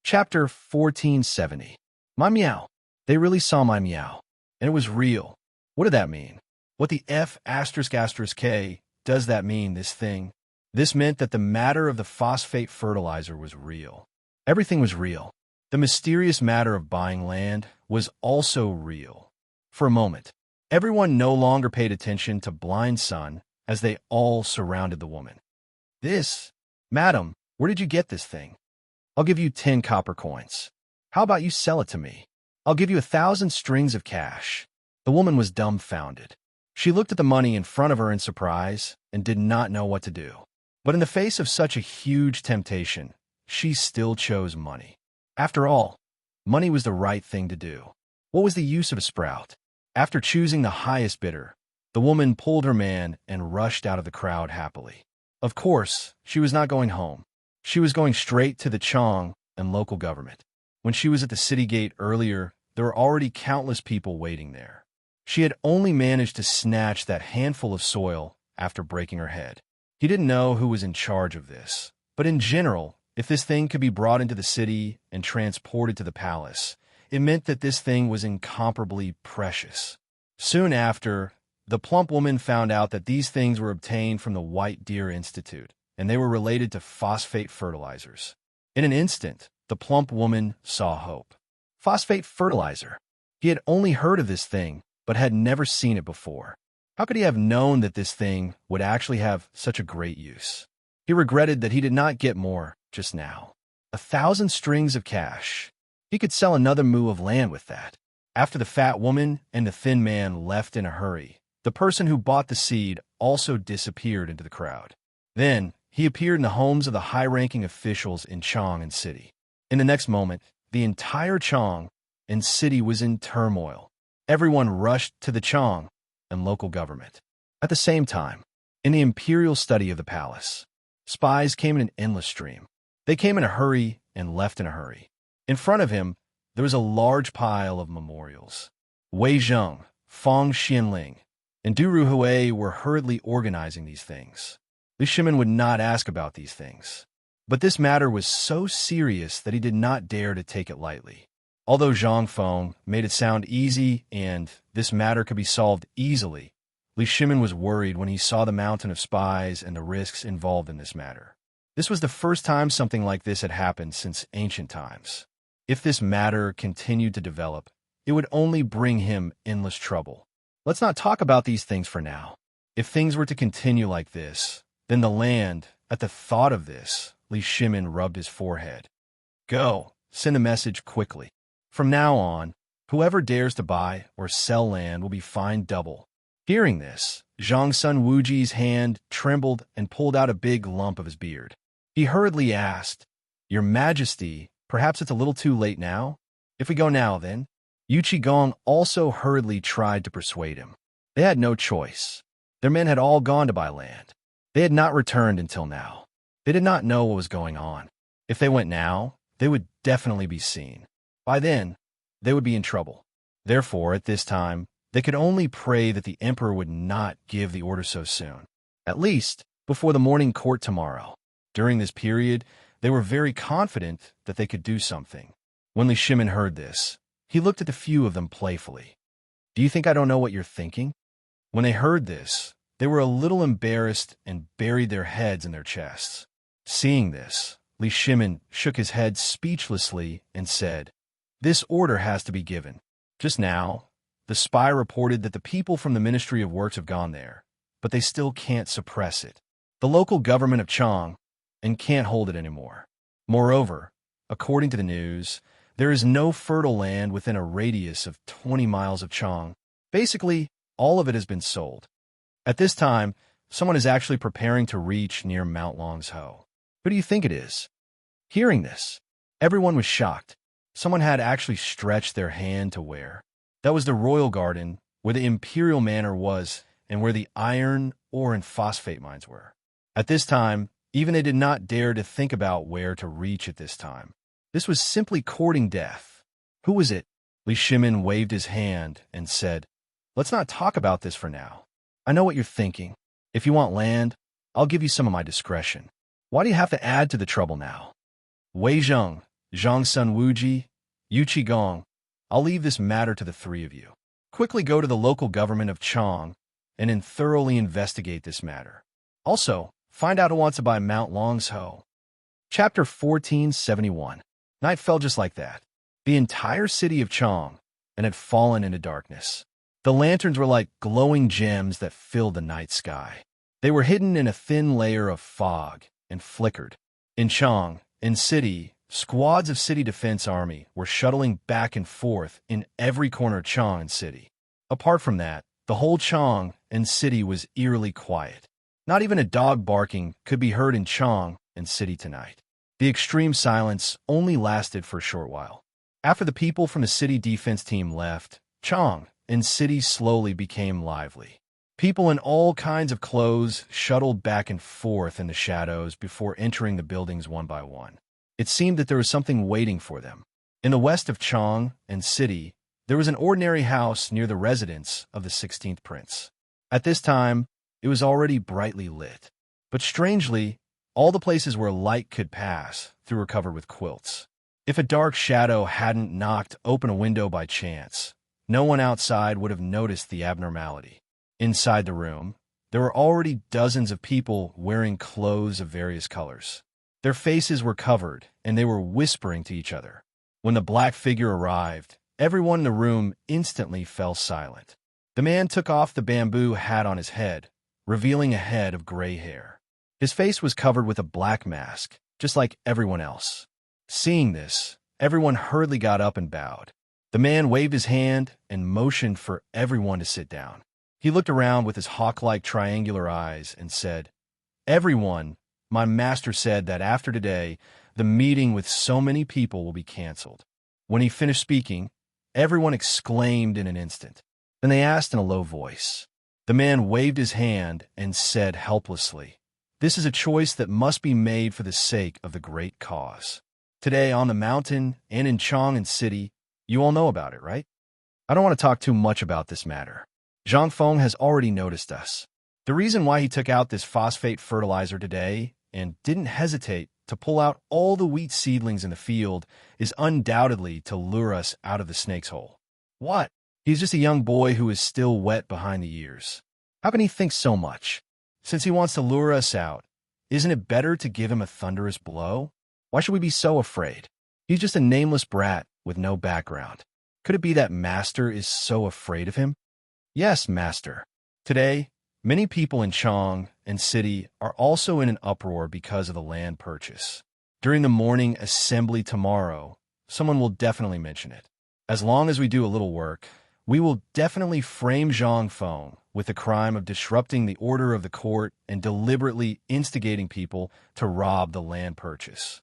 Chapter 1470. My meow. They really saw my meow. And it was real. What did that mean? What the F asterisk asterisk K does that mean, this thing? This meant that the matter of the phosphate fertilizer was real. Everything was real. The mysterious matter of buying land was also real. For a moment, everyone no longer paid attention to Blind Sun as they all surrounded the woman. This, madam, where did you get this thing? I'll give you 10 copper coins. How about you sell it to me? I'll give you 1,000 strings of cash. The woman was dumbfounded. She looked at the money in front of her in surprise and did not know what to do. But in the face of such a huge temptation, she still chose money. After all, money was the right thing to do. What was the use of a sprout? After choosing the highest bidder, the woman pulled her man and rushed out of the crowd happily. Of course, she was not going home. She was going straight to the Chong and local government. When she was at the city gate earlier, there were already countless people waiting there. She had only managed to snatch that handful of soil after breaking her head. He didn't know who was in charge of this, but in general, if this thing could be brought into the city and transported to the palace, it meant that this thing was incomparably precious. Soon after, the plump woman found out that these things were obtained from the White Deer Institute, and they were related to phosphate fertilizers. In an instant, the plump woman saw hope. Phosphate fertilizer. He had only heard of this thing, but had never seen it before. How could he have known that this thing would actually have such a great use? He regretted that he did not get more just now. 1,000 strings of cash. He could sell another moo of land with that. After the fat woman and the thin man left in a hurry, the person who bought the seed also disappeared into the crowd. Then, he appeared in the homes of the high-ranking officials in Chong and City. In the next moment, the entire Chong and City was in turmoil. Everyone rushed to the Chong and local government. At the same time, in the imperial study of the palace, spies came in an endless stream. They came in a hurry and left in a hurry. In front of him, there was a large pile of memorials. Wei Zheng, Fang Xianling, and Du Ruhui were hurriedly organizing these things. Li Shimin would not ask about these things. But this matter was so serious that he did not dare to take it lightly. Although Zhang Feng made it sound easy and this matter could be solved easily, Li Shimin was worried when he saw the mountain of spies and the risks involved in this matter. This was the first time something like this had happened since ancient times. If this matter continued to develop, it would only bring him endless trouble. Let's not talk about these things for now. If things were to continue like this, then the land, at the thought of this, Li Shimin rubbed his forehead. Go, send a message quickly. From now on, whoever dares to buy or sell land will be fined double. Hearing this, Zhang Sun Wuji's hand trembled and pulled out a big lump of his beard. He hurriedly asked, Your Majesty, perhaps it's a little too late now? If we go now, then? Yu Qigong also hurriedly tried to persuade him. They had no choice. Their men had all gone to buy land. They had not returned until now. They did not know what was going on. If they went now, they would definitely be seen. By then, they would be in trouble. Therefore, at this time, they could only pray that the emperor would not give the order so soon. At least, before the morning court tomorrow. During this period, they were very confident that they could do something. When Li Shimin heard this, he looked at the few of them playfully. Do you think I don't know what you're thinking? When they heard this, they were a little embarrassed and buried their heads in their chests. Seeing this, Li Shimin shook his head speechlessly and said, This order has to be given. Just now, the spy reported that the people from the Ministry of Works have gone there, but they still can't suppress it. The local government of Chong and can't hold it anymore. Moreover, according to the news, there is no fertile land within a radius of 20 miles of Chong. Basically, all of it has been sold. At this time, someone is actually preparing to reach near Mount Long's Ho. Who do you think it is? Hearing this, everyone was shocked. Someone had actually stretched their hand to where. That was the royal garden, where the imperial manor was, and where the iron, ore, and phosphate mines were. At this time, even they did not dare to think about where to reach at this time. This was simply courting death. Who was it? Li Shimin waved his hand and said, Let's not talk about this for now. I know what you're thinking. If you want land, I'll give you some of my discretion. Why do you have to add to the trouble now? Wei Zheng, Zhang Sun Wuji, Yu Qigong, I'll leave this matter to the three of you. Quickly go to the local government of Chang and then thoroughly investigate this matter. Also, find out who wants to buy Mount Long's Ho. Chapter 1471. Night fell just like that. The entire city of Chang and had fallen into darkness. The lanterns were like glowing gems that filled the night sky. They were hidden in a thin layer of fog and flickered. In Chang, in city, squads of city defense army were shuttling back and forth in every corner of Chang and city. Apart from that, the whole Chang and city was eerily quiet. Not even a dog barking could be heard in Chang and city tonight. The extreme silence only lasted for a short while. After the people from the city defense team left, Chang and city slowly became lively. People in all kinds of clothes shuttled back and forth in the shadows before entering the buildings one by one. It seemed that there was something waiting for them. In the west of Chang and city, there was an ordinary house near the residence of the 16th prince. At this time, it was already brightly lit. But strangely, all the places where light could pass through were covered with quilts. If a dark shadow hadn't knocked open a window by chance, no one outside would have noticed the abnormality. Inside the room, there were already dozens of people wearing clothes of various colors. Their faces were covered, and they were whispering to each other. When the black figure arrived, everyone in the room instantly fell silent. The man took off the bamboo hat on his head, revealing a head of gray hair. His face was covered with a black mask, just like everyone else. Seeing this, everyone hurriedly got up and bowed. The man waved his hand and motioned for everyone to sit down. He looked around with his hawk-like triangular eyes and said, "Everyone, my master said that after today, the meeting with so many people will be canceled." When he finished speaking, everyone exclaimed in an instant. Then they asked in a low voice. The man waved his hand and said helplessly, "This is a choice that must be made for the sake of the great cause. Today on the mountain and in Chang and city, you all know about it, right? I don't want to talk too much about this matter. Zhang Feng has already noticed us. The reason why he took out this phosphate fertilizer today and didn't hesitate to pull out all the wheat seedlings in the field is undoubtedly to lure us out of the snake's hole. What? He's just a young boy who is still wet behind the ears. How can he think so much? Since he wants to lure us out, isn't it better to give him a thunderous blow? Why should we be so afraid? He's just a nameless brat with no background. Could it be that Master is so afraid of him? Yes, Master. Today, many people in Chang and city are also in an uproar because of the land purchase. During the morning assembly tomorrow, someone will definitely mention it. As long as we do a little work, we will definitely frame Zhang Feng with the crime of disrupting the order of the court and deliberately instigating people to rob the land purchase.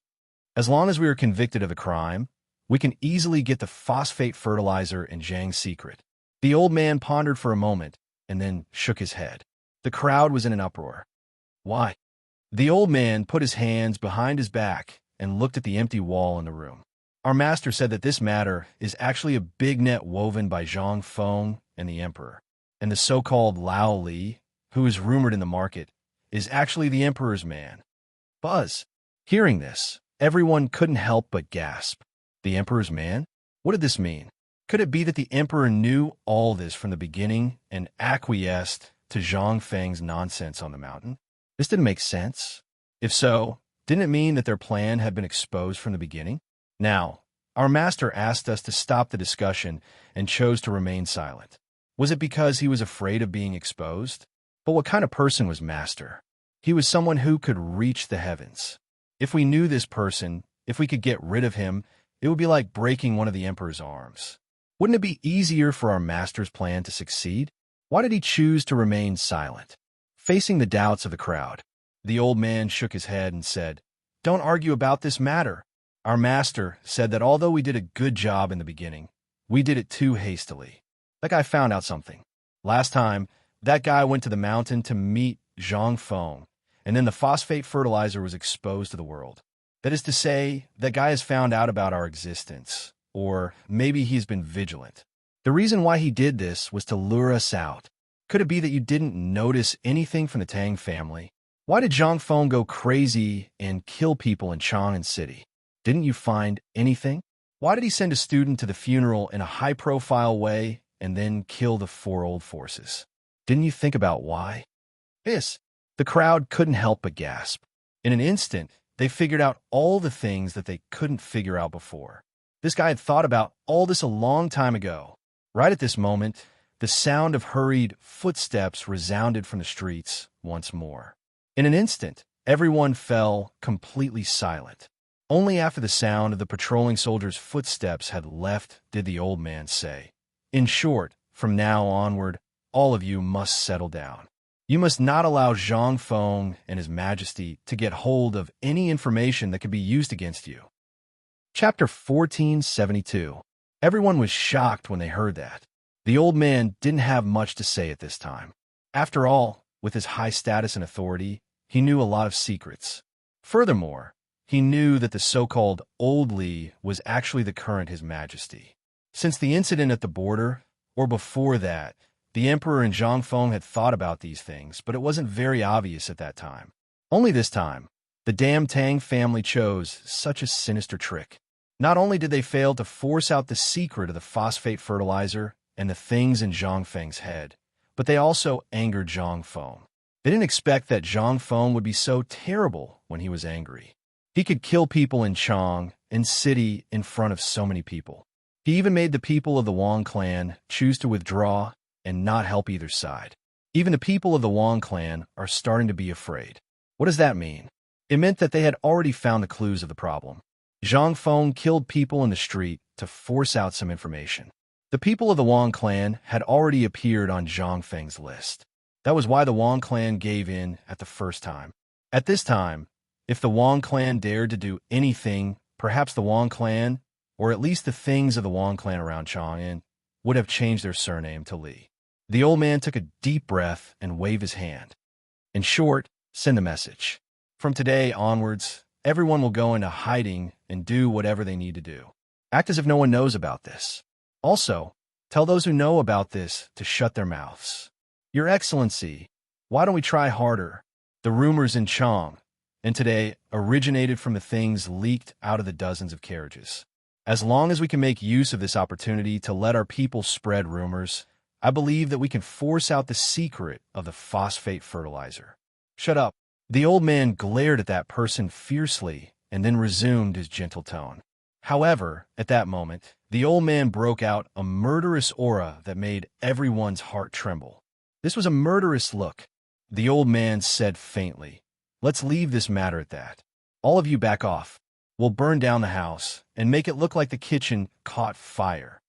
As long as we are convicted of a crime, we can easily get the phosphate fertilizer in Zhang's secret. The old man pondered for a moment and then shook his head. The crowd was in an uproar. Why? The old man put his hands behind his back and looked at the empty wall in the room. Our master said that this matter is actually a big net woven by Zhang Feng and the emperor, and the so-called Lao Li, who is rumored in the market, is actually the emperor's man. Buzz. Hearing this, everyone couldn't help but gasp. The emperor's man? What did this mean? Could it be that the emperor knew all this from the beginning and acquiesced to Zhang Feng's nonsense on the mountain? This didn't make sense. If so, didn't it mean that their plan had been exposed from the beginning? Now, our master asked us to stop the discussion and chose to remain silent. Was it because he was afraid of being exposed? But what kind of person was Master? He was someone who could reach the heavens. If we knew this person, if we could get rid of him, it would be like breaking one of the emperor's arms. Wouldn't it be easier for our master's plan to succeed? Why did he choose to remain silent? Facing the doubts of the crowd, the old man shook his head and said, "Don't argue about this matter. Our master said that although we did a good job in the beginning, we did it too hastily. That guy found out something. Last time, that guy went to the mountain to meet Zhang Feng, and then the phosphate fertilizer was exposed to the world. That is to say, that guy has found out about our existence, or maybe he's been vigilant. The reason why he did this was to lure us out. Could it be that you didn't notice anything from the Tang family? Why did Zhang Feng go crazy and kill people in Chang'an City? Didn't you find anything? Why did he send a student to the funeral in a high-profile way and then kill the four old forces? Didn't you think about why? Yes. The crowd couldn't help but gasp. In an instant, they figured out all the things that they couldn't figure out before. This guy had thought about all this a long time ago. Right at this moment, the sound of hurried footsteps resounded from the streets once more. In an instant, everyone fell completely silent. Only after the sound of the patrolling soldiers' footsteps had left did the old man say, "In short, from now onward, all of you must settle down. You must not allow Zhang Feng and His Majesty to get hold of any information that could be used against you." Chapter 1472. Everyone was shocked when they heard that. The old man didn't have much to say at this time. After all, with his high status and authority, he knew a lot of secrets. Furthermore, he knew that the so-called Old Li was actually the current His Majesty. Since the incident at the border, or before that, the Emperor and Zhang Feng had thought about these things, but it wasn't very obvious at that time. Only this time, the damn Tang family chose such a sinister trick. Not only did they fail to force out the secret of the phosphate fertilizer and the things in Zhang Feng's head, but they also angered Zhang Feng. They didn't expect that Zhang Feng would be so terrible when he was angry. He could kill people in Chang and city in front of so many people. He even made the people of the Wang clan choose to withdraw and not help either side. Even the people of the Wang clan are starting to be afraid. What does that mean? It meant that they had already found the clues of the problem. Zhang Feng killed people in the street to force out some information. The people of the Wang clan had already appeared on Zhang Feng's list. That was why the Wang clan gave in at the first time. At this time, if the Wang clan dared to do anything, perhaps the Wang clan, or at least the things of the Wang clan around Chang'an, would have changed their surname to Li. The old man took a deep breath and waved his hand. In short, send the message. From today onwards, everyone will go into hiding and do whatever they need to do. Act as if no one knows about this. Also, tell those who know about this to shut their mouths. Your Excellency, why don't we try harder? The rumors in Chang, and today, originated from the things leaked out of the dozens of carriages. As long as we can make use of this opportunity to let our people spread rumors, I believe that we can force out the secret of the phosphate fertilizer. Shut up. The old man glared at that person fiercely and then resumed his gentle tone. However, at that moment, the old man broke out a murderous aura that made everyone's heart tremble. This was a murderous look. The old man said faintly, "Let's leave this matter at that. All of you back off. We'll burn down the house and make it look like the kitchen caught fire."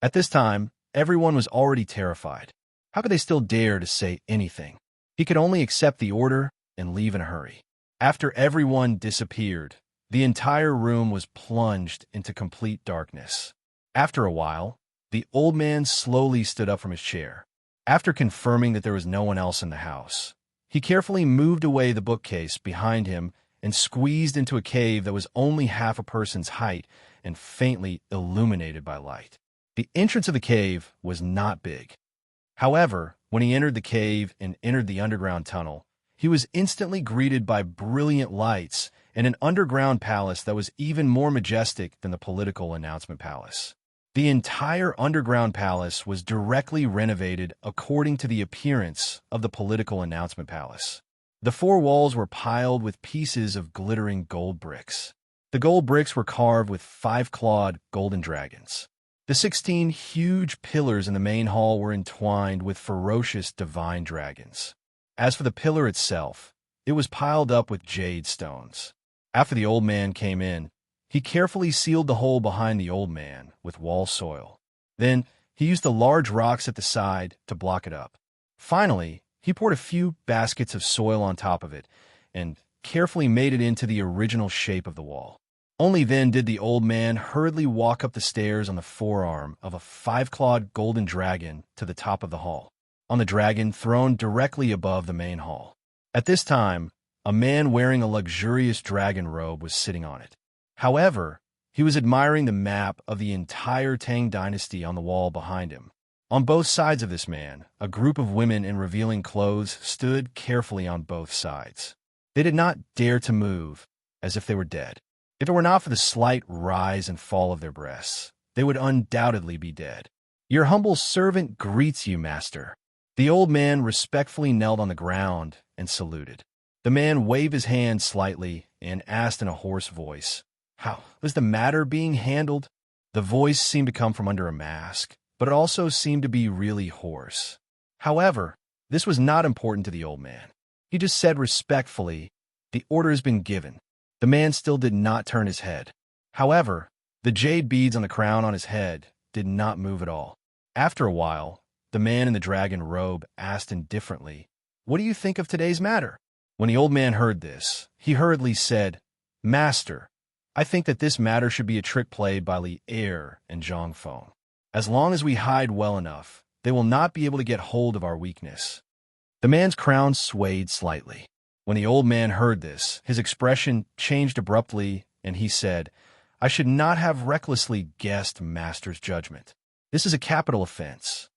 At this time, everyone was already terrified. How could they still dare to say anything? He could only accept the order and leave in a hurry. After everyone disappeared, the entire room was plunged into complete darkness. After a while, the old man slowly stood up from his chair. After confirming that there was no one else in the house, he carefully moved away the bookcase behind him and squeezed into a cave that was only half a person's height and faintly illuminated by light. The entrance of the cave was not big. However, when he entered the cave and entered the underground tunnel, he was instantly greeted by brilliant lights and an underground palace that was even more majestic than the political announcement palace. The entire underground palace was directly renovated according to the appearance of the political announcement palace. The four walls were piled with pieces of glittering gold bricks. The gold bricks were carved with 5-clawed golden dragons. The 16 huge pillars in the main hall were entwined with ferocious divine dragons. As for the pillar itself, it was piled up with jade stones. After the old man came in, he carefully sealed the hole behind the old man with wall soil. Then, he used the large rocks at the side to block it up. Finally, he poured a few baskets of soil on top of it and carefully made it into the original shape of the wall. Only then did the old man hurriedly walk up the stairs on the forearm of a 5-clawed golden dragon to the top of the hall, on the dragon thrown directly above the main hall. At this time, a man wearing a luxurious dragon robe was sitting on it. However, he was admiring the map of the entire Tang dynasty on the wall behind him. On both sides of this man, a group of women in revealing clothes stood carefully on both sides. They did not dare to move, as if they were dead. If it were not for the slight rise and fall of their breasts, they would undoubtedly be dead. Your humble servant greets you, master. The old man respectfully knelt on the ground and saluted. The man waved his hand slightly and asked in a hoarse voice, "How was the matter being handled?" The voice seemed to come from under a mask, but it also seemed to be really hoarse. However, this was not important to the old man. He just said respectfully, "The order has been given." The man still did not turn his head. However, the jade beads on the crown on his head did not move at all. After a while, the man in the dragon robe asked indifferently, "What do you think of today's matter?" When the old man heard this, he hurriedly said, "Master, I think that this matter should be a trick played by Li Er and Zhang Feng. As long as we hide well enough, they will not be able to get hold of our weakness." The man's crown swayed slightly. When the old man heard this, his expression changed abruptly, and he said, "I should not have recklessly guessed master's judgment. This is a capital offense.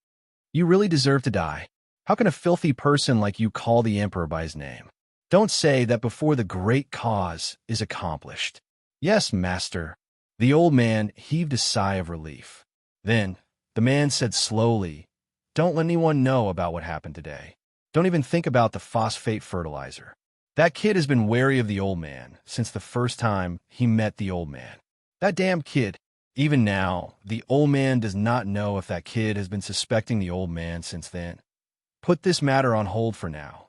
You really deserve to die. How can a filthy person like you call the emperor by his name? Don't say that before the great cause is accomplished." "Yes, master." The old man heaved a sigh of relief. Then, the man said slowly, "Don't let anyone know about what happened today. Don't even think about the phosphate fertilizer. That kid has been wary of the old man since the first time he met the old man. That damn kid. Even now, the old man does not know if that kid has been suspecting the old man since then. Put this matter on hold for now.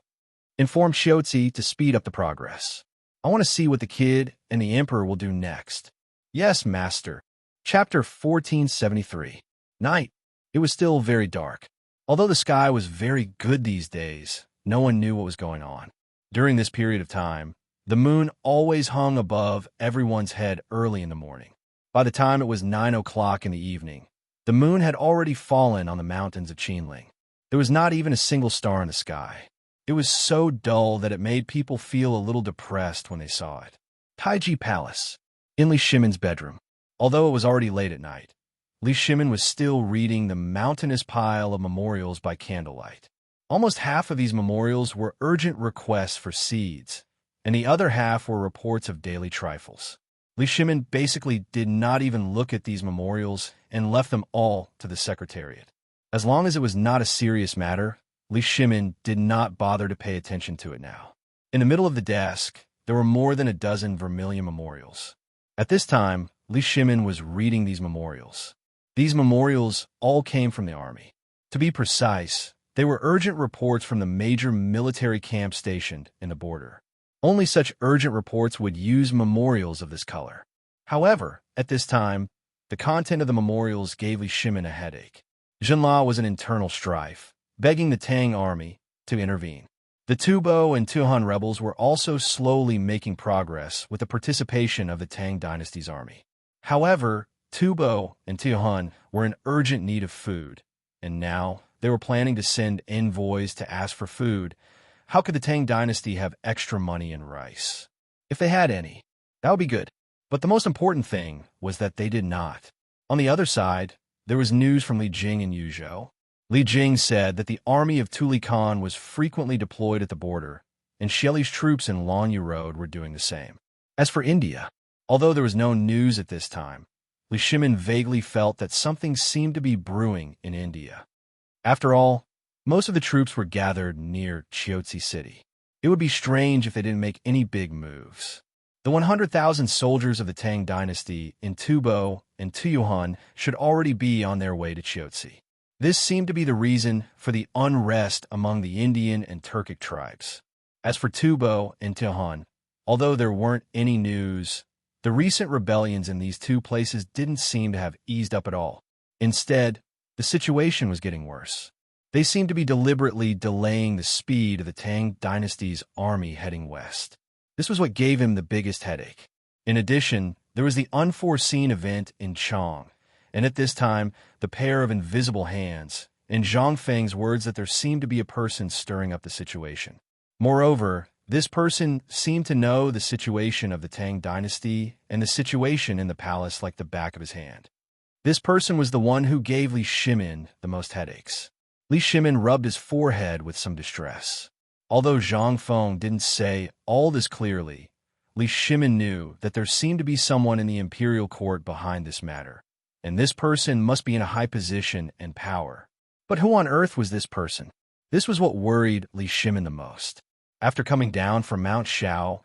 Inform Xiaozi to speed up the progress. I want to see what the kid and the emperor will do next." "Yes, master." Chapter 1473. Night. It was still very dark. Although the sky was very good these days, no one knew what was going on. During this period of time, the moon always hung above everyone's head early in the morning. By the time it was 9 o'clock in the evening, the moon had already fallen on the mountains of Qinling. There was not even a single star in the sky. It was so dull that it made people feel a little depressed when they saw it. Taiji Palace. In Li Shimin's bedroom. Although it was already late at night, Li Shimin was still reading the mountainous pile of memorials by candlelight. Almost half of these memorials were urgent requests for seeds, and the other half were reports of daily trifles. Li Shimin basically did not even look at these memorials and left them all to the secretariat. As long as it was not a serious matter, Li Shimin did not bother to pay attention to it now. In the middle of the desk, there were more than a dozen vermilion memorials. At this time, Li Shimin was reading these memorials. These memorials all came from the army. To be precise, they were urgent reports from the major military camp stationed in the border. Only such urgent reports would use memorials of this color. However, at this time, the content of the memorials gave Li Shimin a headache. Jinla was in internal strife, begging the Tang army to intervene. The Tubo and Tuhan rebels were also slowly making progress with the participation of the Tang dynasty's army. However, Tubo and Tuhan were in urgent need of food, and now they were planning to send envoys to ask for food. How could the Tang dynasty have extra money and rice? If they had any, that would be good. But the most important thing was that they did not. On the other side, there was news from Li Jing and Yuzhou. Li Jing said that the army of Tuli Khan was frequently deployed at the border, and Shelley's troops in Lanyu Road were doing the same. As for India, although there was no news at this time, Li Shimin vaguely felt that something seemed to be brewing in India. After all, most of the troops were gathered near Chiotzi City. It would be strange if they didn't make any big moves. The 100,000 soldiers of the Tang dynasty in Tubo and Tuyuhan should already be on their way to Chiotzi. This seemed to be the reason for the unrest among the Indian and Turkic tribes. As for Tubo and Tuyuhan, although there weren't any news, the recent rebellions in these two places didn't seem to have eased up at all. Instead, the situation was getting worse. They seemed to be deliberately delaying the speed of the Tang dynasty's army heading west. This was what gave him the biggest headache. In addition, there was the unforeseen event in Chang, and at this time, the pair of invisible hands, and Zhang Feng's words that there seemed to be a person stirring up the situation. Moreover, this person seemed to know the situation of the Tang dynasty and the situation in the palace like the back of his hand. This person was the one who gave Li Shimin the most headaches. Li Shimin rubbed his forehead with some distress. Although Zhang Feng didn't say all this clearly, Li Shimin knew that there seemed to be someone in the imperial court behind this matter, and this person must be in a high position and power. But who on earth was this person? This was what worried Li Shimin the most. After coming down from Mount Shao,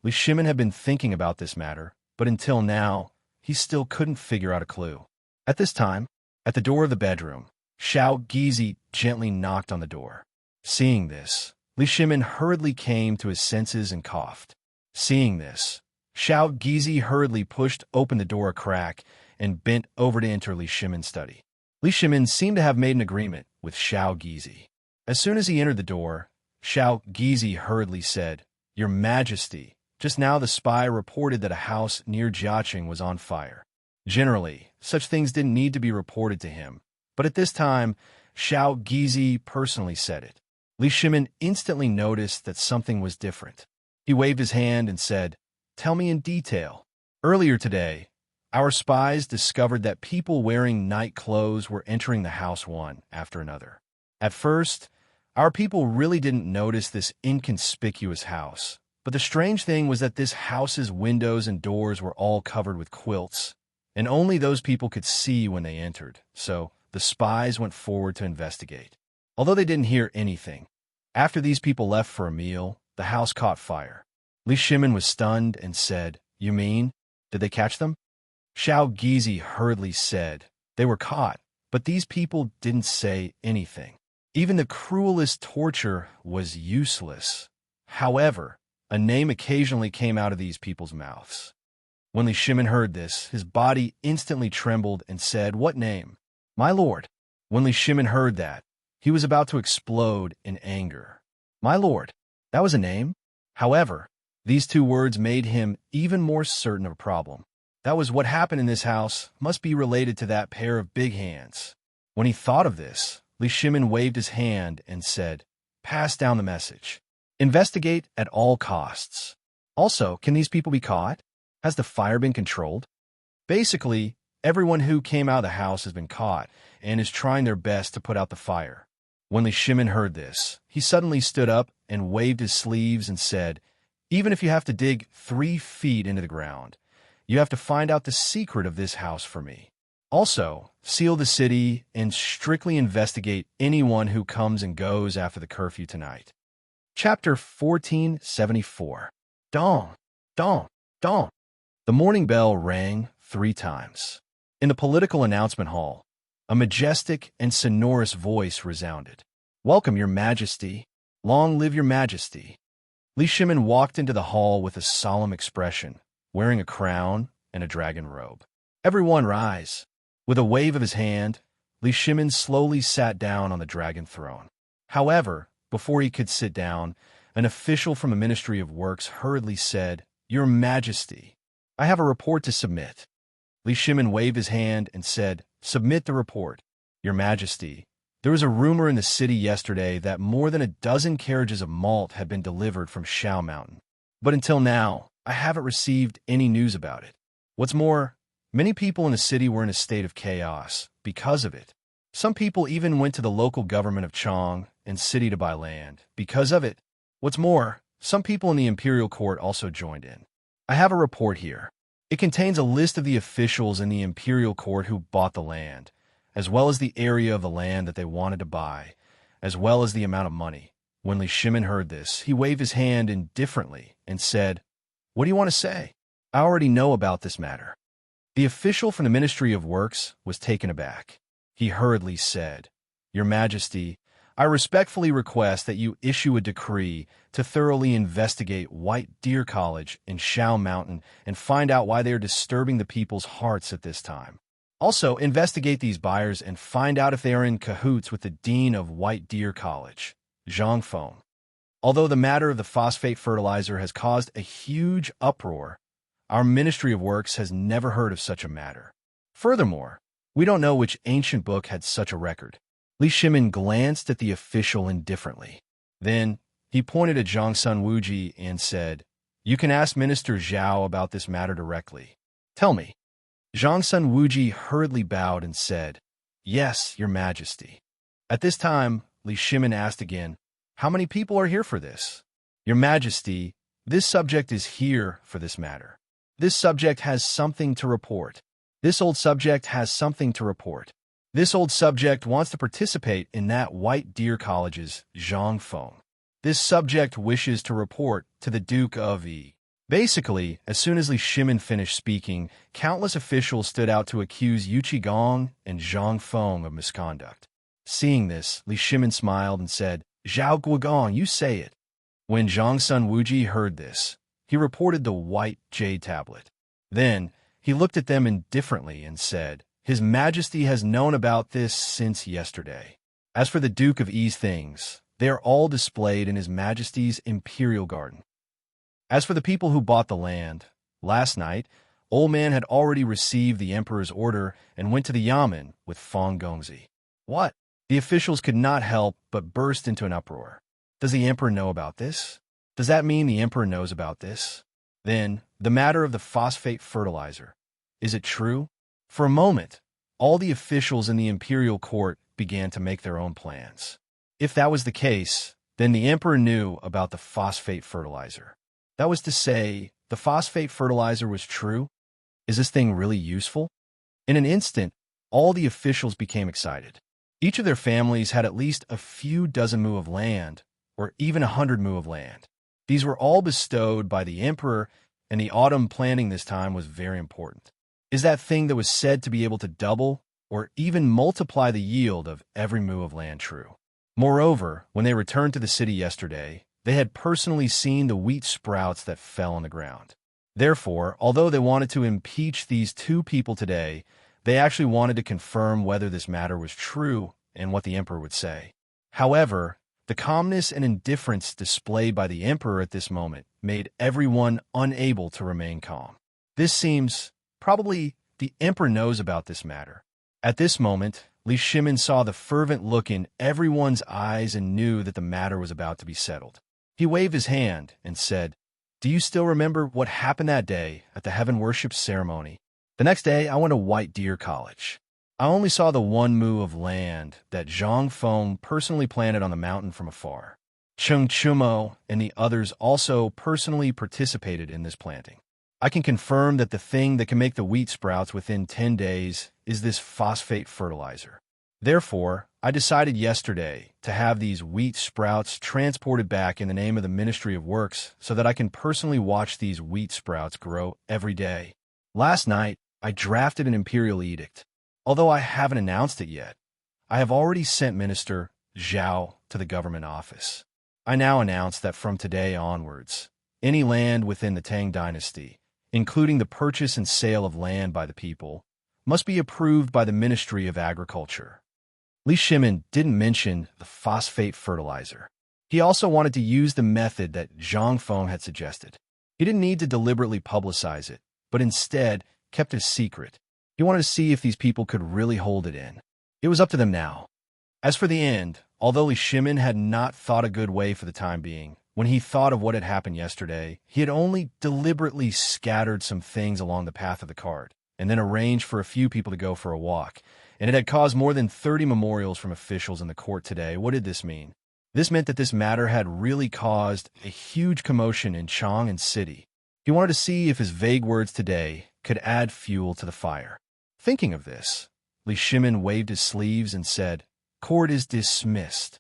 Li Shimin had been thinking about this matter, but until now, he still couldn't figure out a clue. At this time, at the door of the bedroom, Shao Gizi gently knocked on the door. Seeing this, Li Shimin hurriedly came to his senses and coughed. Seeing this, Shao Gizi hurriedly pushed open the door a crack and bent over to enter Li Shimin's study. Li Shimin seemed to have made an agreement with Shao Gizi. As soon as he entered the door, Shao Gizi hurriedly said, "Your Majesty, just now the spy reported that a house near Jiaqing was on fire." Generally, such things didn't need to be reported to him, but at this time, Shao Gizi personally said it. Li Shimin instantly noticed that something was different. He waved his hand and said, "Tell me in detail." Earlier today, our spies discovered that people wearing night clothes were entering the house one after another. At first, our people really didn't notice this inconspicuous house, but the strange thing was that this house's windows and doors were all covered with quilts, and only those people could see when they entered, so the spies went forward to investigate. Although they didn't hear anything, after these people left for a meal, the house caught fire. Li Shimin was stunned and said, "You mean, did they catch them?" Shao Gizi hurriedly said, "They were caught, but these people didn't say anything. Even the cruelest torture was useless. However, a name occasionally came out of these people's mouths." When Li Shimin heard this, his body instantly trembled and said, "What name?" "My lord." When Li Shimin heard that, he was about to explode in anger. "My lord, that was a name?" However, these two words made him even more certain of a problem. That was what happened in this house must be related to that pair of big hands. When he thought of this, Li Shimin waved his hand and said, "Pass down the message. Investigate at all costs. Also, can these people be caught? Has the fire been controlled?" Basically, everyone who came out of the house has been caught and is trying their best to put out the fire. When Li Shimin heard this, he suddenly stood up and waved his sleeves and said, "Even if you have to dig 3 feet into the ground, you have to find out the secret of this house for me. Also, seal the city and strictly investigate anyone who comes and goes after the curfew tonight." Chapter 1474. Dong, dong, dong. The morning bell rang 3 times. In the political announcement hall, a majestic and sonorous voice resounded. "Welcome, Your Majesty. Long live Your Majesty." Li Shimin walked into the hall with a solemn expression, wearing a crown and a dragon robe. "Everyone rise." With a wave of his hand, Li Shimin slowly sat down on the dragon throne. However, before he could sit down, an official from the Ministry of Works hurriedly said, "Your Majesty, I have a report to submit." Li Shimin waved his hand and said, "Submit the report." "Your Majesty, there was a rumor in the city yesterday that more than a dozen carriages of malt had been delivered from Shao Mountain. But until now, I haven't received any news about it. What's more, many people in the city were in a state of chaos because of it. Some people even went to the local government of Chong and city to buy land because of it. What's more, some people in the imperial court also joined in. I have a report here. It contains a list of the officials in the imperial court who bought the land, as well as the area of the land that they wanted to buy, as well as the amount of money." When Li Shimin heard this, he waved his hand indifferently and said, "What do you want to say? I already know about this matter." The official from the Ministry of Works was taken aback. He hurriedly said, "Your Majesty, I respectfully request that you issue a decree to thoroughly investigate White Deer College in Shao Mountain and find out why they are disturbing the people's hearts at this time. Also, investigate these buyers and find out if they are in cahoots with the dean of White Deer College, Zhang Feng. Although the matter of the phosphate fertilizer has caused a huge uproar, our Ministry of Works has never heard of such a matter. Furthermore, we don't know which ancient book had such a record." Li Shimin glanced at the official indifferently. Then, he pointed at Zhangsun Wuji and said, "You can ask Minister Zhao about this matter directly. Tell me." Zhangsun Wuji hurriedly bowed and said, "Yes, Your Majesty." At this time, Li Shimin asked again, "How many people are here for this?" "Your Majesty, This subject is here for this matter. This subject has something to report. This old subject has something to report. This old subject wants to participate in that White Deer College's Zhang Feng. This subject wishes to report to the Duke of E. Basically, as soon as Li Shimin finished speaking, countless officials stood out to accuse Yu Qigong and Zhang Feng of misconduct. Seeing this, Li Shimin smiled and said, "Zhao Guogong, you say it." When Zhang Sun Wuji heard this, he reported the white jade tablet. Then, he looked at them indifferently and said, "His Majesty has known about this since yesterday. As for the Duke of E's things, they are all displayed in His Majesty's imperial garden. As for the people who bought the land, last night, Old Man had already received the Emperor's order and went to the Yamen with Fang Gongzi." What? The officials could not help but burst into an uproar. Does the Emperor know about this? Does that mean the Emperor knows about this? Then, the matter of the phosphate fertilizer. Is it true? For a moment, all the officials in the imperial court began to make their own plans. If that was the case, then the Emperor knew about the phosphate fertilizer. That was to say, the phosphate fertilizer was true? Is this thing really useful? In an instant, all the officials became excited. Each of their families had at least a few dozen mu of land, or even 100 mu of land. These were all bestowed by the Emperor, and the autumn planting this time was very important. Is that thing that was said to be able to double, or even multiply the yield of every mu of land true? Moreover, when they returned to the city yesterday, they had personally seen the wheat sprouts that fell on the ground. Therefore, although they wanted to impeach these two people today, they actually wanted to confirm whether this matter was true and what the Emperor would say. However, the calmness and indifference displayed by the Emperor at this moment made everyone unable to remain calm. This seems, probably, the Emperor knows about this matter. At this moment, Li Shimin saw the fervent look in everyone's eyes and knew that the matter was about to be settled. He waved his hand and said, "Do you still remember what happened that day at the heaven worship ceremony? The next day, I went to White Deer College. I only saw the 1 mu of land that Zhang Feng personally planted on the mountain from afar. Cheng Chumo and the others also personally participated in this planting. I can confirm that the thing that can make the wheat sprouts within 10 days is this phosphate fertilizer. Therefore, I decided yesterday to have these wheat sprouts transported back in the name of the Ministry of Works so that I can personally watch these wheat sprouts grow every day. Last night, I drafted an imperial edict. Although I haven't announced it yet, I have already sent Minister Zhao to the government office. I now announce that from today onwards, any land within the Tang dynasty, including the purchase and sale of land by the people, must be approved by the Ministry of Agriculture." Li Shimin didn't mention the phosphate fertilizer. He also wanted to use the method that Zhang Feng had suggested. He didn't need to deliberately publicize it, but instead kept it a secret. He wanted to see if these people could really hold it in. It was up to them now. As for the end, although Li Shimin had not thought a good way for the time being, when he thought of what had happened yesterday, he had only deliberately scattered some things along the path of the cart, and then arranged for a few people to go for a walk, and it had caused more than 30 memorials from officials in the court today. What did this mean? This meant that this matter had really caused a huge commotion in Chang'an City. He wanted to see if his vague words today could add fuel to the fire. Thinking of this, Li Shimin waved his sleeves and said, "Court is dismissed."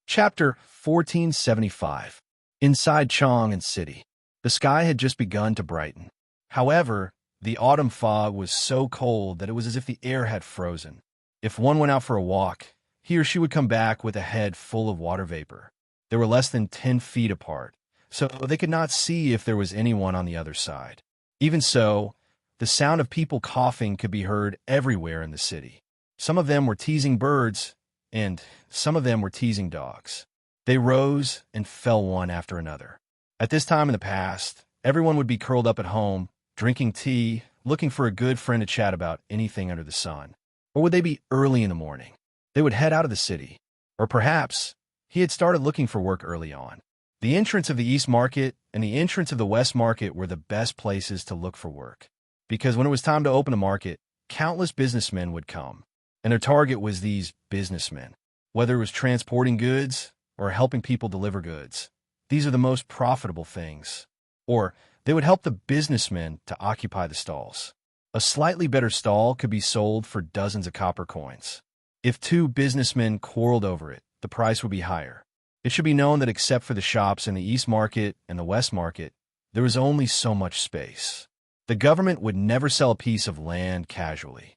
Chapter 1475. Inside Chang'an City. The sky had just begun to brighten. However, the autumn fog was so cold that it was as if the air had frozen. If one went out for a walk, he or she would come back with a head full of water vapor. They were less than 10 feet apart, so they could not see if there was anyone on the other side. Even so, the sound of people coughing could be heard everywhere in the city. Some of them were teasing birds, and some of them were teasing dogs. They rose and fell one after another. At this time in the past, everyone would be curled up at home, drinking tea, looking for a good friend to chat about anything under the sun. Or would they be early in the morning? They would head out of the city. Or perhaps he had started looking for work early on. The entrance of the East Market and the entrance of the West Market were the best places to look for work. Because when it was time to open the market, countless businessmen would come. And their target was these businessmen. Whether it was transporting goods or helping people deliver goods, these are the most profitable things. Or they would help the businessmen to occupy the stalls. A slightly better stall could be sold for dozens of copper coins. If two businessmen quarreled over it, the price would be higher. It should be known that except for the shops in the East Market and the West Market, there was only so much space. The government would never sell a piece of land casually.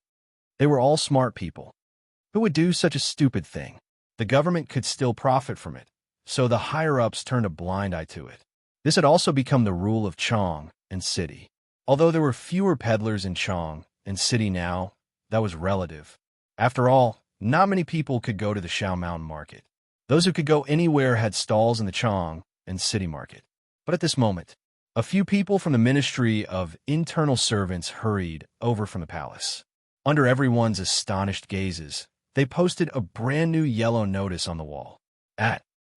They were all smart people. Who would do such a stupid thing? The government could still profit from it, so the higher-ups turned a blind eye to it. This had also become the rule of Chong and City. Although there were fewer peddlers in Chong and City now, that was relative. After all, not many people could go to the Shao Mountain Market. Those who could go anywhere had stalls in the Chong and City Market. But at this moment, a few people from the Ministry of Internal Servants hurried over from the palace. Under everyone's astonished gazes, they posted a brand new yellow notice on the wall.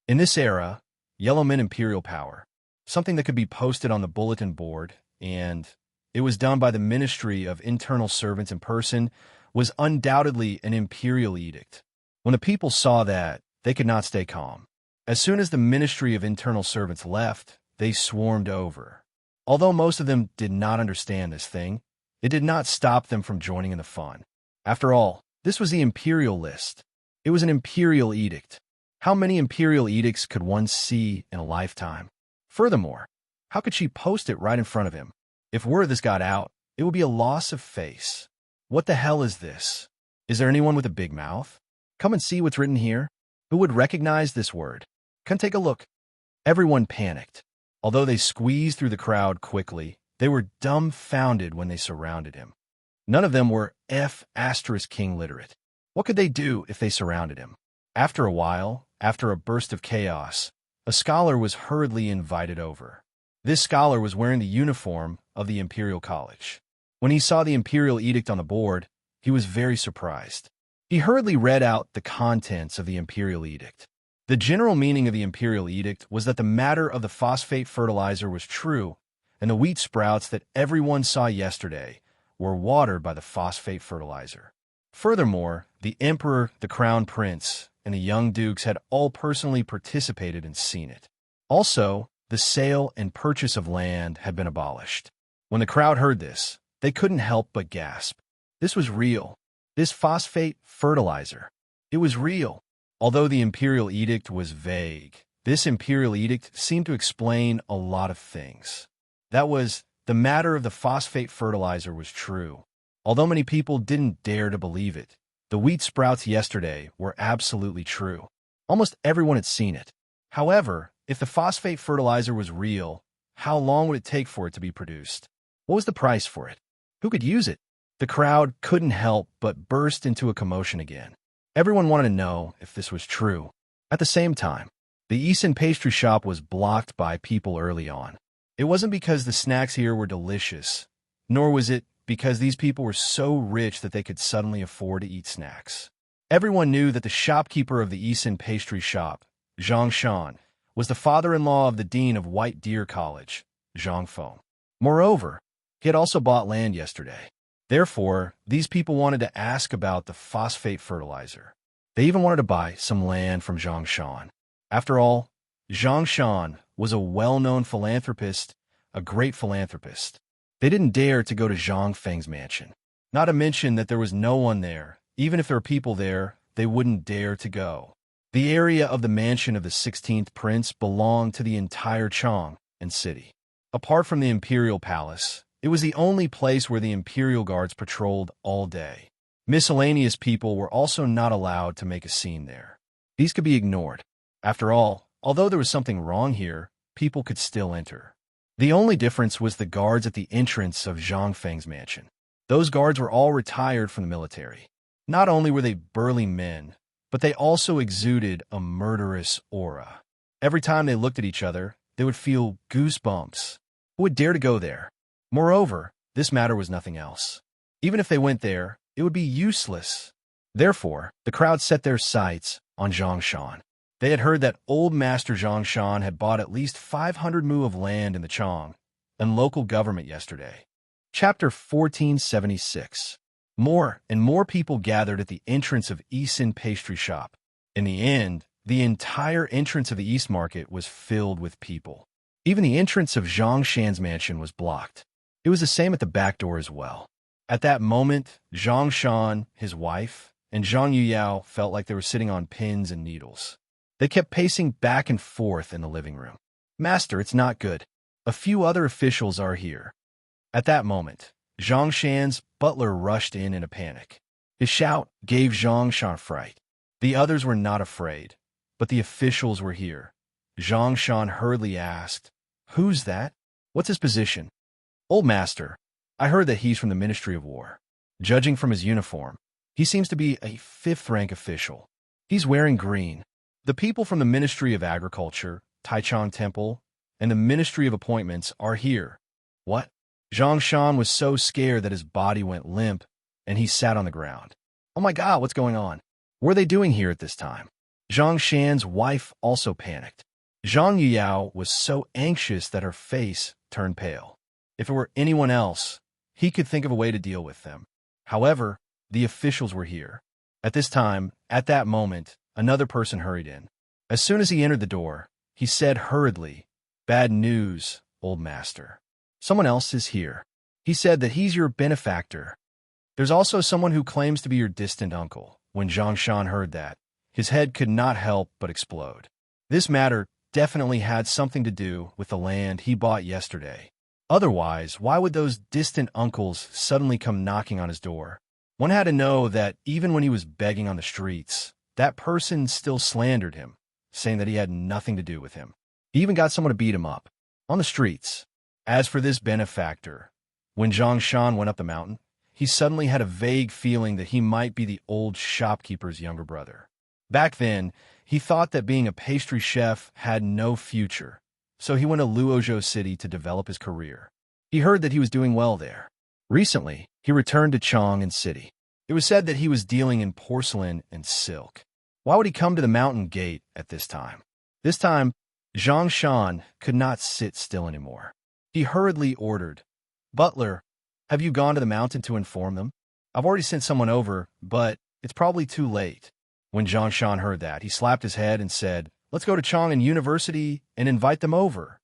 In this era, yellow meant imperial power, something that could be posted on the bulletin board, and it was done by the Ministry of Internal Servants in person, was undoubtedly an imperial edict. When the people saw that, they could not stay calm. As soon as the Ministry of Internal Servants left, they swarmed over. Although most of them did not understand this thing, it did not stop them from joining in the fun. After all, this was the imperial list. It was an imperial edict. How many imperial edicts could one see in a lifetime? Furthermore, how could she post it right in front of him? If word of this got out, it would be a loss of face. What the hell is this? Is there anyone with a big mouth? Come and see what's written here. Who would recognize this word? Come take a look. Everyone panicked. Although they squeezed through the crowd quickly, they were dumbfounded when they surrounded him. None of them were King literate. What could they do if they surrounded him? After a while, after a burst of chaos, a scholar was hurriedly invited over. This scholar was wearing the uniform of the Imperial College. When he saw the imperial edict on the board, he was very surprised. He hurriedly read out the contents of the imperial edict. The general meaning of the imperial edict was that the matter of the phosphate fertilizer was true, and the wheat sprouts that everyone saw yesterday were watered by the phosphate fertilizer. Furthermore, the emperor, the crown prince, and the young dukes had all personally participated and seen it. Also, the sale and purchase of land had been abolished. When the crowd heard this, they couldn't help but gasp. This was real. This phosphate fertilizer. It was real. Although the imperial edict was vague, this imperial edict seemed to explain a lot of things. That was, the matter of the phosphate fertilizer was true. Although many people didn't dare to believe it, the wheat sprouts yesterday were absolutely true. Almost everyone had seen it. However, if the phosphate fertilizer was real, how long would it take for it to be produced? What was the price for it? Who could use it? The crowd couldn't help but burst into a commotion again. Everyone wanted to know if this was true. At the same time, the Eastern pastry shop was blocked by people early on. It wasn't because the snacks here were delicious, nor was it because these people were so rich that they could suddenly afford to eat snacks. Everyone knew that the shopkeeper of the Eastern pastry shop, Zhang Shan, was the father-in-law of the dean of White Deer College, Zhang Feng. Moreover, he had also bought land yesterday. Therefore, these people wanted to ask about the phosphate fertilizer. They even wanted to buy some land from Zhang Shan. After all, Zhang Shan was a well-known philanthropist, a great philanthropist. They didn't dare to go to Zhang Feng's mansion. Not to mention that there was no one there. Even if there were people there, they wouldn't dare to go. The area of the mansion of the 16th prince belonged to the entire Chong and city. Apart from the imperial palace, it was the only place where the imperial guards patrolled all day. Miscellaneous people were also not allowed to make a scene there. These could be ignored. After all, although there was something wrong here, people could still enter. The only difference was the guards at the entrance of Zhang Feng's mansion. Those guards were all retired from the military. Not only were they burly men, but they also exuded a murderous aura. Every time they looked at each other, they would feel goosebumps. Who would dare to go there? Moreover, this matter was nothing else. Even if they went there, it would be useless. Therefore, the crowd set their sights on Zhang Shan. They had heard that old Master Zhang Shan had bought at least 500 mu of land in the Chong and local government yesterday. Chapter 1476. More and more people gathered at the entrance of Eastern Pastry Shop. In the end, the entire entrance of the East Market was filled with people. Even the entrance of Zhang Shan's mansion was blocked. It was the same at the back door as well. At that moment, Zhang Shan, his wife, and Zhang Yuyao felt like they were sitting on pins and needles. They kept pacing back and forth in the living room. "Master, it's not good. A few other officials are here." At that moment, Zhang Shan's butler rushed in a panic. His shout gave Zhang Shan fright. The others were not afraid, but the officials were here. Zhang Shan hurriedly asked, "Who's that? What's his position?" "Old master, I heard that he's from the Ministry of War. Judging from his uniform, he seems to be a fifth-rank official. He's wearing green. The people from the Ministry of Agriculture, Taichung Temple, and the Ministry of Appointments are here." "What?" Zhang Shan was so scared that his body went limp, and he sat on the ground. "Oh my God, what's going on? What are they doing here at this time?" Zhang Shan's wife also panicked. Zhang Yuyao was so anxious that her face turned pale. If it were anyone else, he could think of a way to deal with them. However, the officials were here. At this time, at that moment, another person hurried in. As soon as he entered the door, he said hurriedly, "Bad news, old master. Someone else is here. He said that he's your benefactor. There's also someone who claims to be your distant uncle." When Zhang Shan heard that, his head could not help but explode. This matter definitely had something to do with the land he bought yesterday. Otherwise, why would those distant uncles suddenly come knocking on his door? One had to know that even when he was begging on the streets, that person still slandered him, saying that he had nothing to do with him. He even got someone to beat him up on the streets. As for this benefactor, when Zhang Shan went up the mountain, he suddenly had a vague feeling that he might be the old shopkeeper's younger brother. Back then, he thought that being a pastry chef had no future, so he went to Luozhou City to develop his career. He heard that he was doing well there. Recently, he returned to Chang'an City. It was said that he was dealing in porcelain and silk. Why would he come to the mountain gate at this time? This time, Zhang Shan could not sit still anymore. He hurriedly ordered, "Butler, have you gone to the mountain to inform them? I've already sent someone over, but it's probably too late." When Zhang Shan heard that, he slapped his head and said, "Let's go to Chang'an University and invite them over."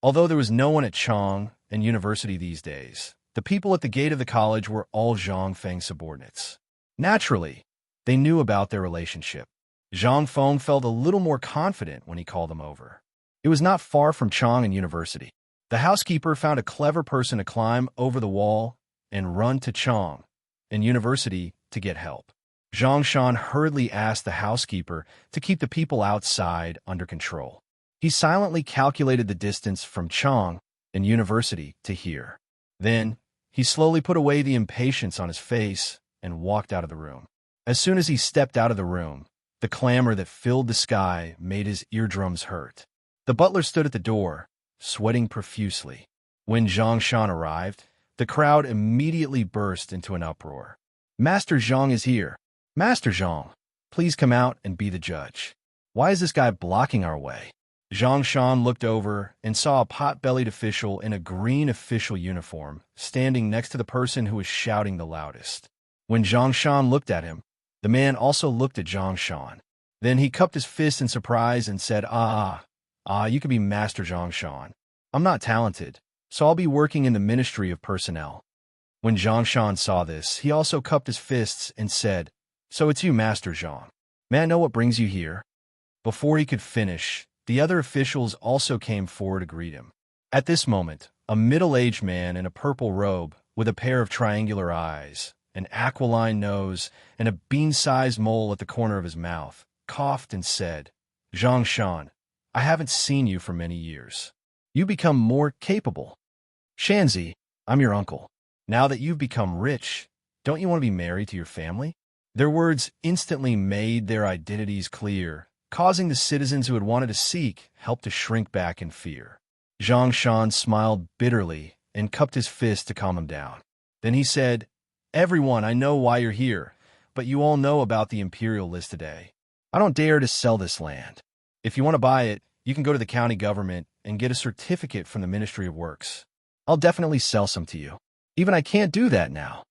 Although there was no one at Chang'an University these days, the people at the gate of the college were all Zhang Feng's subordinates. Naturally, they knew about their relationship. Zhang Feng felt a little more confident when he called them over. It was not far from Chang'an University. The housekeeper found a clever person to climb over the wall and run to Chang'an University to get help. Zhang Shan hurriedly asked the housekeeper to keep the people outside under control. He silently calculated the distance from Chang'an University to here. Then, he slowly put away the impatience on his face and walked out of the room. As soon as he stepped out of the room, the clamor that filled the sky made his eardrums hurt. The butler stood at the door, sweating profusely. When Zhang Shan arrived, the crowd immediately burst into an uproar. "Master Zhang is here. Master Zhang, please come out and be the judge. Why is this guy blocking our way?" Zhang Shan looked over and saw a pot-bellied official in a green official uniform standing next to the person who was shouting the loudest. When Zhang Shan looked at him, the man also looked at Zhang Shan. Then he cupped his fist in surprise and said, You could be Master Zhang Shan. I'm not talented, so I'll be working in the Ministry of Personnel." When Zhang Shan saw this, he also cupped his fists and said, "So it's you, Master Zhang. May I know what brings you here?" Before he could finish, the other officials also came forward to greet him. At this moment, a middle-aged man in a purple robe with a pair of triangular eyes, an aquiline nose, and a bean-sized mole at the corner of his mouth, coughed and said, "Zhang Shan, I haven't seen you for many years. You become more capable. Shanzi, I'm your uncle. Now that you've become rich, don't you want to be married to your family?" Their words instantly made their identities clear, causing the citizens who had wanted to seek help to shrink back in fear. Zhang Shan smiled bitterly and cupped his fist to calm him down. Then he said, "Everyone, I know why you're here, but you all know about the imperial list today. I don't dare to sell this land. If you want to buy it, you can go to the county government and get a certificate from the Ministry of Works. I'll definitely sell some to you. Even I can't do that now."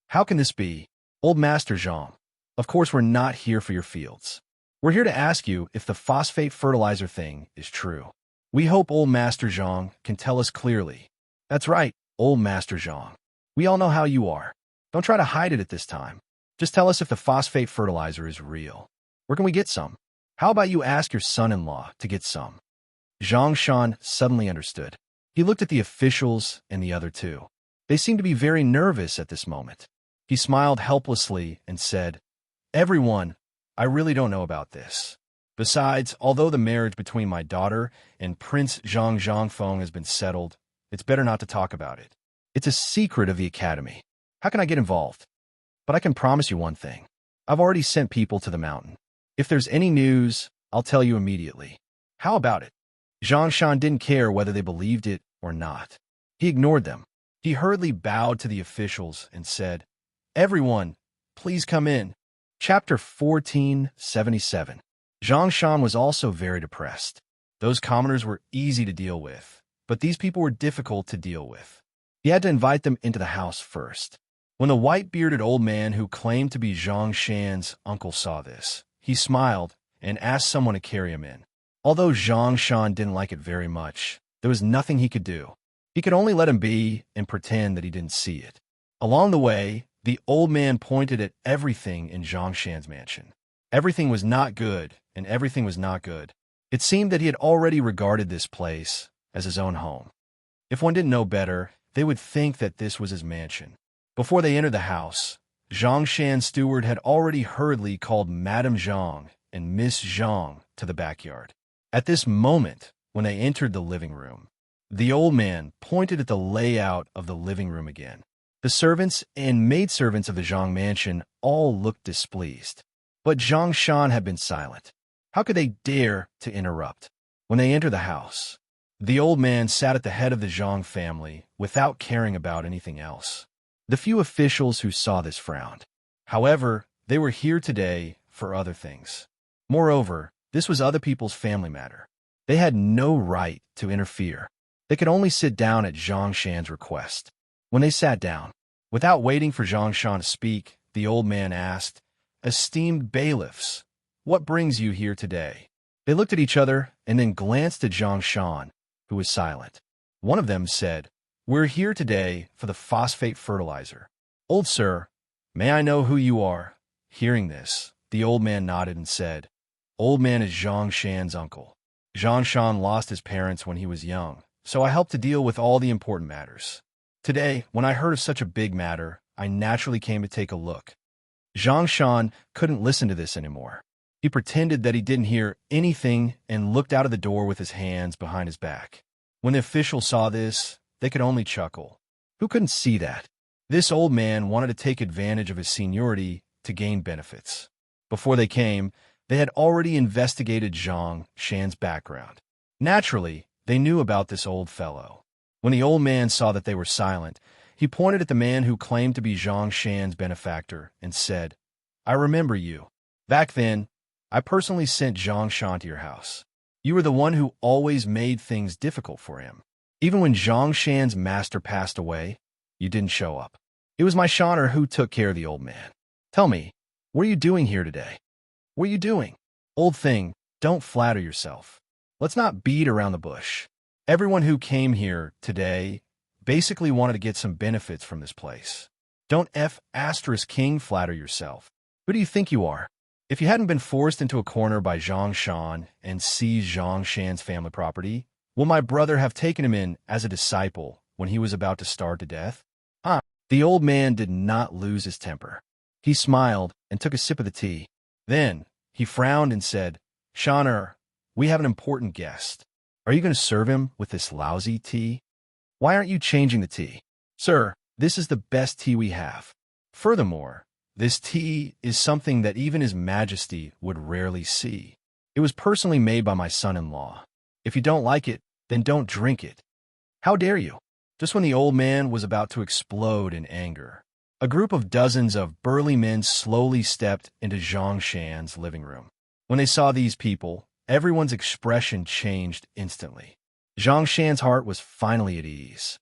"How can this be? Old Master Zhang, of course we're not here for your fields. We're here to ask you if the phosphate fertilizer thing is true." We hope old Master Zhang can tell us clearly. That's right, old Master Zhang. We all know how you are. Don't try to hide it at this time. Just tell us if the phosphate fertilizer is real. Where can we get some? How about you ask your son-in-law to get some? Zhang Shan suddenly understood. He looked at the officials and the other two. They seemed to be very nervous at this moment. He smiled helplessly and said, "Everyone, I really don't know about this. Besides, although the marriage between my daughter and Prince Zhang Zhangfeng has been settled, it's better not to talk about it. It's a secret of the academy. How can I get involved? But I can promise you one thing. I've already sent people to the mountain. If there's any news, I'll tell you immediately. How about it?" Zhang Shan didn't care whether they believed it or not. He ignored them. He hurriedly bowed to the officials and said, "Everyone, please come in." Chapter 1477. Zhang Shan was also very depressed. Those commoners were easy to deal with, but these people were difficult to deal with. He had to invite them into the house first. When the white-bearded old man who claimed to be Zhang Shan's uncle saw this, he smiled and asked someone to carry him in. Although Zhang Shan didn't like it very much, there was nothing he could do. He could only let him be and pretend that he didn't see it. Along the way, the old man pointed at everything in Zhang Shan's mansion. Everything was not good, and everything was not good. It seemed that he had already regarded this place as his own home. If one didn't know better, they would think that this was his mansion. Before they entered the house, Zhang Shan's steward had already hurriedly called Madame Zhang and Miss Zhang to the backyard. At this moment, when they entered the living room, the old man pointed at the layout of the living room again. The servants and maidservants of the Zhang mansion all looked displeased. But Zhang Shan had been silent. How could they dare to interrupt? When they entered the house, the old man sat at the head of the Zhang family without caring about anything else. The few officials who saw this frowned. However, they were here today for other things. Moreover, this was other people's family matter. They had no right to interfere. They could only sit down at Zhang Shan's request. When they sat down, without waiting for Zhang Shan to speak, the old man asked, "Esteemed bailiffs, what brings you here today?" They looked at each other and then glanced at Zhang Shan, who was silent. One of them said, "We're here today for the phosphate fertilizer." "Old sir, may I know who you are?" Hearing this, the old man nodded and said, "Old man is Zhang Shan's uncle. Zhang Shan lost his parents when he was young, so I helped to deal with all the important matters. Today, when I heard of such a big matter, I naturally came to take a look." Zhang Shan couldn't listen to this anymore. He pretended that he didn't hear anything and looked out of the door with his hands behind his back. When the officials saw this, they could only chuckle. Who couldn't see that? This old man wanted to take advantage of his seniority to gain benefits. Before they came, they had already investigated Zhang Shan's background. Naturally, they knew about this old fellow. When the old man saw that they were silent, he pointed at the man who claimed to be Zhang Shan's benefactor and said, "I remember you. Back then, I personally sent Zhang Shan to your house. You were the one who always made things difficult for him. Even when Zhang Shan's master passed away, you didn't show up. It was my Shaner who took care of the old man. Tell me, what are you doing here today? What are you doing? Old thing, don't flatter yourself. Let's not beat around the bush. Everyone who came here today basically wanted to get some benefits from this place. Don't King flatter yourself. Who do you think you are? If you hadn't been forced into a corner by Zhang Shan and seized Zhang Shan's family property, will my brother have taken him in as a disciple when he was about to starve to death?" The old man did not lose his temper. He smiled and took a sip of the tea. Then he frowned and said, "Shaner, we have an important guest. Are you going to serve him with this lousy tea? Why aren't you changing the tea? Sir, this is the best tea we have. Furthermore, this tea is something that even His Majesty would rarely see. It was personally made by my son-in-law. If you don't like it, then don't drink it." "How dare you?" Just when the old man was about to explode in anger, a group of dozens of burly men slowly stepped into Zhang Shan's living room. When they saw these people, everyone's expression changed instantly. Zhang Shan's heart was finally at ease.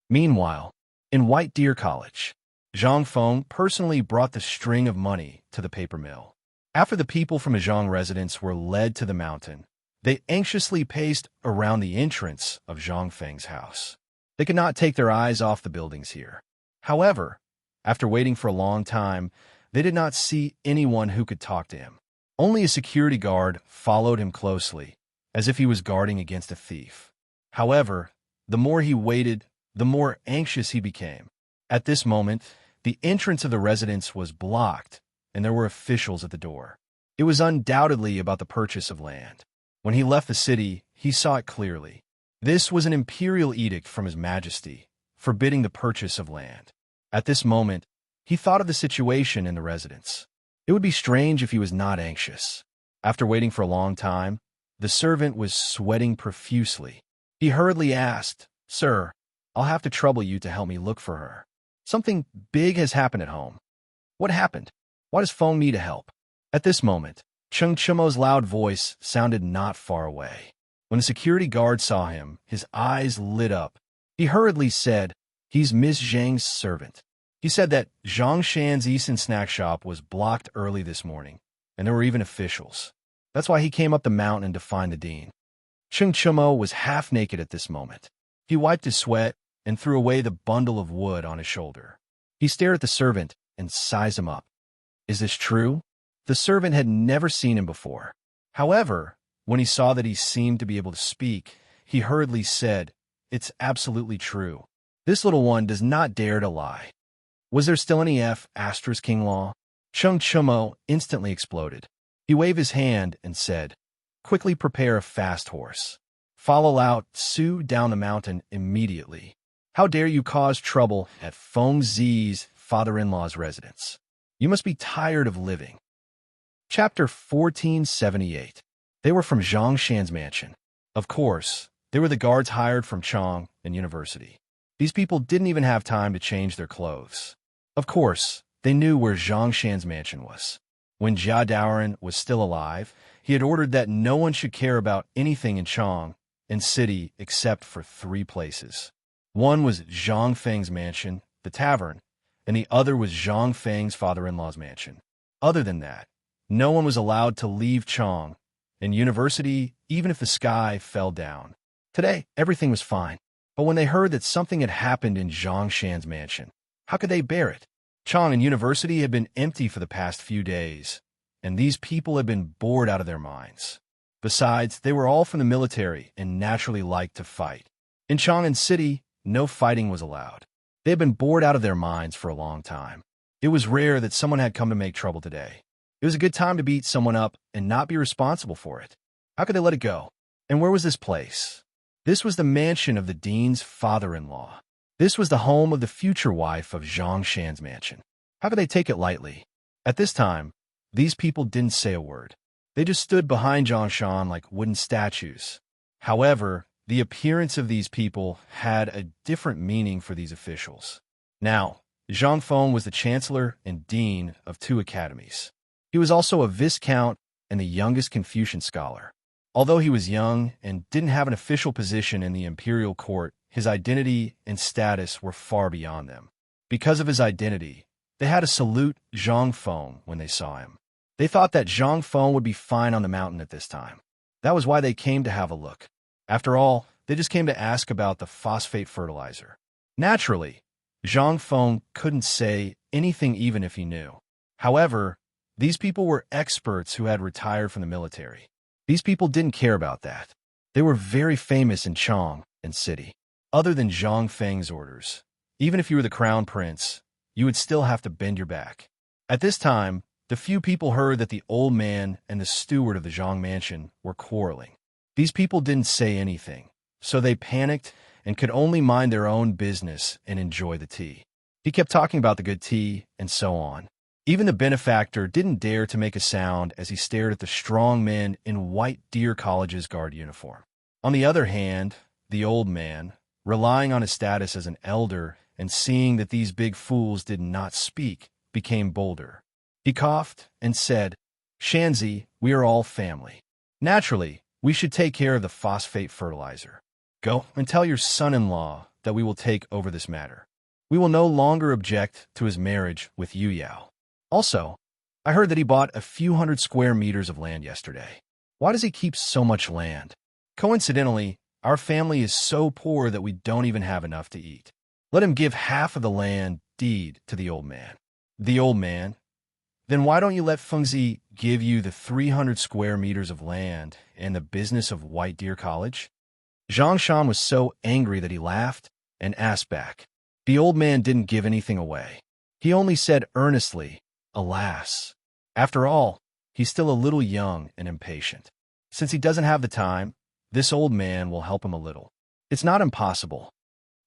Meanwhile, in White Deer College, Zhang Feng personally brought the string of money to the paper mill. After the people from a Zhang residence were led to the mountain, They anxiously paced around the entrance of Zhang Feng's house. They could not take their eyes off the buildings here. However, after waiting for a long time, they did not see anyone who could talk to him. Only a security guard followed him closely, as if he was guarding against a thief. However, the more he waited, the more anxious he became. At this moment, the entrance of the residence was blocked, and there were officials at the door. It was undoubtedly about the purchase of land. When he left the city, he saw it clearly. This was an imperial edict from His Majesty, forbidding the purchase of land. At this moment, he thought of the situation in the residence. It would be strange if he was not anxious. After waiting for a long time, the servant was sweating profusely. He hurriedly asked, "Sir, I'll have to trouble you to help me look for her. Something big has happened at home." "What happened? Why does Feng need help?" At this moment, Cheng Chimo's loud voice sounded not far away. When the security guard saw him, his eyes lit up. He hurriedly said, "He's Miss Zhang's servant." He said that Zhang Shan's Eastern snack shop was blocked early this morning, and there were even officials. That's why he came up the mountain to find the dean. Cheng Chimo was half naked at this moment. He wiped his sweat and threw away the bundle of wood on his shoulder. He stared at the servant and sized him up. Is this true? The servant had never seen him before. However, when he saw that he seemed to be able to speak, he hurriedly said, "It's absolutely true. This little one does not dare to lie." Was there still any King law? Cheng Chimo instantly exploded. He waved his hand and said, "Quickly prepare a fast horse. Follow Lao Tzu down the mountain immediately. How dare you cause trouble at Feng Zi's father-in-law's residence? You must be tired of living." Chapter 1478. They were from Zhang Shan's mansion. Of course, they were the guards hired from Chang and University. These people didn't even have time to change their clothes. Of course, they knew where Zhang Shan's mansion was. When Jia Daoren was still alive, he had ordered that no one should care about anything in Chang and city except for 3 places. One was Zhang Feng's mansion, the tavern, and the other was Zhang Feng's father-in-law's mansion. Other than that, no one was allowed to leave Chang and University even if the sky fell down. Today, everything was fine. But when they heard that something had happened in Zhang Shan's mansion, how could they bear it? Chang and University had been empty for the past few days, and these people had been bored out of their minds. Besides, they were all from the military and naturally liked to fight. In Chang'an City, no fighting was allowed. They had been bored out of their minds for a long time. It was rare that someone had come to make trouble today. It was a good time to beat someone up and not be responsible for it. How could they let it go? And where was this place? This was the mansion of the dean's father-in-law. This was the home of the future wife of Zhang Shan's mansion. How could they take it lightly? At this time, these people didn't say a word. They just stood behind Zhang Shan like wooden statues. However, the appearance of these people had a different meaning for these officials. Now, Zhang Feng was the chancellor and dean of 2 academies. He was also a viscount and the youngest Confucian scholar. Although he was young and didn't have an official position in the imperial court, his identity and status were far beyond them. Because of his identity, they had to salute Zhang Feng when they saw him. They thought that Zhang Feng would be fine on the mountain at this time. That was why they came to have a look. After all, they just came to ask about the phosphate fertilizer. Naturally, Zhang Feng couldn't say anything even if he knew. However, these people were experts who had retired from the military. These people didn't care about that. They were very famous in Chang and city. Other than Zhang Feng's orders, even if you were the crown prince, you would still have to bend your back. At this time, the few people heard that the old man and the steward of the Zhang mansion were quarreling. These people didn't say anything, so they panicked and could only mind their own business and enjoy the tea. He kept talking about the good tea and so on. Even the benefactor didn't dare to make a sound as he stared at the strong men in white Deer College's guard uniform. On the other hand, the old man, relying on his status as an elder and seeing that these big fools did not speak, became bolder. He coughed and said, "Shanzi, we are all family. Naturally, we should take care of the phosphate fertilizer. Go and tell your son-in-law that we will take over this matter. We will no longer object to his marriage with Yu Yao. Also, I heard that he bought a few hundred square meters of land yesterday. Why does he keep so much land? Coincidentally, our family is so poor that we don't even have enough to eat. Let him give half of the land deed to the old man. The old man? Then why don't you let Fengzi give you the 300 square meters of land and the business of White Deer College? Zhang Shan was so angry that he laughed and asked back. The old man didn't give anything away. He only said earnestly, alas. After all, he's still a little young and impatient. Since he doesn't have the time, this old man will help him a little. It's not impossible.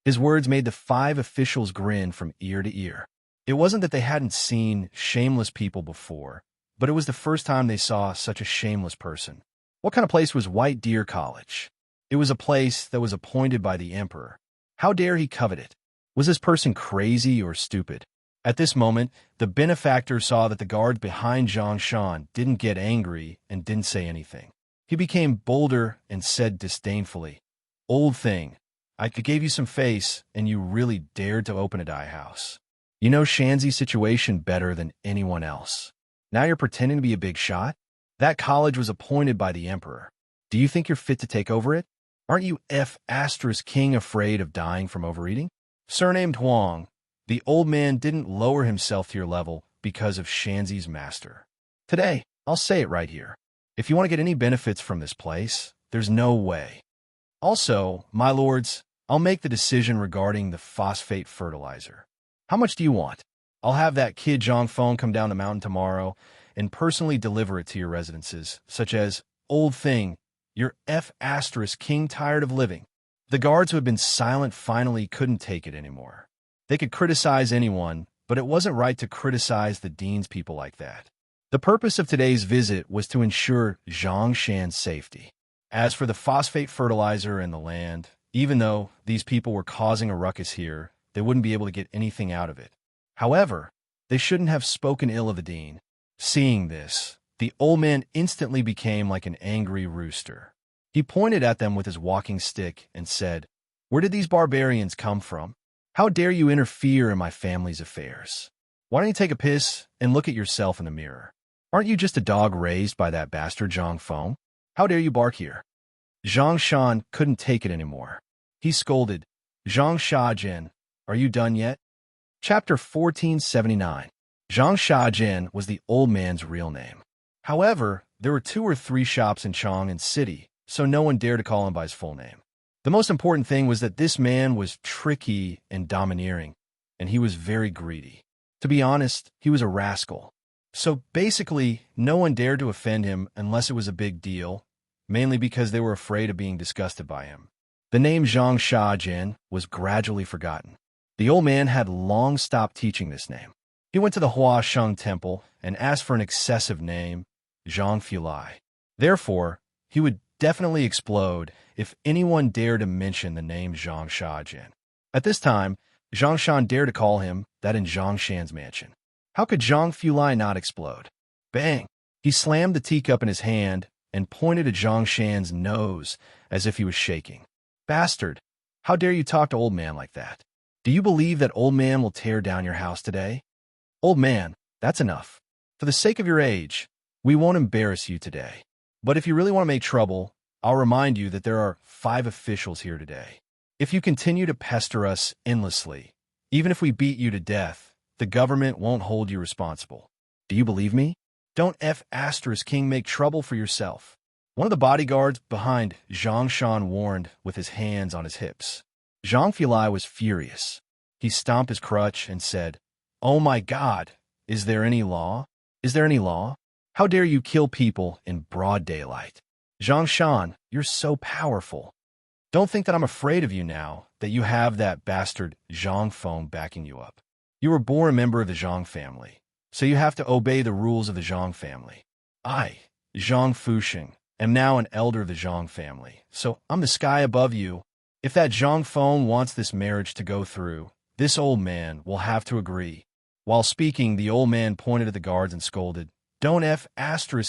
His words made the 5 officials grin from ear to ear. It wasn't that they hadn't seen shameless people before, but it was the first time they saw such a shameless person. What kind of place was White Deer College? It was a place that was appointed by the emperor. How dare he covet it? Was this person crazy or stupid? At this moment, the benefactor saw that the guards behind Zhang Shan didn't get angry and didn't say anything. He became bolder and said disdainfully, "Old thing, I gave you some face, and you really dared to open a dye house. You know Shanzi's situation better than anyone else. Now you're pretending to be a big shot? That college was appointed by the emperor. Do you think you're fit to take over it? Aren't you King afraid of dying from overeating?" Surnamed Huang, the old man didn't lower himself to your level because of Shanzi's master. Today, I'll say it right here. If you want to get any benefits from this place, there's no way. Also, my lords, I'll make the decision regarding the phosphate fertilizer. How much do you want? I'll have that kid Zhang Feng come down the mountain tomorrow and personally deliver it to your residences, such as, "Old thing, you're King tired of living." The guards who had been silent finally couldn't take it anymore. They could criticize anyone, but it wasn't right to criticize the dean's people like that. The purpose of today's visit was to ensure Zhang Shan's safety. As for the phosphate fertilizer and the land, even though these people were causing a ruckus here, they wouldn't be able to get anything out of it. However, they shouldn't have spoken ill of the dean. Seeing this, the old man instantly became like an angry rooster. He pointed at them with his walking stick and said, "Where did these barbarians come from? How dare you interfere in my family's affairs? Why don't you take a piss and look at yourself in the mirror? Aren't you just a dog raised by that bastard Zhang Feng? How dare you bark here?" Zhang Shan couldn't take it anymore. He scolded, "Zhang Shajian, are you done yet?" Chapter 1479. Zhang Shajian was the old man's real name. However, there were 2 or 3 shops in Chang'an City, so no one dared to call him by his full name. The most important thing was that this man was tricky and domineering, and he was very greedy. To be honest, he was a rascal. So basically, no one dared to offend him unless it was a big deal, mainly because they were afraid of being disgusted by him. The name Zhang Shajian was gradually forgotten. The old man had long stopped teaching this name. He went to the Hua Sheng temple and asked for an excessive name, Zhang Fulai. Therefore, he would definitely explode if anyone dared to mention the name Zhang Shajian. At this time, Zhang Shan dared to call him that in Zhang Shan's mansion. How could Zhang Fulai not explode? Bang! He slammed the teacup in his hand and pointed at Zhang Shan's nose as if he was shaking. "Bastard! How dare you talk to old man like that? Do you believe that old man will tear down your house today? Old man, that's enough. For the sake of your age, we won't embarrass you today. But if you really want to make trouble, I'll remind you that there are 5 officials here today. If you continue to pester us endlessly, even if we beat you to death, the government won't hold you responsible. Do you believe me? Don't King make trouble for yourself." One of the bodyguards behind Zhang Shan warned with his hands on his hips. Zhang Fulai was furious. He stomped his crutch and said, "Oh my God, is there any law? Is there any law? How dare you kill people in broad daylight? Zhang Shan, you're so powerful. Don't think that I'm afraid of you now that you have that bastard Zhang Feng backing you up. You were born a member of the Zhang family, so you have to obey the rules of the Zhang family. I, Zhang Fusheng, am now an elder of the Zhang family, so I'm the sky above you. If that Zhang Feng wants this marriage to go through, this old man will have to agree." While speaking, the old man pointed at the guards and scolded, "Don't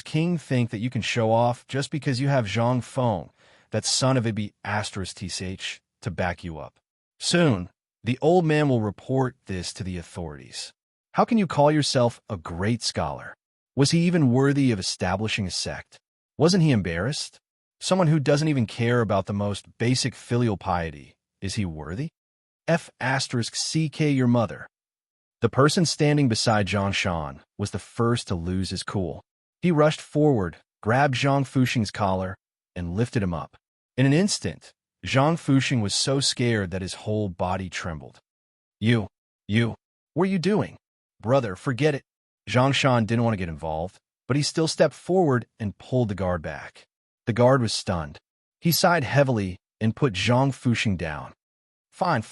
King think that you can show off just because you have Zhang Feng, that son of a TCH, to back you up. Soon, the old man will report this to the authorities. How can you call yourself a great scholar? Was he even worthy of establishing a sect? Wasn't he embarrassed? Someone who doesn't even care about the most basic filial piety. Is he worthy? F***CK your mother. The person standing beside Zhang Shan was the first to lose his cool. He rushed forward, grabbed Zhang Fuxing's collar, and lifted him up. In an instant, Zhang Fuxing was so scared that his whole body trembled. You, what are you doing? Brother, forget it. Zhang Shan didn't want to get involved, but he still stepped forward and pulled the guard back. The guard was stunned. He sighed heavily and put Zhang Fuxing down. Fine.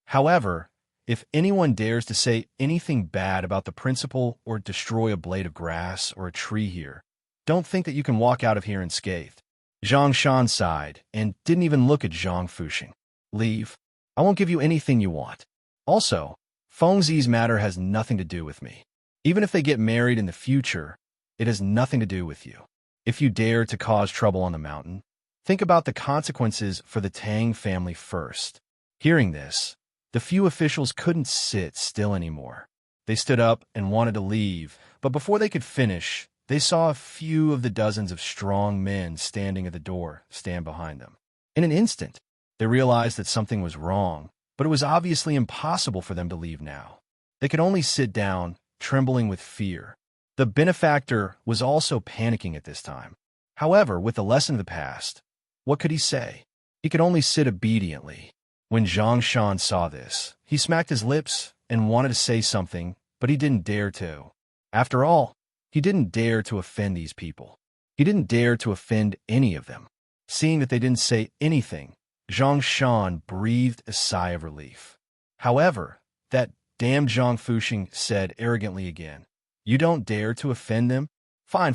However, if anyone dares to say anything bad about the principal or destroy a blade of grass or a tree here, don't think that you can walk out of here unscathed. Zhang Shan sighed and didn't even look at Zhang Fuxing. Leave. I won't give you anything you want. Also, Feng Zi's matter has nothing to do with me. Even if they get married in the future, it has nothing to do with you. If you dare to cause trouble on the mountain, think about the consequences for the Tang family first. Hearing this, the few officials couldn't sit still anymore. They stood up and wanted to leave, but before they could finish, they saw a few of the dozens of strong men standing at the door stand behind them. In an instant, they realized that something was wrong, but it was obviously impossible for them to leave now. They could only sit down, trembling with fear. The benefactor was also panicking at this time. However, with the lesson of the past, what could he say? He could only sit obediently. When Zhang Shan saw this, he smacked his lips and wanted to say something, but he didn't dare to. After all, he didn't dare to offend these people. He didn't dare to offend any of them. Seeing that they didn't say anything, Zhang Shan breathed a sigh of relief. However, that damn Zhang Fuxing said arrogantly again, "You don't dare to offend them? Fine.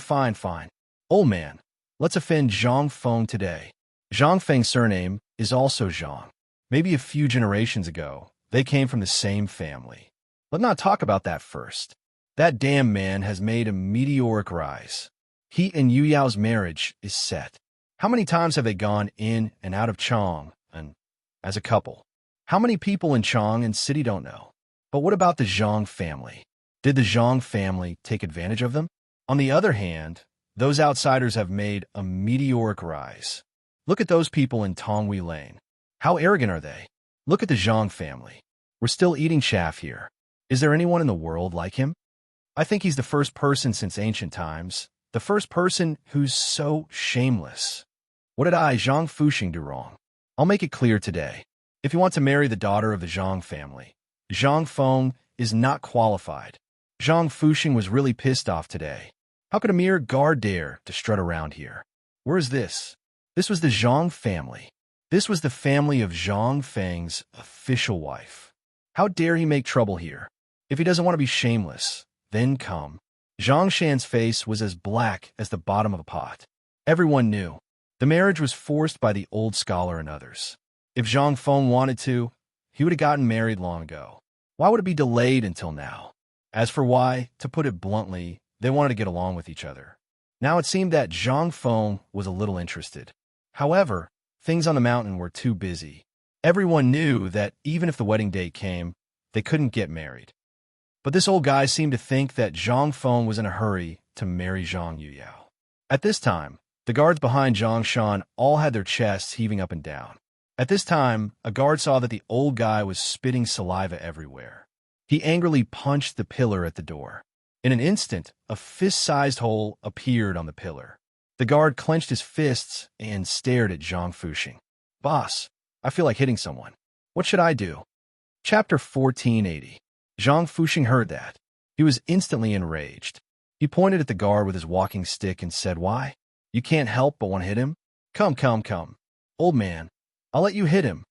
Old man, let's offend Zhang Feng today." Zhang Feng's surname is also Zhang. Maybe a few generations ago, they came from the same family. Let's not talk about that first. That damn man has made a meteoric rise. He and Yu Yao's marriage is set. How many times have they gone in and out of Chang and as a couple? How many people in Chang and city don't know? But what about the Zhang family? Did the Zhang family take advantage of them? On the other hand, those outsiders have made a meteoric rise. Look at those people in Tongwei Lane. How arrogant are they? Look at the Zhang family. We're still eating chaff here. Is there anyone in the world like him? I think he's the first person since ancient times, the first person who's so shameless. What did I, Zhang Fuxing, do wrong? I'll make it clear today. If you want to marry the daughter of the Zhang family, Zhang Feng is not qualified. Zhang Fuxing was really pissed off today. How could a mere guard dare to strut around here? Where is this? This was the Zhang family. This was the family of Zhang Feng's official wife. How dare he make trouble here? If he doesn't want to be shameless, then come. Zhang Shan's face was as black as the bottom of a pot. Everyone knew. The marriage was forced by the old scholar and others. If Zhang Feng wanted to, he would have gotten married long ago. Why would it be delayed until now? As for why, to put it bluntly, they wanted to get along with each other. Now it seemed that Zhang Feng was a little interested. However, things on the mountain were too busy. Everyone knew that even if the wedding date came, they couldn't get married. But this old guy seemed to think that Zhang Feng was in a hurry to marry Zhang Yuyao. At this time, the guards behind Zhang Shan all had their chests heaving up and down. At this time, a guard saw that the old guy was spitting saliva everywhere. He angrily punched the pillar at the door. In an instant, a fist-sized hole appeared on the pillar. The guard clenched his fists and stared at Zhang Fuxing. "Boss, I feel like hitting someone. What should I do?" Chapter 1480. Zhang Fuxing heard that. He was instantly enraged. He pointed at the guard with his walking stick and said, "Why? You can't help but want to hit him? Come. Old man, I'll let you hit him.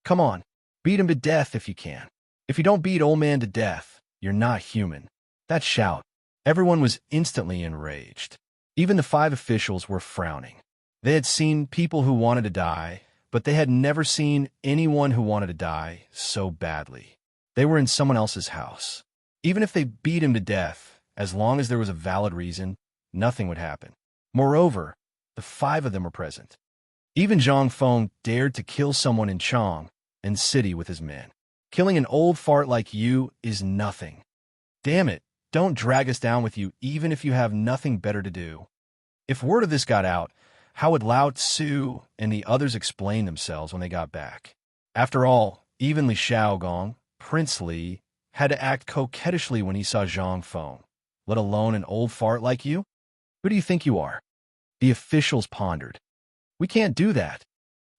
Come on, beat him to death if you can. If you don't beat old man to death, you're not human." That shout. Everyone was instantly enraged. Even the 5 officials were frowning. They had seen people who wanted to die, but they had never seen anyone who wanted to die so badly. They were in someone else's house. Even if they beat him to death, as long as there was a valid reason, nothing would happen. Moreover, the 5 of them were present. Even Zhang Feng dared to kill someone in Chang and city with his men. Killing an old fart like you is nothing. Damn it, don't drag us down with you even if you have nothing better to do. If word of this got out, how would Lao Tzu and the others explain themselves when they got back? After all, even Li Shaogong, Prince Li, had to act coquettishly when he saw Zhang Feng, let alone an old fart like you? Who do you think you are? The officials pondered. We can't do that.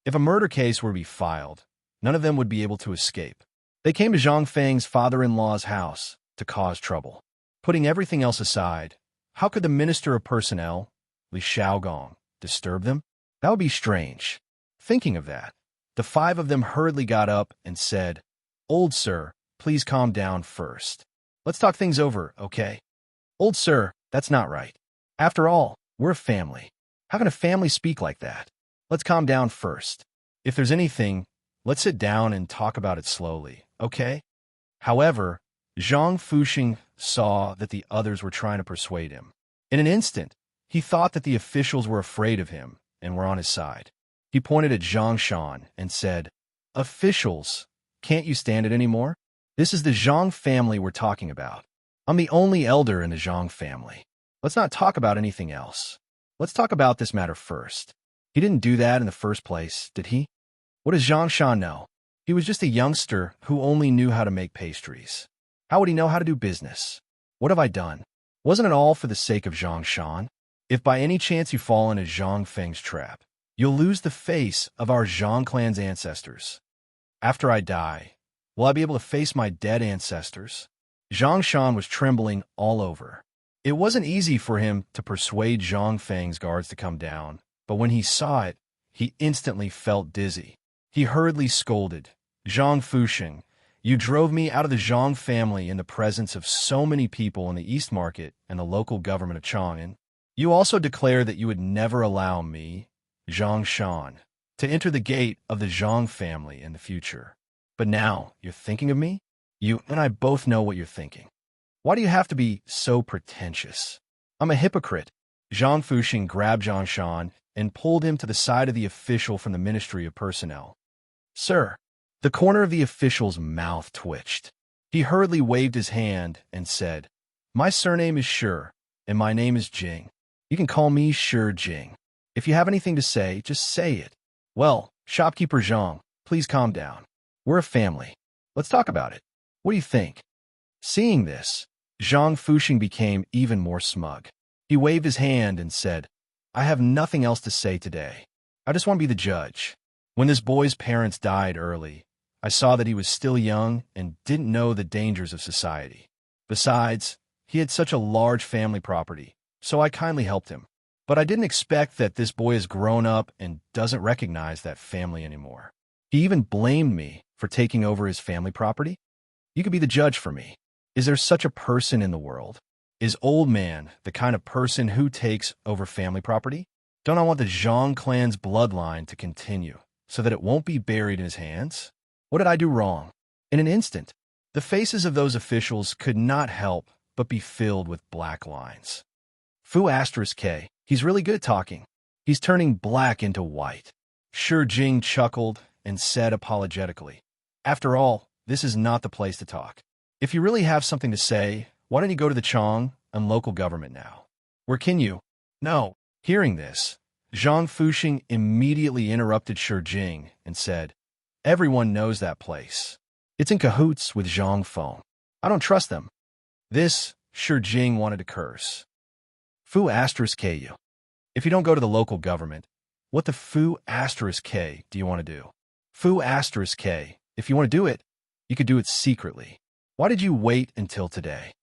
If a murder case were to be filed, none of them would be able to escape. They came to Zhang Feng's father-in-law's house to cause trouble. Putting everything else aside, how could the Minister of Personnel, Li Shaogong, disturb them? That would be strange. Thinking of that, the five of them hurriedly got up and said, "Old sir, please calm down first. Let's talk things over, okay?" "Old sir, that's not right. After all, we're a family. How can a family speak like that? Let's calm down first. If there's anything, let's sit down and talk about it slowly, okay?" However, Zhang Fuxing saw that the others were trying to persuade him. In an instant, he thought that the officials were afraid of him and were on his side. He pointed at Zhang Shan and said, "Officials, can't you stand it anymore? This is the Zhang family we're talking about. I'm the only elder in the Zhang family. Let's not talk about anything else. Let's talk about this matter first." He didn't do that in the first place, did he? What does Zhang Shan know? He was just a youngster who only knew how to make pastries. How would he know how to do business? What have I done? Wasn't it all for the sake of Zhang Shan? If by any chance you fall into Zhang Feng's trap, you'll lose the face of our Zhang clan's ancestors. After I die, will I be able to face my dead ancestors? Zhang Shan was trembling all over. It wasn't easy for him to persuade Zhang Feng's guards to come down, but when he saw it, he instantly felt dizzy. He hurriedly scolded, "Zhang Fuxing, you drove me out of the Zhang family in the presence of so many people in the East Market and the local government of Chang'an. You also declared that you would never allow me, Zhang Shan, to enter the gate of the Zhang family in the future. But now you're thinking of me? You and I both know what you're thinking. Why do you have to be so pretentious? I'm a hypocrite." Zhang Fuxing grabbed Zhang Shan and pulled him to the side of the official from the Ministry of Personnel. "Sir." The corner of the official's mouth twitched. He hurriedly waved his hand and said, "My surname is Shi, and my name is Jing. You can call me Shi Jing. If you have anything to say, just say it." "Well, shopkeeper Zhang, please calm down. We're a family. Let's talk about it. What do you think?" Seeing this, Zhang Fuxing became even more smug. He waved his hand and said, "I have nothing else to say today. I just want to be the judge. When this boy's parents died early, I saw that he was still young and didn't know the dangers of society. Besides, he had such a large family property, so I kindly helped him. But I didn't expect that this boy has grown up and doesn't recognize that family anymore. He even blamed me for taking over his family property. You could be the judge for me. Is there such a person in the world? Is old man the kind of person who takes over family property? Don't I want the Zhang clan's bloodline to continue so that it won't be buried in his hands? What did I do wrong?" In an instant, the faces of those officials could not help but be filled with black lines. Fu *K, he's really good at talking. He's turning black into white. Shi Jing chuckled and said apologetically, "After all, this is not the place to talk. If you really have something to say, why don't you go to the Chang and local government now? Where can you?" "No." Hearing this, Zhang Fuxing immediately interrupted Shi Jing and said, "Everyone knows that place. It's in cahoots with Zhang Feng. I don't trust them." This, Shi Jing wanted to curse. Fu *K you. If you don't go to the local government, what the Fu *K do you want to do? Fu *K, if you want to do it, you could do it secretly. Why did you wait until today?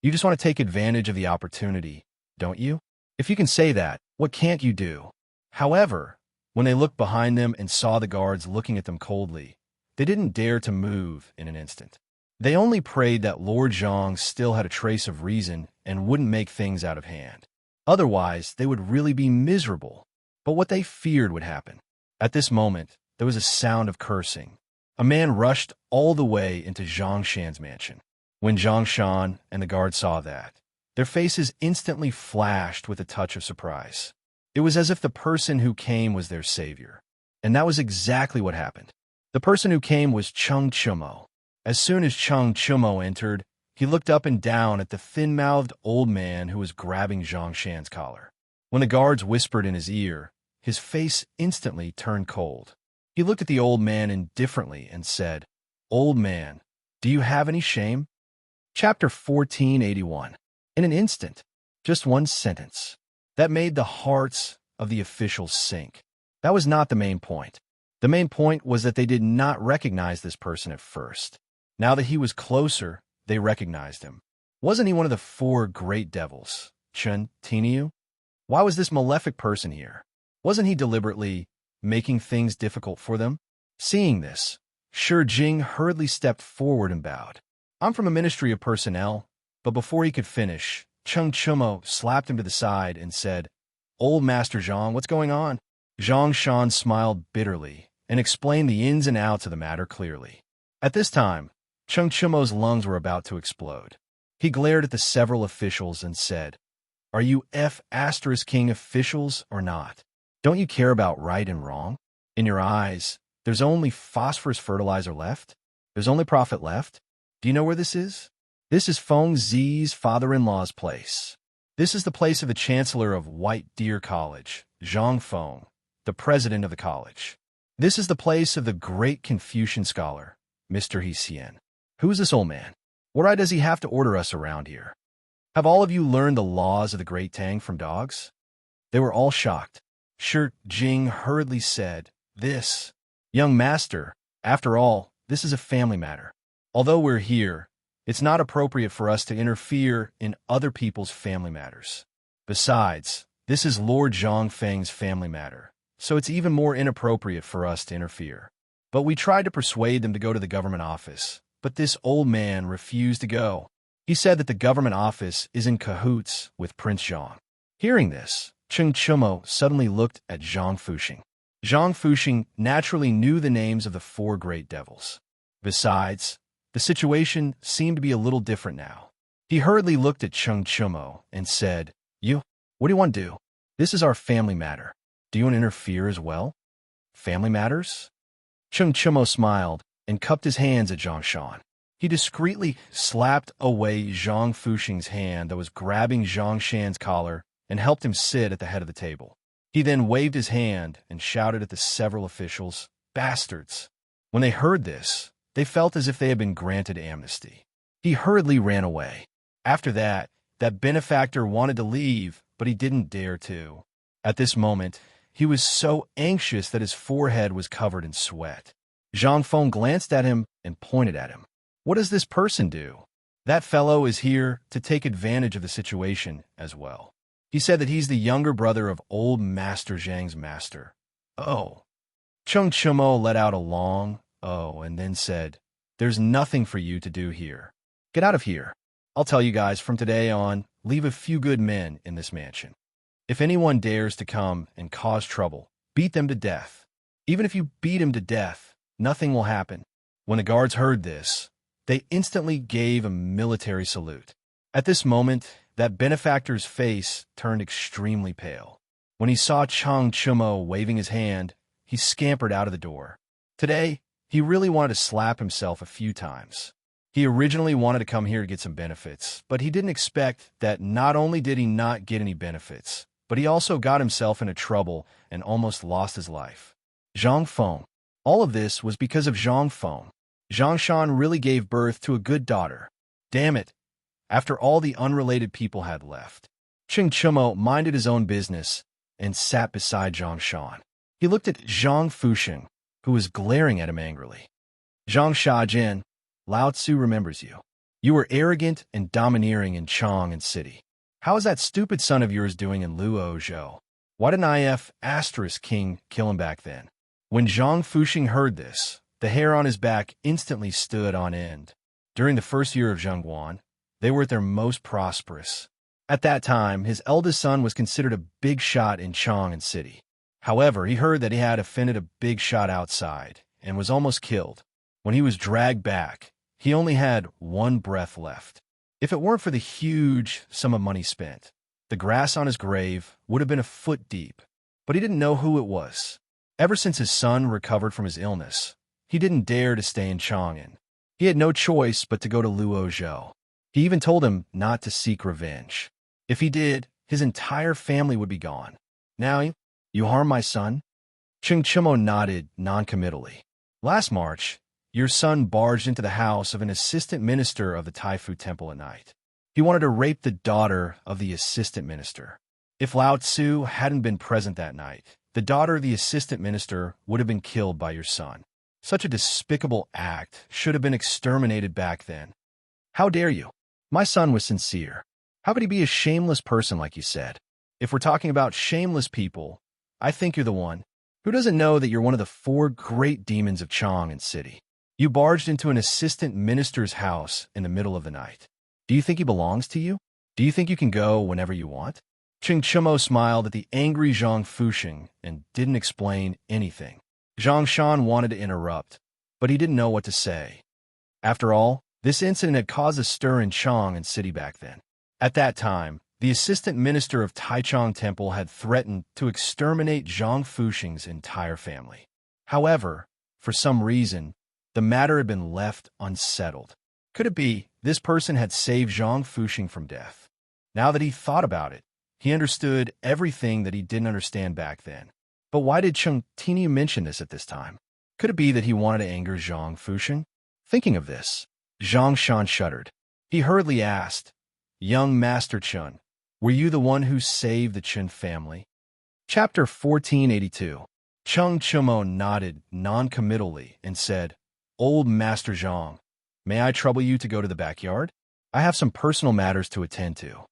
You just want to take advantage of the opportunity, don't you? If you can say that, what can't you do? However, when they looked behind them and saw the guards looking at them coldly, they didn't dare to move in an instant. They only prayed that Lord Zhang still had a trace of reason and wouldn't make things out of hand. Otherwise, they would really be miserable. But what they feared would happen. At this moment, there was a sound of cursing. A man rushed all the way into Zhang Shan's mansion. When Zhang Shan and the guard saw that, their faces instantly flashed with a touch of surprise. It was as if the person who came was their savior. And that was exactly what happened. The person who came was Cheng Chumo. As soon as Cheng Chumo entered, he looked up and down at the thin-mouthed old man who was grabbing Zhang Shan's collar. When the guards whispered in his ear, his face instantly turned cold. He looked at the old man indifferently and said, "Old man, do you have any shame?" Chapter 1481. In an instant, just one sentence, that made the hearts of the officials sink. That was not the main point. The main point was that they did not recognize this person at first. Now that he was closer, they recognized him. Wasn't he one of the four great devils, Chun Tiniu? Why was this malefic person here? Wasn't he deliberately making things difficult for them? Seeing this, Shi Jing hurriedly stepped forward and bowed. "I'm from a Ministry of Personnel," but before he could finish, Cheng Chumo slapped him to the side and said, "Old Master Zhang, what's going on?" Zhang Shan smiled bitterly and explained the ins and outs of the matter clearly. At this time, Cheng Chumo's lungs were about to explode. He glared at the several officials and said, "Are you King officials or not? Don't you care about right and wrong? In your eyes, there's only phosphorus fertilizer left? There's only profit left? Do you know where this is? This is Feng Zi's father-in-law's place. This is the place of the chancellor of White Deer College, Zhang Feng, the president of the college. This is the place of the great Confucian scholar, Mr. He Xian. Who is this old man? What right does he have to order us around here? Have all of you learned the laws of the Great Tang from dogs?" They were all shocked. Shi Jing hurriedly said, "This, young master, after all, this is a family matter. Although we're here, it's not appropriate for us to interfere in other people's family matters. Besides, this is Lord Zhongfeng's family matter, so it's even more inappropriate for us to interfere." But we tried to persuade them to go to the government office, but this old man refused to go. He said that the government office is in cahoots with Prince Zhang. Hearing this, Cheng Chumo suddenly looked at Zhang Fuxing. Zhang Fuxing naturally knew the names of the four great devils. Besides, the situation seemed to be a little different now. He hurriedly looked at Cheng Chumo and said, What do you want to do? This is our family matter. Do you want to interfere as well? Family matters?" Cheng Chumo smiled and cupped his hands at Zhang Shan. He discreetly slapped away Zhang Fuxing's hand that was grabbing Zhang Shan's collar and helped him sit at the head of the table. He then waved his hand and shouted at the several officials, "Bastards!" When they heard this, they felt as if they had been granted amnesty. He hurriedly ran away. After that benefactor wanted to leave, but he didn't dare to. At this moment, he was so anxious that his forehead was covered in sweat. Zhang Feng glanced at him and pointed at him. "What does this person do?" "That fellow is here to take advantage of the situation as well. He said that he's the younger brother of old Master Zhang's master." "Oh." Cheng Chumo let out a long "oh" and then said, "There's nothing for you to do here. Get out of here. I'll tell you guys, from today on, leave a few good men in this mansion. If anyone dares to come and cause trouble, beat them to death. Even if you beat him to death, nothing will happen." When the guards heard this, they instantly gave a military salute. At this moment, that benefactor's face turned extremely pale. When he saw Cheng Chumo waving his hand, he scampered out of the door. Today, he really wanted to slap himself a few times. He originally wanted to come here to get some benefits, but he didn't expect that not only did he not get any benefits, but he also got himself into trouble and almost lost his life. Zhang Feng. All of this was because of Zhang Feng. Zhang Shan really gave birth to a good daughter. Damn it. After all the unrelated people had left, Cheng Chumo minded his own business and sat beside Zhang Shan. He looked at Zhang Fuxing, who was glaring at him angrily. "Zhang Shajian, Lao Tzu remembers you. You were arrogant and domineering in Chang'an City. How is that stupid son of yours doing in Luozhou? Why didn't King kill him back then?" When Zhang Fuxing heard this, the hair on his back instantly stood on end. During the first year of Zhengguan, they were at their most prosperous. At that time, his eldest son was considered a big shot in Chang'an City. However, he heard that he had offended a big shot outside and was almost killed. When he was dragged back, he only had one breath left. If it weren't for the huge sum of money spent, the grass on his grave would have been a foot deep. But he didn't know who it was. Ever since his son recovered from his illness, he didn't dare to stay in Chang'an. He had no choice but to go to Luozhou. He even told him not to seek revenge. If he did, his entire family would be gone. Now, you harm my son? Cheng Chumo nodded noncommittally. Last March, your son barged into the house of an assistant minister of the Taifu temple at night. He wanted to rape the daughter of the assistant minister. If Lao Tzu hadn't been present that night, the daughter of the assistant minister would have been killed by your son. Such a despicable act should have been exterminated back then. How dare you? My son was sincere. How could he be a shameless person like you said? If we're talking about shameless people, I think you're the one. Who doesn't know that you're one of the 4 great demons of Chang and City? You barged into an assistant minister's house in the middle of the night. Do you think he belongs to you? Do you think you can go whenever you want? Cheng Chumo smiled at the angry Zhang Fuxing and didn't explain anything. Zhang Shan wanted to interrupt, but he didn't know what to say. After all, this incident had caused a stir in Chang and City back then. At that time, the assistant minister of Taichung Temple had threatened to exterminate Zhang Fuxing's entire family. However, for some reason, the matter had been left unsettled. Could it be this person had saved Zhang Fuxing from death? Now that he thought about it, he understood everything that he didn't understand back then. But why did Cheng Tini mention this at this time? Could it be that he wanted to anger Zhang Fuxing? Thinking of this, Zhang Shan shuddered. He hurriedly asked, "Young Master Chen, were you the one who saved the Chen family?" Chapter 1482. Cheng Chumo nodded non-committally and said, "Old Master Zhang, may I trouble you to go to the backyard? I have some personal matters to attend to."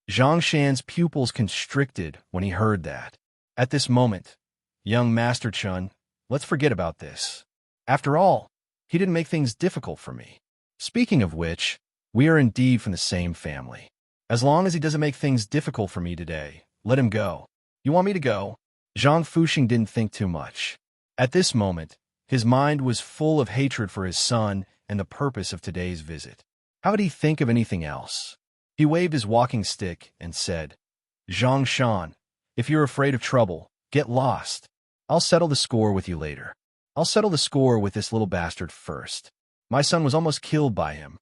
Zhang Shan's pupils constricted when he heard that. At this moment, "Young Master Chen, let's forget about this. After all, he didn't make things difficult for me. Speaking of which, we are indeed from the same family. As long as he doesn't make things difficult for me today, let him go." "You want me to go?" Zhang Fuxing didn't think too much. At this moment, his mind was full of hatred for his son and the purpose of today's visit. How could he think of anything else? He waved his walking stick and said, "Zhang Shan, if you're afraid of trouble, get lost. I'll settle the score with you later. I'll settle the score with this little bastard first. My son was almost killed by him."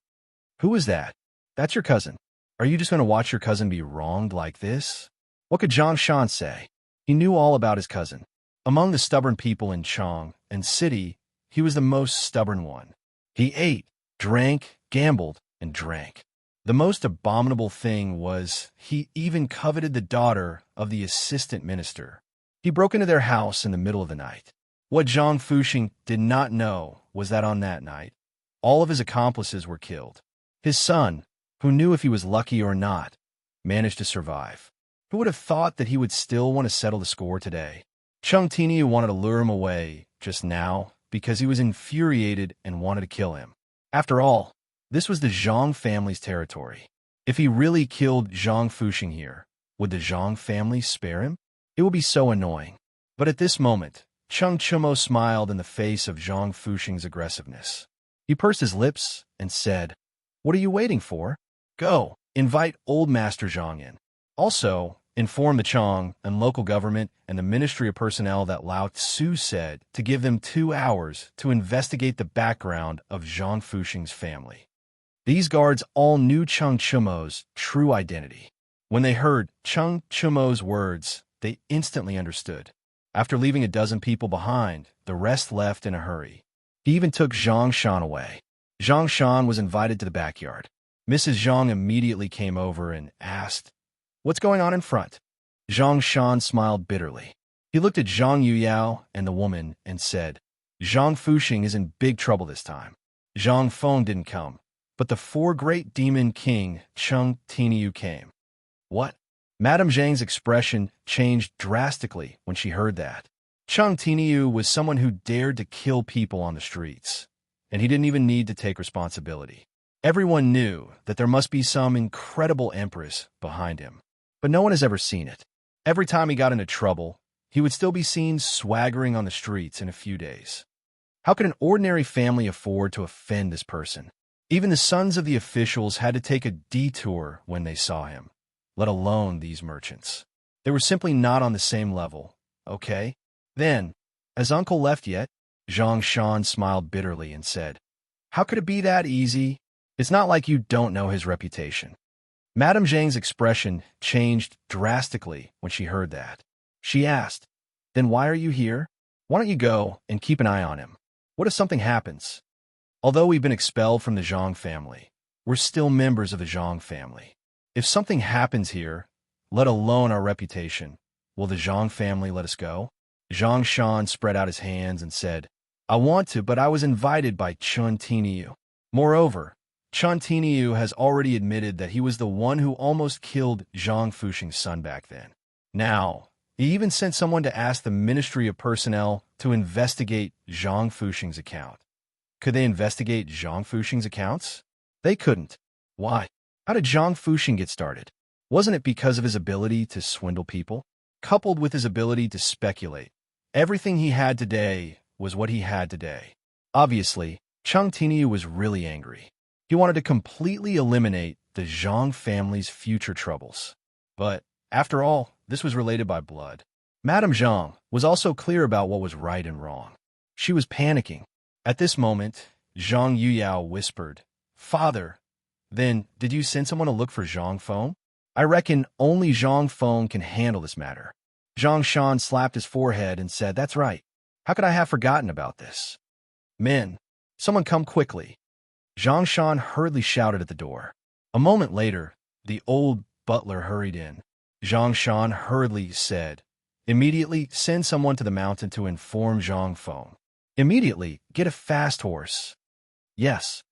"Who is that?" "That's your cousin. Are you just going to watch your cousin be wronged like this?" What could Zhang Shan say? He knew all about his cousin. Among the stubborn people in Chang and City, he was the most stubborn one. He ate, drank, gambled, and drank. The most abominable thing was he even coveted the daughter of the assistant minister. He broke into their house in the middle of the night. What Zhang Fuxing did not know was that on that night, all of his accomplices were killed. His son, who knew if he was lucky or not, managed to survive. Who would have thought that he would still want to settle the score today? Cheng Tini wanted to lure him away just now because he was infuriated and wanted to kill him. After all, this was the Zhang family's territory. If he really killed Zhang Fuxing here, would the Zhang family spare him? It would be so annoying. But at this moment, Cheng Chumo smiled in the face of Zhang Fuxing's aggressiveness. He pursed his lips and said, "What are you waiting for? Go, invite old Master Zhang in. Also, inform the Chang and local government and the Ministry of Personnel that Lao Tzu said to give them 2 hours to investigate the background of Zhang Fuxing's family." These guards all knew Cheng Chumo's true identity. When they heard Cheng Chumo's words, they instantly understood. After leaving a dozen people behind, the rest left in a hurry. He even took Zhang Shan away. Zhang Shan was invited to the backyard. Mrs. Zhang immediately came over and asked, "What's going on in front?" Zhang Shan smiled bitterly. He looked at Zhang Yuyao and the woman and said, "Zhang Fuxing is in big trouble this time." Zhang Feng didn't come, but the 4 great demon king Cheng Tiniu came. What? Madame Zhang's expression changed drastically when she heard that. Cheng Tiniu was someone who dared to kill people on the streets, and he didn't even need to take responsibility. Everyone knew that there must be some incredible empress behind him, but no one has ever seen it. Every time he got into trouble, he would still be seen swaggering on the streets in a few days. How could an ordinary family afford to offend this person? Even the sons of the officials had to take a detour when they saw him, let alone these merchants. They were simply not on the same level, okay? Then, has Uncle left yet? Zhang Shan smiled bitterly and said, "How could it be that easy? It's not like you don't know his reputation." Madame Zhang's expression changed drastically when she heard that. She asked, "Then why are you here? Why don't you go and keep an eye on him? What if something happens? Although we've been expelled from the Zhang family, we're still members of the Zhang family. If something happens here, let alone our reputation, will the Zhang family let us go?" Zhang Shan spread out his hands and said, "I want to, but I was invited by Chun Tiniu. Moreover, Chun Tiniu has already admitted that he was the one who almost killed Zhang Fuxing's son back then. Now, he even sent someone to ask the Ministry of Personnel to investigate Zhang Fuxing's account. Could they investigate Zhang Fuxing's accounts? They couldn't. Why? How did Zhang Fuxing get started? Wasn't it because of his ability to swindle people? Coupled with his ability to speculate. Everything he had today was what he had today. Obviously, Chun Tiniu was really angry. He wanted to completely eliminate the Zhang family's future troubles. But, after all, this was related by blood. Madame Zhang was also clear about what was right and wrong. She was panicking. At this moment, Zhang Yuyao whispered, "Father, then did you send someone to look for Zhang Feng? I reckon only Zhang Feng can handle this matter." Zhang Shan slapped his forehead and said, "That's right. How could I have forgotten about this? Men, someone come quickly." Zhang Shan hurriedly shouted at the door. A moment later, the old butler hurried in. Zhang Shan hurriedly said, "Immediately send someone to the mountain to inform Zhang Feng. Immediately get a fast horse." Yes.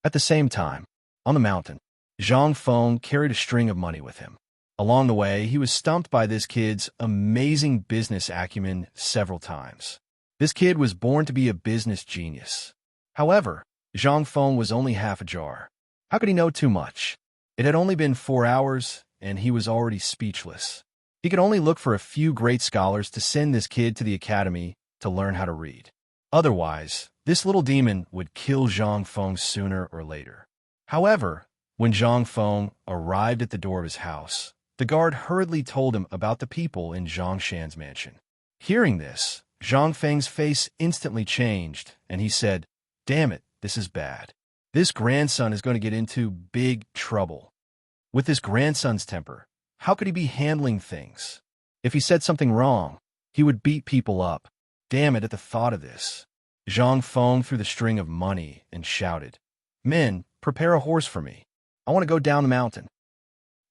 At the same time, on the mountain, Zhang Feng carried a string of money with him. Along the way, he was stumped by this kid's amazing business acumen several times. This kid was born to be a business genius. However, Zhang Feng was only half a jar. How could he know too much? It had only been 4 hours, and he was already speechless. He could only look for a few great scholars to send this kid to the academy to learn how to read. Otherwise, this little demon would kill Zhang Feng sooner or later. However, when Zhang Feng arrived at the door of his house, the guard hurriedly told him about the people in Zhang Shan's mansion. Hearing this, Zhang Feng's face instantly changed, and he said, "Damn it, this is bad. This grandson is going to get into big trouble. With this grandson's temper, how could he be handling things? If he said something wrong, he would beat people up. Damn it at the thought of this." Zhang Feng threw the string of money and shouted, "Men, prepare a horse for me. I want to go down the mountain."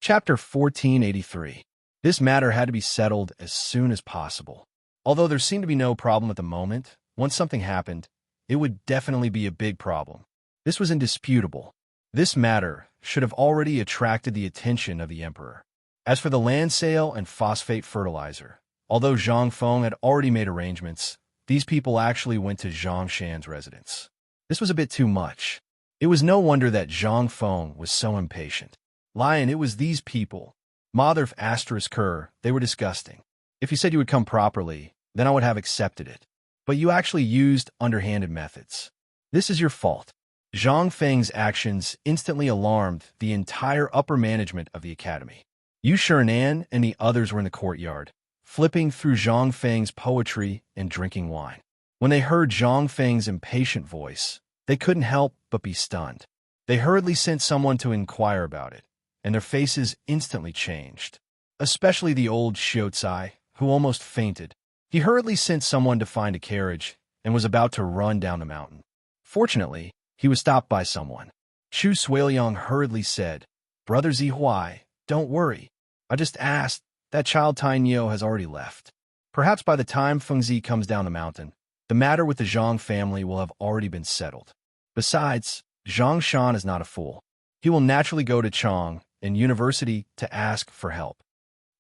Chapter 1483. This matter had to be settled as soon as possible. Although there seemed to be no problem at the moment, once something happened, it would definitely be a big problem. This was indisputable. This matter should have already attracted the attention of the emperor. As for the land sale and phosphate fertilizer, although Zhang Feng had already made arrangements, these people actually went to Zhang Shan's residence. This was a bit too much. It was no wonder that Zhang Feng was so impatient. Lion, it was these people. Mother of asterisk Kerr, they were disgusting. If you said you would come properly, then I would have accepted it. But you actually used underhanded methods. This is your fault. Zhang Feng's actions instantly alarmed the entire upper management of the academy. Yu Shernan and the others were in the courtyard, flipping through Zhang Feng's poetry and drinking wine. When they heard Zhang Feng's impatient voice, they couldn't help but be stunned. They hurriedly sent someone to inquire about it, and their faces instantly changed. Especially the old Xiaocai, who almost fainted. He hurriedly sent someone to find a carriage and was about to run down the mountain. Fortunately, he was stopped by someone. Chu Suiliang hurriedly said, "Brother Zihuai, don't worry. I just asked. That child Tainyo has already left. Perhaps by the time Fengzi comes down the mountain, the matter with the Zhang family will have already been settled. Besides, Zhang Shan is not a fool. He will naturally go to Chang and university to ask for help."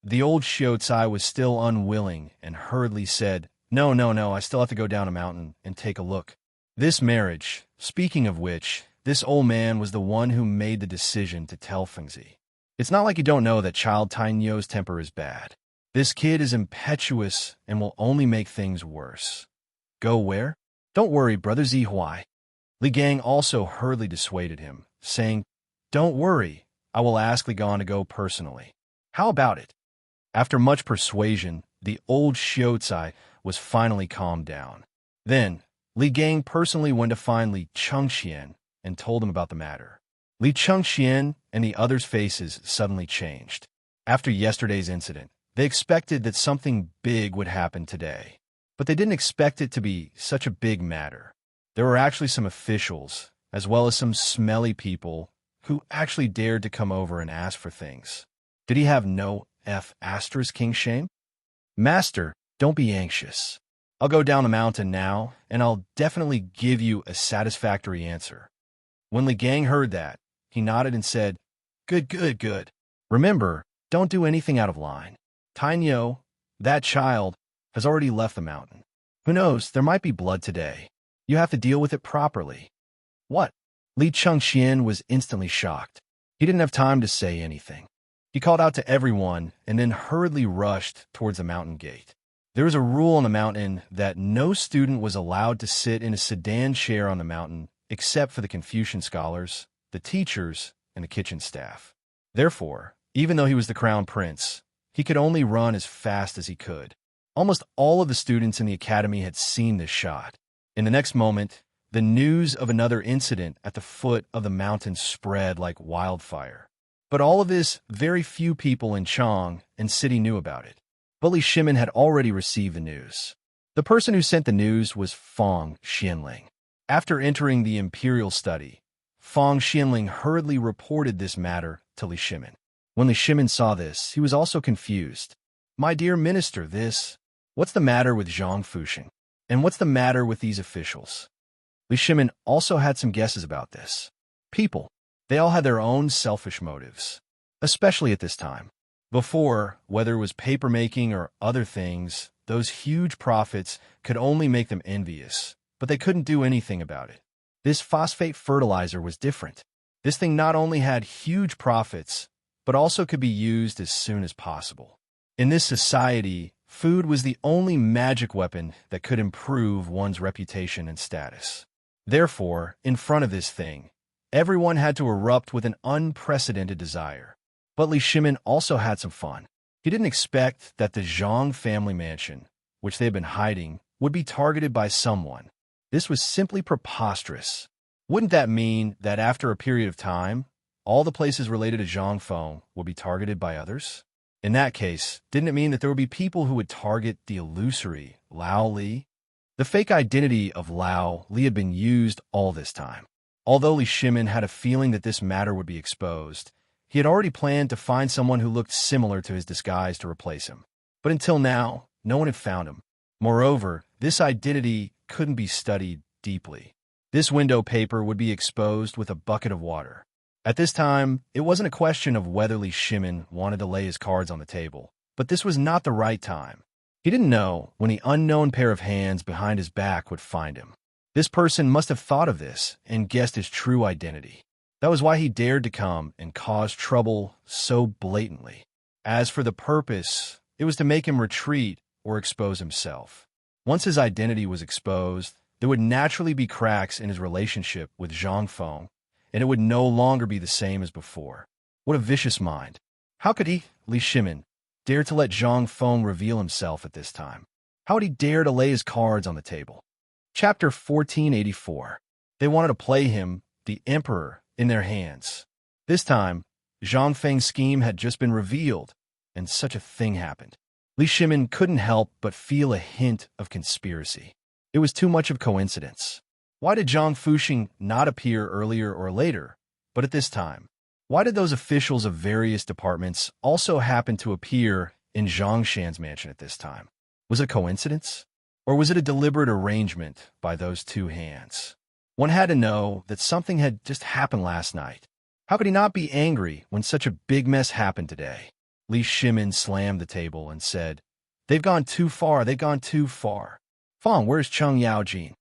The old Xiaocai was still unwilling and hurriedly said, No, I still have to go down a mountain and take a look. This marriage, speaking of which, this old man was the one who made the decision to tell Fengzi. It's not like you don't know that child Tainyo's temper is bad. This kid is impetuous and will only make things worse. Go where? Don't worry, Brother Zihuai. Li Gang also hurriedly dissuaded him, saying, Don't worry, I will ask Li Gang to go personally. How about it? After much persuasion, the old Xiaocai was finally calmed down. Then, Li Gang personally went to find Li Chengxian and told him about the matter. Li Chengxian and the others' faces suddenly changed. After yesterday's incident, they expected that something big would happen today. But they didn't expect it to be such a big matter. There were actually some officials, as well as some smelly people, who actually dared to come over and ask for things. Did he have no king shame? Master, don't be anxious. I'll go down the mountain now, and I'll definitely give you a satisfactory answer. When Li Gang heard that, he nodded and said, Good, good, good. Remember, don't do anything out of line. Tainyo, that child, has already left the mountain. Who knows, there might be blood today. You have to deal with it properly. What? Li Chengxian was instantly shocked. He didn't have time to say anything. He called out to everyone and then hurriedly rushed towards the mountain gate. There was a rule on the mountain that no student was allowed to sit in a sedan chair on the mountain except for the Confucian scholars, the teachers, and the kitchen staff. Therefore, even though he was the crown prince, he could only run as fast as he could. Almost all of the students in the academy had seen this shot. In the next moment, the news of another incident at the foot of the mountain spread like wildfire. But all of this, very few people in Chang and city knew about it. But Li Shimin had already received the news. The person who sent the news was Fang Xianling. After entering the imperial study, Fang Xianling hurriedly reported this matter to Li Shimin. When Li Shimin saw this, he was also confused. My dear minister, what's the matter with Zhang Fuxing? And what's the matter with these officials? Li Shimin also had some guesses about this. People, they all had their own selfish motives, especially at this time. Before, whether it was paper-making or other things, those huge profits could only make them envious, but they couldn't do anything about it. This phosphate fertilizer was different. This thing not only had huge profits, but also could be used as soon as possible. In this society, food was the only magic weapon that could improve one's reputation and status. Therefore, in front of this thing, everyone had to erupt with an unprecedented desire. But Li Shimin also had some fun. He didn't expect that the Zhang family mansion, which they had been hiding, would be targeted by someone. This was simply preposterous. Wouldn't that mean that after a period of time, all the places related to Zhang Feng would be targeted by others? In that case, didn't it mean that there would be people who would target the illusory Lao Li? The fake identity of Lao Li had been used all this time. Although Li Shimin had a feeling that this matter would be exposed, he had already planned to find someone who looked similar to his disguise to replace him. But until now, no one had found him. Moreover, this identity couldn't be studied deeply. This window paper would be exposed with a bucket of water. At this time, it wasn't a question of whether Li Shimin wanted to lay his cards on the table, but this was not the right time. He didn't know when the unknown pair of hands behind his back would find him. This person must have thought of this and guessed his true identity. That was why he dared to come and cause trouble so blatantly. As for the purpose, it was to make him retreat or expose himself. Once his identity was exposed, there would naturally be cracks in his relationship with Zhang Feng, and it would no longer be the same as before. What a vicious mind. How could he, Li Shimin, dare to let Zhang Feng reveal himself at this time? How would he dare to lay his cards on the table? Chapter 1484. They wanted to play him, the emperor, in their hands. This time, Zhang Feng's scheme had just been revealed, and such a thing happened. Li Shimin couldn't help but feel a hint of conspiracy. It was too much of coincidence. Why did Zhang Fuxing not appear earlier or later, but at this time? Why did those officials of various departments also happen to appear in Zhang Shan's mansion at this time? Was it a coincidence? Or was it a deliberate arrangement by those two hands? One had to know that something had just happened last night. How could he not be angry when such a big mess happened today? Li Shimin slammed the table and said, They've gone too far, they've gone too far. Fang, where's Cheng Yaojin?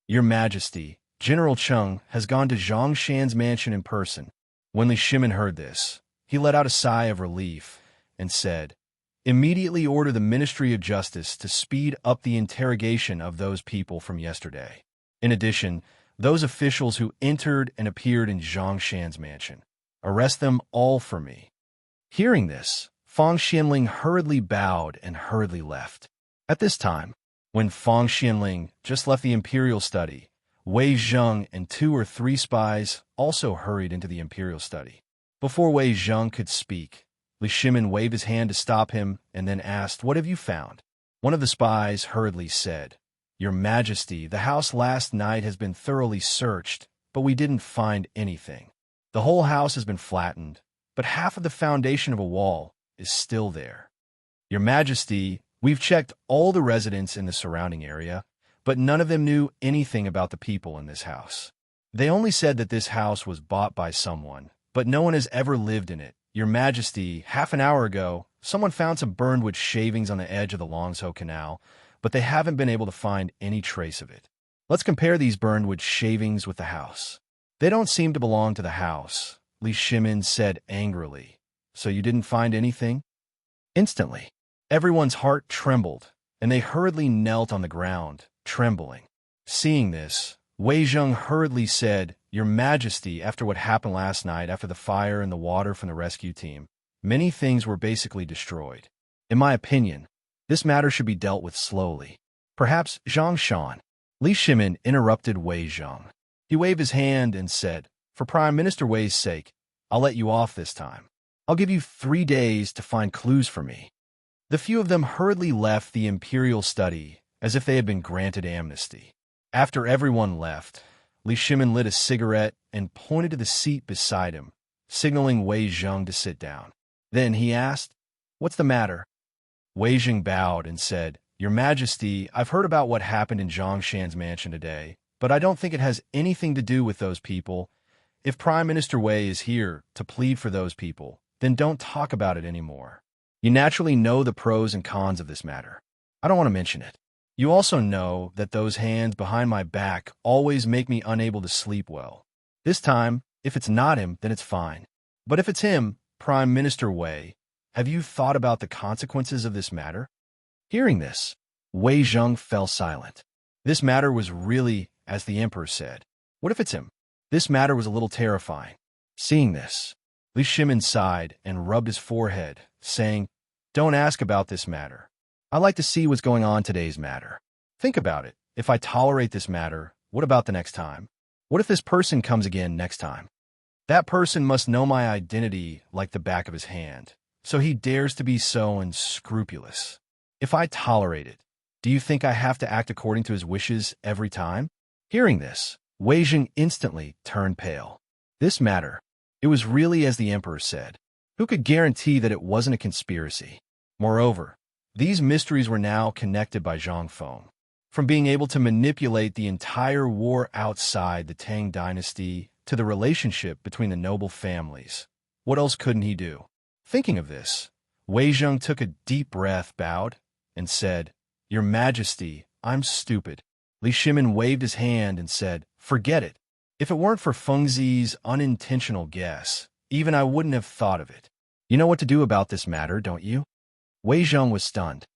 Your Majesty, General Cheng has gone to Zhang Shan's mansion in person. When Li Shimin heard this, he let out a sigh of relief and said, Immediately order the Ministry of Justice to speed up the interrogation of those people from yesterday. In addition, those officials who entered and appeared in Zhang Shan's mansion. Arrest them all for me. Hearing this, Fang Xianling hurriedly bowed and hurriedly left. At this time, when Fang Xianling just left the imperial study, Wei Zheng and 2 or 3 spies also hurried into the imperial study. Before Wei Zheng could speak, Li Shimin waved his hand to stop him and then asked, "What have you found?" One of the spies hurriedly said, "Your Majesty, the house last night has been thoroughly searched, but we didn't find anything. The whole house has been flattened, but half of the foundation of a wall is still there. Your Majesty, we've checked all the residents in the surrounding area, but none of them knew anything about the people in this house. They only said that this house was bought by someone, but no one has ever lived in it. Your Majesty, half an hour ago, someone found some burned wood shavings on the edge of the Longzhou Canal, but they haven't been able to find any trace of it. Let's compare these burned wood shavings with the house. They don't seem to belong to the house," Li Shimin said angrily. "So you didn't find anything?" Instantly, everyone's heart trembled, and they hurriedly knelt on the ground, trembling. Seeing this, Wei Zheng hurriedly said, "Your Majesty, after what happened last night, after the fire and the water from the rescue team, many things were basically destroyed. In my opinion, this matter should be dealt with slowly. Perhaps Zhang Shan." Li Shimin interrupted Wei Zheng. He waved his hand and said, "For Prime Minister Wei's sake, I'll let you off this time. I'll give you 3 days to find clues for me." The few of them hurriedly left the imperial study as if they had been granted amnesty. After everyone left, Li Shimin lit a cigarette and pointed to the seat beside him, signaling Wei Zheng to sit down. Then he asked, "What's the matter?" Wei Zheng bowed and said, "Your Majesty, I've heard about what happened in Zhongshan's mansion today, but I don't think it has anything to do with those people. If Prime Minister Wei is here to plead for those people, then don't talk about it anymore. You naturally know the pros and cons of this matter. I don't want to mention it. You also know that those hands behind my back always make me unable to sleep well. This time, if it's not him, then it's fine. But if it's him, Prime Minister Wei, have you thought about the consequences of this matter?" Hearing this, Wei Zheng fell silent. This matter was really, as the Emperor said. What if it's him? This matter was a little terrifying. Seeing this, Li Shimin sighed and rubbed his forehead, saying, "Don't ask about this matter. I like to see what's going on today's matter. Think about it. If I tolerate this matter, what about the next time? What if this person comes again next time? That person must know my identity like the back of his hand, so he dares to be so unscrupulous. If I tolerate it, do you think I have to act according to his wishes every time?" Hearing this, Wei Zheng instantly turned pale. This matter, it was really as the Emperor said. Who could guarantee that it wasn't a conspiracy? Moreover, these mysteries were now connected by Zhang Feng. From being able to manipulate the entire war outside the Tang dynasty to the relationship between the noble families, what else couldn't he do? Thinking of this, Wei Zheng took a deep breath, bowed, and said, "Your Majesty, I'm stupid." Li Shimin waved his hand and said, "Forget it. If it weren't for Feng Zi's unintentional guess, even I wouldn't have thought of it. You know what to do about this matter, don't you?" Wei Zheng was stunned.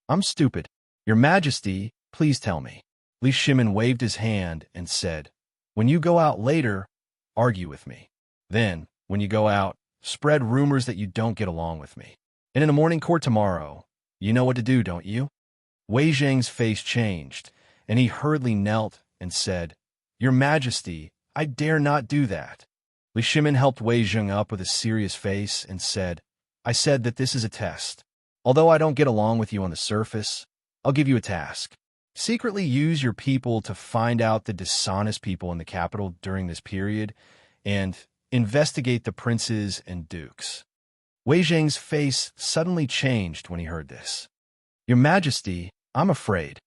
"I'm stupid. Your Majesty, please tell me." Li Shimin waved his hand and said, "When you go out later, argue with me. Then, when you go out, spread rumors that you don't get along with me. And in the morning court tomorrow, you know what to do, don't you?" Wei Zheng's face changed, and he hurriedly knelt and said, "Your Majesty, I dare not do that." Li Shimin helped Wei Zheng up with a serious face and said, "I said that this is a test. Although I don't get along with you on the surface, I'll give you a task. Secretly use your people to find out the dishonest people in the capital during this period and investigate the princes and dukes." Wei Zheng's face suddenly changed when he heard this. "Your Majesty, I'm afraid."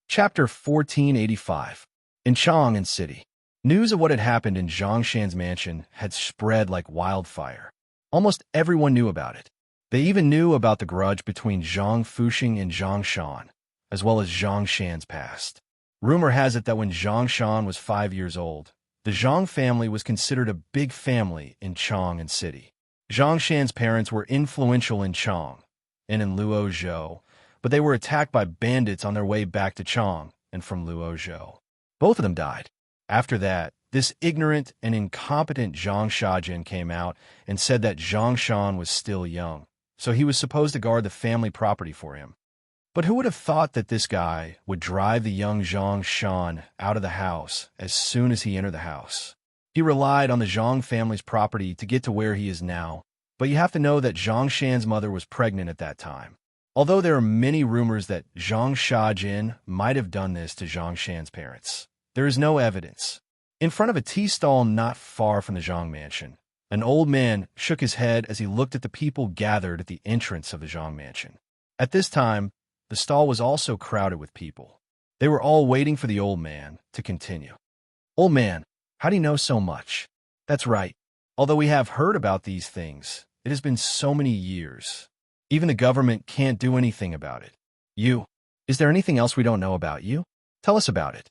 Chapter 1485. In Chang'an City, news of what had happened in Zhongshan's mansion had spread like wildfire. Almost everyone knew about it. They even knew about the grudge between Zhang Fuxing and Zhang Shan, as well as Zhongshan's past. Rumor has it that when Zhang Shan was 5 years old, the Zhang family was considered a big family in Chang'an City. Zhongshan's parents were influential in Chang and in Luozhou, but they were attacked by bandits on their way back to Chang and from Luozhou. Both of them died. After that, this ignorant and incompetent Zhang Shajin came out and said that Zhang Shan was still young, so he was supposed to guard the family property for him. But who would have thought that this guy would drive the young Zhang Shan out of the house as soon as he entered the house? He relied on the Zhang family's property to get to where he is now, but you have to know that Zhang Shan's mother was pregnant at that time. Although there are many rumors that Zhang Shajin might have done this to Zhang Shan's parents, there is no evidence. In front of a tea stall not far from the Zhang mansion, an old man shook his head as he looked at the people gathered at the entrance of the Zhang mansion. At this time, the stall was also crowded with people. They were all waiting for the old man to continue. "Old man, how do you know so much?" "That's right. Although we have heard about these things, it has been so many years. Even the government can't do anything about it. Is there anything else we don't know about you? Tell us about it.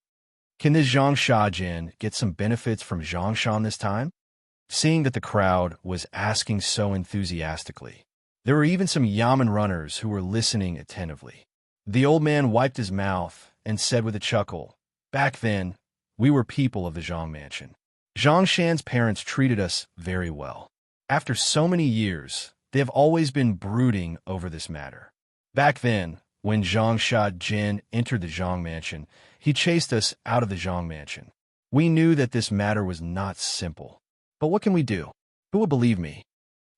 Can this Zhang Shajin get some benefits from Zhang Shan this time?" Seeing that the crowd was asking so enthusiastically, there were even some Yamen runners who were listening attentively. The old man wiped his mouth and said with a chuckle, "Back then, we were people of the Zhang mansion. Zhang Shan's parents treated us very well. After so many years, they have always been brooding over this matter. Back then, when Zhang Shajin entered the Zhang mansion, he chased us out of the Zhang mansion. We knew that this matter was not simple. But what can we do? Who will believe me?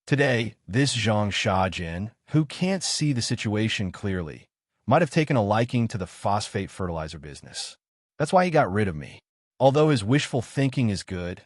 Today, this Zhang Shajin, who can't see the situation clearly, might have taken a liking to the phosphate fertilizer business. That's why he got rid of me. Although his wishful thinking is good,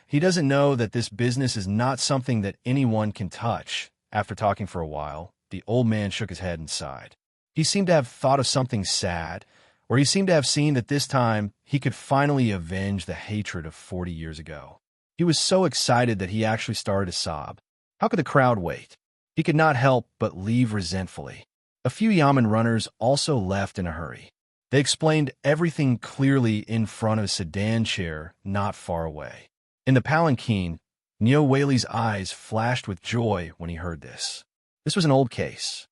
he doesn't know that this business is not something that anyone can touch." After talking for a while, the old man shook his head and sighed. He seemed to have thought of something sad, or he seemed to have seen that this time he could finally avenge the hatred of 40 years ago. He was so excited that he actually started to sob. How could the crowd wait? He could not help but leave resentfully. A few Yamen runners also left in a hurry. They explained everything clearly in front of a sedan chair not far away. In the palanquin, Neo Whaley's eyes flashed with joy when he heard this. This was an old case.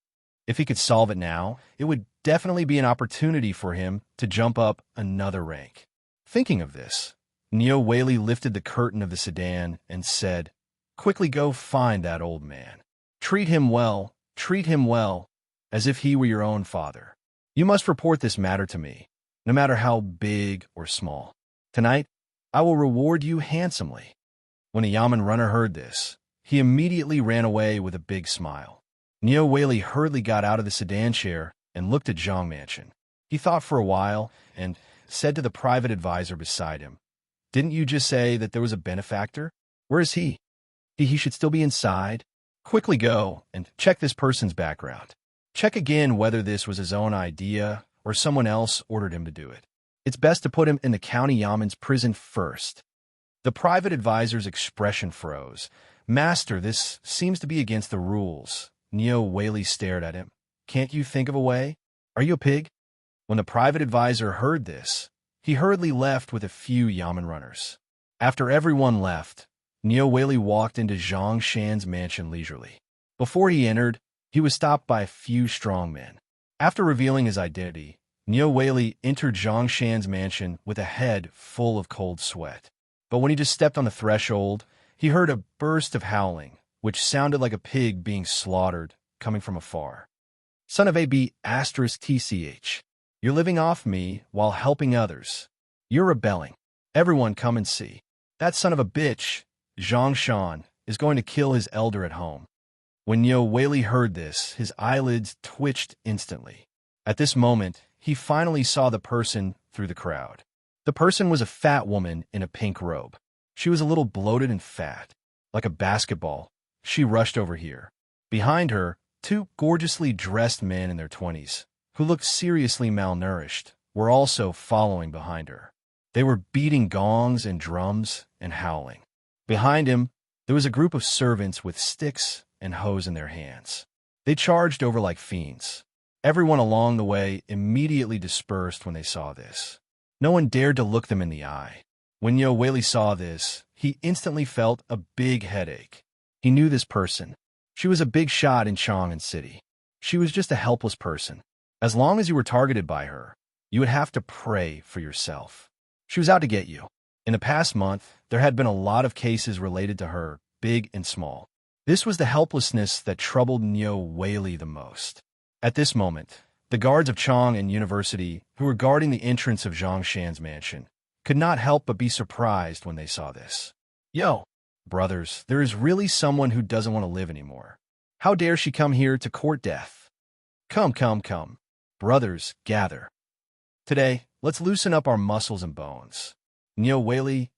If he could solve it now, it would definitely be an opportunity for him to jump up another rank. Thinking of this, Neo Whaley lifted the curtain of the sedan and said, "Quickly go find that old man. Treat him well, as if he were your own father. You must report this matter to me, no matter how big or small. Tonight, I will reward you handsomely." When a Yamen runner heard this, he immediately ran away with a big smile. Neo Whaley hurriedly got out of the sedan chair and looked at Zhang Mansion. He thought for a while and said to the private advisor beside him, "Didn't you just say that there was a benefactor? Where is he? He should still be inside. Quickly go and check this person's background. Check again whether this was his own idea or someone else ordered him to do it. It's best to put him in the county Yamen's prison first." The private advisor's expression froze. "Master, this seems to be against the rules." Neo Whaley stared at him. "Can't you think of a way? Are you a pig?" When the private advisor heard this, he hurriedly left with a few Yamen runners. After everyone left, Neo Whaley walked into Zhang Shan's mansion leisurely. Before he entered, he was stopped by a few strong men. After revealing his identity, Neo Whaley entered Zhang Shan's mansion with a head full of cold sweat. But when he just stepped on the threshold, he heard a burst of howling, which sounded like a pig being slaughtered, coming from afar. "Son of AB *TCH. You're living off me while helping others. You're rebelling. Everyone come and see. That son of a bitch, Zhang Shan, is going to kill his elder at home." When Neo Whaley heard this, his eyelids twitched instantly. At this moment, he finally saw the person through the crowd. The person was a fat woman in a pink robe. She was a little bloated and fat. Like a basketball, she rushed over here. Behind her, two gorgeously dressed men in their 20s, who looked seriously malnourished, were also following behind her. They were beating gongs and drums and howling. Behind him, there was a group of servants with sticks and hoes in their hands. They charged over like fiends. Everyone along the way immediately dispersed when they saw this. No one dared to look them in the eye. When Neo Whaley saw this, he instantly felt a big headache. He knew this person. She was a big shot in Chang'an City. She was just a helpless person. As long as you were targeted by her, you would have to pray for yourself. She was out to get you. In the past month, there had been a lot of cases related to her, big and small. This was the helplessness that troubled Neo Whaley the most. At this moment, the guards of Chang'an University, who were guarding the entrance of Zhang Shan's mansion, could not help but be surprised when they saw this. Yo, brothers, there is really someone who doesn't want to live anymore. How dare she come here to court death? Come, come, come. Brothers, gather. Today, let's loosen up our muscles and bones. Nyo Whaley,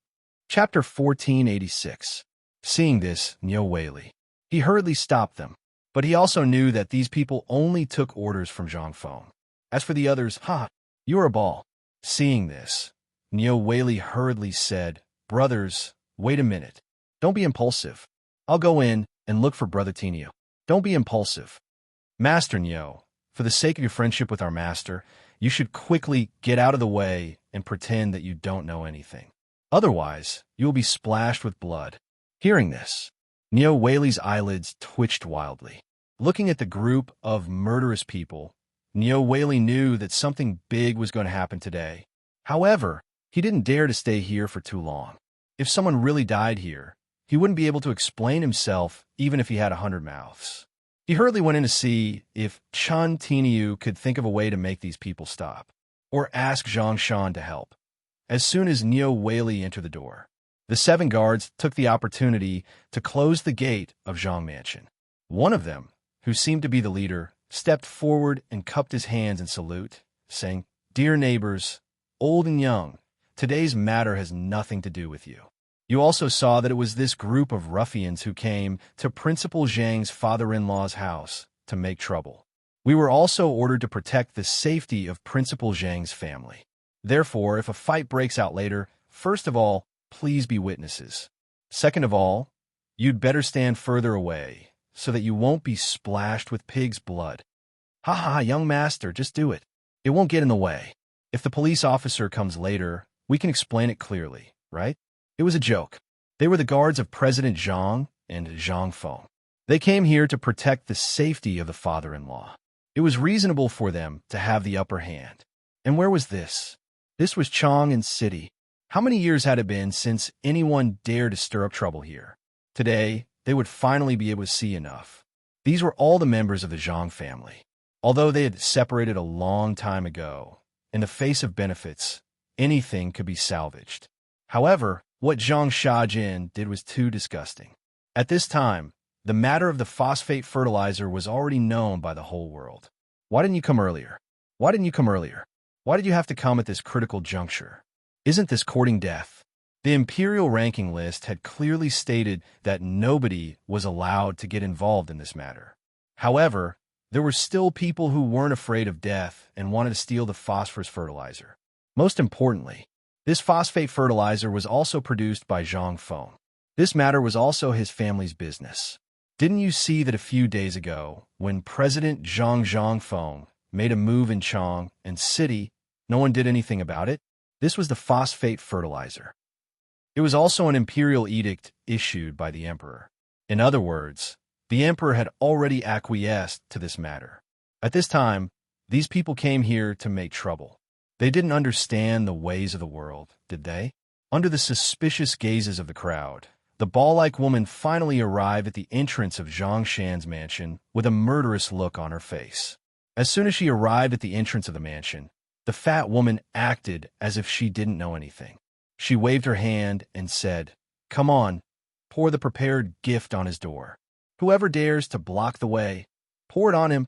Chapter 1486. Seeing this, Nyo Whaley. He hurriedly stopped them, but he also knew that these people only took orders from Zhang Feng. As for the others, you're a ball. Seeing this, Nyo Whaley hurriedly said, Brothers, wait a minute. Don't be impulsive. I'll go in and look for Brother Tinio. Don't be impulsive. Master Nyo, for the sake of your friendship with our master, you should quickly get out of the way and pretend that you don't know anything. Otherwise, you will be splashed with blood. Hearing this, Nyo Whaley's eyelids twitched wildly. Looking at the group of murderous people, Nyo Whaley knew that something big was going to happen today. However, he didn't dare to stay here for too long. If someone really died here, he wouldn't be able to explain himself even if he had 100 mouths. He hurriedly went in to see if Chan Tiniu could think of a way to make these people stop, or ask Zhang Shan to help. As soon as Nyo Whaley entered the door, the 7 guards took the opportunity to close the gate of Zhang Mansion. One of them, who seemed to be the leader, stepped forward and cupped his hands in salute, saying, Dear neighbors, old and young, today's matter has nothing to do with you. You also saw that it was this group of ruffians who came to Principal Zhang's father-in-law's house to make trouble. We were also ordered to protect the safety of Principal Zhang's family. Therefore, if a fight breaks out later, first of all, please be witnesses. Second of all, you'd better stand further away so that you won't be splashed with pig's blood. Young master, just do it. It won't get in the way. If the police officer comes later, we can explain it clearly, right? It was a joke. They were the guards of President Zhang and Zhang Feng. They came here to protect the safety of the father-in-law. It was reasonable for them to have the upper hand. And where was this? This was Chang'an City. How many years had it been since anyone dared to stir up trouble here? Today, they would finally be able to see enough. These were all the members of the Zhang family. Although they had separated a long time ago, in the face of benefits, anything could be salvaged. However, what Zhang Shajin did was too disgusting. At this time, the matter of the phosphate fertilizer was already known by the whole world. Why didn't you come earlier? Why didn't you come earlier? Why did you have to come at this critical juncture? Isn't this courting death? The imperial ranking list had clearly stated that nobody was allowed to get involved in this matter. However, there were still people who weren't afraid of death and wanted to steal the phosphorus fertilizer. Most importantly, this phosphate fertilizer was also produced by Zhang Feng. This matter was also his family's business. Didn't you see that a few days ago, when President Zhang Feng made a move in Chang'an City, no one did anything about it? This was the phosphate fertilizer. It was also an imperial edict issued by the emperor. In other words, the emperor had already acquiesced to this matter. At this time, these people came here to make trouble. They didn't understand the ways of the world, did they? Under the suspicious gazes of the crowd, the ball-like woman finally arrived at the entrance of Zhang Shan's mansion with a murderous look on her face. As soon as she arrived at the entrance of the mansion, the fat woman acted as if she didn't know anything. She waved her hand and said, Come on, pour the prepared gift on his door. Whoever dares to block the way, pour it on him.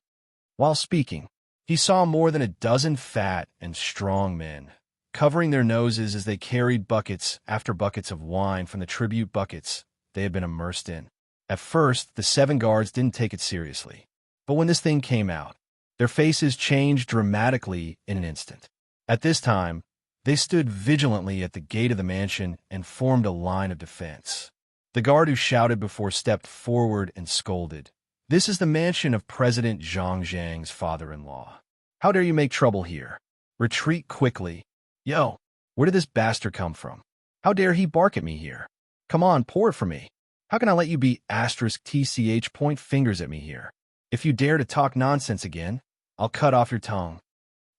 While speaking, he saw more than a dozen fat and strong men, covering their noses as they carried buckets after buckets of wine from the tribute buckets they had been immersed in. At first, the 7 guards didn't take it seriously. But when this thing came out, their faces changed dramatically in an instant. At this time, they stood vigilantly at the gate of the mansion and formed a line of defense. The guard who shouted before stepped forward and scolded, This is the mansion of President Zhang's father-in-law. How dare you make trouble here? Retreat quickly. Yo, where did this bastard come from? How dare he bark at me here? Come on, pour it for me. How can I let you be *TCH point fingers at me here? If you dare to talk nonsense again, I'll cut off your tongue.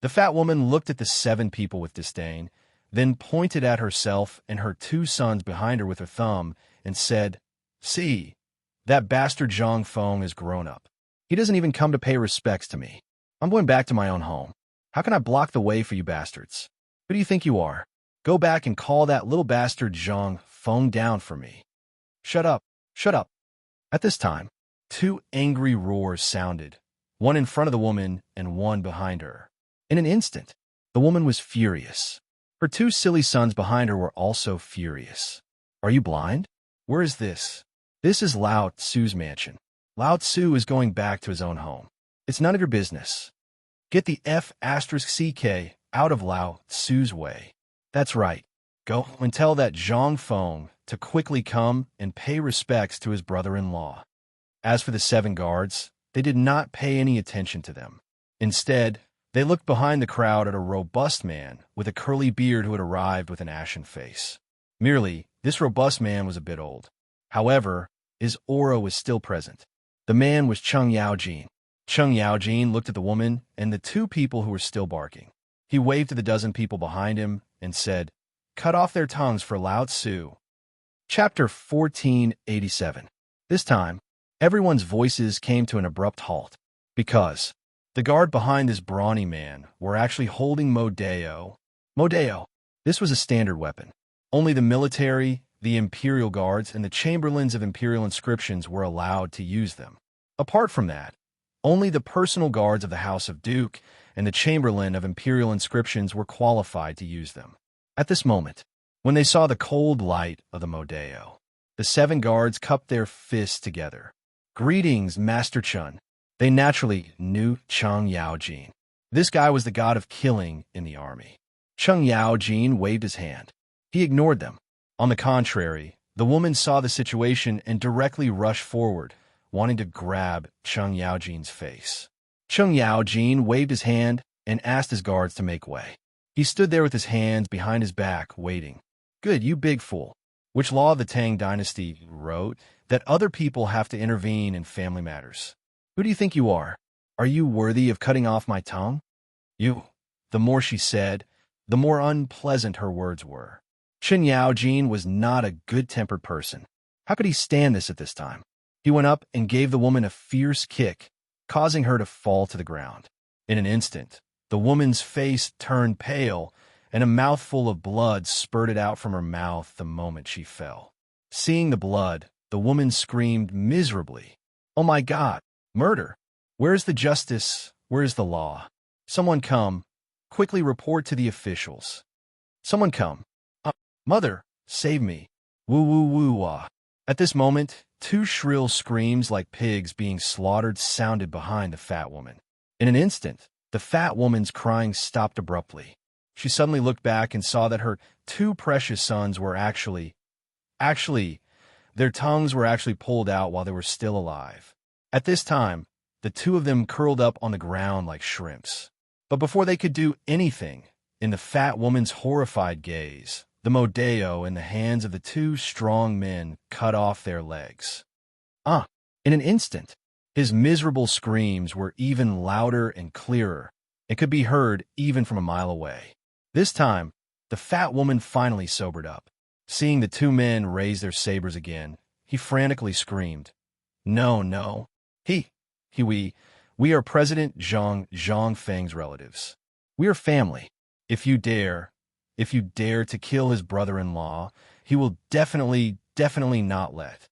The fat woman looked at the 7 people with disdain, then pointed at herself and her 2 sons behind her with her thumb and said, See, that bastard Zhang Feng is grown up. He doesn't even come to pay respects to me. I'm going back to my own home. How can I block the way for you bastards? Who do you think you are? Go back and call that little bastard Zhang Feng down for me. Shut up, shut up. At this time, two angry roars sounded, one in front of the woman and one behind her. In an instant, the woman was furious. Her two silly sons behind her were also furious. Are you blind? Where is this? This is Lao Tzu's mansion. Lao Tzu is going back to his own home. It's none of your business. Get the F***ck out of Lao Tzu's way. That's right. Go and tell that Zhang Feng to quickly come and pay respects to his brother-in-law. As for the 7 guards, they did not pay any attention to them. Instead, they looked behind the crowd at a robust man with a curly beard who had arrived with an ashen face. Merely, this robust man was a bit old. However, his aura was still present. The man was Cheng Yaojin. Cheng Yaojin looked at the woman and the 2 people who were still barking. He waved to the dozen people behind him and said, "Cut off their tongues for Lao Tzu." Chapter 1487. This time, everyone's voices came to an abrupt halt, because the guard behind this brawny man were actually holding Modeo. Modeo. This was a standard weapon. Only the military, the imperial guards, and the chamberlains of imperial inscriptions were allowed to use them. Apart from that, only the personal guards of the House of Duke and the chamberlain of imperial inscriptions were qualified to use them. At this moment, when they saw the cold light of the Modeo, the 7 guards cupped their fists together. "Greetings, Master Chun." They naturally knew Cheng Yaojin. This guy was the god of killing in the army. Cheng Yaojin waved his hand. He ignored them. On the contrary, the woman saw the situation and directly rushed forward, wanting to grab Cheng Yaojin's face. Cheng Yaojin waved his hand and asked his guards to make way. He stood there with his hands behind his back, waiting. "Good, you big fool. Which law of the Tang dynasty wrote that other people have to intervene in family matters? Who do you think you are? Are you worthy of cutting off my tongue?" "You." The more she said, the more unpleasant her words were. Chen Yaojin was not a good-tempered person. How could he stand this at this time? He went up and gave the woman a fierce kick, causing her to fall to the ground. In an instant, the woman's face turned pale, and a mouthful of blood spurted out from her mouth the moment she fell. Seeing the blood, the woman screamed miserably, "Oh my God, murder! Where is the justice? Where is the law? Someone come. Quickly report to the officials. Someone come. Mother, save me. Woo woo woo wah." At this moment, 2 shrill screams like pigs being slaughtered sounded behind the fat woman. In an instant, the fat woman's crying stopped abruptly. She suddenly looked back and saw that her 2 precious sons were actually, their tongues were actually pulled out while they were still alive. At this time, the 2 of them curled up on the ground like shrimps. But before they could do anything, in the fat woman's horrified gaze, the Modeo in the hands of the 2 strong men cut off their legs. In an instant, his miserable screams were even louder and clearer, and could be heard even from a mile away. This time, the fat woman finally sobered up. Seeing the 2 men raise their sabers again, he frantically screamed, "No, no. We are President Zhang Feng's relatives. We are family. If you dare to kill his brother-in-law, he will definitely not let."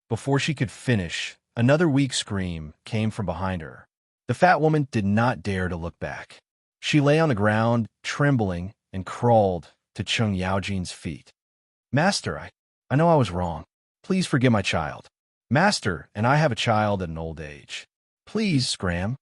Before she could finish, another weak scream came from behind her. The fat woman did not dare to look back. She lay on the ground, trembling, and crawled to Cheng Yaojin's feet. "Master, I know I was wrong. Please forgive my child. Master, and I have a child at an old age. Please, scram."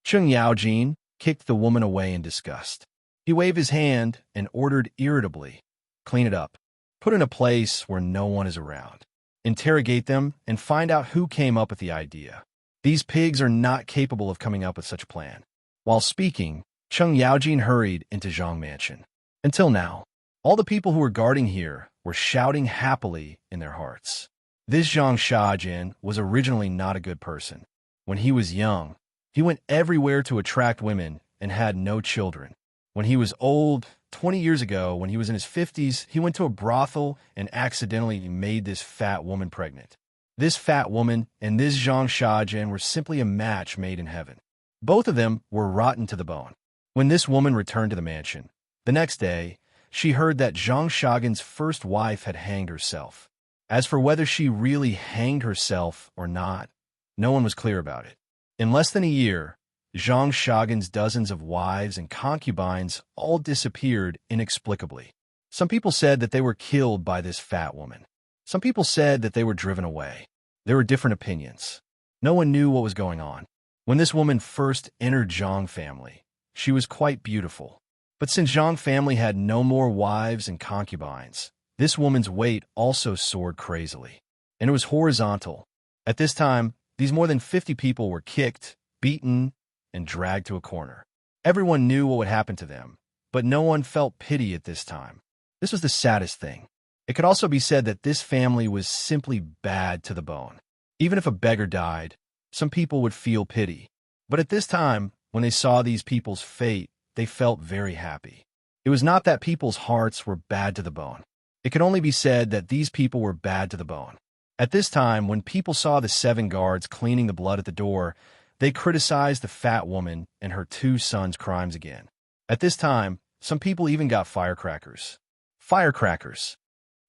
Cheng Yaojin kicked the woman away in disgust. He waved his hand and ordered irritably, "Clean it up. Put in a place where no one is around. Interrogate them and find out who came up with the idea. These pigs are not capable of coming up with such a plan." While speaking, Cheng Yaojin hurried into Zhang Mansion. Until now, all the people who were guarding here were shouting happily in their hearts. This Zhang Shajin was originally not a good person. When he was young, he went everywhere to attract women and had no children. When he was old, 20 years ago, when he was in his 50s, he went to a brothel and accidentally made this fat woman pregnant. This fat woman and this Zhang Shajin were simply a match made in heaven. Both of them were rotten to the bone. When this woman returned to the mansion, the next day, she heard that Zhang Shagan's first wife had hanged herself. As for whether she really hanged herself or not, no one was clear about it. In less than a year, Zhang Shagan's dozens of wives and concubines all disappeared inexplicably. Some people said that they were killed by this fat woman. Some people said that they were driven away. There were different opinions. No one knew what was going on. When this woman first entered Zhang family, she was quite beautiful. But since Zhang family had no more wives and concubines, this woman's weight also soared crazily. And it was horizontal. At this time, these more than 50 people were kicked, beaten, and dragged to a corner. Everyone knew what would happen to them, but no one felt pity at this time. This was the saddest thing. It could also be said that this family was simply bad to the bone. Even if a beggar died, some people would feel pity. But at this time, when they saw these people's fate, they felt very happy. It was not that people's hearts were bad to the bone. It could only be said that these people were bad to the bone. At this time, when people saw the 7 guards cleaning the blood at the door, they criticized the fat woman and her 2 sons' crimes again. At this time, some people even got firecrackers. Firecrackers.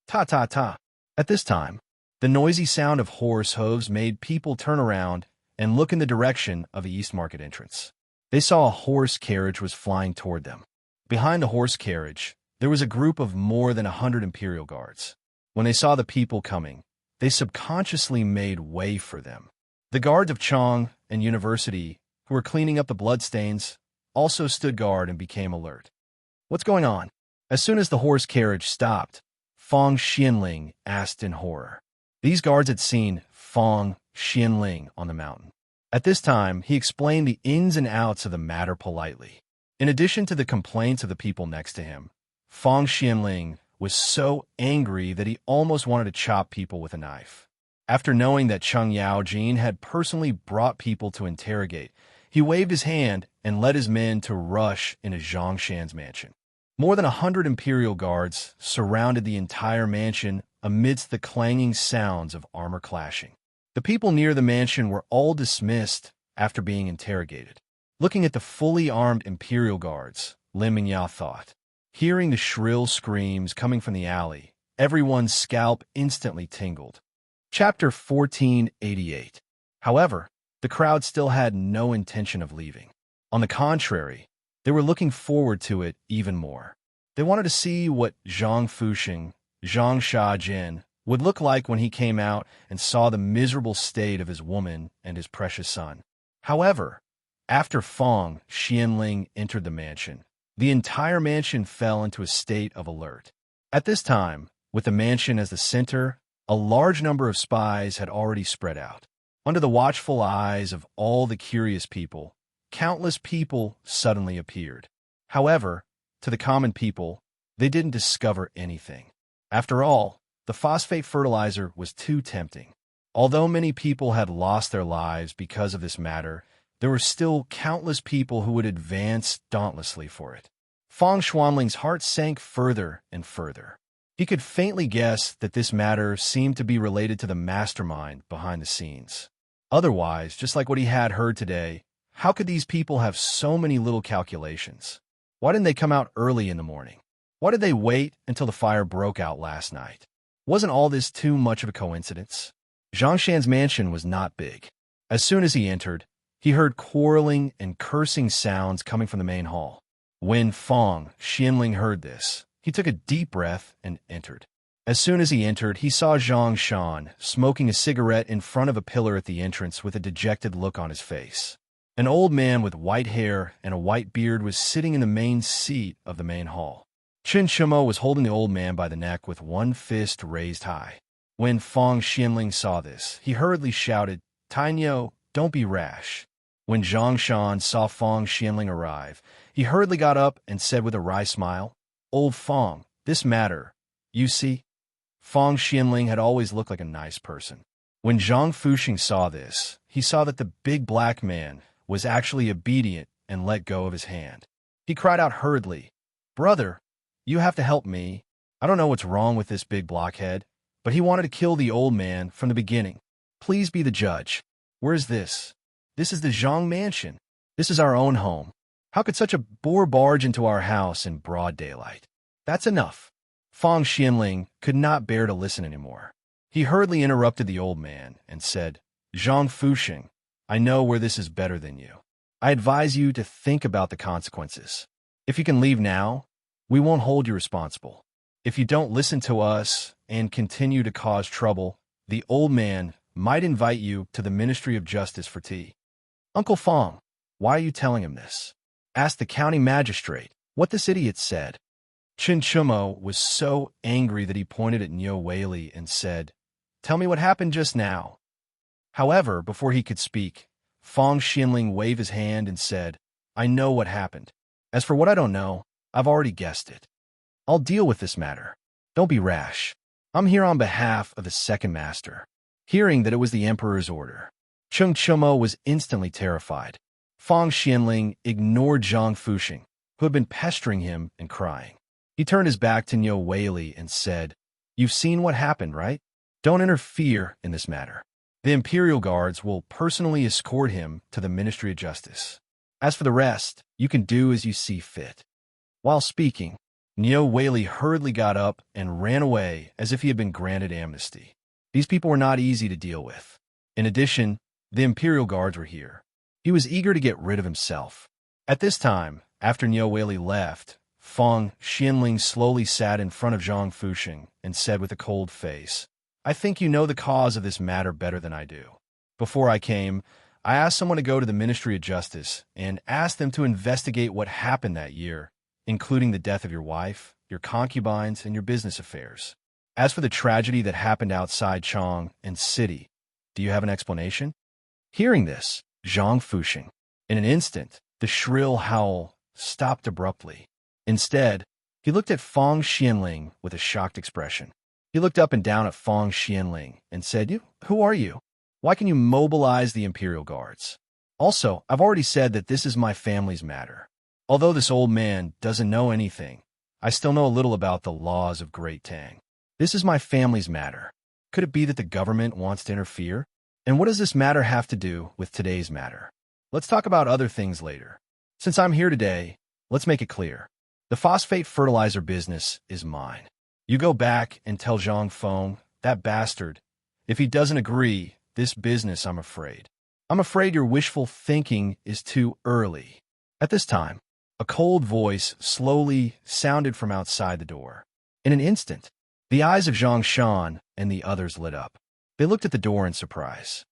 Ta-ta-ta. At this time, the noisy sound of horse hooves made people turn around and look in the direction of the East Market entrance. They saw a horse carriage was flying toward them. Behind the horse carriage, there was a group of more than 100 Imperial guards. When they saw the people coming, they subconsciously made way for them. The guards of Chong and University, who were cleaning up the bloodstains, also stood guard and became alert. What's going on? As soon as the horse carriage stopped, Fong Xianling asked in horror. These guards had seen Fong Xianling on the mountain. At this time, he explained the ins and outs of the matter politely. In addition to the complaints of the people next to him, Fong Xianling was so angry that he almost wanted to chop people with a knife. After knowing that Cheng Yaojin had personally brought people to interrogate, he waved his hand and led his men to rush into Zhang Shan's mansion. More than 100 Imperial guards surrounded the entire mansion amidst the clanging sounds of armor clashing. The people near the mansion were all dismissed after being interrogated. Looking at the fully armed Imperial guards, Lin Mingyao thought. Hearing the shrill screams coming from the alley, everyone's scalp instantly tingled. Chapter 1488. However, the crowd still had no intention of leaving. On the contrary, they were looking forward to it even more. They wanted to see what Zhang Fuxing, Zhang Shajin, would look like when he came out and saw the miserable state of his woman and his precious son. However, after Fong Xianling entered the mansion, the entire mansion fell into a state of alert. At this time, with the mansion as the center, a large number of spies had already spread out. Under the watchful eyes of all the curious people, countless people suddenly appeared. However, to the common people, they didn't discover anything. After all, the phosphate fertilizer was too tempting. Although many people had lost their lives because of this matter, there were still countless people who would advance dauntlessly for it. Fong Xuanling's heart sank further and further. He could faintly guess that this matter seemed to be related to the mastermind behind the scenes. Otherwise, just like what he had heard today, how could these people have so many little calculations? Why didn't they come out early in the morning? Why did they wait until the fire broke out last night? Wasn't all this too much of a coincidence? Zhang Shan's mansion was not big. As soon as he entered, he heard quarreling and cursing sounds coming from the main hall. When Fong Xianling heard this, he took a deep breath and entered. As soon as he entered, he saw Zhang Shan smoking a cigarette in front of a pillar at the entrance with a dejected look on his face. An old man with white hair and a white beard was sitting in the main seat of the main hall. Chen Shimo was holding the old man by the neck with one fist raised high. When Fong Xianling saw this, he hurriedly shouted, "Tainyo, don't be rash." When Zhang Shan saw Fong Xianling arrive, he hurriedly got up and said with a wry smile, "Old Fong, this matter, you see?" Fong Xianling had always looked like a nice person. When Zhang Fuxing saw this, he saw that the big black man was actually obedient and let go of his hand. He cried out hurriedly, "Brother, you have to help me. I don't know what's wrong with this big blockhead, but he wanted to kill the old man from the beginning. Please be the judge. Where is this? This is the Zhang mansion. This is our own home. How could such a boor barge into our house in broad daylight?" That's enough. Fang Xianling could not bear to listen anymore. He hurriedly interrupted the old man and said, Zhang Fuxing, I know where this is better than you. I advise you to think about the consequences. If you can leave now, we won't hold you responsible. If you don't listen to us and continue to cause trouble, the old man might invite you to the Ministry of Justice for tea. Uncle Fang, why are you telling him this? Asked the county magistrate what this idiot said. Chen Chumo was so angry that he pointed at Niu Weili and said, Tell me what happened just now. However, before he could speak, Fang Xianling waved his hand and said, I know what happened. As for what I don't know, I've already guessed it. I'll deal with this matter. Don't be rash. I'm here on behalf of the second master. Hearing that it was the emperor's order, Chen Chumo was instantly terrified. Fang Xianling ignored Zhang Fuxing, who had been pestering him and crying. He turned his back to Niu Weili and said, You've seen what happened, right? Don't interfere in this matter. The Imperial Guards will personally escort him to the Ministry of Justice. As for the rest, you can do as you see fit. While speaking, Niu Weili hurriedly got up and ran away as if he had been granted amnesty. These people were not easy to deal with. In addition, the Imperial Guards were here. He was eager to get rid of himself. At this time, after Niu Weili left, Fang Xianling slowly sat in front of Zhang Fuxing and said with a cold face, I think you know the cause of this matter better than I do. Before I came, I asked someone to go to the Ministry of Justice and asked them to investigate what happened that year, including the death of your wife, your concubines, and your business affairs. As for the tragedy that happened outside Chang and City, do you have an explanation? Hearing this, Zhang Fuxing, in an instant, the shrill howl stopped abruptly. Instead, he looked at Fang Xianling with a shocked expression. He looked up and down at Fang Xianling and said, Who are you? Why can you mobilize the Imperial Guards? Also, I've already said that this is my family's matter. Although this old man doesn't know anything, I still know a little about the laws of Great Tang. This is my family's matter. Could it be that the government wants to interfere? And what does this matter have to do with today's matter? Let's talk about other things later. Since I'm here today, let's make it clear. The phosphate fertilizer business is mine. You go back and tell Zhang Feng, that bastard, if he doesn't agree, this business, I'm afraid. I'm afraid your wishful thinking is too early. At this time, a cold voice slowly sounded from outside the door. In an instant, the eyes of Zhang Shan and the others lit up. They looked at the door in surprise.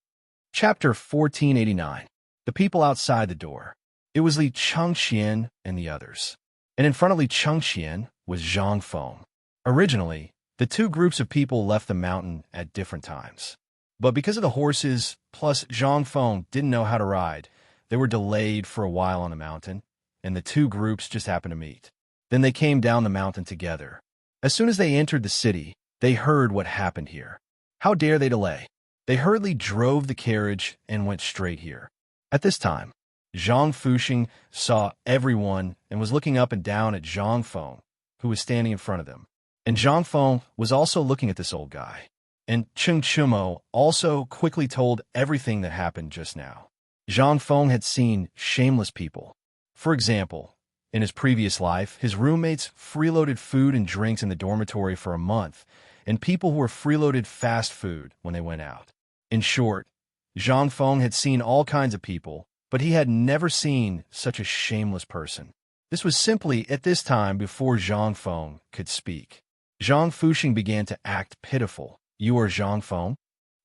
Chapter 1489. The people outside the door. It was Li Chengxian and the others. And in front of Li Chengxian was Zhang Feng. Originally, the two groups of people left the mountain at different times. But because of the horses, plus Zhang Feng didn't know how to ride, they were delayed for a while on the mountain, and the two groups just happened to meet. Then they came down the mountain together. As soon as they entered the city, they heard what happened here. How dare they delay? They hurriedly drove the carriage and went straight here. At this time, Zhang Fuxing saw everyone and was looking up and down at Zhang Feng, who was standing in front of them. And Zhang Feng was also looking at this old guy. And Chen Chumo also quickly told everything that happened just now. Zhang Feng had seen shameless people. For example, in his previous life, his roommates freeloaded food and drinks in the dormitory for a month, and people who were freeloaded fast food when they went out. In short, Zhang Feng had seen all kinds of people, but he had never seen such a shameless person. This was simply at this time before Zhang Feng could speak. Zhang Fuxing began to act pitiful. You are Zhang Feng?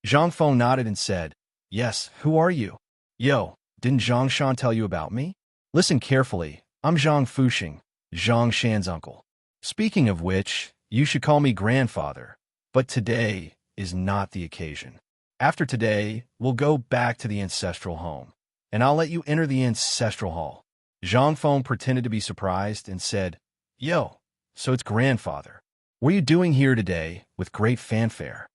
Zhang Feng nodded and said, Yes, who are you? Yo, didn't Zhang Shan tell you about me? Listen carefully, I'm Zhang Fuxing, Zhang Shan's uncle. Speaking of which, you should call me grandfather, but today is not the occasion. After today, we'll go back to the ancestral home, and I'll let you enter the ancestral hall. Zhang Feng pretended to be surprised and said, Yo, so it's grandfather. What are you doing here today with great fanfare?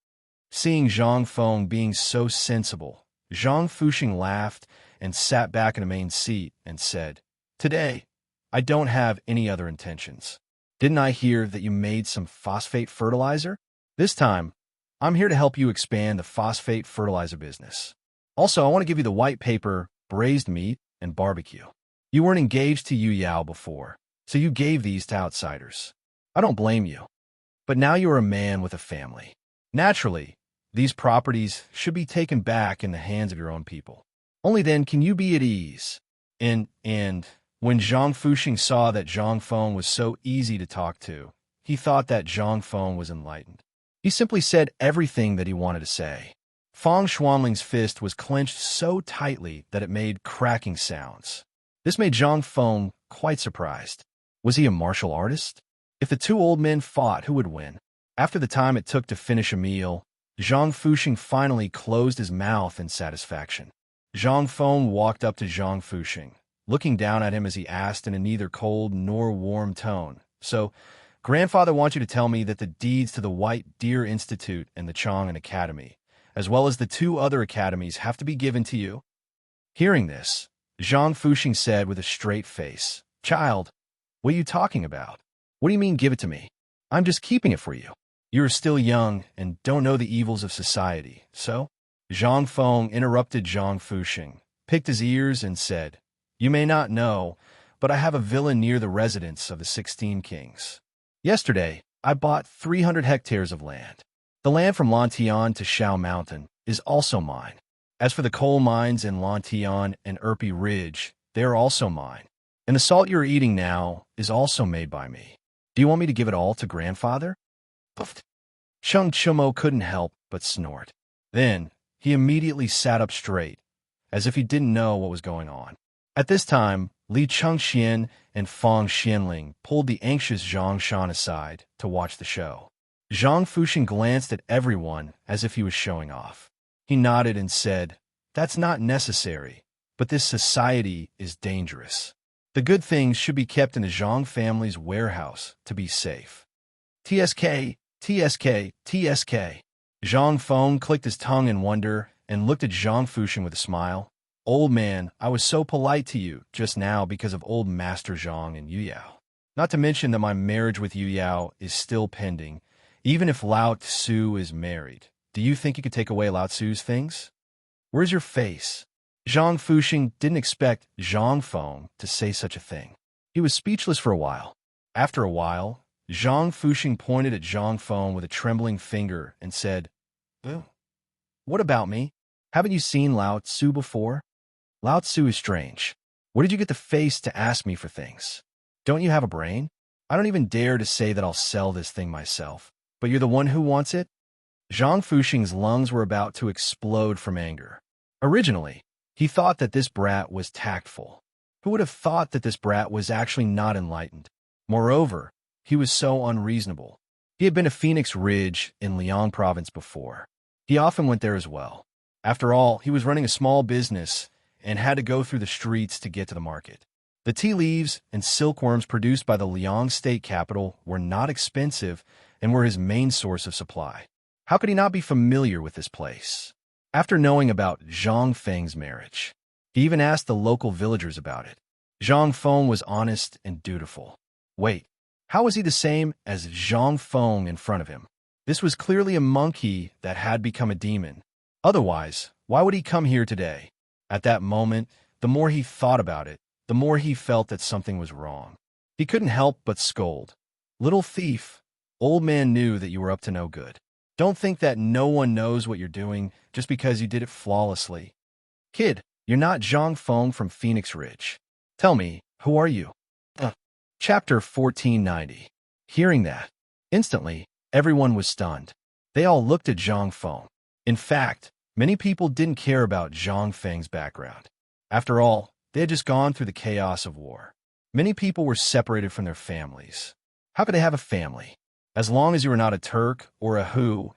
Seeing Zhang Feng being so sensible, Zhang Fuxing laughed and sat back in a main seat and said, Today, I don't have any other intentions. Didn't I hear that you made some phosphate fertilizer? This time, I'm here to help you expand the phosphate fertilizer business. Also, I want to give you the white paper, braised meat, and barbecue. You weren't engaged to Yu Yao before, so you gave these to outsiders. I don't blame you. But now you are a man with a family. Naturally, these properties should be taken back in the hands of your own people. Only then can you be at ease. And when Zhang Fuxing saw that Zhang Feng was so easy to talk to, he thought that Zhang Feng was enlightened. He simply said everything that he wanted to say. Feng Xuanling's fist was clenched so tightly that it made cracking sounds. This made Zhang Feng quite surprised. Was he a martial artist? If the two old men fought, who would win? After the time it took to finish a meal, Zhang Fuxing finally closed his mouth in satisfaction. Zhang Feng walked up to Zhang Fuxing, looking down at him as he asked in a neither cold nor warm tone, "So, Grandfather wants you to tell me that the deeds to the White Deer Institute and the Chang'an Academy, as well as the two other academies, have to be given to you?" Hearing this, Zhang Fuxing said with a straight face, "Child, what are you talking about? What do you mean give it to me? I'm just keeping it for you. You are still young and don't know the evils of society, so?" Zhang Feng interrupted Zhang Fuxing, picked his ears, and said, "You may not know, but I have a villa near the residence of the 16 kings. Yesterday, I bought 300 hectares of land. The land from Lantian to Shao Mountain is also mine. As for the coal mines in Lantian and Erpi Ridge, they are also mine. And the salt you are eating now is also made by me. Do you want me to give it all to Grandfather?" Puffed. Chung Chumo couldn't help but snort. Then, he immediately sat up straight, as if he didn't know what was going on. At this time, Li Chengxian and Fang Xianling pulled the anxious Zhang Shan aside to watch the show. Zhang Fuxing glanced at everyone as if he was showing off. He nodded and said, "That's not necessary, but this society is dangerous. The good things should be kept in the Zhang family's warehouse to be safe." TSK, TSK, TSK. Zhang Feng clicked his tongue in wonder and looked at Zhang Fuxing with a smile. "Old man, I was so polite to you just now because of old Master Zhang and Yu Yao. Not to mention that my marriage with Yu Yao is still pending, even if Lao Tzu is married. Do you think you could take away Lao Tzu's things? Where's your face?" Zhang Fuxing didn't expect Zhang Feng to say such a thing. He was speechless for a while. After a while, Zhang Fuxing pointed at Zhang Feng with a trembling finger and said, "What about me? Haven't you seen Lao Tzu before? Lao Tzu is strange. Where did you get the face to ask me for things? Don't you have a brain? I don't even dare to say that I'll sell this thing myself, but you're the one who wants it?" Zhang Fuxing's lungs were about to explode from anger. Originally, he thought that this brat was tactful. Who would have thought that this brat was actually not enlightened? Moreover, he was so unreasonable. He had been to Phoenix Ridge in Liang Province before. He often went there as well. After all, he was running a small business and had to go through the streets to get to the market. The tea leaves and silkworms produced by the Liang state capital were not expensive and were his main source of supply. How could he not be familiar with this place? After knowing about Zhang Feng's marriage, he even asked the local villagers about it. Zhang Feng was honest and dutiful. Wait, how was he the same as Zhang Feng in front of him? This was clearly a monkey that had become a demon. Otherwise, why would he come here today? At that moment, the more he thought about it, the more he felt that something was wrong. He couldn't help but scold. "Little thief, old man knew that you were up to no good. Don't think that no one knows what you're doing just because you did it flawlessly. Kid, you're not Zhang Feng from Phoenix Ridge. Tell me, who are you?" Chapter 1490. Hearing that, instantly, everyone was stunned. They all looked at Zhang Feng. In fact, many people didn't care about Zhang Feng's background. After all, they had just gone through the chaos of war. Many people were separated from their families. How could they have a family? As long as you were not a Turk or a Hu,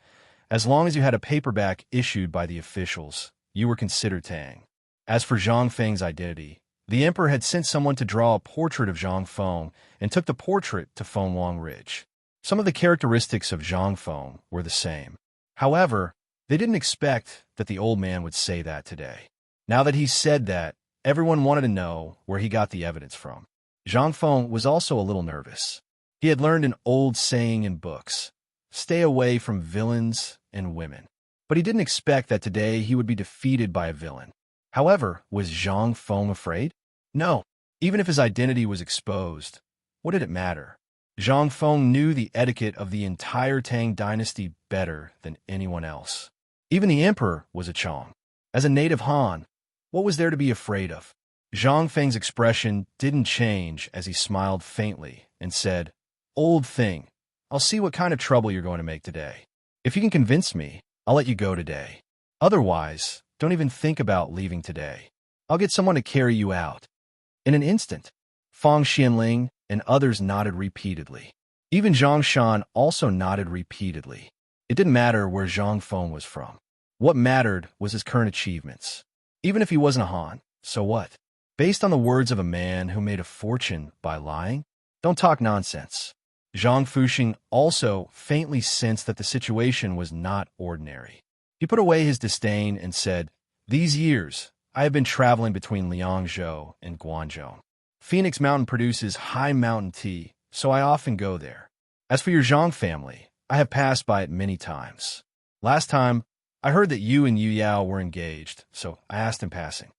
as long as you had a paperback issued by the officials, you were considered Tang. As for Zhang Feng's identity, the emperor had sent someone to draw a portrait of Zhang Feng and took the portrait to Fenglong Ridge. Some of the characteristics of Zhang Feng were the same. However, they didn't expect that the old man would say that today. Now that he said that, everyone wanted to know where he got the evidence from. Zhang Feng was also a little nervous. He had learned an old saying in books, "Stay away from villains and women." But he didn't expect that today he would be defeated by a villain. However, was Zhang Feng afraid? No. Even if his identity was exposed, what did it matter? Zhang Feng knew the etiquette of the entire Tang dynasty better than anyone else. Even the emperor was a Chong. As a native Han, what was there to be afraid of? Zhang Feng's expression didn't change as he smiled faintly and said, "Old thing, I'll see what kind of trouble you're going to make today. If you can convince me, I'll let you go today. Otherwise, don't even think about leaving today. I'll get someone to carry you out." In an instant, Fang Xianling and others nodded repeatedly. Even Zhang Shan also nodded repeatedly. It didn't matter where Zhang Feng was from. What mattered was his current achievements. Even if he wasn't a Han, so what? Based on the words of a man who made a fortune by lying? Don't talk nonsense. Zhang Fuxing also faintly sensed that the situation was not ordinary. He put away his disdain and said, "These years, I have been traveling between Liangzhou and Guangzhou. Phoenix Mountain produces high mountain tea, so I often go there. As for your Zhang family, I have passed by it many times. Last time, I heard that you and Yu Yao were engaged, so I asked in passing.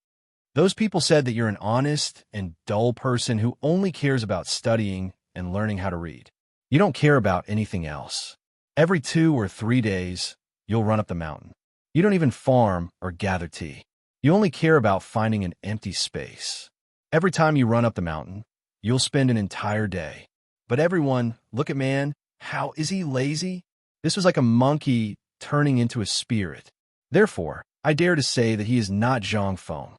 Those people said that you're an honest and dull person who only cares about studying and learning how to read. You don't care about anything else. Every 2 or 3 days, you'll run up the mountain. You don't even farm or gather tea. You only care about finding an empty space. Every time you run up the mountain, you'll spend an entire day. But everyone, look at man, how is he lazy? This was like a monkey turning into a spirit. Therefore, I dare to say that he is not Zhang Feng."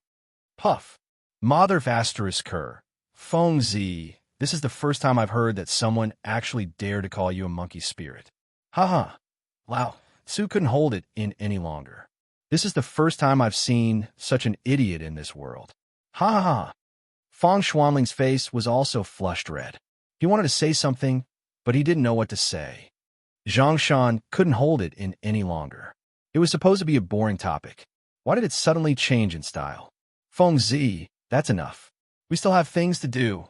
Puff. Mother Ker. Feng Zi. This is the first time I've heard that someone actually dared to call you a monkey spirit. Haha. Lao Tzu couldn't hold it in any longer. This is the first time I've seen such an idiot in this world. Ha ha ha. Fang Xuanling's face was also flushed red. He wanted to say something, but he didn't know what to say. Zhang Shan couldn't hold it in any longer. It was supposed to be a boring topic. Why did it suddenly change in style? Feng Zi, that's enough. We still have things to do,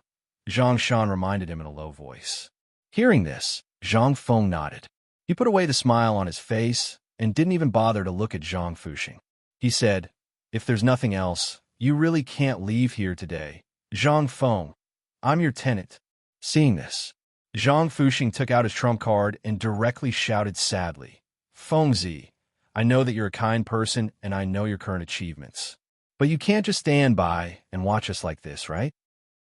Zhang Shan reminded him in a low voice. Hearing this, Zhang Feng nodded. He put away the smile on his face and didn't even bother to look at Zhang Fuxing. He said, "If there's nothing else, you really can't leave here today. Zhang Feng, I'm your tenant." Seeing this, Zhang Fuxing took out his trump card and directly shouted sadly, "Feng Zi, I know that you're a kind person and I know your current achievements. But you can't just stand by and watch us like this, right?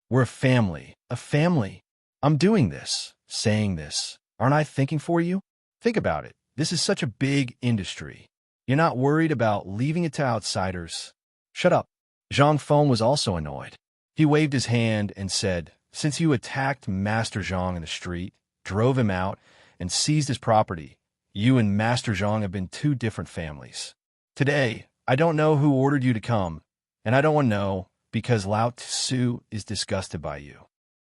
We're a family, a family. I'm doing this, saying this. Aren't I thinking for you? Think about it. This is such a big industry. You're not worried about leaving it to outsiders." Shut up. Zhang Feng was also annoyed. He waved his hand and said, "Since you attacked Master Zhang in the street, drove him out, and seized his property, you and Master Zhang have been 2 different families. Today, I don't know who ordered you to come, and I don't want to know because Lao Tzu is disgusted by you."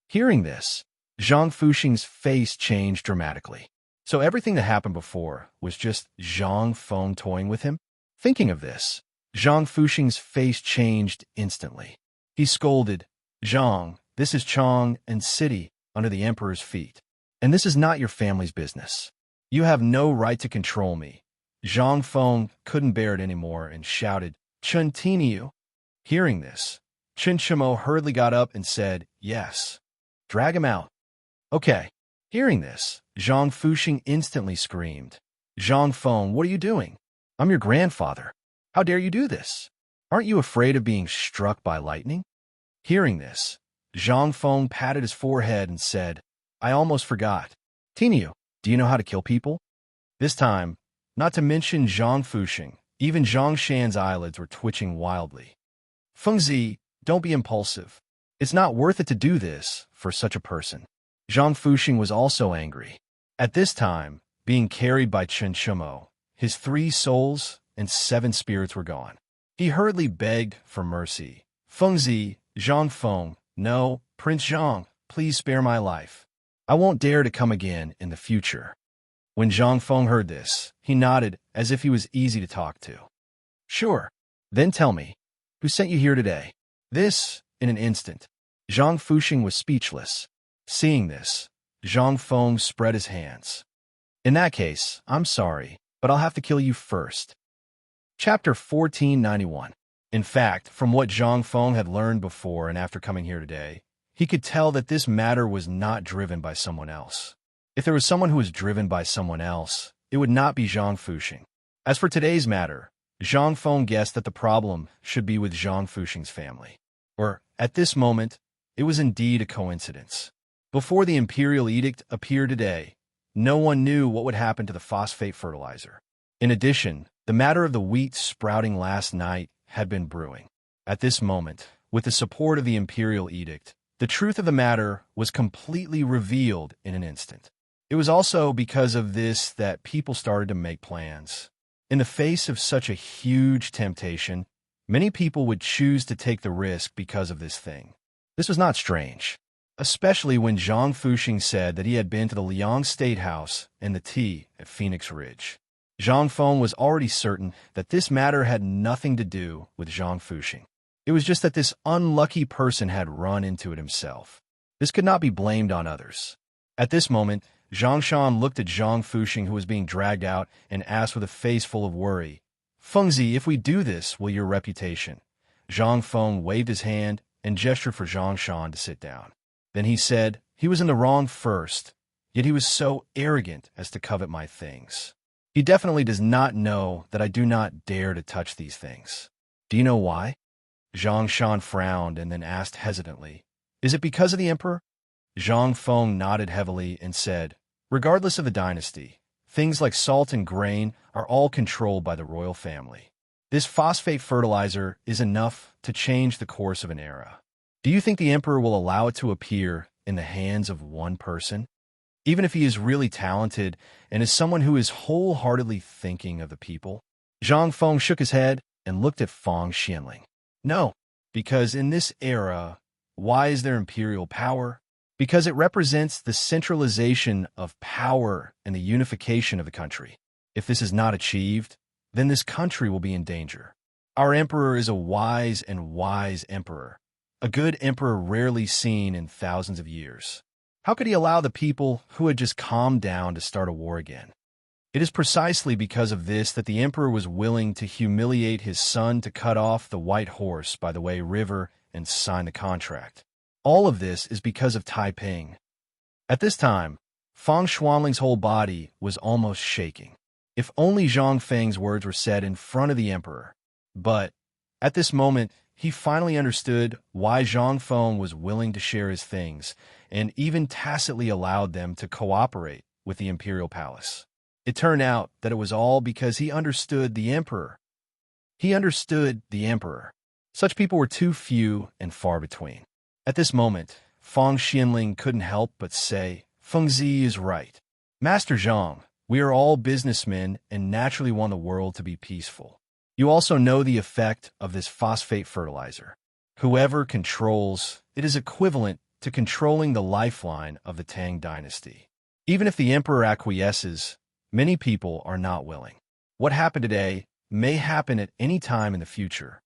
Hearing this, Zhang Fuxing's face changed dramatically. So everything that happened before was just Zhang Feng toying with him? Thinking of this, Zhang Fuxing's face changed instantly. He scolded, "Zhang, this is Chong and City under the emperor's feet, and this is not your family's business. You have no right to control me." Zhang Feng couldn't bear it anymore and shouted, "Chun Tiniu." Hearing this, Chen Chimo hurriedly got up and said, "Yes. Drag him out." Okay. Hearing this, Zhang Fuxing instantly screamed, "Zhang Feng, what are you doing? I'm your grandfather. How dare you do this? Aren't you afraid of being struck by lightning?" Hearing this, Zhang Feng patted his forehead and said, "I almost forgot. Tiniu, do you know how to kill people?" This time, not to mention Zhang Fuxing, even Zhang Shan's eyelids were twitching wildly. "Feng Zi, don't be impulsive. It's not worth it to do this for such a person." Zhang Fuxing was also angry. At this time, being carried by Chen Chimo, his 3 souls and 7 spirits were gone. He hurriedly begged for mercy. "Feng Zi, Zhang Feng, no, Prince Zhang, please spare my life. I won't dare to come again in the future." When Zhang Feng heard this, he nodded as if he was easy to talk to. "Sure. Then tell me, who sent you here today?" This, in an instant, Zhang Fuxing was speechless. Seeing this, Zhang Feng spread his hands. "In that case, I'm sorry, but I'll have to kill you first." Chapter 1491. In fact, from what Zhang Feng had learned before and after coming here today, he could tell that this matter was not driven by someone else. If there was someone who was driven by someone else, it would not be Zhang Fuxing. As for today's matter, Zhang Feng guessed that the problem should be with Zhang Fuxing's family. Or, at this moment, it was indeed a coincidence. Before the imperial edict appeared today, no one knew what would happen to the phosphate fertilizer. In addition, the matter of the wheat sprouting last night had been brewing. At this moment, with the support of the imperial edict, the truth of the matter was completely revealed in an instant. It was also because of this that people started to make plans. In the face of such a huge temptation, many people would choose to take the risk because of this thing. This was not strange, especially when Zhang Fuxing said that he had been to the Liang State House and the tea at Phoenix Ridge. Zhang Feng was already certain that this matter had nothing to do with Zhang Fuxing. It was just that this unlucky person had run into it himself. This could not be blamed on others. At this moment, Zhang Shan looked at Zhang Fuxing, who was being dragged out, and asked with a face full of worry, "Fengzi, if we do this, will your reputation?" Zhang Feng waved his hand and gestured for Zhang Shan to sit down. Then he said, "He was in the wrong first, yet he was so arrogant as to covet my things. He definitely does not know that I do not dare to touch these things. Do you know why?" Zhang Shan frowned and then asked hesitantly, "Is it because of the emperor?" Zhang Feng nodded heavily and said, "Regardless of the dynasty, things like salt and grain are all controlled by the royal family. This phosphate fertilizer is enough to change the course of an era. Do you think the emperor will allow it to appear in the hands of one person? Even if he is really talented and is someone who is wholeheartedly thinking of the people?" Zhang Feng shook his head and looked at Fang Xianling. "No, because in this era, why is there imperial power? Because it represents the centralization of power and the unification of the country. If this is not achieved, then this country will be in danger. Our emperor is a wise and wise emperor, a good emperor rarely seen in thousands of years. How could he allow the people who had just calmed down to start a war again? It is precisely because of this that the emperor was willing to humiliate his son to cut off the white horse by the Wei River and sign the contract. All of this is because of Taiping." At this time, Fang Xuanling's whole body was almost shaking. If only Zhang Feng's words were said in front of the emperor. But, at this moment, he finally understood why Zhang Feng was willing to share his things, and even tacitly allowed them to cooperate with the imperial palace. It turned out that it was all because he understood the emperor. He understood the emperor. Such people were too few and far between. At this moment, Fang Xianling couldn't help but say, "Fengzi is right. Master Zhang, we are all businessmen and naturally want the world to be peaceful. You also know the effect of this phosphate fertilizer. Whoever controls it is equivalent to controlling the lifeline of the Tang dynasty. Even if the emperor acquiesces, many people are not willing. What happened today may happen at any time in the future.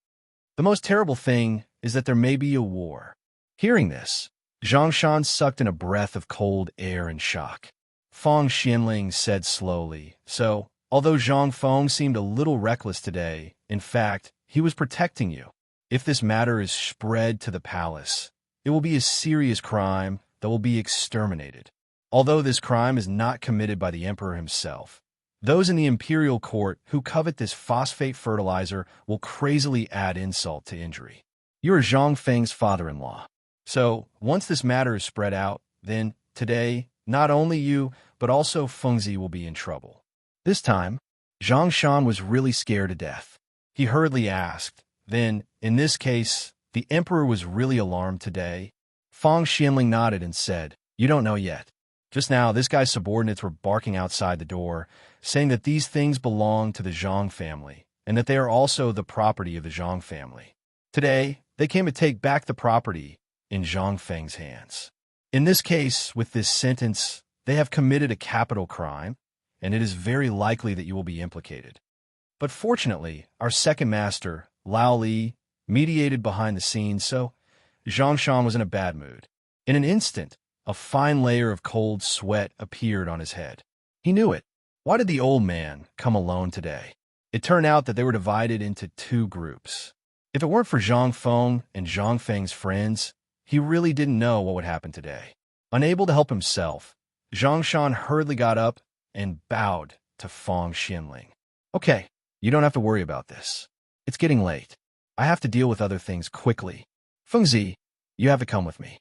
The most terrible thing is that there may be a war." Hearing this, Zhang Shan sucked in a breath of cold air in shock. Fang Xianling said slowly, "So, although Zhang Feng seemed a little reckless today, in fact, he was protecting you. If this matter is spread to the palace, it will be a serious crime that will be exterminated. Although this crime is not committed by the emperor himself, those in the imperial court who covet this phosphate fertilizer will crazily add insult to injury. You are Zhang Feng's father-in-law. So, once this matter is spread out, then, today, not only you, but also Fengzi will be in trouble." This time, Zhang Shan was really scared to death. He hurriedly asked, "Then, in this case, the emperor was really alarmed today?" Fang Xianling nodded and said, "You don't know yet. Just now, this guy's subordinates were barking outside the door, saying that these things belong to the Zhang family, and that they are also the property of the Zhang family. Today, they came to take back the property in Zhang Feng's hands. In this case, with this sentence, they have committed a capital crime, and it is very likely that you will be implicated. But fortunately, our second master, Lao Li, mediated behind the scenes, so Zhang Shan was in a bad mood. In an instant, a fine layer of cold sweat appeared on his head. He knew it. Why did the old man come alone today? It turned out that they were divided into two groups. If it weren't for Zhang Feng and Zhang Feng's friends, he really didn't know what would happen today. Unable to help himself, Zhang Shan hurriedly got up and bowed to Feng Xianling. Okay, you don't have to worry about this. It's getting late. I have to deal with other things quickly. Fengzi, you have to come with me.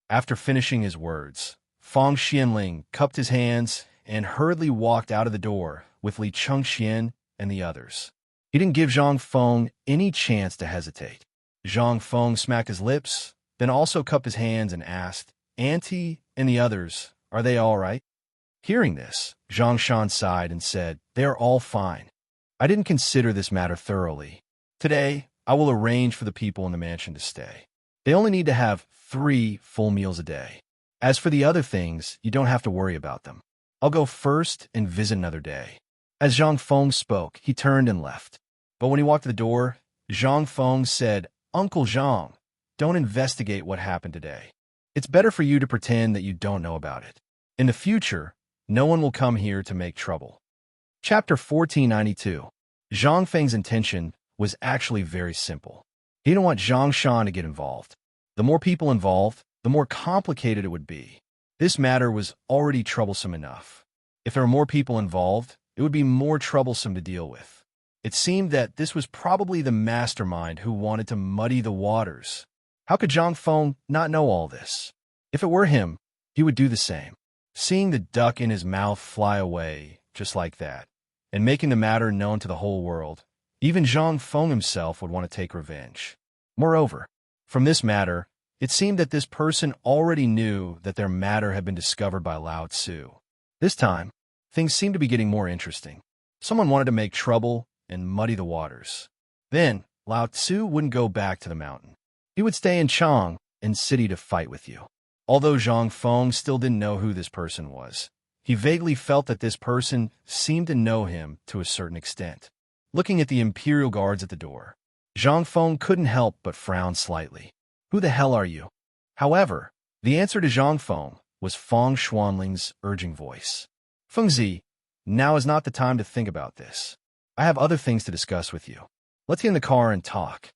After finishing his words, Feng Xianling cupped his hands and hurriedly walked out of the door with Li Chengxian and the others. He didn't give Zhang Feng any chance to hesitate. Zhang Feng smacked his lips, then also cupped his hands and asked, Auntie and the others, are they all right? Hearing this, Zhang Shan sighed and said, They are all fine. I didn't consider this matter thoroughly. Today, I will arrange for the people in the mansion to stay. They only need to have 3 full meals a day. As for the other things, you don't have to worry about them. I'll go first and visit another day. As Zhang Feng spoke, he turned and left. But when he walked to the door, Zhang Feng said, Uncle Zhang, don't investigate what happened today. It's better for you to pretend that you don't know about it. In the future, no one will come here to make trouble. Chapter 1492. Zhang Feng's intention was actually very simple. He didn't want Zhang Shan to get involved. The more people involved, the more complicated it would be. This matter was already troublesome enough. If there were more people involved, it would be more troublesome to deal with. It seemed that this was probably the mastermind who wanted to muddy the waters. How could Zhang Feng not know all this? If it were him, he would do the same. Seeing the duck in his mouth fly away, just like that, and making the matter known to the whole world, even Zhang Feng himself would want to take revenge. Moreover, from this matter, it seemed that this person already knew that their matter had been discovered by Lao Tzu. This time, things seemed to be getting more interesting. Someone wanted to make trouble and muddy the waters. Then, Lao Tzu wouldn't go back to the mountain. He would stay in Chang and city to fight with you. Although Zhang Feng still didn't know who this person was, he vaguely felt that this person seemed to know him to a certain extent. Looking at the Imperial Guards at the door, Zhang Feng couldn't help but frown slightly. Who the hell are you? However, the answer to Zhang Feng was Feng Xuanling's urging voice. Fengzi, now is not the time to think about this. I have other things to discuss with you. Let's get in the car and talk.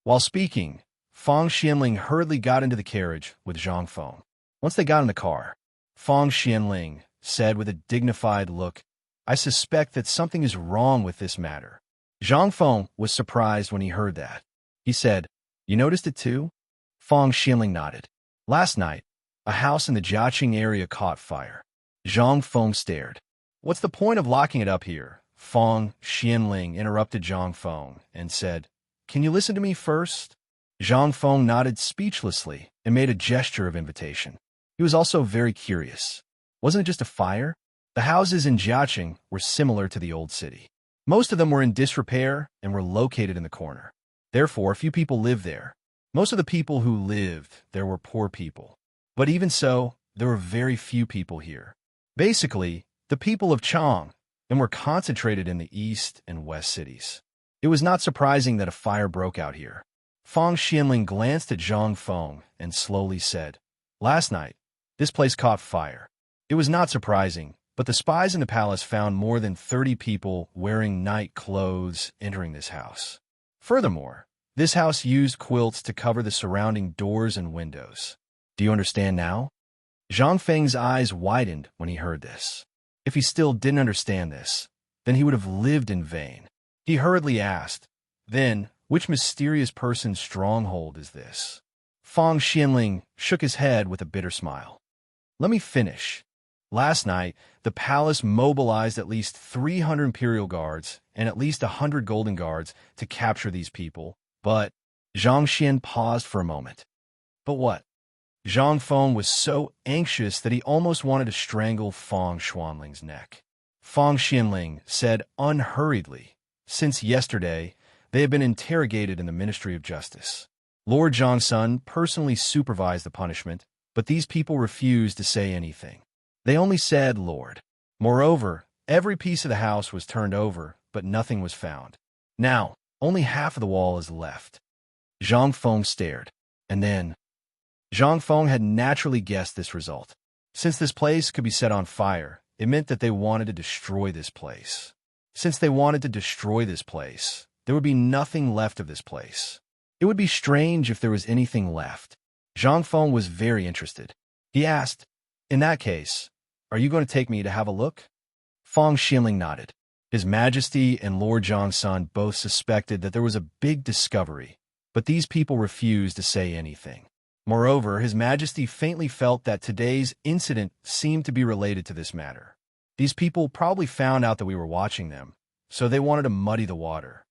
While speaking, Feng Xianling hurriedly got into the carriage with Zhang Feng. Once they got in the car, Feng Xianling said with a dignified look, I suspect that something is wrong with this matter. Zhang Feng was surprised when he heard that. He said, You noticed it too? Feng Xianling nodded. Last night, a house in the Jiaqing area caught fire. Zhang Feng stared. What's the point of locking it up here? Feng Xianling interrupted Zhang Feng and said, Can you listen to me first? Zhang Feng nodded speechlessly and made a gesture of invitation. He was also very curious. Wasn't it just a fire? The houses in Jiaqing were similar to the old city. Most of them were in disrepair and were located in the corner. Therefore, few people lived there. Most of the people who lived there were poor people. But even so, there were very few people here. Basically, the people of Chang, and were concentrated in the east and west cities. It was not surprising that a fire broke out here. Feng Xianling glanced at Zhang Feng and slowly said, Last night, this place caught fire. It was not surprising, but the spies in the palace found more than 30 people wearing night clothes entering this house. Furthermore, this house used quilts to cover the surrounding doors and windows. Do you understand now? Zhang Feng's eyes widened when he heard this. If he still didn't understand this, then he would have lived in vain. He hurriedly asked, Then, which mysterious person's stronghold is this? Feng Xianling shook his head with a bitter smile. Let me finish. Last night, the palace mobilized at least 300 Imperial Guards and at least 100 Golden Guards to capture these people, but Zhang Xian paused for a moment. But what? Zhang Feng was so anxious that he almost wanted to strangle Feng Xuanling's neck. Feng Xianling said unhurriedly, Since yesterday, they have been interrogated in the Ministry of Justice. Lord Zhangsun personally supervised the punishment, but these people refused to say anything. They only said, Lord. Moreover, every piece of the house was turned over, but nothing was found. Now, only half of the wall is left. Zhang Feng stared, and then Zhang Feng had naturally guessed this result. Since this place could be set on fire, it meant that they wanted to destroy this place. Since they wanted to destroy this place, there would be nothing left of this place. It would be strange if there was anything left. Zhang Feng was very interested. He asked, "In that case, are you going to take me to have a look?" Feng Xianling nodded. His Majesty and Lord Zhongsun both suspected that there was a big discovery, but these people refused to say anything. Moreover, His Majesty faintly felt that today's incident seemed to be related to this matter. These people probably found out that we were watching them, so they wanted to muddy the water.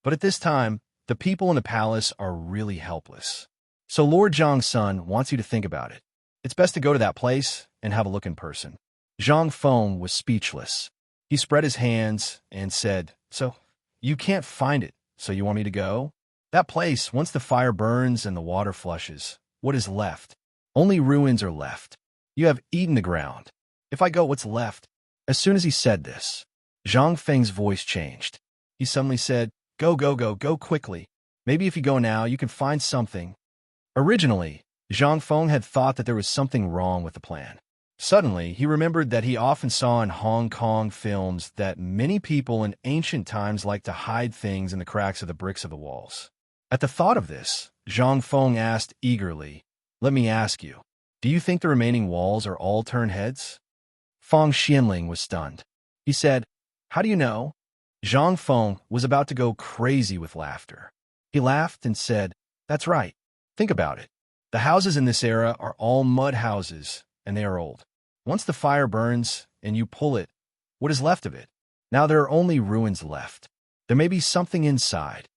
But at this time, the people in the palace are really helpless. So Lord Zhongsun wants you to think about it. It's best to go to that place and have a look in person. Zhang Feng was speechless. He spread his hands and said, "So, you can't find it, so you want me to go?" That place, once the fire burns and the water flushes, what is left? Only ruins are left. You have eaten the ground. If I go, what's left? As soon as he said this, Zhang Feng's voice changed. He suddenly said, "Go, go, go, go quickly. Maybe if you go now, you can find something." Originally, Zhang Feng had thought that there was something wrong with the plan. Suddenly, he remembered that he often saw in Hong Kong films that many people in ancient times liked to hide things in the cracks of the bricks of the walls. At the thought of this, Zhang Feng asked eagerly, "Let me ask you, do you think the remaining walls are all turned heads?" Feng Xianling was stunned. He said, "How do you know?" Zhang Feng was about to go crazy with laughter. He laughed and said, "That's right. Think about it. The houses in this era are all mud houses, and they are old. Once the fire burns and you pull it, what is left of it? Now there are only ruins left. There may be something inside."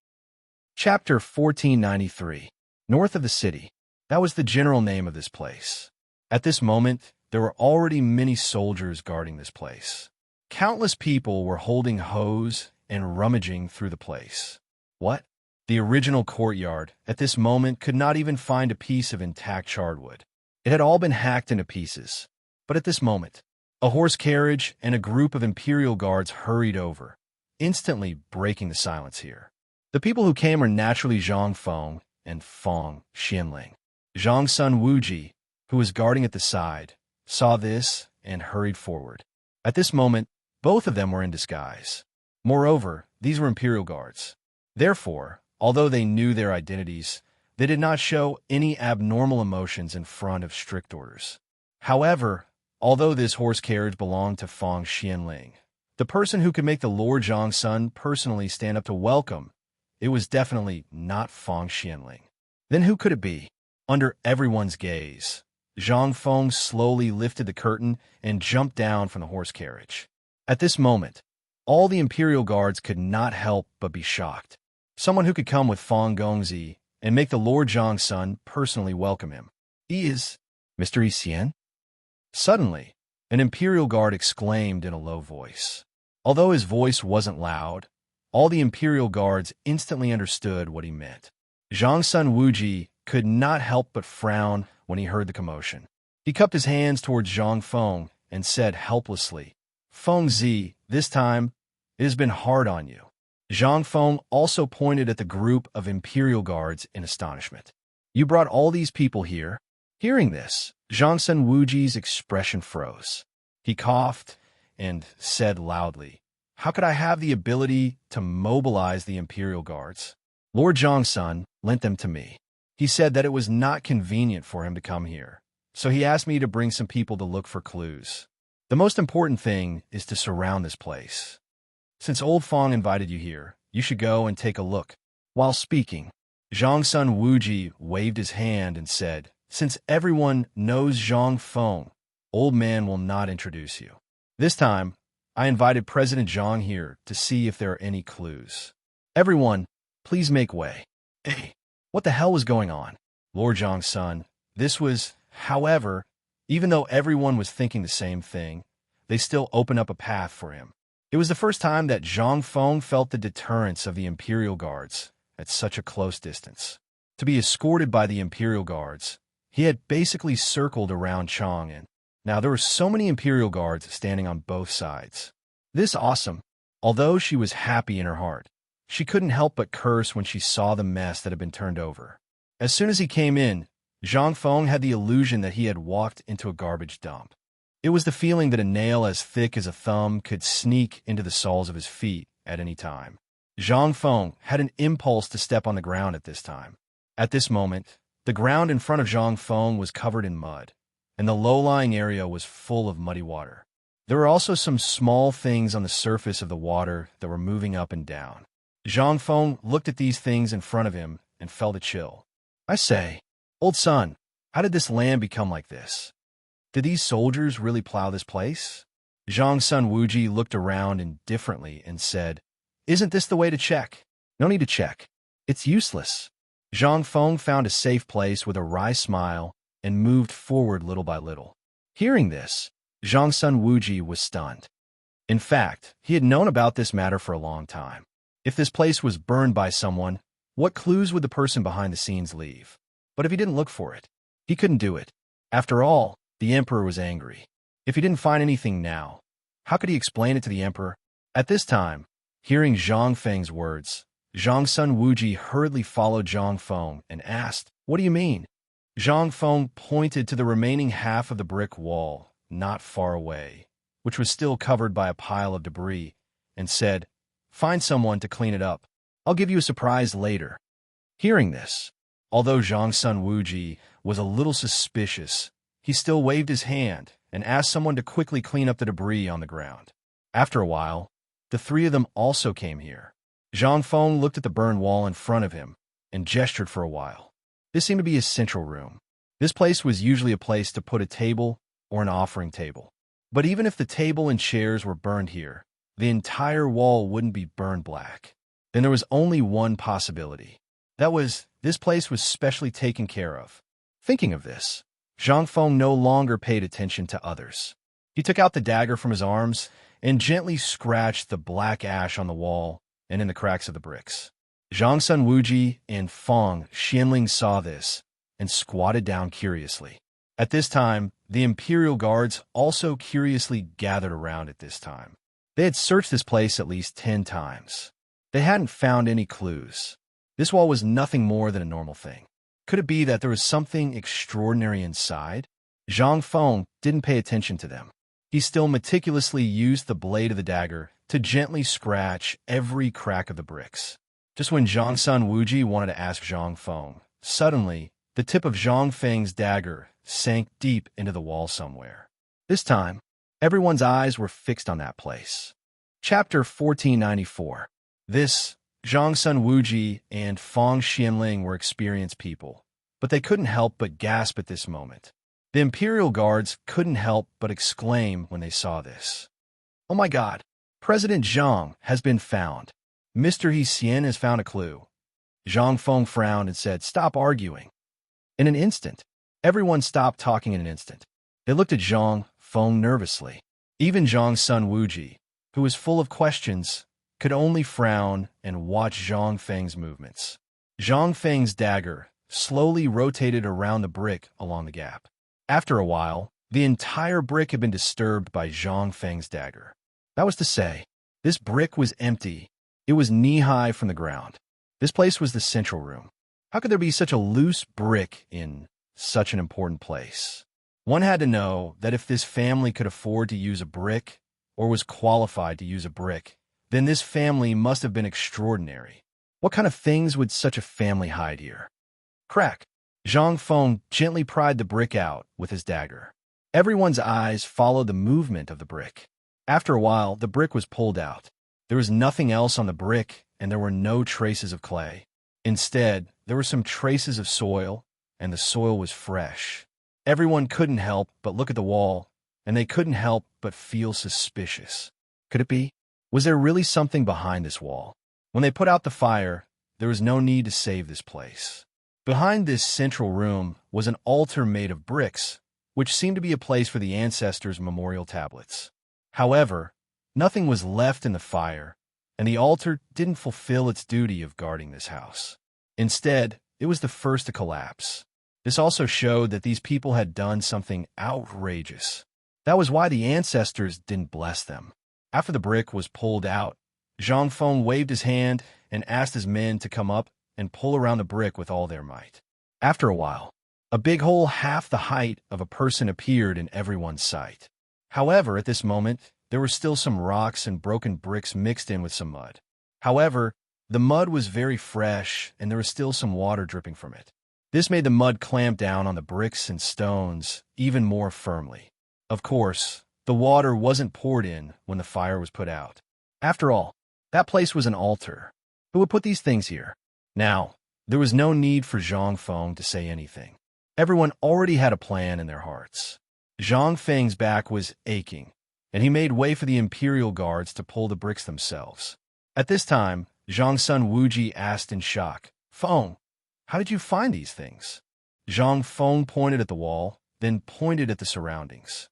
Chapter 1493. North of the city. That was the general name of this place. At this moment, there were already many soldiers guarding this place. Countless people were holding hoes and rummaging through the place. What? The original courtyard, at this moment, could not even find a piece of intact charwood. It had all been hacked into pieces. But at this moment, a horse carriage and a group of imperial guards hurried over, instantly breaking the silence here. The people who came were naturally Zhang Feng and Feng Xianling. Zhongsun Wuji, who was guarding at the side, saw this and hurried forward. At this moment, both of them were in disguise. Moreover, these were imperial guards. Therefore, although they knew their identities, they did not show any abnormal emotions in front of strict orders. However, although this horse carriage belonged to Feng Xianling, the person who could make the Lord Zhongsun personally stand up to welcome, it was definitely not Feng Xianling. Then who could it be? Under everyone's gaze, Zhang Feng slowly lifted the curtain and jumped down from the horse carriage. At this moment, all the imperial guards could not help but be shocked. Someone who could come with Feng Gongzi and make the Lord Zhongsun personally welcome him. He is Mr. Xian? Suddenly, an imperial guard exclaimed in a low voice. Although his voice wasn't loud, all the imperial guards instantly understood what he meant. Zhongsun Wuji could not help but frown when he heard the commotion. He cupped his hands towards Zhang Feng and said helplessly, "Feng Zi, this time, it has been hard on you." Zhang Feng also pointed at the group of imperial guards in astonishment. "You brought all these people here?" Hearing this, Zhongsun Wuji's expression froze. He coughed and said loudly, "How could I have the ability to mobilize the imperial guards? Lord Zhongsun lent them to me. He said that it was not convenient for him to come here, so he asked me to bring some people to look for clues. The most important thing is to surround this place. Since old Feng invited you here, you should go and take a look." While speaking, Zhongsun Wuji waved his hand and said, "Since everyone knows Zhang Feng, old man will not introduce you. This time, I invited President Zhang here to see if there are any clues. Everyone, please make way." Hey, what the hell was going on? Lord Zhongsun, this was, however, even though everyone was thinking the same thing, they still opened up a path for him. It was the first time that Zhang Feng felt the deterrence of the imperial guards at such a close distance. To be escorted by the imperial guards, he had basically circled around Chang'an. Now there were so many imperial guards standing on both sides. This awesome. Although she was happy in her heart, she couldn't help but curse when she saw the mess that had been turned over. As soon as he came in, Zhang Feng had the illusion that he had walked into a garbage dump. It was the feeling that a nail as thick as a thumb could sneak into the soles of his feet at any time. Zhang Feng had an impulse to step on the ground at this time. At this moment, The ground in front of Zhang Feng was covered in mud, and the low-lying area was full of muddy water. There were also some small things on the surface of the water that were moving up and down. Zhang Feng looked at these things in front of him and felt a chill. I say, old son, how did this land become like this? Did these soldiers really plow this place? Zhang Sun Wuji looked around indifferently and said, Isn't this the way to check? No need to check. It's useless. Zhang Feng found a safe place with a wry smile and moved forward little by little. Hearing this, Zhang Sun Wuji was stunned. In fact, he had known about this matter for a long time. If this place was burned by someone, what clues would the person behind the scenes leave? But if he didn't look for it, he couldn't do it. After all, the emperor was angry. If he didn't find anything now, how could he explain it to the emperor? At this time, hearing Zhang Feng's words, Zhang Sun Wuji hurriedly followed Zhang Feng and asked, What do you mean? Zhang Feng pointed to the remaining half of the brick wall, not far away, which was still covered by a pile of debris, and said, Find someone to clean it up. I'll give you a surprise later. Hearing this, although Zhang Sun Wuji was a little suspicious, he still waved his hand and asked someone to quickly clean up the debris on the ground. After a while, the three of them also came here. Zhang Feng looked at the burned wall in front of him and gestured for a while. This seemed to be his central room. This place was usually a place to put a table or an offering table. But even if the table and chairs were burned here, the entire wall wouldn't be burned black. Then there was only one possibility. That was, this place was specially taken care of. Thinking of this, Zhang Feng no longer paid attention to others. He took out the dagger from his arms and gently scratched the black ash on the wall and in the cracks of the bricks. Zhang Sun Wuji and Feng Xianling saw this and squatted down curiously. At this time, the imperial guards also curiously gathered around at this time. They had searched this place at least 10 times. They hadn't found any clues. This wall was nothing more than a normal thing. Could it be that there was something extraordinary inside? Zhang Feng didn't pay attention to them. He still meticulously used the blade of the dagger to gently scratch every crack of the bricks. Just when Zhang Sun Wuji wanted to ask Zhang Feng, suddenly, the tip of Zhang Feng's dagger sank deep into the wall somewhere. This time, everyone's eyes were fixed on that place. Chapter 1494. This, Zhang Sun Wuji and Feng Xianling were experienced people, but they couldn't help but gasp at this moment. The imperial guards couldn't help but exclaim when they saw this. Oh my God, President Zhang has been found. Mr. He Xian has found a clue. Zhang Feng frowned and said, Stop arguing. In an instant, everyone stopped talking in an instant. They looked at Zhang Feng nervously. Even Zhang Sun Wuji, who was full of questions, could only frown and watch Zhang Feng's movements. Zhang Feng's dagger slowly rotated around the brick along the gap. After a while, the entire brick had been disturbed by Zhang Feng's dagger. That was to say, this brick was empty. It was knee-high from the ground. This place was the central room. How could there be such a loose brick in such an important place? One had to know that if this family could afford to use a brick or was qualified to use a brick, then this family must have been extraordinary. What kind of things would such a family hide here? Crack! Zhang Feng gently pried the brick out with his dagger. Everyone's eyes followed the movement of the brick. After a while, the brick was pulled out. There was nothing else on the brick, and there were no traces of clay. Instead, there were some traces of soil, and the soil was fresh. Everyone couldn't help but look at the wall, and they couldn't help but feel suspicious. Could it be? Was there really something behind this wall? When they put out the fire, there was no need to save this place. Behind this central room was an altar made of bricks, which seemed to be a place for the ancestors' memorial tablets. However, nothing was left in the fire, and the altar didn't fulfill its duty of guarding this house. Instead, it was the first to collapse. This also showed that these people had done something outrageous. That was why the ancestors didn't bless them. After the brick was pulled out, Zhang Feng waved his hand and asked his men to come up and pull around the brick with all their might. After a while, a big hole half the height of a person appeared in everyone's sight. However, at this moment, there were still some rocks and broken bricks mixed in with some mud. However, the mud was very fresh and there was still some water dripping from it. This made the mud clamp down on the bricks and stones even more firmly. Of course, the water wasn't poured in when the fire was put out. After all, that place was an altar. Who would put these things here? Now, there was no need for Zhang Feng to say anything. Everyone already had a plan in their hearts. Zhang Feng's back was aching, and he made way for the Imperial Guards to pull the bricks themselves. At this time, Zhang Sun Wuji asked in shock, "Feng, how did you find these things?" Zhang Feng pointed at the wall, then pointed at the surroundings.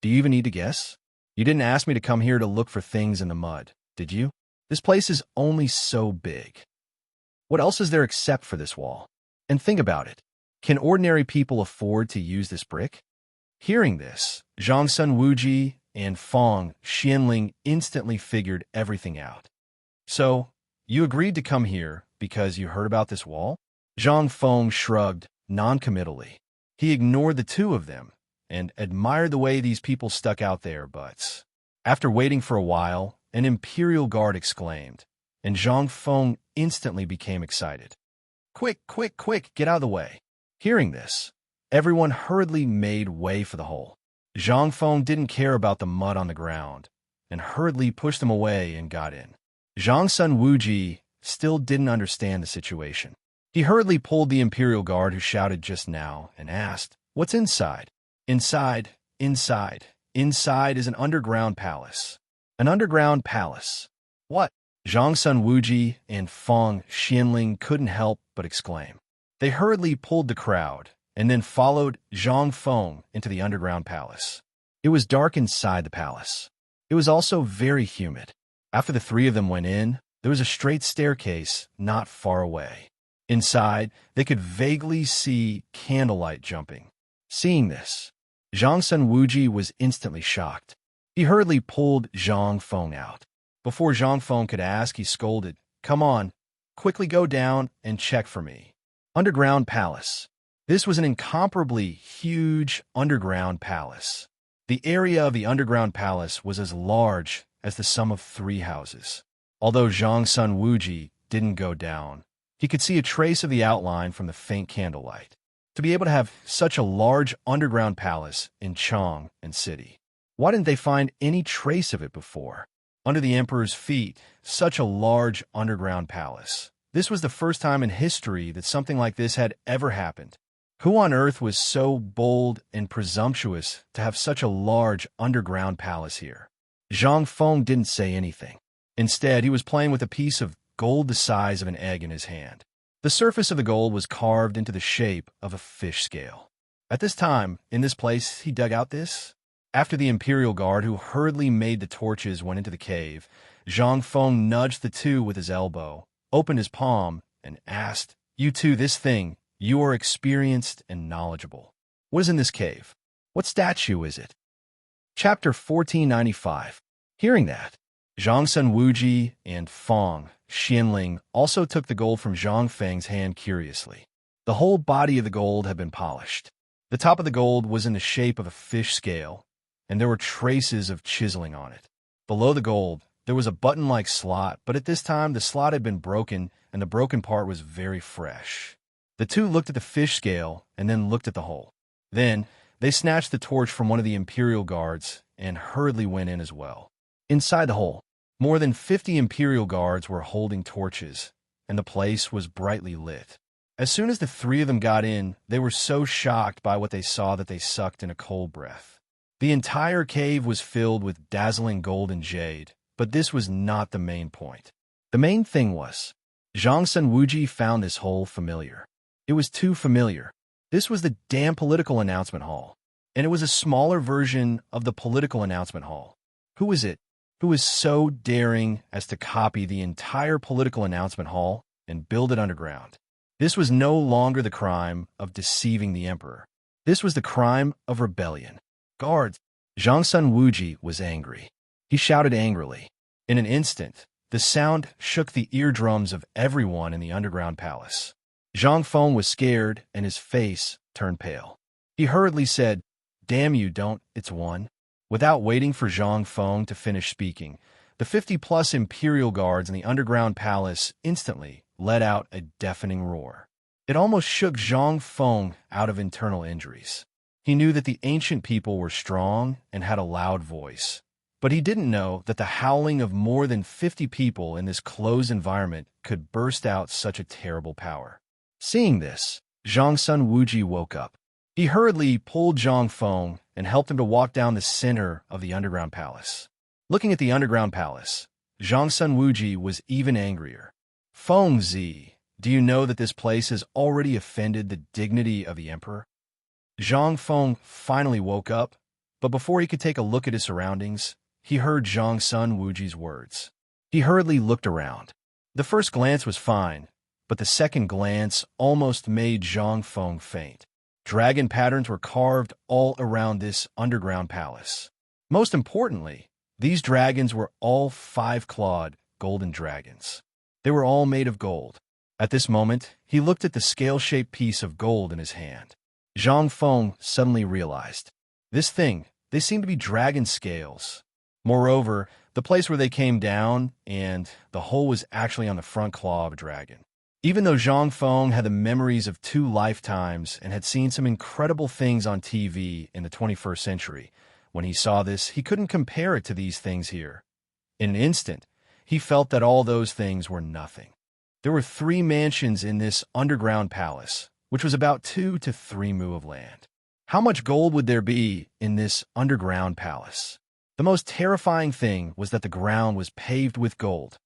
"Do you even need to guess? You didn't ask me to come here to look for things in the mud, did you? This place is only so big. What else is there except for this wall? And think about it. Can ordinary people afford to use this brick?" Hearing this, Zhang Sun Wuji and Feng Xianling instantly figured everything out. "So, you agreed to come here because you heard about this wall?" Zhang Feng shrugged noncommittally. He ignored the two of them and admired the way these people stuck out their butts. After waiting for a while, an Imperial Guard exclaimed, and Zhang Feng instantly became excited. "Quick, quick, quick, get out of the way." Hearing this, everyone hurriedly made way for the hole. Zhang Feng didn't care about the mud on the ground and hurriedly pushed them away and got in. Zhang Sun Wuji still didn't understand the situation. He hurriedly pulled the Imperial Guard who shouted just now and asked, "What's inside?" "Inside, inside, inside is an underground palace." "An underground palace? What?" Zhang Sun Wuji and Feng Xianling couldn't help but exclaim. They hurriedly pulled the crowd and then followed Zhang Feng into the underground palace. It was dark inside the palace. It was also very humid. After the three of them went in, there was a straight staircase not far away. Inside, they could vaguely see candlelight jumping. Seeing this, Zhang Sun Wuji was instantly shocked. He hurriedly pulled Zhang Feng out. Before Zhang Feng could ask, he scolded, "Come on, quickly go down and check for me." Underground palace. This was an incomparably huge underground palace. The area of the underground palace was as large as the sum of 3 houses. Although Zhang Sun Wuji didn't go down, he could see a trace of the outline from the faint candlelight. To be able to have such a large underground palace in Chang and City, why didn't they find any trace of it before? Under the emperor's feet, such a large underground palace. This was the first time in history that something like this had ever happened. Who on earth was so bold and presumptuous to have such a large underground palace here? Zhang Feng didn't say anything. Instead, he was playing with a piece of gold the size of an egg in his hand. The surface of the gold was carved into the shape of a fish scale. At this time, in this place, he dug out this. After the Imperial Guard, who hurriedly made the torches, went into the cave, Zhang Feng nudged the two with his elbow, opened his palm, and asked, "You two, this thing, you are experienced and knowledgeable. What is in this cave? What statue is it?" Chapter 1495. Hearing that, Zhang Sun Wuji and Feng Xianling also took the gold from Zhang Feng's hand curiously. The whole body of the gold had been polished. The top of the gold was in the shape of a fish scale, and there were traces of chiseling on it. Below the gold, there was a button-like slot, but at this time the slot had been broken, and the broken part was very fresh. The two looked at the fish scale and then looked at the hole. Then, they snatched the torch from one of the Imperial Guards and hurriedly went in as well. Inside the hole, more than 50 Imperial Guards were holding torches, and the place was brightly lit. As soon as the three of them got in, they were so shocked by what they saw that they sucked in a cold breath. The entire cave was filled with dazzling gold and jade, but this was not the main point. The main thing was, Zhang Sun Wuji found this hole familiar. It was too familiar. This was the damn political announcement hall, and it was a smaller version of the political announcement hall. Who is it? Who is so daring as to copy the entire political announcement hall and build it underground? This was no longer the crime of deceiving the emperor. This was the crime of rebellion. Guards! Zhang Sun Wuji was angry. He shouted angrily. In an instant, the sound shook the eardrums of everyone in the underground palace. Zhang Feng was scared and his face turned pale. He hurriedly said, "Damn you, don't, it's one." Without waiting for Zhang Feng to finish speaking, the 50-plus Imperial Guards in the underground palace instantly let out a deafening roar. It almost shook Zhang Feng out of internal injuries. He knew that the ancient people were strong and had a loud voice, but he didn't know that the howling of more than 50 people in this closed environment could burst out such a terrible power. Seeing this, Zhang Sun Wuji woke up. He hurriedly pulled Zhang Feng and helped him to walk down the center of the underground palace. Looking at the underground palace, Zhang Sun Wuji was even angrier. Feng Zi, do you know that this place has already offended the dignity of the emperor? Zhang Feng finally woke up, but before he could take a look at his surroundings, he heard Zhang Sun Wuji's words. He hurriedly looked around. The first glance was fine, but the second glance almost made Zhang Feng faint. Dragon patterns were carved all around this underground palace. Most importantly, these dragons were all 5-clawed golden dragons. They were all made of gold. At this moment, he looked at the scale-shaped piece of gold in his hand. Zhang Feng suddenly realized, they seem to be dragon scales. Moreover, the place where they came down, and the hole was actually on the front claw of a dragon. Even though Zhang Feng had the memories of 2 lifetimes and had seen some incredible things on TV in the 21st century, when he saw this, he couldn't compare it to these things here. In an instant, he felt that all those things were nothing. There were 3 mansions in this underground palace, which was about 2 to 3 mu of land. How much gold would there be in this underground palace? The most terrifying thing was that the ground was paved with gold.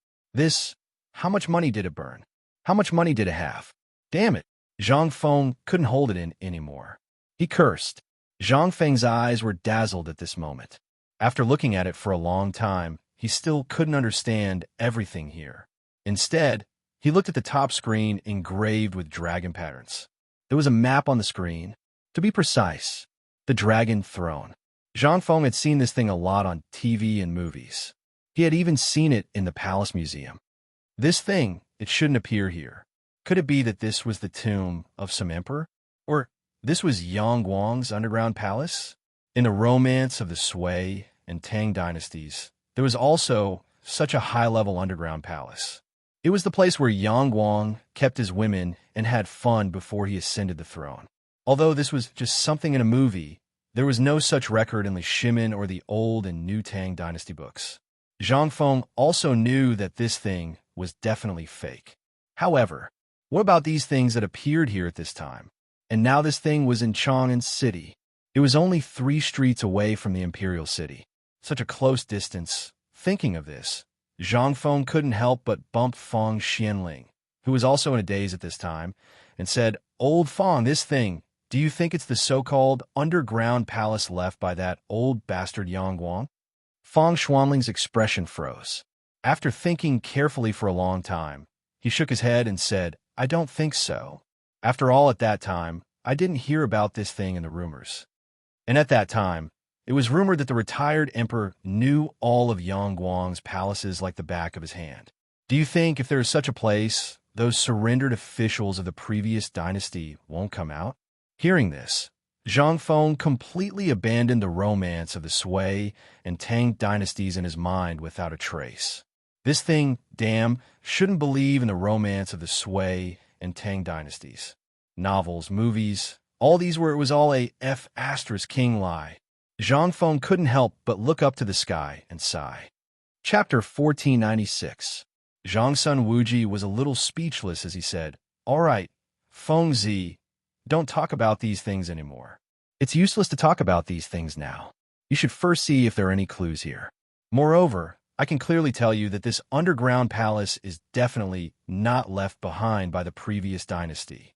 How much money did it burn? How much money did it have? Damn it! Zhang Feng couldn't hold it in anymore. He cursed. Zhang Feng's eyes were dazzled at this moment. After looking at it for a long time, he still couldn't understand everything here. Instead, he looked at the top screen engraved with dragon patterns. There was a map on the screen. To be precise, the Dragon Throne. Zhang Feng had seen this thing a lot on TV and movies. He had even seen it in the Palace Museum. This thing, it shouldn't appear here. Could it be that this was the tomb of some emperor? Or this was Yang Guang's underground palace? In the romance of the Sui and Tang dynasties, there was also such a high-level underground palace. It was the place where Yang Guang kept his women and had fun before he ascended the throne. Although this was just something in a movie, there was no such record in the Shimin or the old and new Tang dynasty books. Zhang Feng also knew that this thing was definitely fake. However, what about these things that appeared here at this time? And now this thing was in Chang'an City. It was only 3 streets away from the imperial city. Such a close distance. Thinking of this, Zhang Feng couldn't help but bump Feng Xianling, who was also in a daze at this time, and said, "Old Feng, this thing, do you think it's the so-called underground palace left by that old bastard Yang Guang?" Feng Xuanling's expression froze. After thinking carefully for a long time, he shook his head and said, "I don't think so. After all, at that time, I didn't hear about this thing in the rumors." And at that time, it was rumored that the retired emperor knew all of Yang Guang's palaces like the back of his hand. Do you think if there is such a place, those surrendered officials of the previous dynasty won't come out? Hearing this, Zhang Feng completely abandoned the romance of the Sui and Tang dynasties in his mind without a trace. This thing, damn, shouldn't believe in the romance of the Sui and Tang dynasties. Novels, movies, all these where it was all a F***king lie. Zhang Feng couldn't help but look up to the sky and sigh. Chapter 1496. Zhang Sun Wuji was a little speechless as he said, "All right, Feng Zi, don't talk about these things anymore. It's useless to talk about these things now. You should first see if there are any clues here. Moreover, I can clearly tell you that this underground palace is definitely not left behind by the previous dynasty."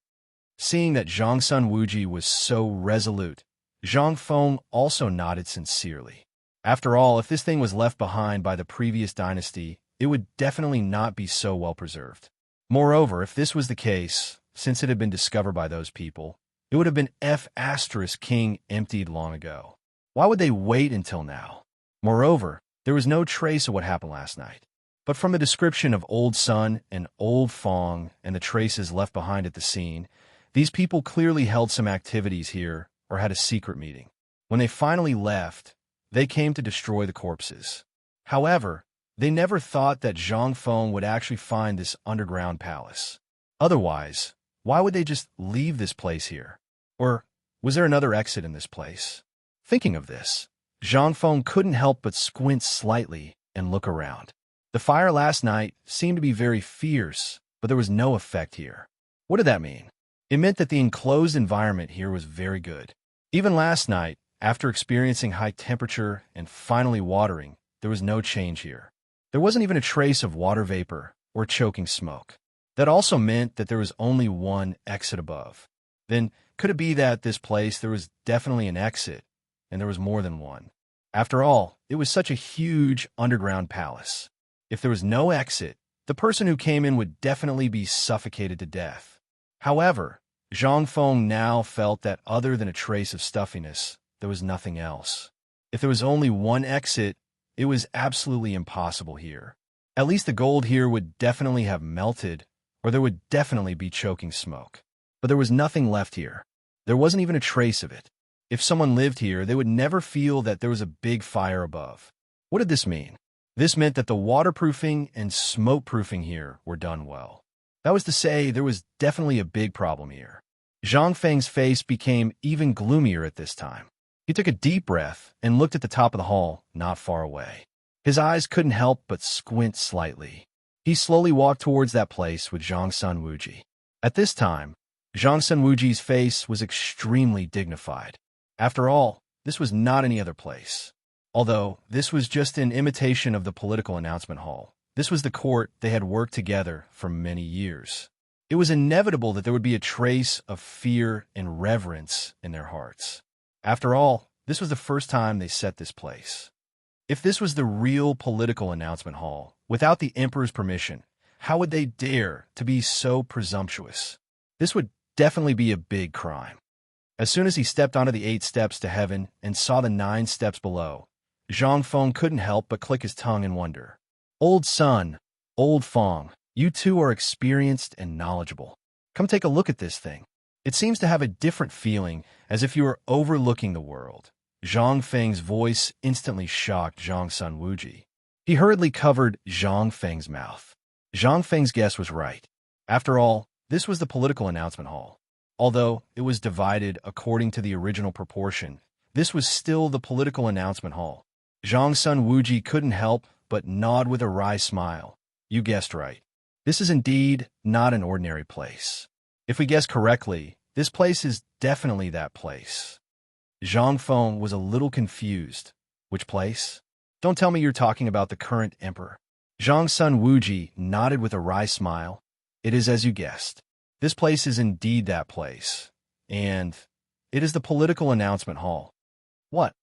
Seeing that Zhang Sun Wuji was so resolute, Zhang Feng also nodded sincerely. After all, if this thing was left behind by the previous dynasty, it would definitely not be so well preserved. Moreover, if this was the case, since it had been discovered by those people, it would have been F***king emptied long ago. Why would they wait until now? Moreover, there was no trace of what happened last night. But from the description of Old Sun and Old Fong and the traces left behind at the scene, these people clearly held some activities here or had a secret meeting. When they finally left, they came to destroy the corpses. However, they never thought that Zhang Feng would actually find this underground palace. Otherwise, Why would they just leave this place here? Or was there another exit in this place? Thinking of this, Zhang Feng couldn't help but squint slightly and look around. The fire last night seemed to be very fierce, but there was no effect here. What did that mean? It meant that the enclosed environment here was very good. Even last night, after experiencing high temperature and finally watering, there was no change here. There wasn't even a trace of water vapor or choking smoke. That also meant that there was only one exit above. Then, could it be that this place there was definitely an exit, and there was more than one? After all, it was such a huge underground palace. If there was no exit, the person who came in would definitely be suffocated to death. However, Zhang Feng now felt that other than a trace of stuffiness, there was nothing else. If there was only one exit, it was absolutely impossible here. At least the gold here would definitely have melted, or there would definitely be choking smoke. But there was nothing left here. There wasn't even a trace of it. If someone lived here, they would never feel that there was a big fire above. What did this mean? This meant that the waterproofing and smoke-proofing here were done well. That was to say, there was definitely a big problem here. Zhang Feng's face became even gloomier at this time. He took a deep breath and looked at the top of the hall, not far away. His eyes couldn't help but squint slightly. He slowly walked towards that place with Zhang Sun Wuji. At this time, Zhang Sun Wuji's face was extremely dignified. After all, this was not any other place. Although this was just an imitation of the political announcement hall, this was the court they had worked together for many years. It was inevitable that there would be a trace of fear and reverence in their hearts. After all, this was the first time they set this place. If this was the real political announcement hall, without the emperor's permission, how would they dare to be so presumptuous? This would definitely be a big crime. As soon as he stepped onto the 8 steps to heaven and saw the 9 steps below, Zhang Feng couldn't help but click his tongue in wonder. Old Sun, Old Feng, you two are experienced and knowledgeable. Come take a look at this thing. It seems to have a different feeling, as if you were overlooking the world. Zhang Feng's voice instantly shocked Zhang Sun Wuji. He hurriedly covered Zhang Feng's mouth. Zhang Feng's guess was right. After all, this was the political announcement hall. Although it was divided according to the original proportion, this was still the political announcement hall. Zhang Sun Wuji couldn't help but nod with a wry smile. You guessed right. This is indeed not an ordinary place. If we guess correctly, this place is definitely that place. Zhang Feng was a little confused. Which place? Don't tell me you're talking about the current emperor. Zhang Sun Wuji nodded with a wry smile. It is as you guessed. This place is indeed that place. And it is the political announcement hall. What?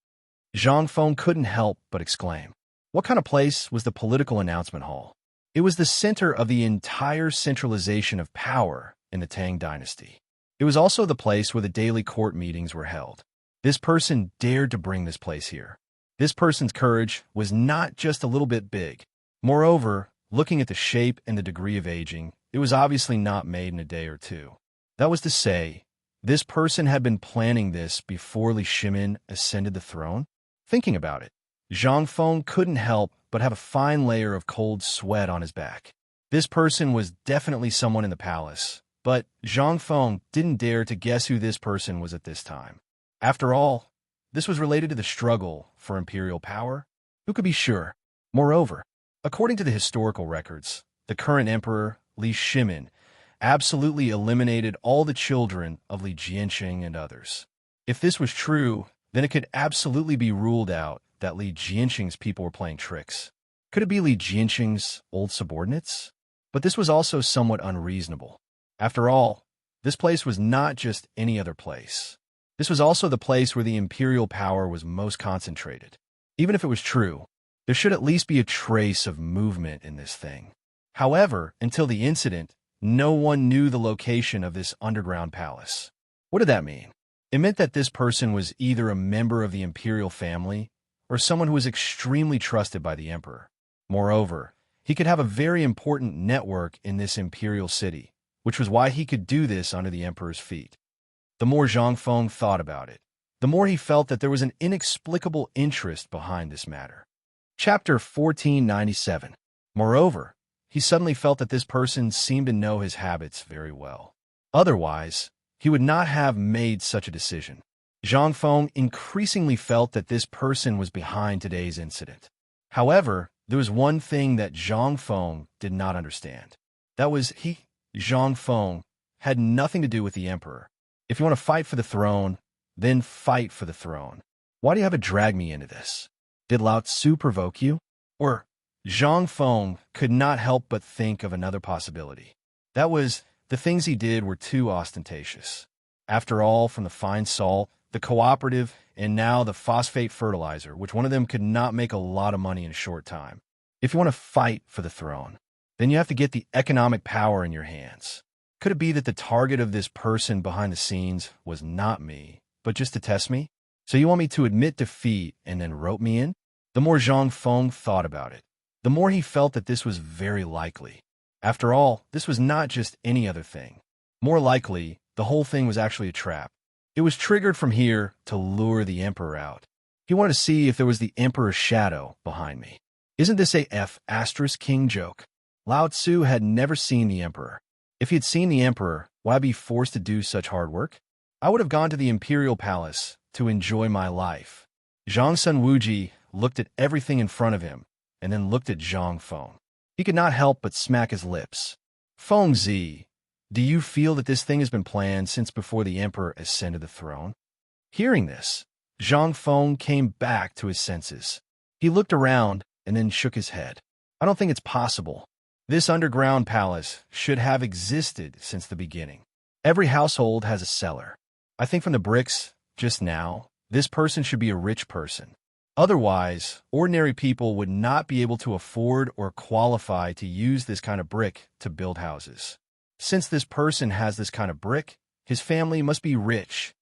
Zhang Feng couldn't help but exclaim. What kind of place was the political announcement hall? It was the center of the entire centralization of power in the Tang dynasty. It was also the place where the daily court meetings were held. This person dared to bring this place here. This person's courage was not just a little bit big. Moreover, looking at the shape and the degree of aging, it was obviously not made in a day or two. That was to say, this person had been planning this before Li Shimin ascended the throne. Thinking about it, Zhang Feng couldn't help but have a fine layer of cold sweat on his back. This person was definitely someone in the palace, but Zhang Feng didn't dare to guess who this person was at this time. After all, this was related to the struggle for imperial power. Who could be sure? Moreover, according to the historical records, the current emperor, Li Shimin, absolutely eliminated all the children of Li Jianqing and others. If this was true, then it could absolutely be ruled out that Li Jianqing's people were playing tricks. Could it be Li Jianqing's old subordinates? But this was also somewhat unreasonable. After all, this place was not just any other place. This was also the place where the imperial power was most concentrated. Even if it was true, there should at least be a trace of movement in this thing. However, until the incident, no one knew the location of this underground palace. What did that mean? It meant that this person was either a member of the imperial family or someone who was extremely trusted by the emperor. Moreover, he could have a very important network in this imperial city, which was why he could do this under the emperor's feet. The more Zhang Feng thought about it, the more he felt that there was an inexplicable interest behind this matter. Chapter 1497. Moreover, he suddenly felt that this person seemed to know his habits very well. Otherwise, he would not have made such a decision. Zhang Feng increasingly felt that this person was behind today's incident. However, there was one thing that Zhang Feng did not understand. That was Zhang Feng, had nothing to do with the emperor. If you want to fight for the throne, then fight for the throne. Why do you have to drag me into this? Did Lao Tzu provoke you? Or Zhang Feng could not help but think of another possibility. That was, the things he did were too ostentatious. After all, from the fine salt, the cooperative, and now the phosphate fertilizer, which one of them could not make a lot of money in a short time. If you want to fight for the throne, then you have to get the economic power in your hands. Could it be that the target of this person behind the scenes was not me, but just to test me? So you want me to admit defeat and then rope me in? The more Zhang Feng thought about it, the more he felt that this was very likely. After all, this was not just any other thing. More likely, the whole thing was actually a trap. It was triggered from here to lure the emperor out. He wanted to see if there was the emperor's shadow behind me. Isn't this a F***king joke? Lao Tzu had never seen the emperor. If he had seen the emperor, why be forced to do such hard work? I would have gone to the imperial palace to enjoy my life. Zhang Sun Wuji looked at everything in front of him and then looked at Zhang Feng. He could not help but smack his lips. Feng Zi, do you feel that this thing has been planned since before the emperor ascended the throne? Hearing this, Zhang Feng came back to his senses. He looked around and then shook his head. I don't think it's possible. This underground palace should have existed since the beginning. Every household has a cellar. I think from the bricks, just now, this person should be a rich person. Otherwise, ordinary people would not be able to afford or qualify to use this kind of brick to build houses. Since this person has this kind of brick, his family must be rich.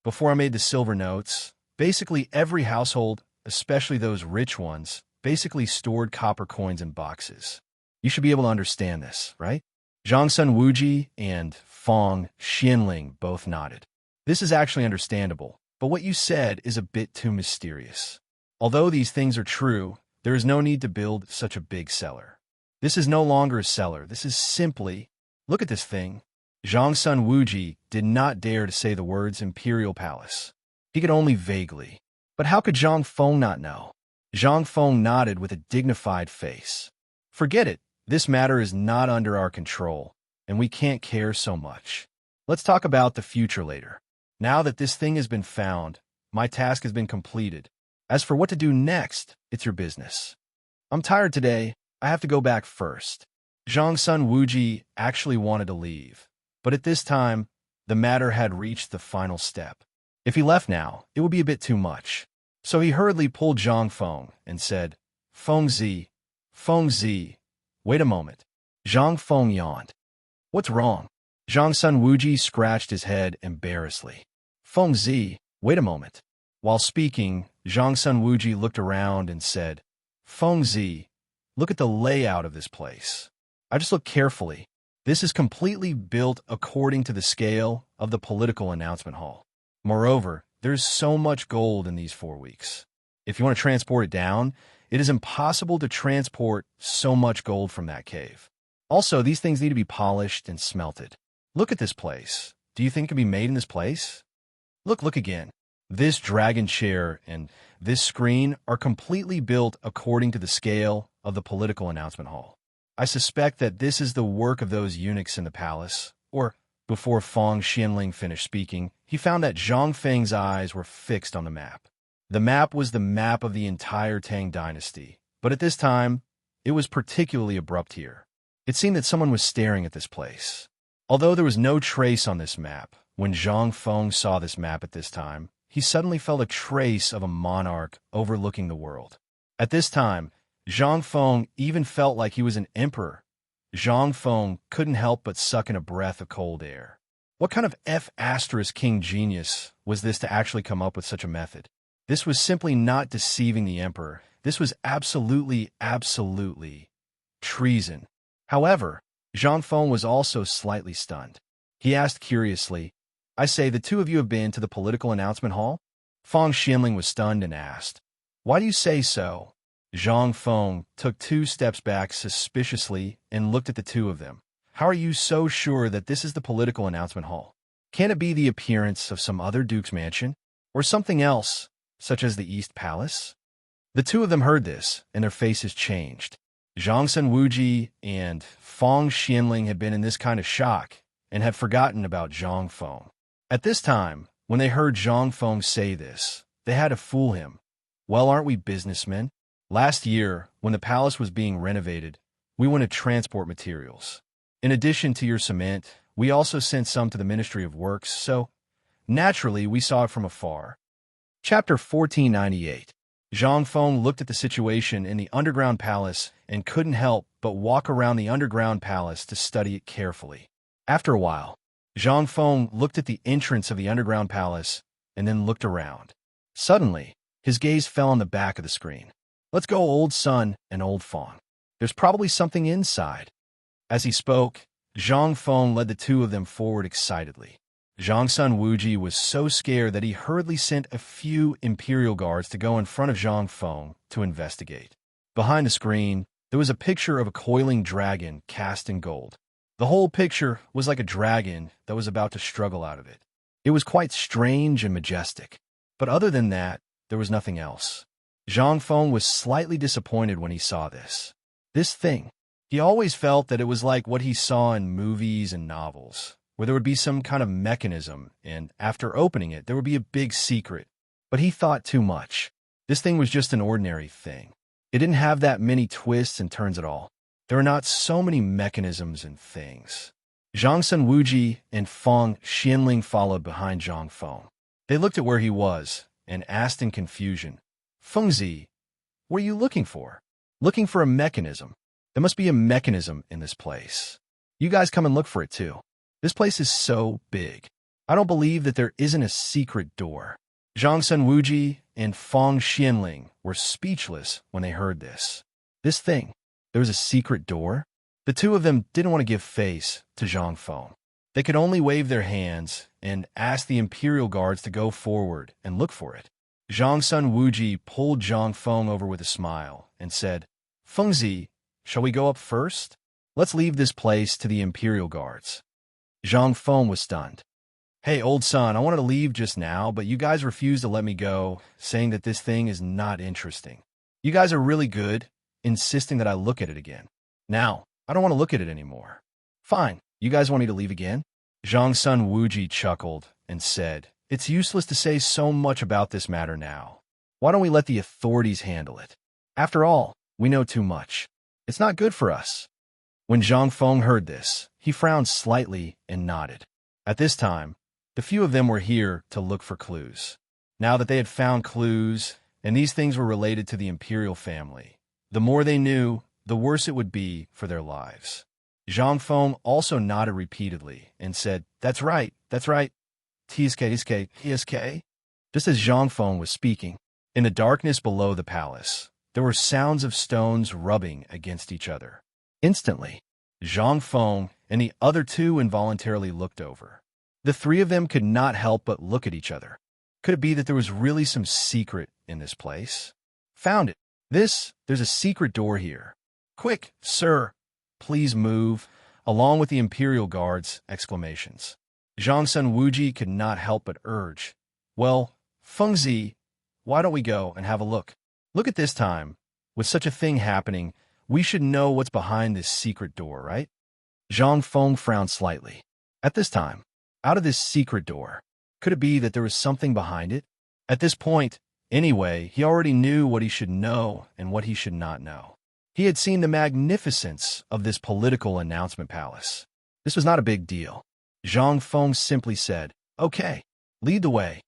Before I made the silver notes, basically every household, especially those rich ones, basically stored copper coins in boxes. You should be able to understand this, right? Zhang Sun Wuji and Feng Xianling both nodded. This is actually understandable, but what you said is a bit too mysterious. Although these things are true, there is no need to build such a big cellar. This is no longer a cellar. This is simply, look at this thing. Zhang Sun Wuji did not dare to say the words Imperial Palace. He could only vaguely. But how could Zhang Feng not know? Zhang Feng nodded with a dignified face. Forget it. This matter is not under our control, and we can't care so much. Let's talk about the future later. Now that this thing has been found, my task has been completed. As for what to do next, it's your business. I'm tired today. I have to go back first. Zhang Sun Wuji actually wanted to leave, but at this time, the matter had reached the final step. If he left now, it would be a bit too much. So he hurriedly pulled Zhang Feng and said, Feng Zi, wait a moment. Zhang Feng yawned. What's wrong? Zhang Sun Wuji scratched his head embarrassedly. Feng Zi, wait a moment. While speaking, Zhang Sun Wuji looked around and said, Feng Zi, look at the layout of this place. I just looked carefully. This is completely built according to the scale of the political announcement hall. Moreover, there's so much gold in these 4 weeks. If you want to transport it down, it is impossible to transport so much gold from that cave. Also, these things need to be polished and smelted. Look at this place. Do you think it can be made in this place? Look again. This dragon chair and this screen are completely built according to the scale of the political announcement hall. I suspect that this is the work of those eunuchs in the palace, or before Feng Xianling finished speaking, he found that Zhang Feng's eyes were fixed on the map. The map was the map of the entire Tang dynasty, but at this time, it was particularly abrupt here. It seemed that someone was staring at this place. Although there was no trace on this map, when Zhang Feng saw this map at this time, he suddenly felt a trace of a monarch overlooking the world. At this time, Zhang Feng even felt like he was an emperor. Zhang Feng couldn't help but suck in a breath of cold air. What kind of F***king genius was this to actually come up with such a method? This was simply not deceiving the emperor. This was absolutely treason. However, Zhang Feng was also slightly stunned. He asked curiously, I say, the two of you have been to the political announcement hall? Feng Xianling was stunned and asked, Why do you say so? Zhang Feng took 2 steps back suspiciously and looked at the two of them. how are you so sure that this is the political announcement hall? Can it be the appearance of some other duke's mansion? Or something else, such as the East Palace? The two of them heard this, and their faces changed. Zhang Sun Wuji and Fong Xianling had been in this kind of shock and had forgotten about Zhang Feng. At this time, when they heard Zhang Feng say this, they had to fool him. Well, aren't we businessmen? Last year, when the palace was being renovated, we went to transport materials. In addition to your cement, we also sent some to the Ministry of Works, so naturally we saw it from afar. Chapter 1498. Zhang Feng looked at the situation in the underground palace and couldn't help but walk around the underground palace to study it carefully. After a while, Zhang Feng looked at the entrance of the underground palace and then looked around. Suddenly, his gaze fell on the back of the screen. Let's go, old Sun and old Feng. There's probably something inside. As he spoke, Zhang Feng led the two of them forward excitedly. Zhang Sun Wuji was so scared that he hurriedly sent a few Imperial guards to go in front of Zhang Feng to investigate. Behind the screen, there was a picture of a coiling dragon cast in gold. The whole picture was like a dragon that was about to struggle out of it. It was quite strange and majestic. But other than that, there was nothing else. Zhang Feng was slightly disappointed when he saw this. This thing. He always felt that it was like what he saw in movies and novels, where there would be some kind of mechanism, and after opening it, there would be a big secret. But he thought too much. This thing was just an ordinary thing. It didn't have that many twists and turns at all. There are not so many mechanisms and things. Zhang Sun Wuji and Fong Xianling followed behind Zhang Feng. They looked at where he was and asked in confusion, Fengzi, what are you looking for? Looking for a mechanism. There must be a mechanism in this place. You guys come and look for it too. This place is so big. I don't believe that there isn't a secret door. Zhang Sun Wuji and Fong Xianling were speechless when they heard this. This thing, there was a secret door? The two of them didn't want to give face to Zhang Feng. They could only wave their hands and ask the Imperial guards to go forward and look for it. Zhang Sun Wuji pulled Zhang Feng over with a smile and said, Fengzi, shall we go up first? Let's leave this place to the Imperial guards. Zhang Feng was stunned. Hey, old son, I wanted to leave just now, but you guys refused to let me go, saying that this thing is not interesting. You guys are really good, insisting that I look at it again. Now, I don't want to look at it anymore. Fine, you guys want me to leave again? Zhang Sun Wuji chuckled and said, It's useless to say so much about this matter now. Why don't we let the authorities handle it? After all, we know too much. It's not good for us. When Zhang Feng heard this, he frowned slightly and nodded. At this time, the few of them were here to look for clues. Now that they had found clues, and these things were related to the Imperial family, the more they knew, the worse it would be for their lives. Zhang Feng also nodded repeatedly and said, That's right, TSK. Just as Zhang Feng was speaking, in the darkness below the palace, there were sounds of stones rubbing against each other. Instantly, Zhang Feng and the other two involuntarily looked over. The three of them could not help but look at each other. Could it be that there was really some secret in this place? Found it. There's a secret door here. Quick, sir, please move, along with the Imperial guards' exclamations. Zhang Sun Wuji could not help but urge, Well, Fengzi, why don't we go and have a look? Look at this time. With such a thing happening, we should know what's behind this secret door, right? Zhang Feng frowned slightly. At this time, out of this secret door, could it be that there was something behind it? At this point, anyway, he already knew what he should know and what he should not know. He had seen the magnificence of this political announcement palace. This was not a big deal. Zhang Feng simply said, Okay, lead the way.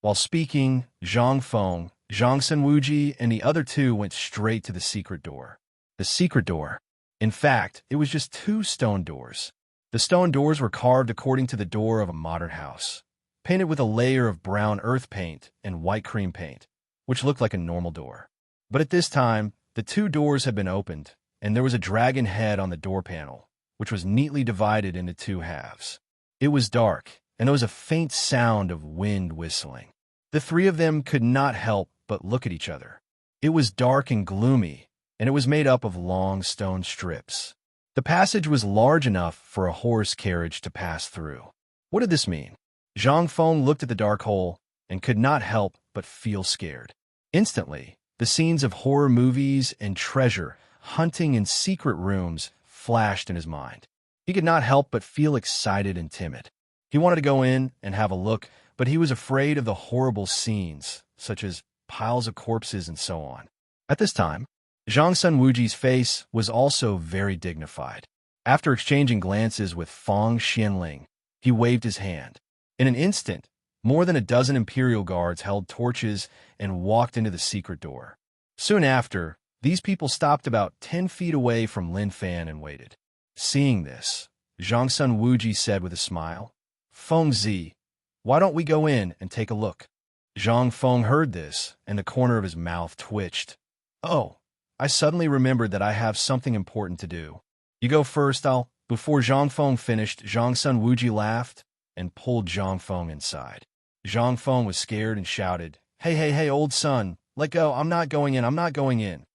While speaking, Zhang Feng, Zhang Sun Wuji, and the other two went straight to the secret door. The secret door. In fact, it was just two stone doors. The stone doors were carved according to the door of a modern house, painted with a layer of brown earth paint and white cream paint, which looked like a normal door. But at this time, the two doors had been opened, and there was a dragon head on the door panel, which was neatly divided into two halves. It was dark, and there was a faint sound of wind whistling. The three of them could not help but look at each other. It was dark and gloomy, and it was made up of long stone strips. The passage was large enough for a horse carriage to pass through. What did this mean? Zhang Feng looked at the dark hole and could not help but feel scared. Instantly, the scenes of horror movies and treasure hunting in secret rooms flashed in his mind. He could not help but feel excited and timid. He wanted to go in and have a look, but he was afraid of the horrible scenes, such as piles of corpses and so on. At this time, Zhang Sun Wuji's face was also very dignified. After exchanging glances with Fang Xianling, he waved his hand. In an instant, more than a dozen imperial guards held torches and walked into the secret door. Soon after, these people stopped about 10 feet away from Lin Fan and waited. Seeing this, Zhang Sun Wuji said with a smile, "Feng Zi, why don't we go in and take a look?" Zhang Feng heard this, and the corner of his mouth twitched. "Oh, I suddenly remembered that I have something important to do. You go first, I'll—" Before Zhang Feng finished, Zhang Sun Wuji laughed and pulled Zhang Feng inside. Zhang Feng was scared and shouted, Hey, old son, let go, I'm not going in.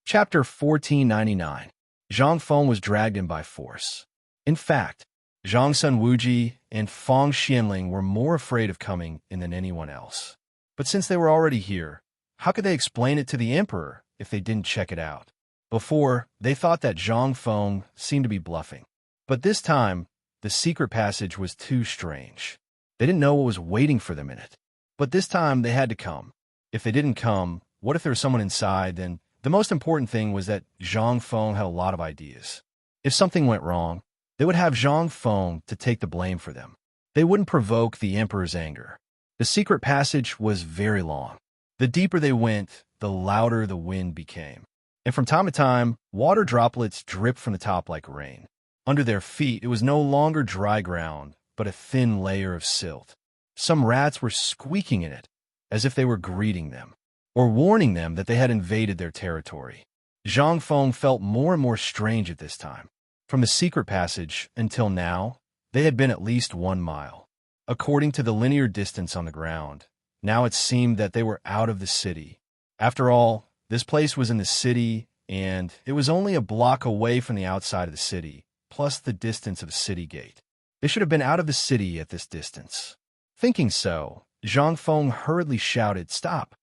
Chapter 1499. Zhang Feng was dragged in by force. In fact, Zhang Sun Wuji and Fang Xianling were more afraid of coming in than anyone else. But since they were already here, how could they explain it to the emperor if they didn't check it out? Before, they thought that Zhang Feng seemed to be bluffing. But this time, the secret passage was too strange. They didn't know what was waiting for them in it. But this time, they had to come. If they didn't come, what if there was someone inside? Then the most important thing was that Zhang Feng had a lot of ideas. If something went wrong, they would have Zhang Feng to take the blame for them. They wouldn't provoke the emperor's anger. The secret passage was very long. The deeper they went, the louder the wind became. And from time to time, water droplets dripped from the top like rain. Under their feet, it was no longer dry ground, but a thin layer of silt. Some rats were squeaking in it, as if they were greeting them, or warning them that they had invaded their territory. Zhang Feng felt more and more strange at this time. From the secret passage until now, they had been at least 1 mile. According to the linear distance on the ground, now it seemed that they were out of the city. After all, this place was in the city, and it was only a block away from the outside of the city, plus the distance of a city gate. They should have been out of the city at this distance. Thinking so, Zhang Feng hurriedly shouted, "Stop!"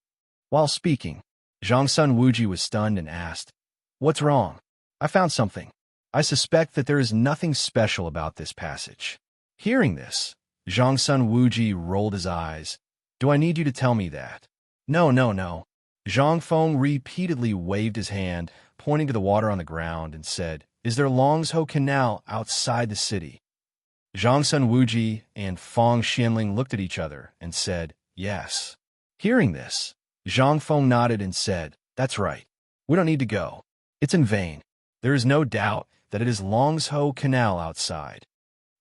While speaking, Zhang Sun Wuji was stunned and asked, "What's wrong?" "I found something. I suspect that there is nothing special about this passage." Hearing this, Zhang Sun Wuji rolled his eyes. "Do I need you to tell me that?" No. Zhang Feng repeatedly waved his hand, pointing to the water on the ground, and said, "Is there Longsho Canal outside the city?" Zhang Sun Wuji and Fang Xianling looked at each other and said, "Yes." Hearing this, Zhang Feng nodded and said, "That's right. We don't need to go. It's in vain. There is no doubt that it is Longsho Canal outside."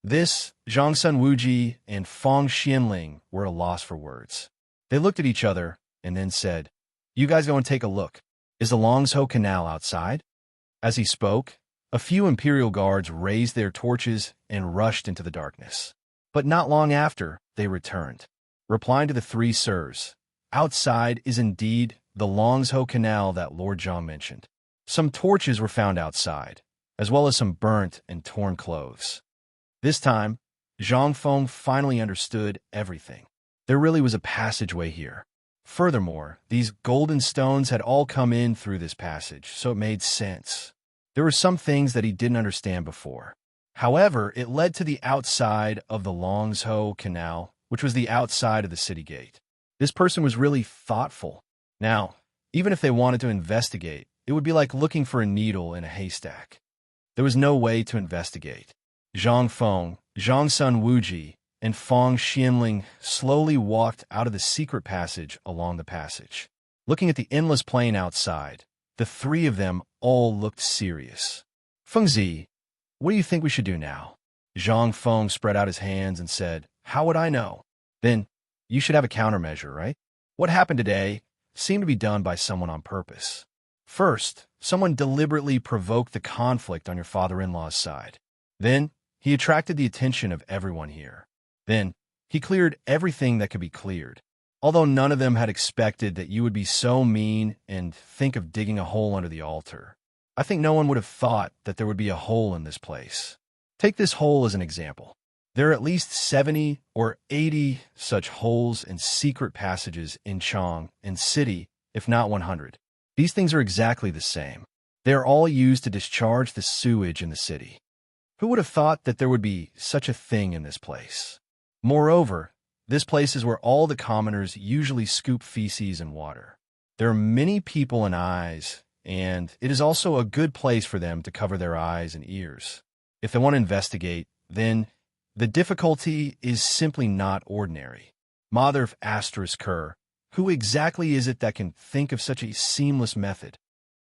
This, Zhang Sun Wuji and Fang Xianling were at a loss for words. They looked at each other and then said, "You guys go and take a look. Is the Longsho Canal outside?" As he spoke, a few imperial guards raised their torches and rushed into the darkness. But not long after, they returned, replying to the 3 sirs. Outside is indeed the Longsho Canal that Lord Zhang mentioned. Some torches were found outside, as well as some burnt and torn clothes. This time, Zhang Feng finally understood everything. There really was a passageway here. Furthermore, these golden stones had all come in through this passage, so it made sense. There were some things that he didn't understand before. However, it led to the outside of the Longsho Canal, which was the outside of the city gate. This person was really thoughtful. Now, even if they wanted to investigate, it would be like looking for a needle in a haystack. There was no way to investigate. Zhang Feng, Zhang Sun Wuji, and Fang Xianling slowly walked out of the secret passage along the passage. Looking at the endless plain outside, the 3 of them all looked serious. "Feng Zi, what do you think we should do now?" Zhang Feng spread out his hands and said, "How would I know?" "Then, you should have a countermeasure, right? What happened today seemed to be done by someone on purpose. First, someone deliberately provoked the conflict on your father-in-law's side. Then, he attracted the attention of everyone here. Then, he cleared everything that could be cleared, although none of them had expected that you would be so mean and think of digging a hole under the altar. I think no one would have thought that there would be a hole in this place. Take this hole as an example. There are at least 70 or 80 such holes and secret passages in Chong and City, if not 100. These things are exactly the same. They are all used to discharge the sewage in the city. Who would have thought that there would be such a thing in this place? Moreover, this place is where all the commoners usually scoop feces and water. There are many people and eyes, and it is also a good place for them to cover their eyes and ears. If they want to investigate, then the difficulty is simply not ordinary. Mother of asterisk Kerr, who exactly is it that can think of such a seamless method?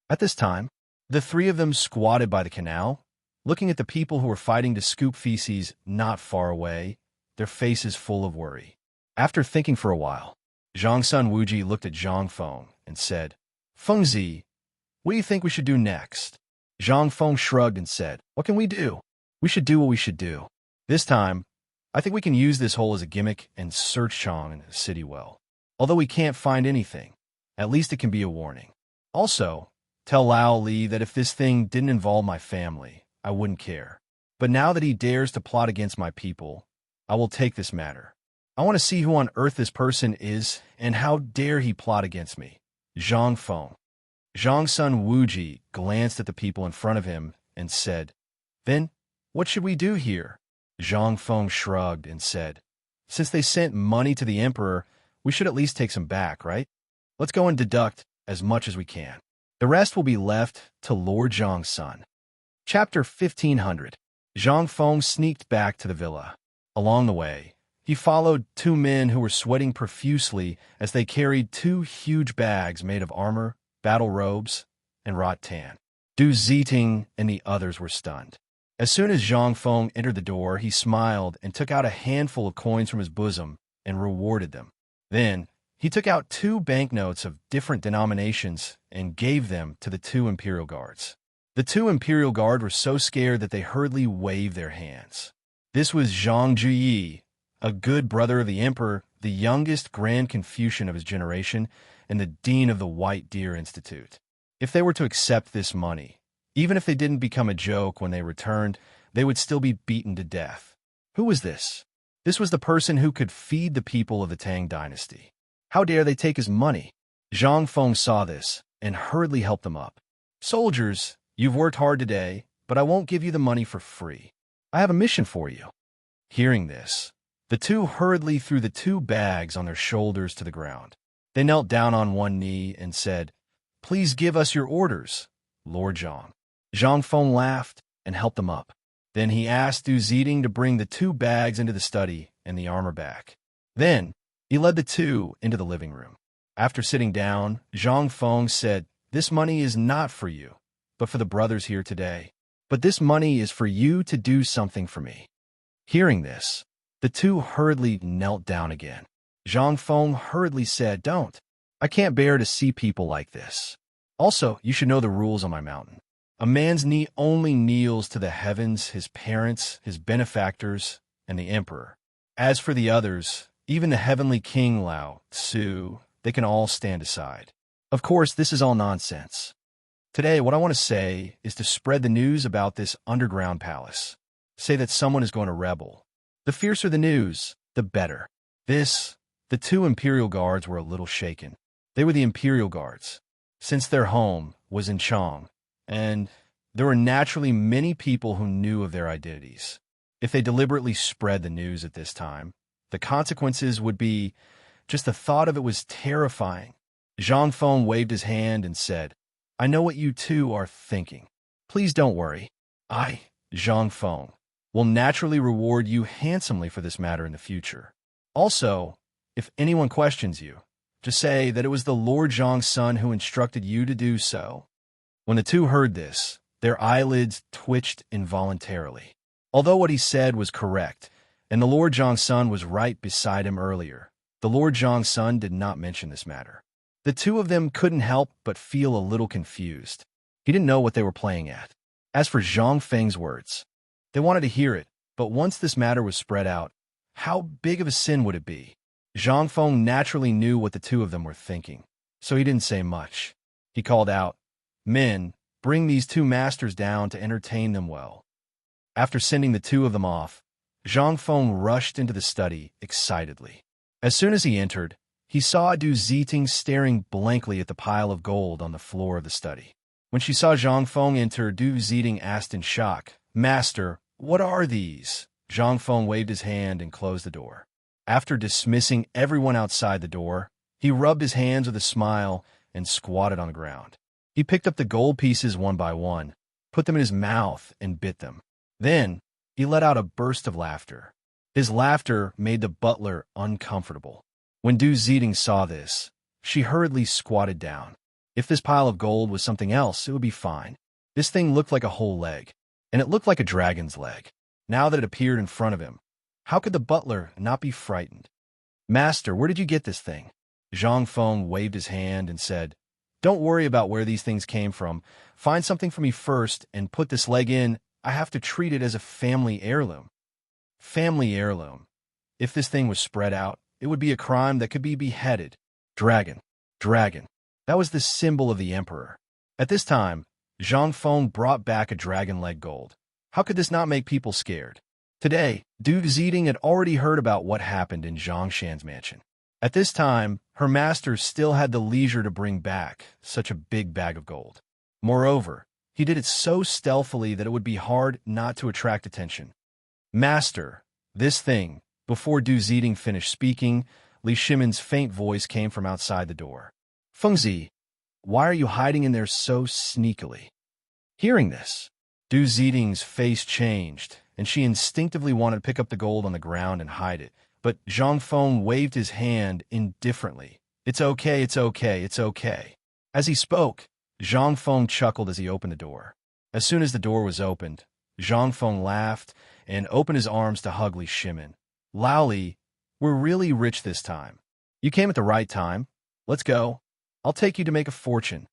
At this time, the three of them squatted by the canal, looking at the people who were fighting to scoop feces not far away, their faces full of worry. After thinking for a while, Zhang Sun Wuji looked at Zhang Feng and said, "Fengzi, what do you think we should do next?" Zhang Feng shrugged and said, "What can we do? We should do what we should do. This time, I think we can use this hole as a gimmick and search Chong and the city well. Although we can't find anything, at least it can be a warning. Also, tell Lao Li that if this thing didn't involve my family, I wouldn't care. But now that he dares to plot against my people, I will take this matter. I want to see who on earth this person is and how dare he plot against me." Zhang Feng. Zhang Sun Wuji glanced at the people in front of him and said, "Then, what should we do here?" Zhang Feng shrugged and said, "Since they sent money to the emperor, we should at least take some back, right? Let's go and deduct as much as we can. The rest will be left to Lord Zhang's son." Chapter 1500. Zhang Feng sneaked back to the villa. Along the way, he followed two men who were sweating profusely as they carried two huge bags made of armor, battle robes, and rattan. Du Ziting and the others were stunned. As soon as Zhang Feng entered the door, he smiled and took out a handful of coins from his bosom and rewarded them. Then, he took out 2 banknotes of different denominations and gave them to the 2 imperial guards. The 2 imperial guard were so scared that they hurriedly waved their hands. This was Zhang Juyi, a good brother of the emperor, the youngest Grand Confucian of his generation, and the dean of the White Deer Institute. If they were to accept this money, even if they didn't become a joke when they returned, they would still be beaten to death. Who was this? This was the person who could feed the people of the Tang dynasty. How dare they take his money? Zhang Feng saw this and hurriedly helped them up. "Soldiers, you've worked hard today, but I won't give you the money for free. I have a mission for you." Hearing this, the 2 hurriedly threw the 2 bags on their shoulders to the ground. They knelt down on one knee and said, "Please give us your orders, Lord Zhang." Zhang Feng laughed and helped them up. Then he asked Du Ziting to bring the 2 bags into the study and the armor back. Then he led the 2 into the living room. After sitting down, Zhang Feng said, "This money is not for you, but for the brothers here today. But this money is for you to do something for me." Hearing this, the 2 hurriedly knelt down again. Zhang Feng hurriedly said, "Don't. I can't bear to see people like this. Also, you should know the rules on my mountain. A man's knee only kneels to the heavens, his parents, his benefactors, and the emperor. As for the others, even the heavenly king Lao Tzu, they can all stand aside. Of course, this is all nonsense. Today, what I want to say is to spread the news about this underground palace. Say that someone is going to rebel. The fiercer the news, the better." The 2 imperial guards were a little shaken. They were the imperial guards, since their home was in Chong, and there were naturally many people who knew of their identities. If they deliberately spread the news at this time, the consequences would be, just the thought of it was terrifying. Zhang Feng waved his hand and said, "I know what you 2 are thinking. Please don't worry. I, Zhang Feng, will naturally reward you handsomely for this matter in the future. Also, if anyone questions you, just say that it was the Lord Zhang's son who instructed you to do so." When the 2 heard this, their eyelids twitched involuntarily. Although what he said was correct, and the Lord Zhang's son was right beside him earlier, the Lord Zhang's son did not mention this matter. The 2 of them couldn't help but feel a little confused. He didn't know what they were playing at. As for Zhang Feng's words, they wanted to hear it, but once this matter was spread out, how big of a sin would it be? Zhang Feng naturally knew what the 2 of them were thinking, so he didn't say much. He called out, "Men, bring these two masters down to entertain them well. After sending the two of them off, Zhang Feng rushed into the study excitedly. As soon as he entered, he saw Du Ziting staring blankly at the pile of gold on the floor of the study. When she saw Zhang Feng enter, Du Ziting asked in shock, "Master, what are these?" Zhang Feng waved his hand and closed the door. After dismissing everyone outside the door, he rubbed his hands with a smile and squatted on the ground. He picked up the gold pieces one by one, put them in his mouth, and bit them. Then, he let out a burst of laughter. His laughter made the butler uncomfortable. When Du Ziting saw this, she hurriedly squatted down. If this pile of gold was something else, it would be fine. This thing looked like a whole leg, and it looked like a dragon's leg. Now that it appeared in front of him, how could the butler not be frightened? "Master, where did you get this thing?" Zhang Feng waved his hand and said, "Don't worry about where these things came from. Find something for me first and put this leg in. I have to treat it as a family heirloom." Family heirloom. If this thing was spread out, it would be a crime that could be beheaded. Dragon. Dragon. That was the symbol of the emperor. At this time, Zhang Feng brought back a dragon leg gold. How could this not make people scared? Today, Du Ziting had already heard about what happened in Zhang Shan's mansion. At this time, her master still had the leisure to bring back such a big bag of gold. Moreover, he did it so stealthily that it would be hard not to attract attention. "Master, this thing." Before Du Ziting finished speaking, Li Shimon's faint voice came from outside the door. "Fengzi, why are you hiding in there so sneakily?" Hearing this, Du Ziting's face changed, and she instinctively wanted to pick up the gold on the ground and hide it. But Zhang Feng waved his hand indifferently. "It's okay, it's okay, it's okay." As he spoke, Zhang Feng chuckled as he opened the door. As soon as the door was opened, Zhang Feng laughed and opened his arms to hug Li Shimon. "Lao Li, we're really rich this time. You came at the right time. Let's go. I'll take you to make a fortune."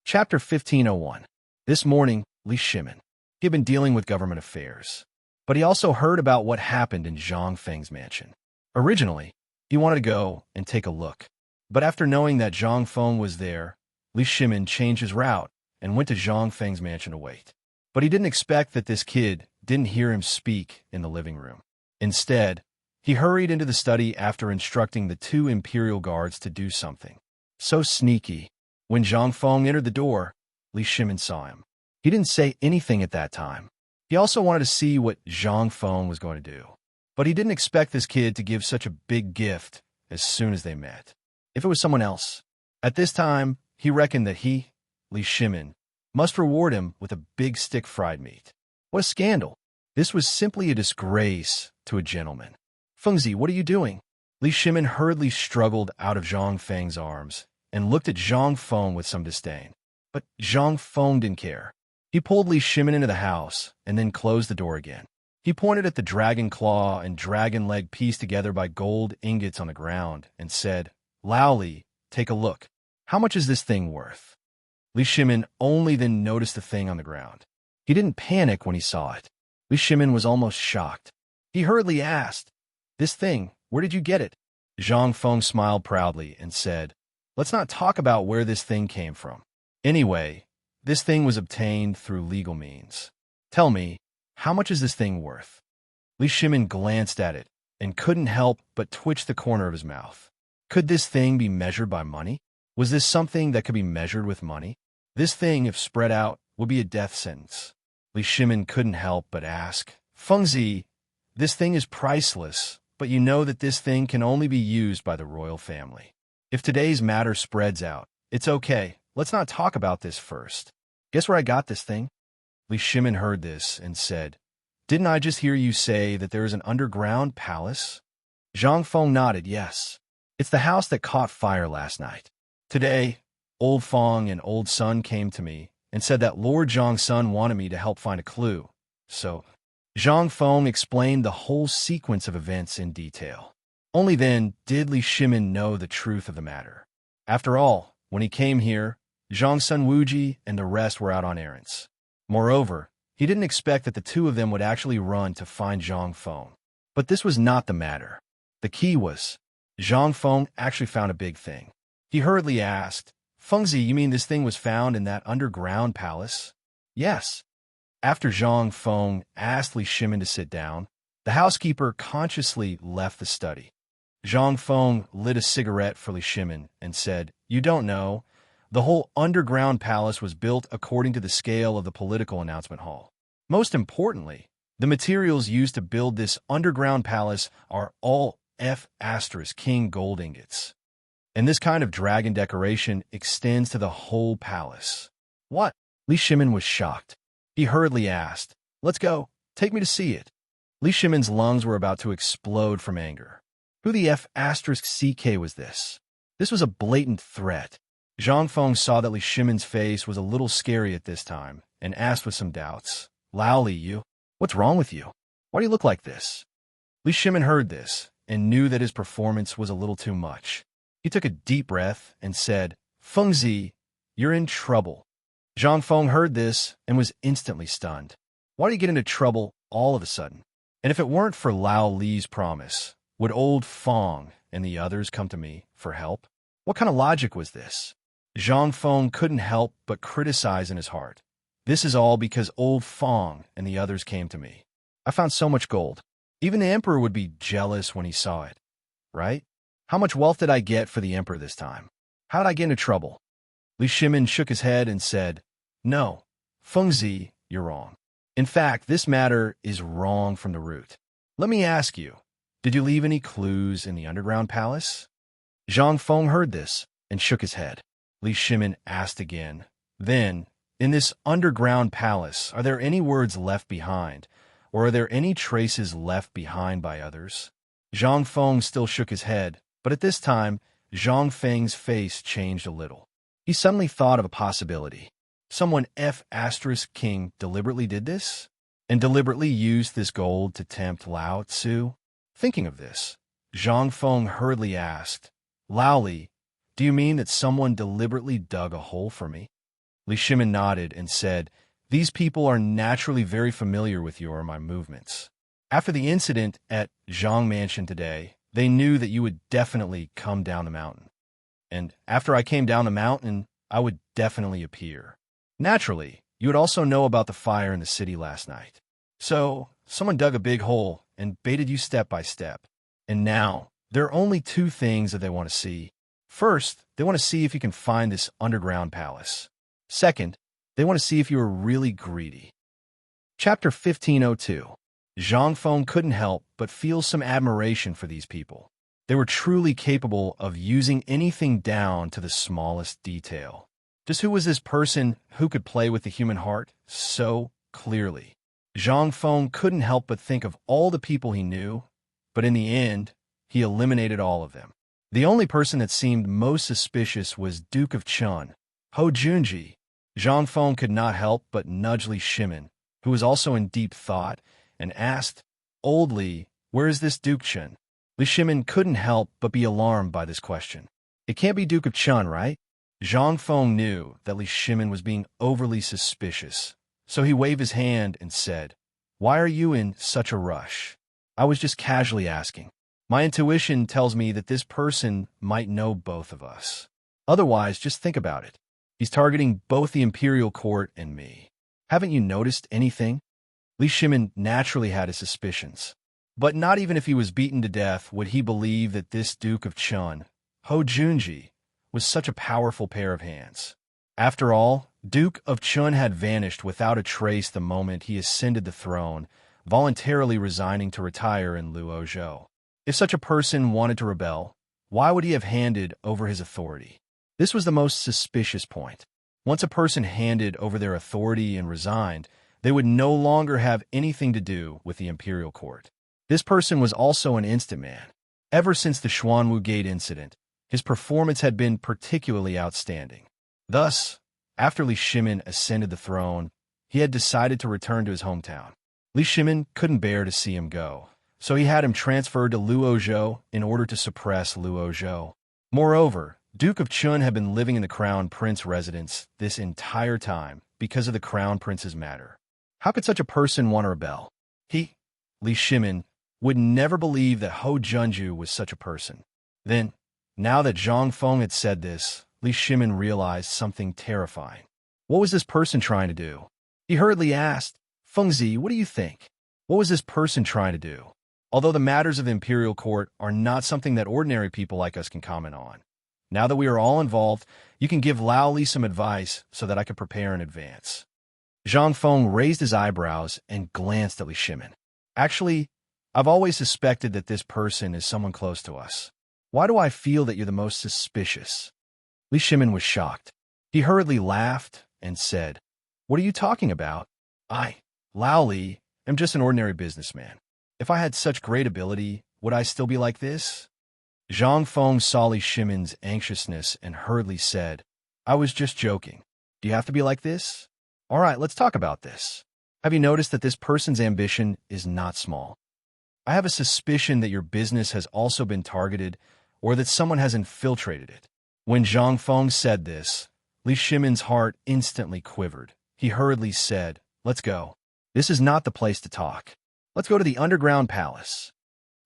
Chapter 1501. This morning, Li Shimon. He had been dealing with government affairs, but he also heard about what happened in Zhang Feng's mansion. Originally, he wanted to go and take a look, but after knowing that Zhang Feng was there, Li Shimon changed his route and went to Zhang Feng's mansion to wait. But he didn't expect that this kid didn't hear him speak in the living room. Instead, he hurried into the study after instructing the two imperial guards to do something. So sneaky. When Zhang Feng entered the door, Li Shimon saw him. He didn't say anything at that time. He also wanted to see what Zhang Feng was going to do. But he didn't expect this kid to give such a big gift as soon as they met. If it was someone else, at this time, he reckoned that he, Li Shimon, must reward him with a big stick fried meat. What a scandal! This was simply a disgrace to a gentleman. "Fengzi, what are you doing?" Li Shimon hurriedly struggled out of Zhang Feng's arms and looked at Zhang Feng with some disdain. But Zhang Feng didn't care. He pulled Li Shimon into the house and then closed the door again. He pointed at the dragon claw and dragon leg pieced together by gold ingots on the ground and said, "Lao Li, take a look. How much is this thing worth?" Li Shimon only then noticed the thing on the ground. He didn't panic when he saw it. Li Shimon was almost shocked. He hurriedly asked, "This thing, where did you get it?" Zhang Feng smiled proudly and said, "Let's not talk about where this thing came from. Anyway, this thing was obtained through legal means. Tell me, how much is this thing worth?" Li Shimon glanced at it and couldn't help but twitch the corner of his mouth. Could this thing be measured by money? Was this something that could be measured with money? This thing, if spread out, would be a death sentence. Li Shimon couldn't help but ask, "Fengzi, this thing is priceless, but you know that this thing can only be used by the royal family. If today's matter spreads out, it's okay. Let's not talk about this first. Guess where I got this thing?" Li Shimon heard this and said, "Didn't I just hear you say that there is an underground palace?" Zhang Feng nodded, "Yes. It's the house that caught fire last night. Today, Old Feng and Old Sun came to me and said that Lord Zhang Sun wanted me to help find a clue. So, Zhang Feng explained the whole sequence of events in detail. Only then did Li Shimon know the truth of the matter. After all, when he came here, Zhang Sun Wuji and the rest were out on errands. Moreover, he didn't expect that the two of them would actually run to find Zhang Feng. But this was not the matter. The key was, Zhang Feng actually found a big thing. He hurriedly asked, Fengzi, you mean this thing was found in that underground palace? Yes. After Zhang Feng asked Li Shimin to sit down, the housekeeper consciously left the study. Zhang Feng lit a cigarette for Li Shimin and said, "You don't know. The whole underground palace was built according to the scale of the political announcement hall. Most importantly, the materials used to build this underground palace are all King gold ingots. And this kind of dragon decoration extends to the whole palace." What? Li Shimin was shocked. He hurriedly asked, "Let's go. Take me to see it." Li Shimin's lungs were about to explode from anger. Who the CK was this? This was a blatant threat. Zhang Feng saw that Li Shimin's face was a little scary at this time and asked with some doubts, "Lao Li, you? What's wrong with you? Why do you look like this?" Li Shimin heard this and knew that his performance was a little too much. He took a deep breath and said, "Fengzi, you're in trouble." Zhang Feng heard this and was instantly stunned. Why did he get into trouble all of a sudden? And if it weren't for Lao Li's promise, would old Feng and the others come to me for help? What kind of logic was this? Zhang Feng couldn't help but criticize in his heart. This is all because old Feng and the others came to me. I found so much gold. Even the emperor would be jealous when he saw it, right? How much wealth did I get for the emperor this time? How did I get into trouble? Li Shimin shook his head and said, "No, Fengzi, you're wrong. In fact, this matter is wrong from the root. Let me ask you, did you leave any clues in the underground palace?" Zhang Feng heard this and shook his head. Li Shimin asked again, "Then, in this underground palace, are there any words left behind, or are there any traces left behind by others?" Zhang Feng still shook his head, but at this time, Zhang Feng's face changed a little. He suddenly thought of a possibility. Someone King deliberately did this? And deliberately used this gold to tempt Lao Tzu? Thinking of this, Zhang Feng hurriedly asked, "Lao Li, do you mean that someone deliberately dug a hole for me?" Li Shimin nodded and said, "These people are naturally very familiar with you or my movements. After the incident at Zhang Mansion today, they knew that you would definitely come down the mountain. And after I came down the mountain, I would definitely appear. Naturally, you would also know about the fire in the city last night. So, someone dug a big hole and baited you step by step. And now, there are only two things that they want to see. First, they want to see if you can find this underground palace. Second, they want to see if you are really greedy." Chapter 1502. Zhang Feng couldn't help but feel some admiration for these people. They were truly capable of using anything down to the smallest detail. Just who was this person who could play with the human heart so clearly? Zhang Feng couldn't help but think of all the people he knew, but in the end, he eliminated all of them. The only person that seemed most suspicious was Duke of Chun, Ho Junji. Zhang Feng could not help but nudge Li Shimin, who was also in deep thought, and asked, "Old Li, where is this Duke Chun?" Li Shimin couldn't help but be alarmed by this question. It can't be Duke of Chun, right? Zhang Feng knew that Li Shimin was being overly suspicious, so he waved his hand and said, "Why are you in such a rush? I was just casually asking. My intuition tells me that this person might know both of us. Otherwise, just think about it. He's targeting both the imperial court and me. Haven't you noticed anything?" Li Shimin naturally had his suspicions, but not even if he was beaten to death would he believe that this Duke of Chun, Ho Junji, was such a powerful pair of hands. After all, Duke of Chun had vanished without a trace the moment he ascended the throne, voluntarily resigning to retire in Luozhou. If such a person wanted to rebel, why would he have handed over his authority? This was the most suspicious point. Once a person handed over their authority and resigned, they would no longer have anything to do with the imperial court. This person was also an instant man. Ever since the Xuanwu Gate incident, his performance had been particularly outstanding. Thus, after Li Shimin ascended the throne, he had decided to return to his hometown. Li Shimin couldn't bear to see him go, so he had him transferred to Luozhou in order to suppress Luozhou. Moreover, Duke of Chun had been living in the Crown Prince residence this entire time because of the Crown Prince's matter. How could such a person want to rebel? Li Shimin, would never believe that Ho Junju was such a person. Then, now that Zhang Feng had said this, Li Shimin realized something terrifying. What was this person trying to do? He hurriedly asked, Fengzi, what do you think? What was this person trying to do? Although the matters of the imperial court are not something that ordinary people like us can comment on. Now that we are all involved, you can give Lao Li some advice so that I can prepare in advance. Zhang Feng raised his eyebrows and glanced at Li Shimin. Actually, I've always suspected that this person is someone close to us. Why do I feel that you're the most suspicious? Li Shimin was shocked. He hurriedly laughed and said, What are you talking about? I, Lao Li, am just an ordinary businessman. If I had such great ability, would I still be like this? Zhang Feng saw Li Shimin's anxiousness and hurriedly said, I was just joking. Do you have to be like this? All right, let's talk about this. Have you noticed that this person's ambition is not small? I have a suspicion that your business has also been targeted or that someone has infiltrated it. When Zhang Feng said this, Li Shimin's heart instantly quivered. He hurriedly said, Let's go. This is not the place to talk. Let's go to the underground palace.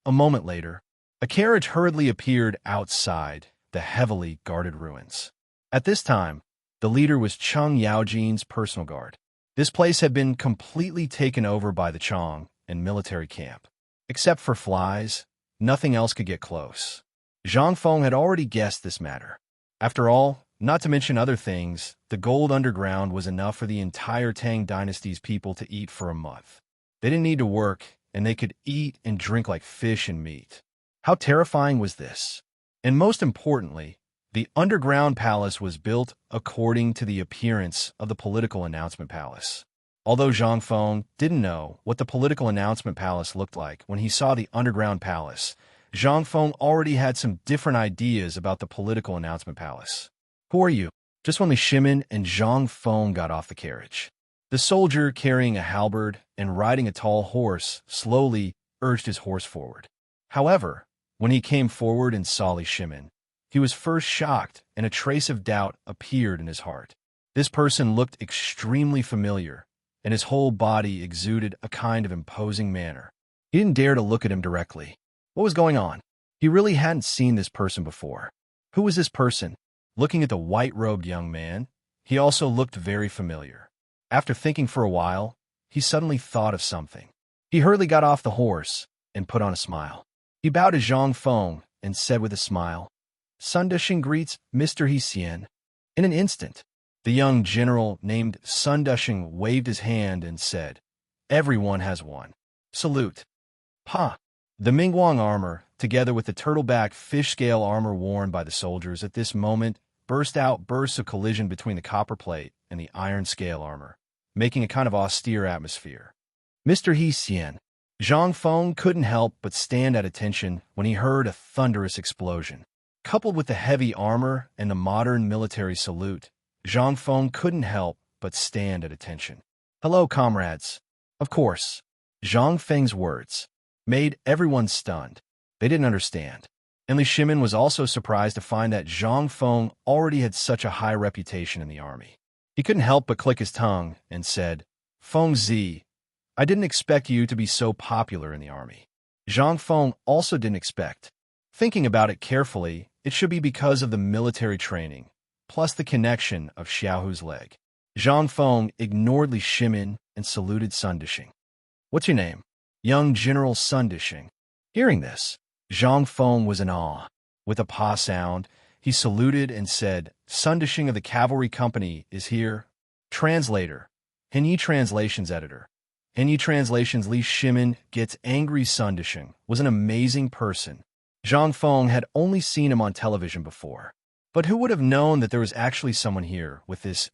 A moment later, a carriage hurriedly appeared outside the heavily guarded ruins. At this time, the leader was Cheng Yaojin's personal guard. This place had been completely taken over by the Chong and military camp. Except for flies, nothing else could get close. Zhang Feng had already guessed this matter. After all, not to mention other things, the gold underground was enough for the entire Tang dynasty's people to eat for a month. They didn't need to work, and they could eat and drink like fish and meat. How terrifying was this? And most importantly, the underground palace was built according to the appearance of the political announcement palace. Although Zhang Feng didn't know what the political announcement palace looked like when he saw the underground palace, Zhang Feng already had some different ideas about the political announcement palace. Who are you? Just when Li Shimin and Zhang Feng got off the carriage. The soldier, carrying a halberd and riding a tall horse, slowly urged his horse forward. However, when he came forward and saw Li Shimin, he was first shocked, and a trace of doubt appeared in his heart. This person looked extremely familiar, and his whole body exuded a kind of imposing manner. He didn't dare to look at him directly. What was going on? He really hadn't seen this person before. Who was this person? Looking at the white-robed young man, he also looked very familiar. After thinking for a while, he suddenly thought of something. He hurriedly got off the horse and put on a smile. He bowed to Zhang Feng and said with a smile, Sun Dushing greets Mr. Hsian. In an instant, the young general named Sun Dushing waved his hand and said, Everyone has one. Salute. Pa! The Mingguang armor, together with the turtleback fish-scale armor worn by the soldiers at this moment, burst out bursts of collision between the copper plate and the iron scale armor, making a kind of austere atmosphere. Mr. Hsian. Zhang Feng couldn't help but stand at attention when he heard a thunderous explosion. Coupled with the heavy armor and the modern military salute, Zhang Feng couldn't help but stand at attention. Hello, comrades. Of course, Zhang Feng's words made everyone stunned. They didn't understand. And Li Shimin was also surprised to find that Zhang Feng already had such a high reputation in the army. He couldn't help but click his tongue and said, Feng Zi, I didn't expect you to be so popular in the army. Zhang Feng also didn't expect. Thinking about it carefully, it should be because of the military training, plus the connection of Xiaohu's leg. Zhang Feng ignored Li Shimin and saluted Sun Dushing. What's your name? Young General Sun Dushing. Hearing this, Zhang Feng was in awe. With a pa sound, he saluted and said, Sun Dushing of the Cavalry Company is here. Translator. Henyi Translations Editor. Henyi Translations Li Shimin gets angry. Sun Dushing was an amazing person. Zhang Feng had only seen him on television before. But who would have known that there was actually someone here with this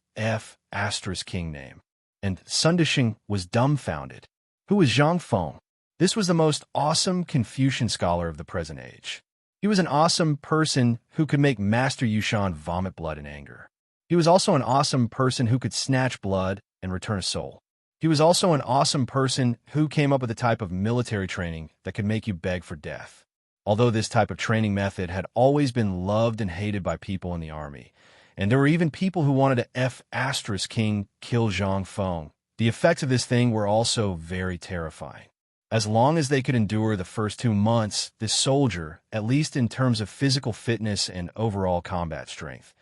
King name? And Sun Dushing was dumbfounded. Who was Zhang Feng? This was the most awesome Confucian scholar of the present age. He was an awesome person who could make Master Yushan vomit blood in anger. He was also an awesome person who could snatch blood and return a soul. He was also an awesome person who came up with a type of military training that could make you beg for death. Although this type of training method had always been loved and hated by people in the army, and there were even people who wanted to King kill Zhang Feng, the effects of this thing were also very terrifying. As long as they could endure the first 2 months, this soldier, at least in terms of physical fitness and overall combat strength,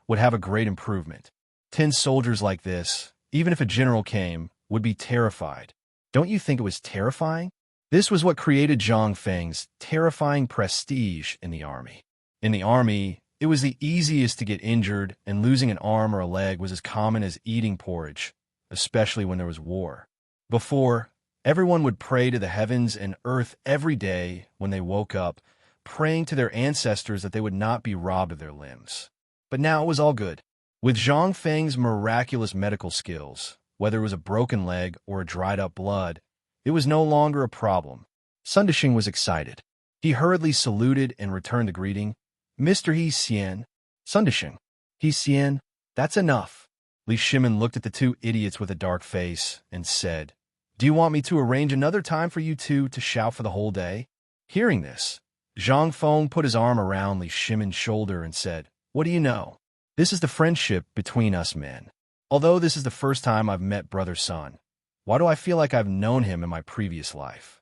would have a great improvement. 10 soldiers like this, even if a general came, would be terrified. Don't you think it was terrifying? This was what created Zhang Feng's terrifying prestige in the army. In the army, it was the easiest to get injured, and losing an arm or a leg was as common as eating porridge, especially when there was war. Before, everyone would pray to the heavens and earth every day when they woke up, praying to their ancestors that they would not be robbed of their limbs. But now it was all good. With Zhang Feng's miraculous medical skills, whether it was a broken leg or a dried-up blood, it was no longer a problem. Sun Disheng was excited. He hurriedly saluted and returned the greeting. "Mr. He Xian." "Sun Disheng." "He Xian, that's enough." Li Shimin looked at the two idiots with a dark face and said, "Do you want me to arrange another time for you two to shout for the whole day?" Hearing this, Zhang Feng put his arm around Li Shimin's shoulder and said, "What do you know? This is the friendship between us men. Although this is the first time I've met Brother Sun, why do I feel like I've known him in my previous life?"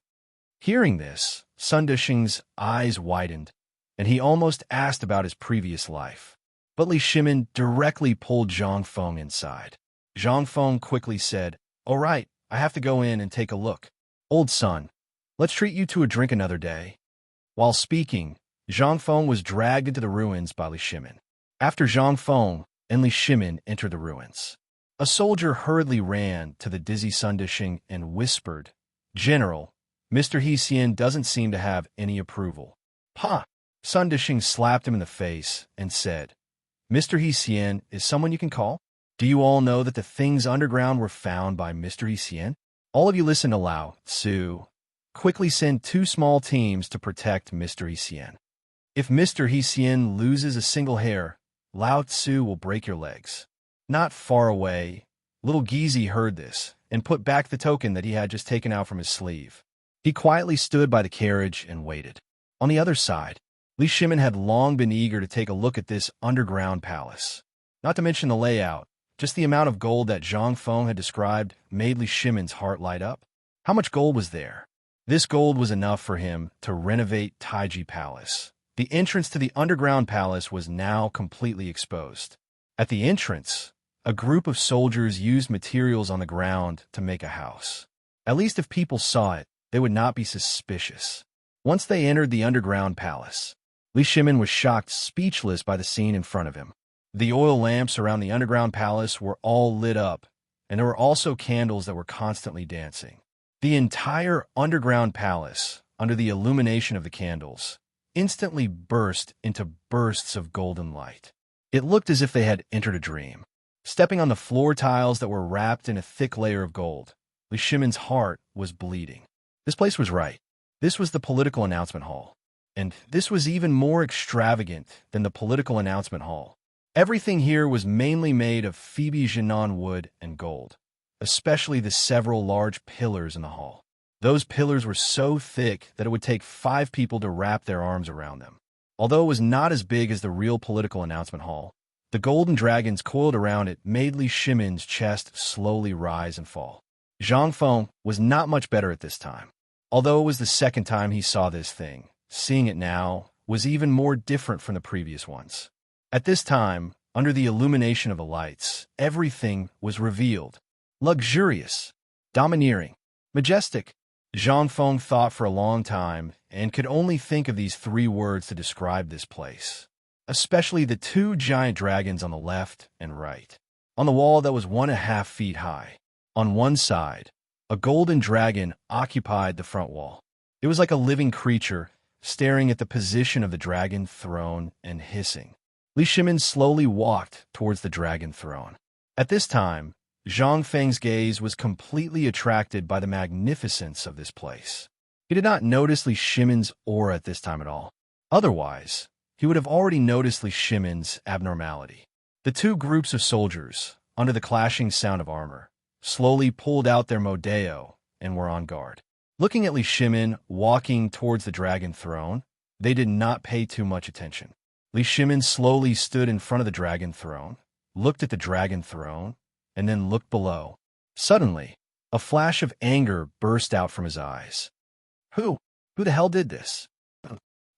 Hearing this, Sun Disheng's eyes widened, and he almost asked about his previous life. But Li Shimin directly pulled Zhang Feng inside. Zhang Feng quickly said, "All right, I have to go in and take a look. Old son, let's treat you to a drink another day." While speaking, Zhang Feng was dragged into the ruins by Li Shimin. After Zhang Feng and Li Shimin entered the ruins, a soldier hurriedly ran to the dizzy Sun Disheng and whispered, "General, Mr. He Xian doesn't seem to have any approval." "Ha!" Sun Disheng slapped him in the face and said, "Mr. He Xian is someone you can call? Do you all know that the things underground were found by Mr. He Xian? All of you listen to Lao Tzu. Quickly send 2 small teams to protect Mr. He Xian. If Mr. He Xian loses a single hair, Lao Tzu will break your legs." Not far away, little Gizi heard this and put back the token that he had just taken out from his sleeve. He quietly stood by the carriage and waited. On the other side, Li Shimin had long been eager to take a look at this underground palace. Not to mention the layout, just the amount of gold that Zhang Feng had described made Li Shimin's heart light up. How much gold was there? This gold was enough for him to renovate Taiji Palace. The entrance to the underground palace was now completely exposed. At the entrance, a group of soldiers used materials on the ground to make a house. At least if people saw it, they would not be suspicious. Once they entered the underground palace, Li Shimin was shocked speechless by the scene in front of him. The oil lamps around the underground palace were all lit up, and there were also candles that were constantly dancing. The entire underground palace, under the illumination of the candles, instantly burst into bursts of golden light. It looked as if they had entered a dream. Stepping on the floor tiles that were wrapped in a thick layer of gold, Li Shimin's heart was bleeding. This place was right. This was the political announcement hall. And this was even more extravagant than the political announcement hall. Everything here was mainly made of Phoebe Jinan wood and gold, especially the several large pillars in the hall. Those pillars were so thick that it would take 5 people to wrap their arms around them. Although it was not as big as the real political announcement hall, the golden dragons coiled around it made Li Shimin's chest slowly rise and fall. Zhang Feng was not much better at this time. Although it was the second time he saw this thing, seeing it now was even more different from the previous ones. At this time, under the illumination of the lights, everything was revealed. Luxurious, domineering, majestic. Zhang Feng thought for a long time and could only think of these 3 words to describe this place, especially the 2 giant dragons on the left and right. On the wall that was 1.5 feet high, on one side, a golden dragon occupied the front wall. It was like a living creature, staring at the position of the dragon throne and hissing. Li Shimin slowly walked towards the dragon throne. At this time, Zhang Feng's gaze was completely attracted by the magnificence of this place. He did not notice Li Shimin's aura at this time at all. Otherwise, he would have already noticed Li Shimin's abnormality. The 2 groups of soldiers, under the clashing sound of armor, slowly pulled out their modeo and were on guard. Looking at Li Shimin walking towards the dragon throne, they did not pay too much attention. Li Shimin slowly stood in front of the dragon throne, looked at the dragon throne, and then looked below. Suddenly, a flash of anger burst out from his eyes. Who the hell did this?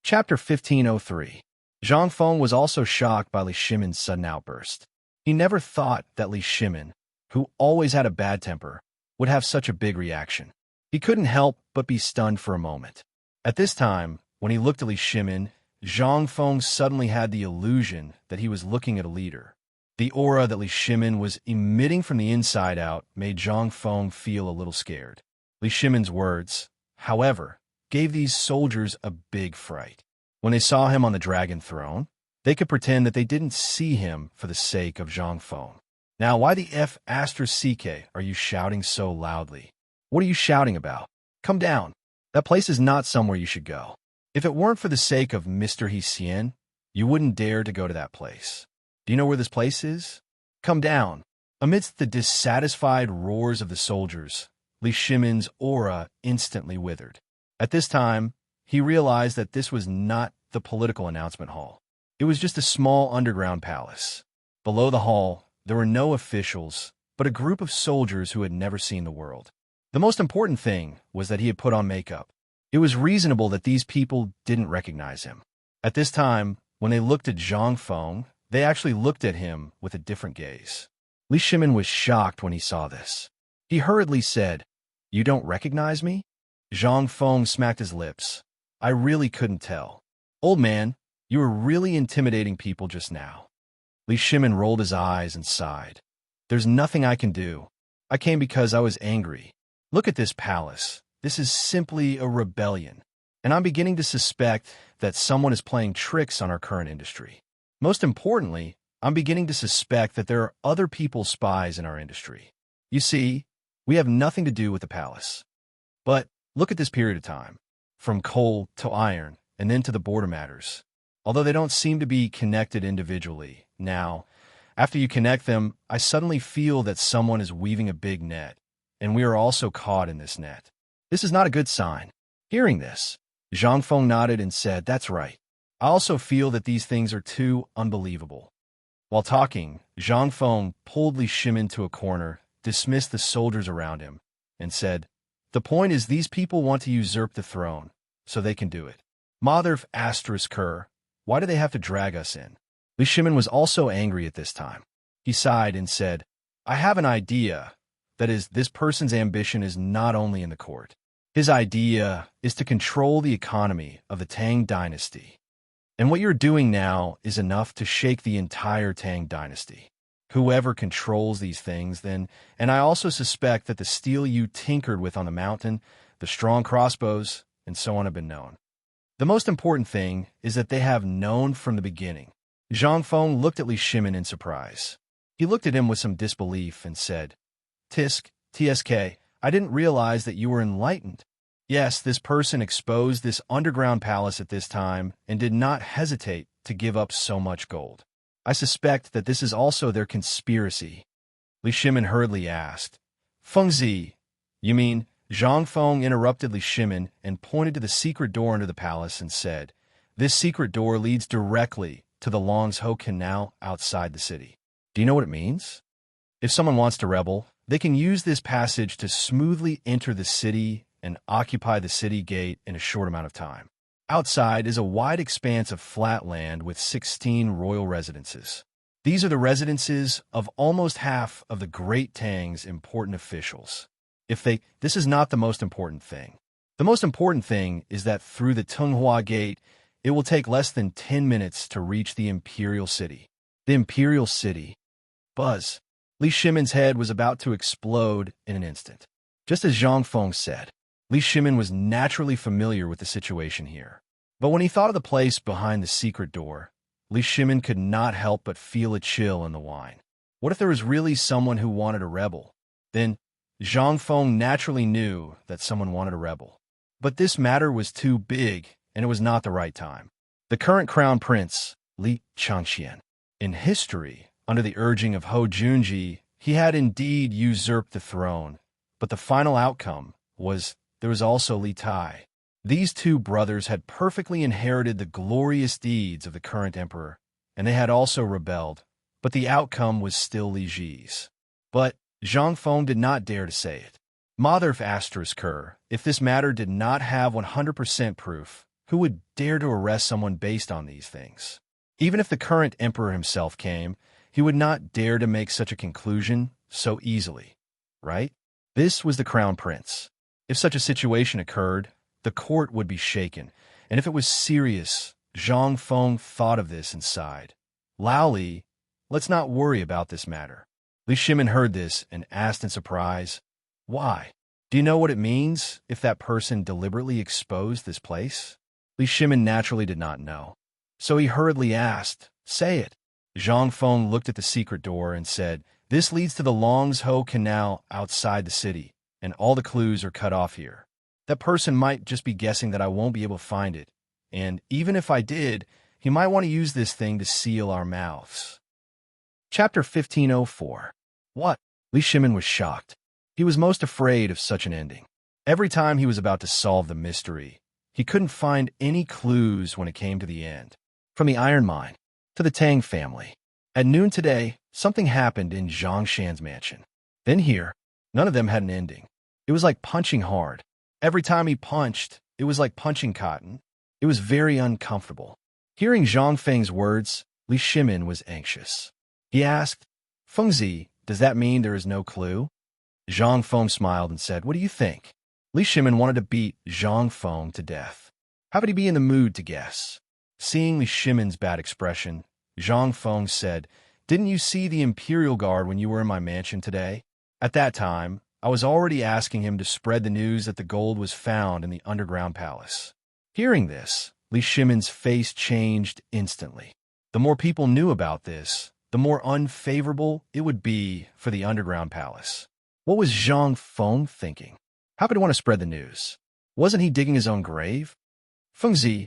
Chapter 1503. Zhang Feng was also shocked by Li Shimon's sudden outburst. He never thought that Li Shimon, who always had a bad temper, would have such a big reaction. He couldn't help but be stunned for a moment. At this time, when he looked at Li Shimon, Zhang Feng suddenly had the illusion that he was looking at a leader. The aura that Li Shimon was emitting from the inside out made Zhang Feng feel a little scared. Li Shimon's words, however, gave these soldiers a big fright. When they saw him on the dragon throne, they could pretend that they didn't see him for the sake of Zhang Feng. Now, why the F***ck are you shouting so loudly? What are you shouting about? Come down. That place is not somewhere you should go. If it weren't for the sake of Mr. Hsien, you wouldn't dare to go to that place. Do you know where this place is? Come down. Amidst the dissatisfied roars of the soldiers, Li Shimon's aura instantly withered. At this time, he realized that this was not the political announcement hall. It was just a small underground palace. Below the hall, there were no officials, but a group of soldiers who had never seen the world. The most important thing was that he had put on makeup. It was reasonable that these people didn't recognize him. At this time, when they looked at Zhang Feng, they actually looked at him with a different gaze. Li Shimon was shocked when he saw this. He hurriedly said, "You don't recognize me?" Zhang Feng smacked his lips. "I really couldn't tell. Old man, you were really intimidating people just now." Li Shimon rolled his eyes and sighed. "There's nothing I can do. I came because I was angry. Look at this palace. This is simply a rebellion. And I'm beginning to suspect that someone is playing tricks on our current industry. Most importantly, I'm beginning to suspect that there are other people's spies in our industry. You see, we have nothing to do with the palace. But look at this period of time, from coal to iron, and then to the border matters. Although they don't seem to be connected individually, now, after you connect them, I suddenly feel that someone is weaving a big net, and we are also caught in this net. This is not a good sign." Hearing this, Zhang Feng nodded and said, "That's right. I also feel that these things are too unbelievable." While talking, Zhang Feng pulled Li Shimon to a corner, dismissed the soldiers around him, and said, "The point is these people want to usurp the throne, so they can do it. Mother of Asterisk, why do they have to drag us in?" Li Shimon was also angry at this time. He sighed and said, "I have an idea. That is, this person's ambition is not only in the court. His idea is to control the economy of the Tang dynasty. And what you're doing now is enough to shake the entire Tang dynasty. Whoever controls these things, then, and I also suspect that the steel you tinkered with on the mountain, the strong crossbows, and so on have been known. The most important thing is that they have known from the beginning." Zhang Feng looked at Li Shimon in surprise. He looked at him with some disbelief and said, TSK, I didn't realize that you were enlightened. Yes, this person exposed this underground palace at this time and did not hesitate to give up so much gold. I suspect that this is also their conspiracy." Li Shimon hurriedly asked, "Fengzi, you mean?" Zhang Feng interrupted Li Shimon and pointed to the secret door under the palace and said, "This secret door leads directly to the Longsho Canal outside the city. Do you know what it means? If someone wants to rebel, they can use this passage to smoothly enter the city and occupy the city gate in a short amount of time. Outside is a wide expanse of flat land with 16 royal residences. These are the residences of almost half of the Great Tang's important officials. This is not the most important thing. The most important thing is that through the Tunghua Gate, it will take less than 10 minutes to reach the Imperial City." The Imperial City. Buzz. Li Shimon's head was about to explode in an instant. Just as Zhang Feng said, Li Shimon was naturally familiar with the situation here. But when he thought of the place behind the secret door, Li Shimon could not help but feel a chill in the wine. What if there was really someone who wanted a rebel? Then Zhang Feng naturally knew that someone wanted a rebel. But this matter was too big, and it was not the right time. The current crown prince, Li Changxian, in history, under the urging of Ho Junji, he had indeed usurped the throne, but the final outcome was there was also Li Tai. These two brothers had perfectly inherited the glorious deeds of the current emperor, and they had also rebelled, but the outcome was still Li Ji's. But Zhang Feng did not dare to say it. Mother of Asterisk, if this matter did not have 100% proof, who would dare to arrest someone based on these things? Even if the current emperor himself came, he would not dare to make such a conclusion so easily, right? This was the crown prince. If such a situation occurred, the court would be shaken, and if it was serious, Zhang Feng thought of this and sighed. Lao Li, let's not worry about this matter. Li Shimin heard this and asked in surprise, why? Do you know what it means if that person deliberately exposed this place? Li Shimin naturally did not know. So he hurriedly asked, say it. Zhang Feng looked at the secret door and said, this leads to the Longsho Canal outside the city, and all the clues are cut off here. That person might just be guessing that I won't be able to find it, and even if I did, he might want to use this thing to seal our mouths. Chapter 1504. What? Li Shimin was shocked. He was most afraid of such an ending. Every time he was about to solve the mystery, he couldn't find any clues when it came to the end. From the iron mine to the Tang family. At noon today, something happened in Zhang Shan's mansion. Then here, none of them had an ending. It was like punching hard. Every time he punched, it was like punching cotton. It was very uncomfortable. Hearing Zhang Feng's words, Li Shimin was anxious. He asked, Fengzi, does that mean there is no clue? Zhang Feng smiled and said, what do you think? Li Shimin wanted to beat Zhang Feng to death. How could he be in the mood to guess? Seeing Li Shimin's bad expression, Zhang Feng said, didn't you see the Imperial Guard when you were in my mansion today? At that time, I was already asking him to spread the news that the gold was found in the underground palace. Hearing this, Li Shimin's face changed instantly. The more people knew about this, the more unfavorable it would be for the underground palace. What was Zhang Feng thinking? How could he want to spread the news? Wasn't he digging his own grave? Fengzi,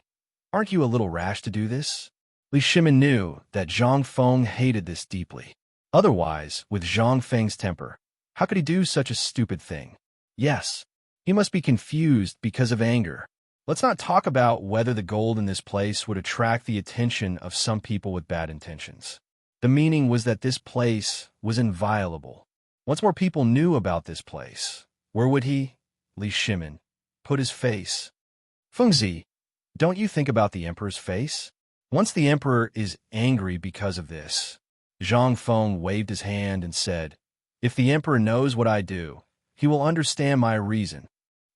aren't you a little rash to do this? Li Shimin knew that Zhang Feng hated this deeply. Otherwise, with Zhang Feng's temper, how could he do such a stupid thing? Yes, he must be confused because of anger. Let's not talk about whether the gold in this place would attract the attention of some people with bad intentions. The meaning was that this place was inviolable. Once more people knew about this place, where would he, Li Shimin, put his face? Fengzi, don't you think about the emperor's face? Once the emperor is angry because of this, Zhang Feng waved his hand and said, if the emperor knows what I do, he will understand my reason.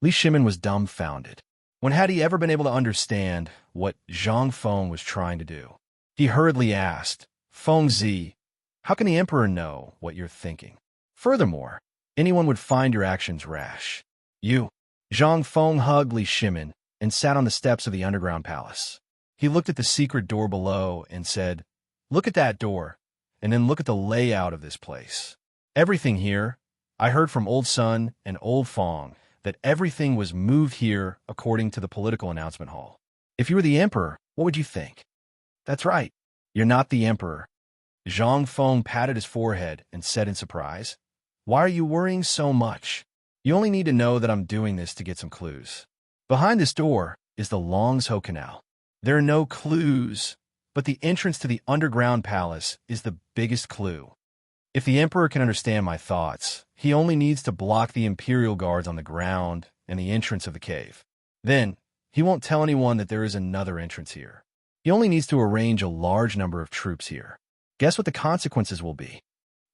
Li Shimin was dumbfounded. When had he ever been able to understand what Zhang Feng was trying to do? He hurriedly asked, Fengzi, how can the emperor know what you're thinking? Furthermore, anyone would find your actions rash. You. Zhang Feng hugged Li Shimin and sat on the steps of the underground palace. He looked at the secret door below and said, look at that door, and then look at the layout of this place. Everything here, I heard from Old Sun and Old Fong that everything was moved here according to the political announcement hall. If you were the emperor, what would you think? That's right, you're not the emperor. Zhang Feng patted his forehead and said in surprise, why are you worrying so much? You only need to know that I'm doing this to get some clues. Behind this door is the Longsho Canal. There are no clues, but the entrance to the underground palace is the biggest clue. If the emperor can understand my thoughts, he only needs to block the Imperial Guards on the ground and the entrance of the cave. Then, he won't tell anyone that there is another entrance here. He only needs to arrange a large number of troops here. Guess what the consequences will be?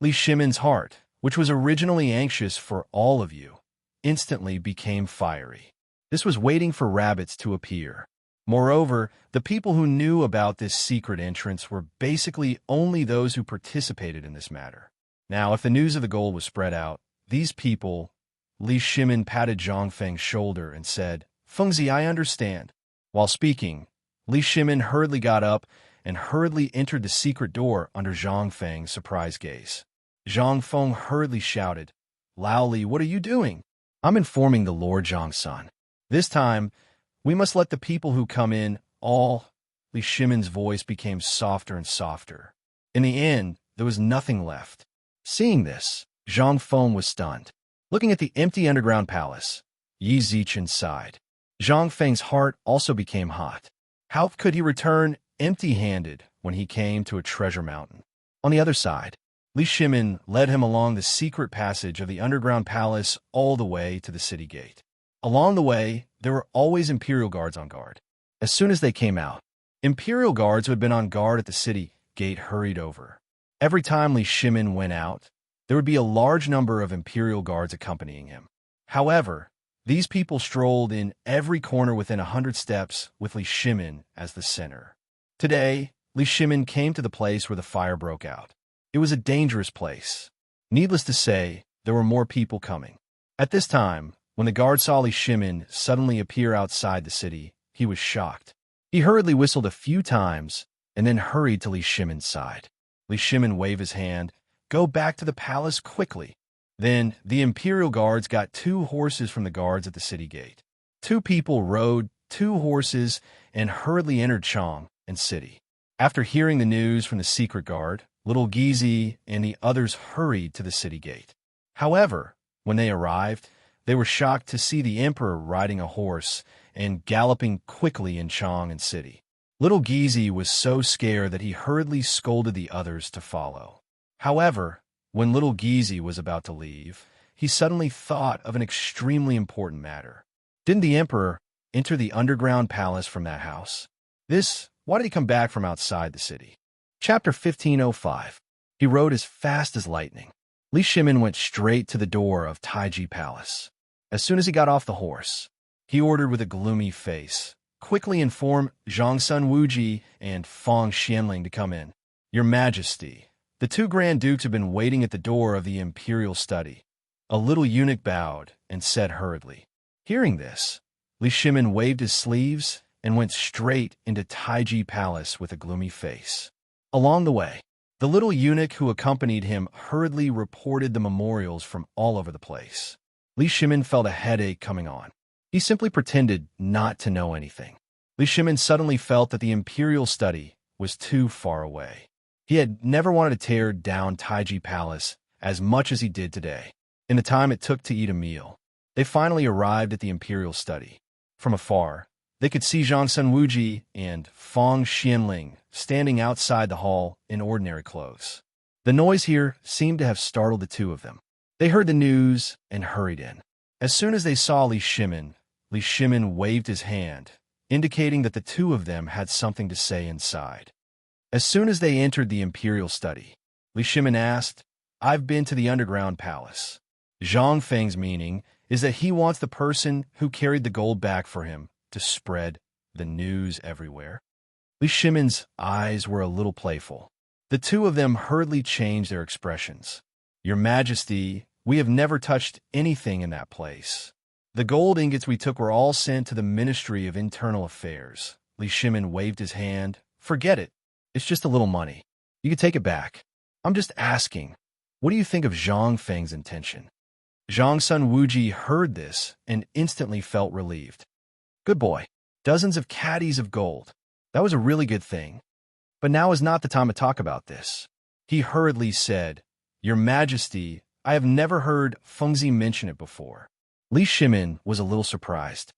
Li Shimin's heart, which was originally anxious for all of you, instantly became fiery. This was waiting for rabbits to appear. Moreover, the people who knew about this secret entrance were basically only those who participated in this matter. Now, if the news of the gold was spread out, these people, Li Shimin patted Zhang Feng's shoulder and said, Fengzi, I understand. While speaking, Li Shimin hurriedly got up and hurriedly entered the secret door under Zhang Feng's surprised gaze. Zhang Feng hurriedly shouted, Lao Li, what are you doing? I'm informing the Lord Zhang-san. This time, we must let the people who come in all. Li Shimin's voice became softer and softer. In the end, there was nothing left. Seeing this, Zhang Feng was stunned. Looking at the empty underground palace, Yi Zichen sighed. Zhang Feng's heart also became hot. How could he return empty-handed when he came to a treasure mountain? On the other side, Li Shimin led him along the secret passage of the underground palace all the way to the city gate. Along the way, there were always Imperial Guards on guard. As soon as they came out, Imperial guards who had been on guard at the city gate hurried over. Every time Li Shimin went out, there would be a large number of Imperial guards accompanying him. However, these people strolled in every corner within 100 steps with Li Shimin as the center. Today, Li Shimin came to the place where the fire broke out. It was a dangerous place. Needless to say, there were more people coming. At this time, when the guard saw Li Shimin suddenly appear outside the city, he was shocked. He hurriedly whistled a few times and then hurried to Li Shimin's side. Li Shimin waved his hand, "Go back to the palace quickly." Then the Imperial guards got 2 horses from the guards at the city gate. 2 people rode 2 horses and hurriedly entered Chang and city. After hearing the news from the secret guard, little Gizi and the others hurried to the city gate. However, when they arrived, they were shocked to see the emperor riding a horse and galloping quickly in Chang and city. Little Gizi was so scared that he hurriedly scolded the others to follow. However, when little Gizi was about to leave, he suddenly thought of an extremely important matter. Didn't the emperor enter the underground palace from that house? Why did he come back from outside the city? Chapter 1505. He rode as fast as lightning. Li Shimin went straight to the door of Taiji Palace. As soon as he got off the horse, he ordered with a gloomy face, "Quickly inform Zhangsun Wuji and Fang Xianling to come in. Your Majesty." The 2 Grand Dukes had been waiting at the door of the imperial study. A little eunuch bowed and said hurriedly. Hearing this, Li Shimin waved his sleeves and went straight into Taiji Palace with a gloomy face. Along the way, the little eunuch who accompanied him hurriedly reported the memorials from all over the place. Li Shimin felt a headache coming on. He simply pretended not to know anything. Li Shimin suddenly felt that the imperial study was too far away. He had never wanted to tear down Taiji Palace as much as he did today. In the time it took to eat a meal, they finally arrived at the imperial study. From afar, they could see Zhangsun Wuji and Fang Xianling standing outside the hall in ordinary clothes. The noise here seemed to have startled the 2 of them. They heard the news and hurried in. As soon as they saw Li Shimin waved his hand, indicating that the 2 of them had something to say inside. As soon as they entered the imperial study, Li Shimin asked, "I've been to the underground palace." Zhang Feng's meaning is that he wants the person who carried the gold back for him to spread the news everywhere. Li Shimin's eyes were a little playful. The 2 of them hurriedly changed their expressions. "Your Majesty, we have never touched anything in that place. The gold ingots we took were all sent to the Ministry of Internal Affairs." Li Shimin waved his hand. "Forget it. It's just a little money. You can take it back. I'm just asking, what do you think of Zhang Feng's intention?" Zhangsun Wuji heard this and instantly felt relieved. "Good boy. Dozens of caddies of gold. That was a really good thing. But now is not the time to talk about this." He hurriedly said, "Your Majesty, I have never heard Fengzi mention it before." Li Shimin was a little surprised.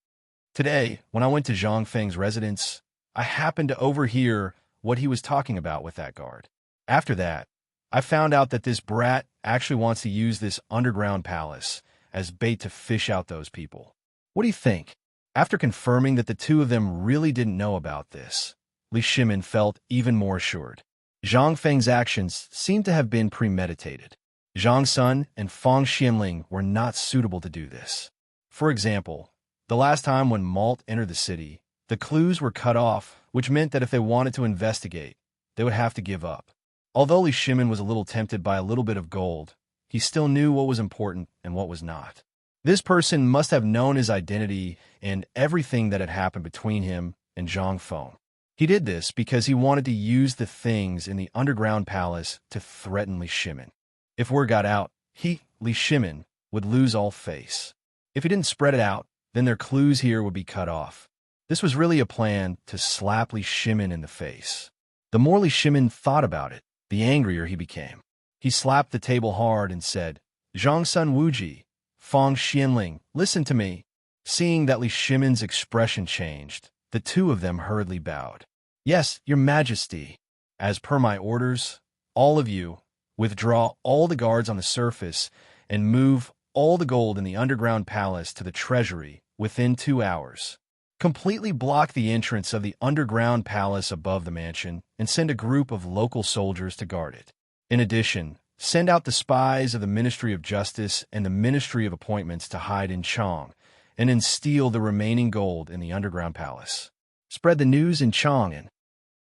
"Today, when I went to Zhang Feng's residence, I happened to overhear what he was talking about with that guard. After that, I found out that this brat actually wants to use this underground palace as bait to fish out those people. What do you think?" After confirming that the 2 of them really didn't know about this, Li Shimin felt even more assured. Zhang Feng's actions seemed to have been premeditated. Zhang Sun and Fang Xianling were not suitable to do this. For example, the last time when Malt entered the city, the clues were cut off, which meant that if they wanted to investigate, they would have to give up. Although Li Shimin was a little tempted by a little bit of gold, he still knew what was important and what was not. This person must have known his identity and everything that had happened between him and Zhang Feng. He did this because he wanted to use the things in the underground palace to threaten Li Shimin. If word got out, Li Shimin, would lose all face. If he didn't spread it out, then their clues here would be cut off. This was really a plan to slap Li Shimin in the face. The more Li Shimin thought about it, the angrier he became. He slapped the table hard and said, "Zhangsun Wuji, Fang Xianling, listen to me." Seeing that Li Shimin's expression changed, the 2 of them hurriedly bowed. "Yes, Your Majesty. As per my orders, all of you, withdraw all the guards on the surface and move all the gold in the underground palace to the treasury within 2 hours." completely block the entrance of the underground palace above the mansion and send a group of local soldiers to guard it. In addition, send out the spies of the Ministry of Justice and the Ministry of Appointments to hide in Chong, and then steal the remaining gold in the underground palace. Spread the news in Chong, and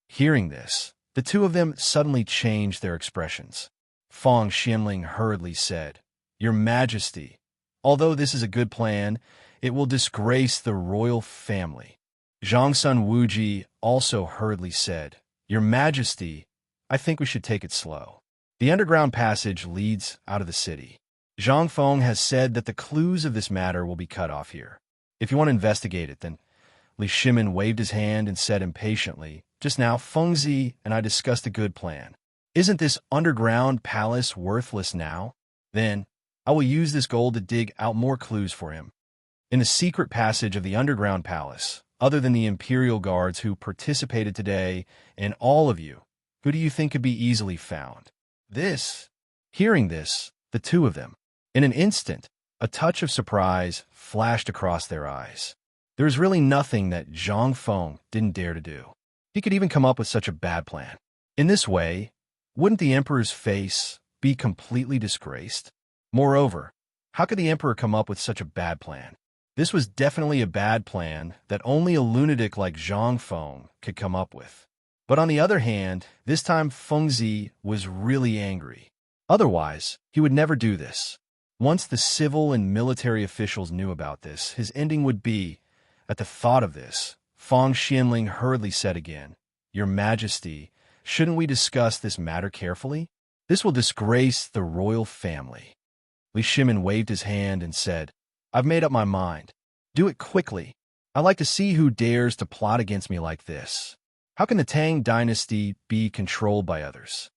hearing this, the two of them suddenly changed their expressions. Feng Xianling hurriedly said, "Your Majesty, although this is a good plan, it will disgrace the royal family." Zhang Sun Wuji also hurriedly said, "Your Majesty, I think we should take it slow. The underground passage leads out of the city. Zhang Feng has said that the clues of this matter will be cut off here. If you want to investigate it, then..." Li Shimin waved his hand and said impatiently, "Just now, Feng Zi and I discussed a good plan. Isn't this underground palace worthless now? Then, I will use this gold to dig out more clues for him. In the secret passage of the underground palace, other than the Imperial Guards who participated today, and all of you, who do you think could be easily found?" Hearing this, the two of them, in an instant, a touch of surprise flashed across their eyes. There was really nothing that Zhang Feng didn't dare to do. He could even come up with such a bad plan. In this way, wouldn't the Emperor's face be completely disgraced? Moreover, how could the Emperor come up with such a bad plan? This was definitely a bad plan that only a lunatic like Zhang Feng could come up with. But on the other hand, this time Feng Zi was really angry. Otherwise, he would never do this. Once the civil and military officials knew about this, his ending would be... At the thought of this, Feng Xianling hurriedly said again, "Your Majesty, shouldn't we discuss this matter carefully? This will disgrace the royal family." Li Shimin waved his hand and said, "I've made up my mind. Do it quickly. I'd like to see who dares to plot against me like this. How can the Tang dynasty be controlled by others?"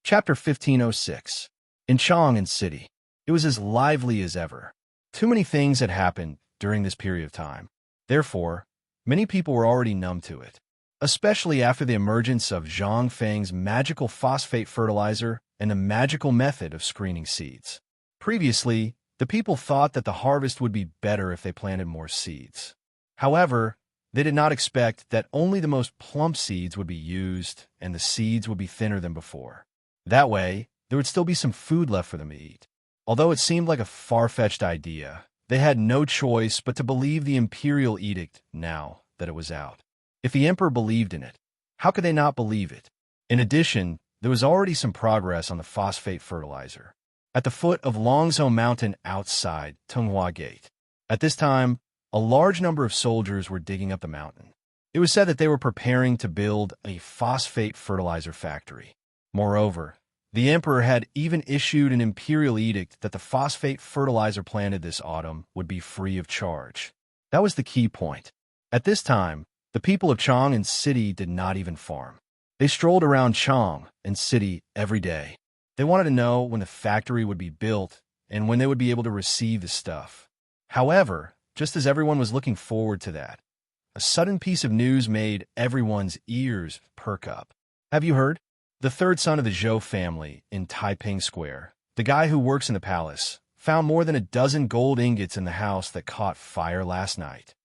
Chapter 1506. In Chang'an City, it was as lively as ever. Too many things had happened during this period of time. Therefore, many people were already numb to it, especially after the emergence of Zhang Feng's magical phosphate fertilizer and the magical method of screening seeds. Previously, the people thought that the harvest would be better if they planted more seeds. However, they did not expect that only the most plump seeds would be used and the seeds would be thinner than before. That way, there would still be some food left for them to eat. Although it seemed like a far-fetched idea, they had no choice but to believe the imperial edict now that it was out. If the emperor believed in it, how could they not believe it? In addition, there was already some progress on the phosphate fertilizer. At the foot of Longzhou Mountain outside Tunghua Gate. At this time, a large number of soldiers were digging up the mountain. It was said that they were preparing to build a phosphate fertilizer factory. Moreover, the emperor had even issued an imperial edict that the phosphate fertilizer planted this autumn would be free of charge. That was the key point. At this time, the people of Chang'an City did not even farm. They strolled around Chang'an City every day. They wanted to know when the factory would be built and when they would be able to receive the stuff. However, just as everyone was looking forward to that, a sudden piece of news made everyone's ears perk up. Have you heard? The third son of the Zhou family in Taiping Square, the guy who works in the palace, found more than a dozen gold ingots in the house that caught fire last night.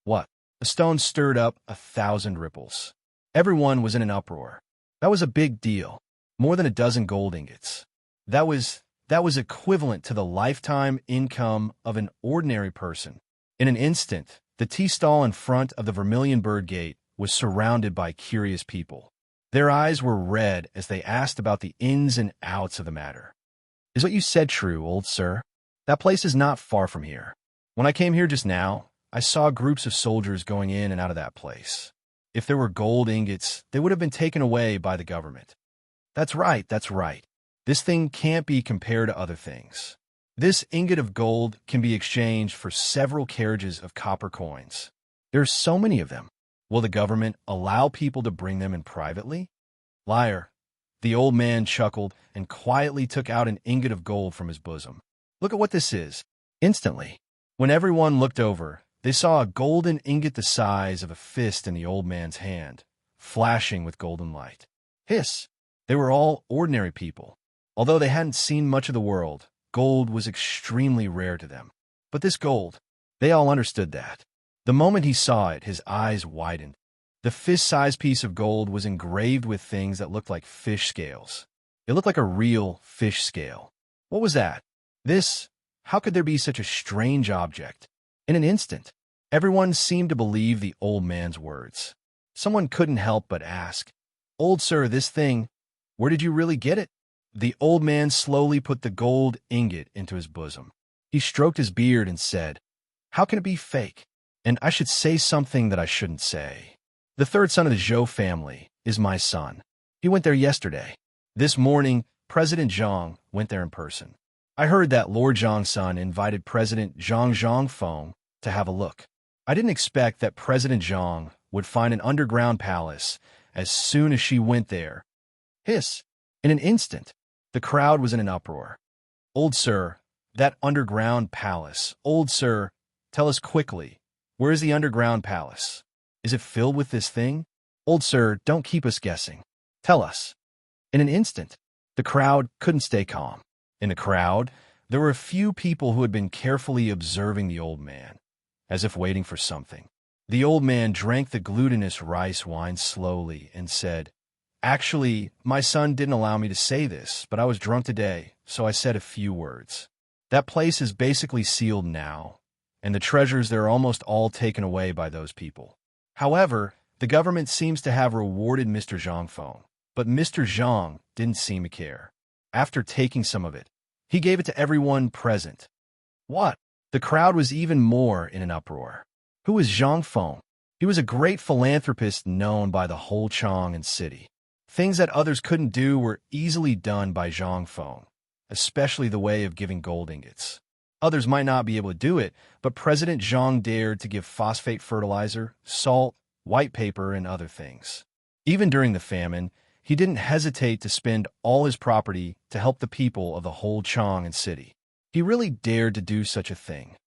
What? The stone stirred up 1,000 ripples. Everyone was in an uproar. That was a big deal. More than a dozen gold ingots. That was equivalent to the lifetime income of an ordinary person. In an instant, the tea stall in front of the Vermilion Bird Gate was surrounded by curious people. Their eyes were red as they asked about the ins and outs of the matter. "Is what you said true, old sir? That place is not far from here. When I came here just now, I saw groups of soldiers going in and out of that place. If there were gold ingots, they would have been taken away by the government." That's right. This thing can't be compared to other things. This ingot of gold can be exchanged for several carriages of copper coins. There are so many of them. Will the government allow people to bring them in privately? Liar. The old man chuckled and quietly took out an ingot of gold from his bosom. "Look at what this is." Instantly, when everyone looked over, they saw a golden ingot the size of a fist in the old man's hand, flashing with golden light. Hiss! They were all ordinary people. Although they hadn't seen much of the world, gold was extremely rare to them. But this gold, they all understood that. The moment he saw it, his eyes widened. The fist-sized piece of gold was engraved with things that looked like fish scales. It looked like a real fish scale. What was that? How could there be such a strange object? In an instant, everyone seemed to believe the old man's words. Someone couldn't help but ask, "Old sir, this thing, where did you really get it?" The old man slowly put the gold ingot into his bosom. He stroked his beard and said, "How can it be fake? And I should say something that I shouldn't say. The third son of the Zhou family is my son. He went there yesterday. This morning, President Zhang went there in person. I heard that Lord Zhang's son invited President Zhang Feng to have a look. I didn't expect that President Zhang would find an underground palace as soon as she went there." Hiss! In an instant, the crowd was in an uproar. "Old sir, that underground palace. Old sir, tell us quickly, where is the underground palace? Is it filled with this thing? Old sir, don't keep us guessing. Tell us." In an instant, the crowd couldn't stay calm. In the crowd, there were a few people who had been carefully observing the old man, as if waiting for something. The old man drank the glutinous rice wine slowly and said, "Actually, my son didn't allow me to say this, but I was drunk today, so I said a few words. That place is basically sealed now, and the treasures there are almost all taken away by those people. However, the government seems to have rewarded Mr. Zhang Feng, but Mr. Zhang didn't seem to care. After taking some of it, he gave it to everyone present." What? The crowd was even more in an uproar. Who was Zhang Feng? He was a great philanthropist known by the whole Chang'an city. Things that others couldn't do were easily done by Zhang Feng, especially the way of giving gold ingots. Others might not be able to do it, but President Zhang dared to give phosphate fertilizer, salt, white paper, and other things. Even during the famine, he didn't hesitate to spend all his property to help the people of the whole Chang'an city. He really dared to do such a thing.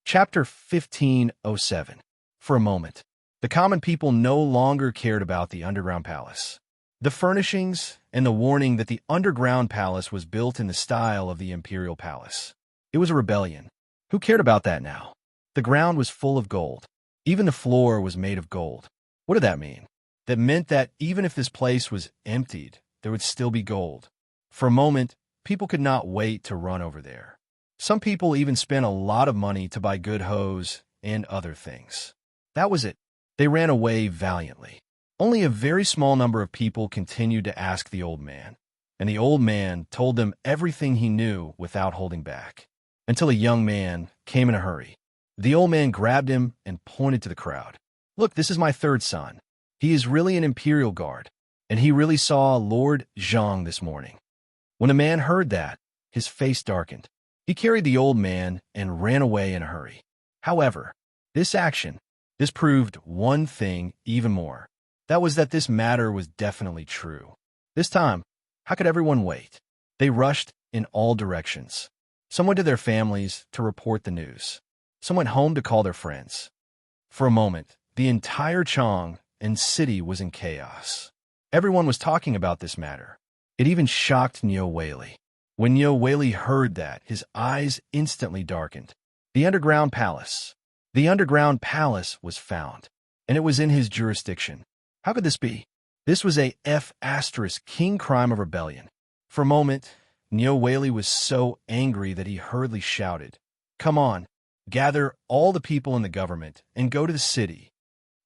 Chapter 1507. For a moment, the common people no longer cared about the underground palace. The furnishings and the warning that the underground palace was built in the style of the imperial palace. It was a rebellion. Who cared about that now? The ground was full of gold. Even the floor was made of gold. What did that mean? That meant that even if this place was emptied, there would still be gold. For a moment, people could not wait to run over there. Some people even spent a lot of money to buy good hose and other things. That was it. They ran away valiantly. Only a very small number of people continued to ask the old man, and the old man told them everything he knew without holding back, until a young man came in a hurry. The old man grabbed him and pointed to the crowd. "Look, this is my third son. He is really an imperial guard, and he really saw Lord Zhang this morning." When the man heard that, his face darkened. He carried the old man and ran away in a hurry. However, this proved one thing even more. That was that this matter was definitely true. This time, how could everyone wait? They rushed in all directions. Some went to their families to report the news. Some went home to call their friends. For a moment, the entire Chang'an city was in chaos. Everyone was talking about this matter. It even shocked Niu Weili. When Niu Weili heard that, his eyes instantly darkened. The underground palace. The underground palace was found, and it was in his jurisdiction. How could this be? This was a king crime of rebellion. For a moment, Niu Weili was so angry that he hurriedly shouted, "Come on, gather all the people in the government and go to the city."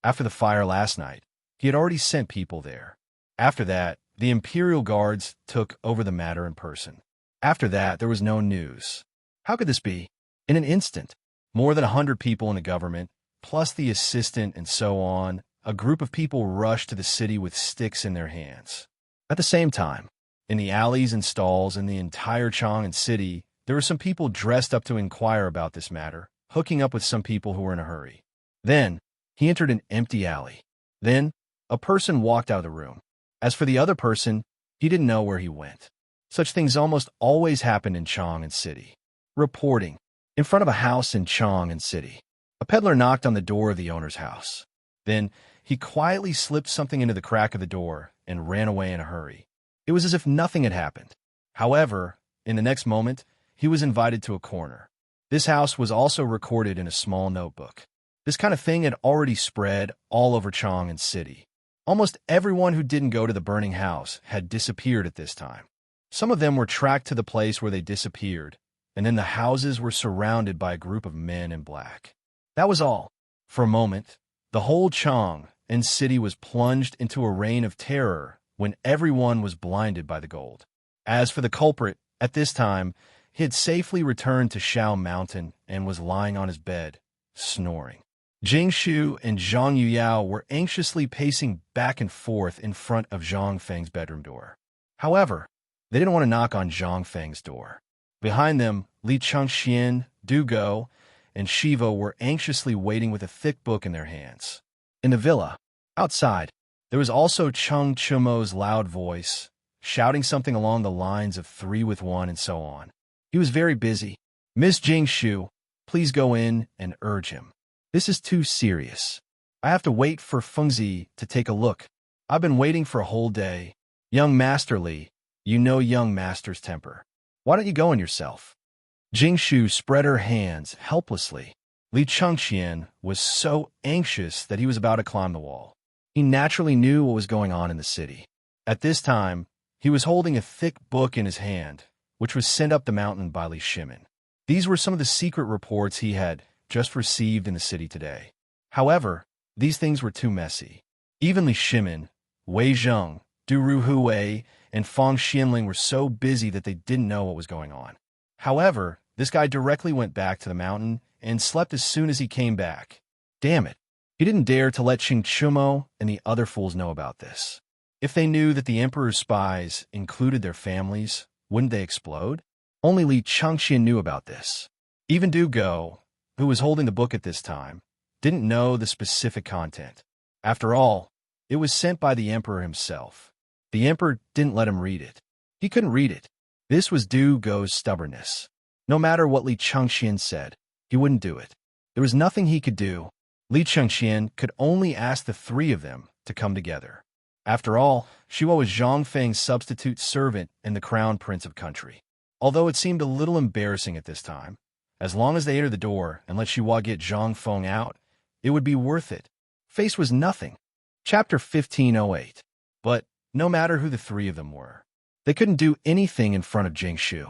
After the fire last night, he had already sent people there. After that, the imperial guards took over the matter in person. After that, there was no news. How could this be? In an instant, more than 100 people in the government, plus the assistant and so on, a group of people rushed to the city with sticks in their hands. At the same time, in the alleys and stalls in the entire Chang'an city, there were some people dressed up to inquire about this matter, hooking up with some people who were in a hurry. Then, he entered an empty alley. Then, a person walked out of the room. As for the other person, he didn't know where he went. Such things almost always happened in Chang'an city. Reporting. In front of a house in Chang'an city, a peddler knocked on the door of the owner's house. Then, he quietly slipped something into the crack of the door and ran away in a hurry. It was as if nothing had happened. However, in the next moment, he was invited to a corner. This house was also recorded in a small notebook. This kind of thing had already spread all over Chang'an City. Almost everyone who didn't go to the burning house had disappeared at this time. Some of them were tracked to the place where they disappeared, and then the houses were surrounded by a group of men in black. That was all. For a moment, the whole Chang'an City was plunged into a reign of terror when everyone was blinded by the gold. As for the culprit, at this time, he had safely returned to Shao Mountain and was lying on his bed, snoring. Jing Shu and Zhang Yuyao were anxiously pacing back and forth in front of Zhang Feng's bedroom door. However, they didn't want to knock on Zhang Feng's door. Behind them, Li Chengxian, Du Go, and Shiva were anxiously waiting with a thick book in their hands. In the villa, outside, there was also Cheng Chumo's loud voice, shouting something along the lines of 3 with 1 and so on. He was very busy. Miss Jing Shu, please go in and urge him. This is too serious. I have to wait for Fengzi to take a look. I've been waiting for a whole day. Young Master Li, you know young Master's temper. Why don't you go in yourself? Jing Shu spread her hands helplessly. Li Chengxian was so anxious that he was about to climb the wall. He naturally knew what was going on in the city. At this time, he was holding a thick book in his hand, which was sent up the mountain by Li Shimin. These were some of the secret reports he had just received in the city today. However, these things were too messy. Even Li Shimin, Wei Zheng, Du Ruhui, and Fang Xianling were so busy that they didn't know what was going on. However, this guy directly went back to the mountain and slept as soon as he came back. Damn it. He didn't dare to let Qing Chumo and the other fools know about this. If they knew that the Emperor's spies included their families, wouldn't they explode? Only Li Chengxian knew about this. Even Du Go, who was holding the book at this time, didn't know the specific content. After all, it was sent by the Emperor himself. The Emperor didn't let him read it. He couldn't read it. This was Du Go's stubbornness. No matter what Li Chengxian said, he wouldn't do it. There was nothing he could do. Li Chengxian could only ask the 3 of them to come together. After all, Shua was Zhang Feng's substitute servant and the crown prince of country. Although it seemed a little embarrassing at this time, as long as they entered the door and let Shua get Zhang Feng out, it would be worth it. Face was nothing. Chapter 1508. But no matter who the 3 of them were, they couldn't do anything in front of Jing Shu.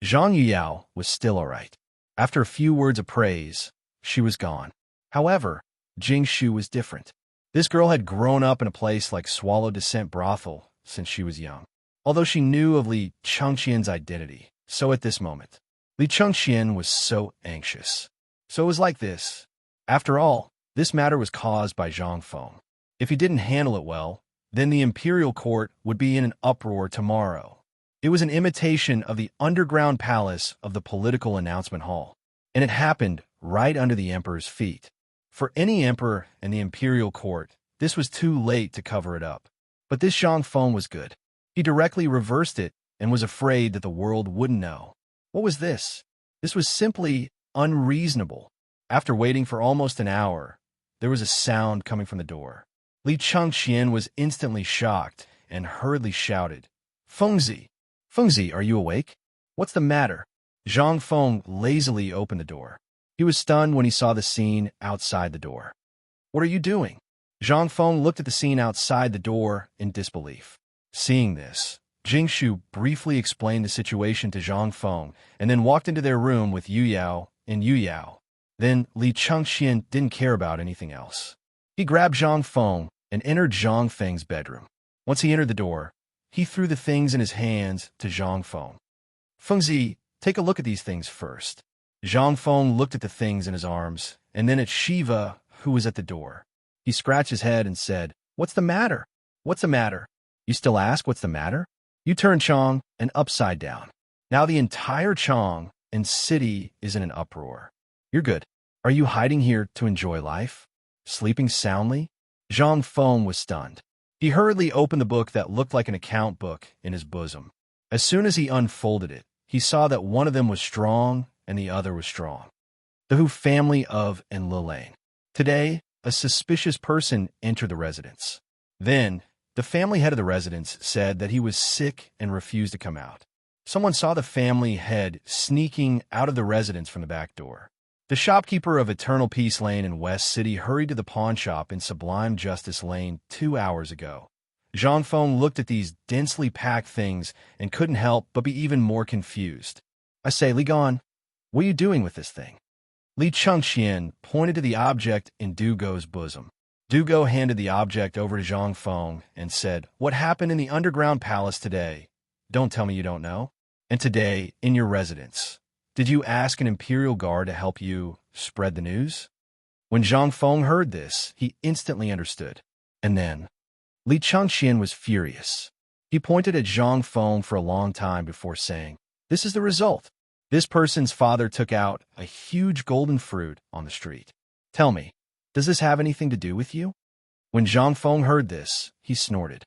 Zhang Yuyao was still all right. After a few words of praise, she was gone. However, Jing Shu was different. This girl had grown up in a place like Swallow Descent Brothel since she was young. Although she knew of Li Chengxian's identity, so at this moment, Li Chengxian was so anxious. So it was like this. After all, this matter was caused by Zhang Feng. If he didn't handle it well, then the imperial court would be in an uproar tomorrow. It was an imitation of the underground palace of the political announcement hall, and it happened right under the emperor's feet. For any emperor and the imperial court, this was too late to cover it up. But this Zhang Feng was good. He directly reversed it and was afraid that the world wouldn't know. What was this? This was simply unreasonable. After waiting for almost an hour, there was a sound coming from the door. Li Chengxian was instantly shocked and hurriedly shouted, Fengzi! Fengzi, are you awake? What's the matter? Zhang Feng lazily opened the door. He was stunned when he saw the scene outside the door. What are you doing? Zhang Feng looked at the scene outside the door in disbelief. Seeing this, Jing Shu briefly explained the situation to Zhang Feng and then walked into their room with Yu Yao and Yu Yao. Then Li Chengxian didn't care about anything else. He grabbed Zhang Feng and entered Zhang Feng's bedroom. Once he entered the door, he threw the things in his hands to Zhang Feng. Fengzi, take a look at these things first. Zhang Feng looked at the things in his arms, and then at Shiva, who was at the door. He scratched his head and said, What's the matter? What's the matter? You still ask what's the matter? You turn Chang and upside down. Now the entire Chang and city is in an uproar. You're good. Are you hiding here to enjoy life? Sleeping soundly? Zhang Feng was stunned. He hurriedly opened the book that looked like an account book in his bosom. As soon as he unfolded it, he saw that one of them was strong and the other was strong. The Hu family of Enlilane. Today, a suspicious person entered the residence. Then, the family head of the residence said that he was sick and refused to come out. Someone saw the family head sneaking out of the residence from the back door. The shopkeeper of Eternal Peace Lane in West City hurried to the pawn shop in Sublime Justice Lane 2 hours ago. Zhang Feng looked at these densely packed things and couldn't help but be even more confused. I say, Li Gan, what are you doing with this thing? Li Chengxian pointed to the object in Du Go's bosom. Du Go handed the object over to Zhang Feng and said, "What happened in the underground palace today? Don't tell me you don't know. And today, in your residence, did you ask an imperial guard to help you spread the news?" When Zhang Feng heard this, he instantly understood. And then, Li Chengxian was furious. He pointed at Zhang Feng for a long time before saying, "This is the result. This person's father took out a huge golden fruit on the street. Tell me, does this have anything to do with you?" When Zhang Feng heard this, he snorted.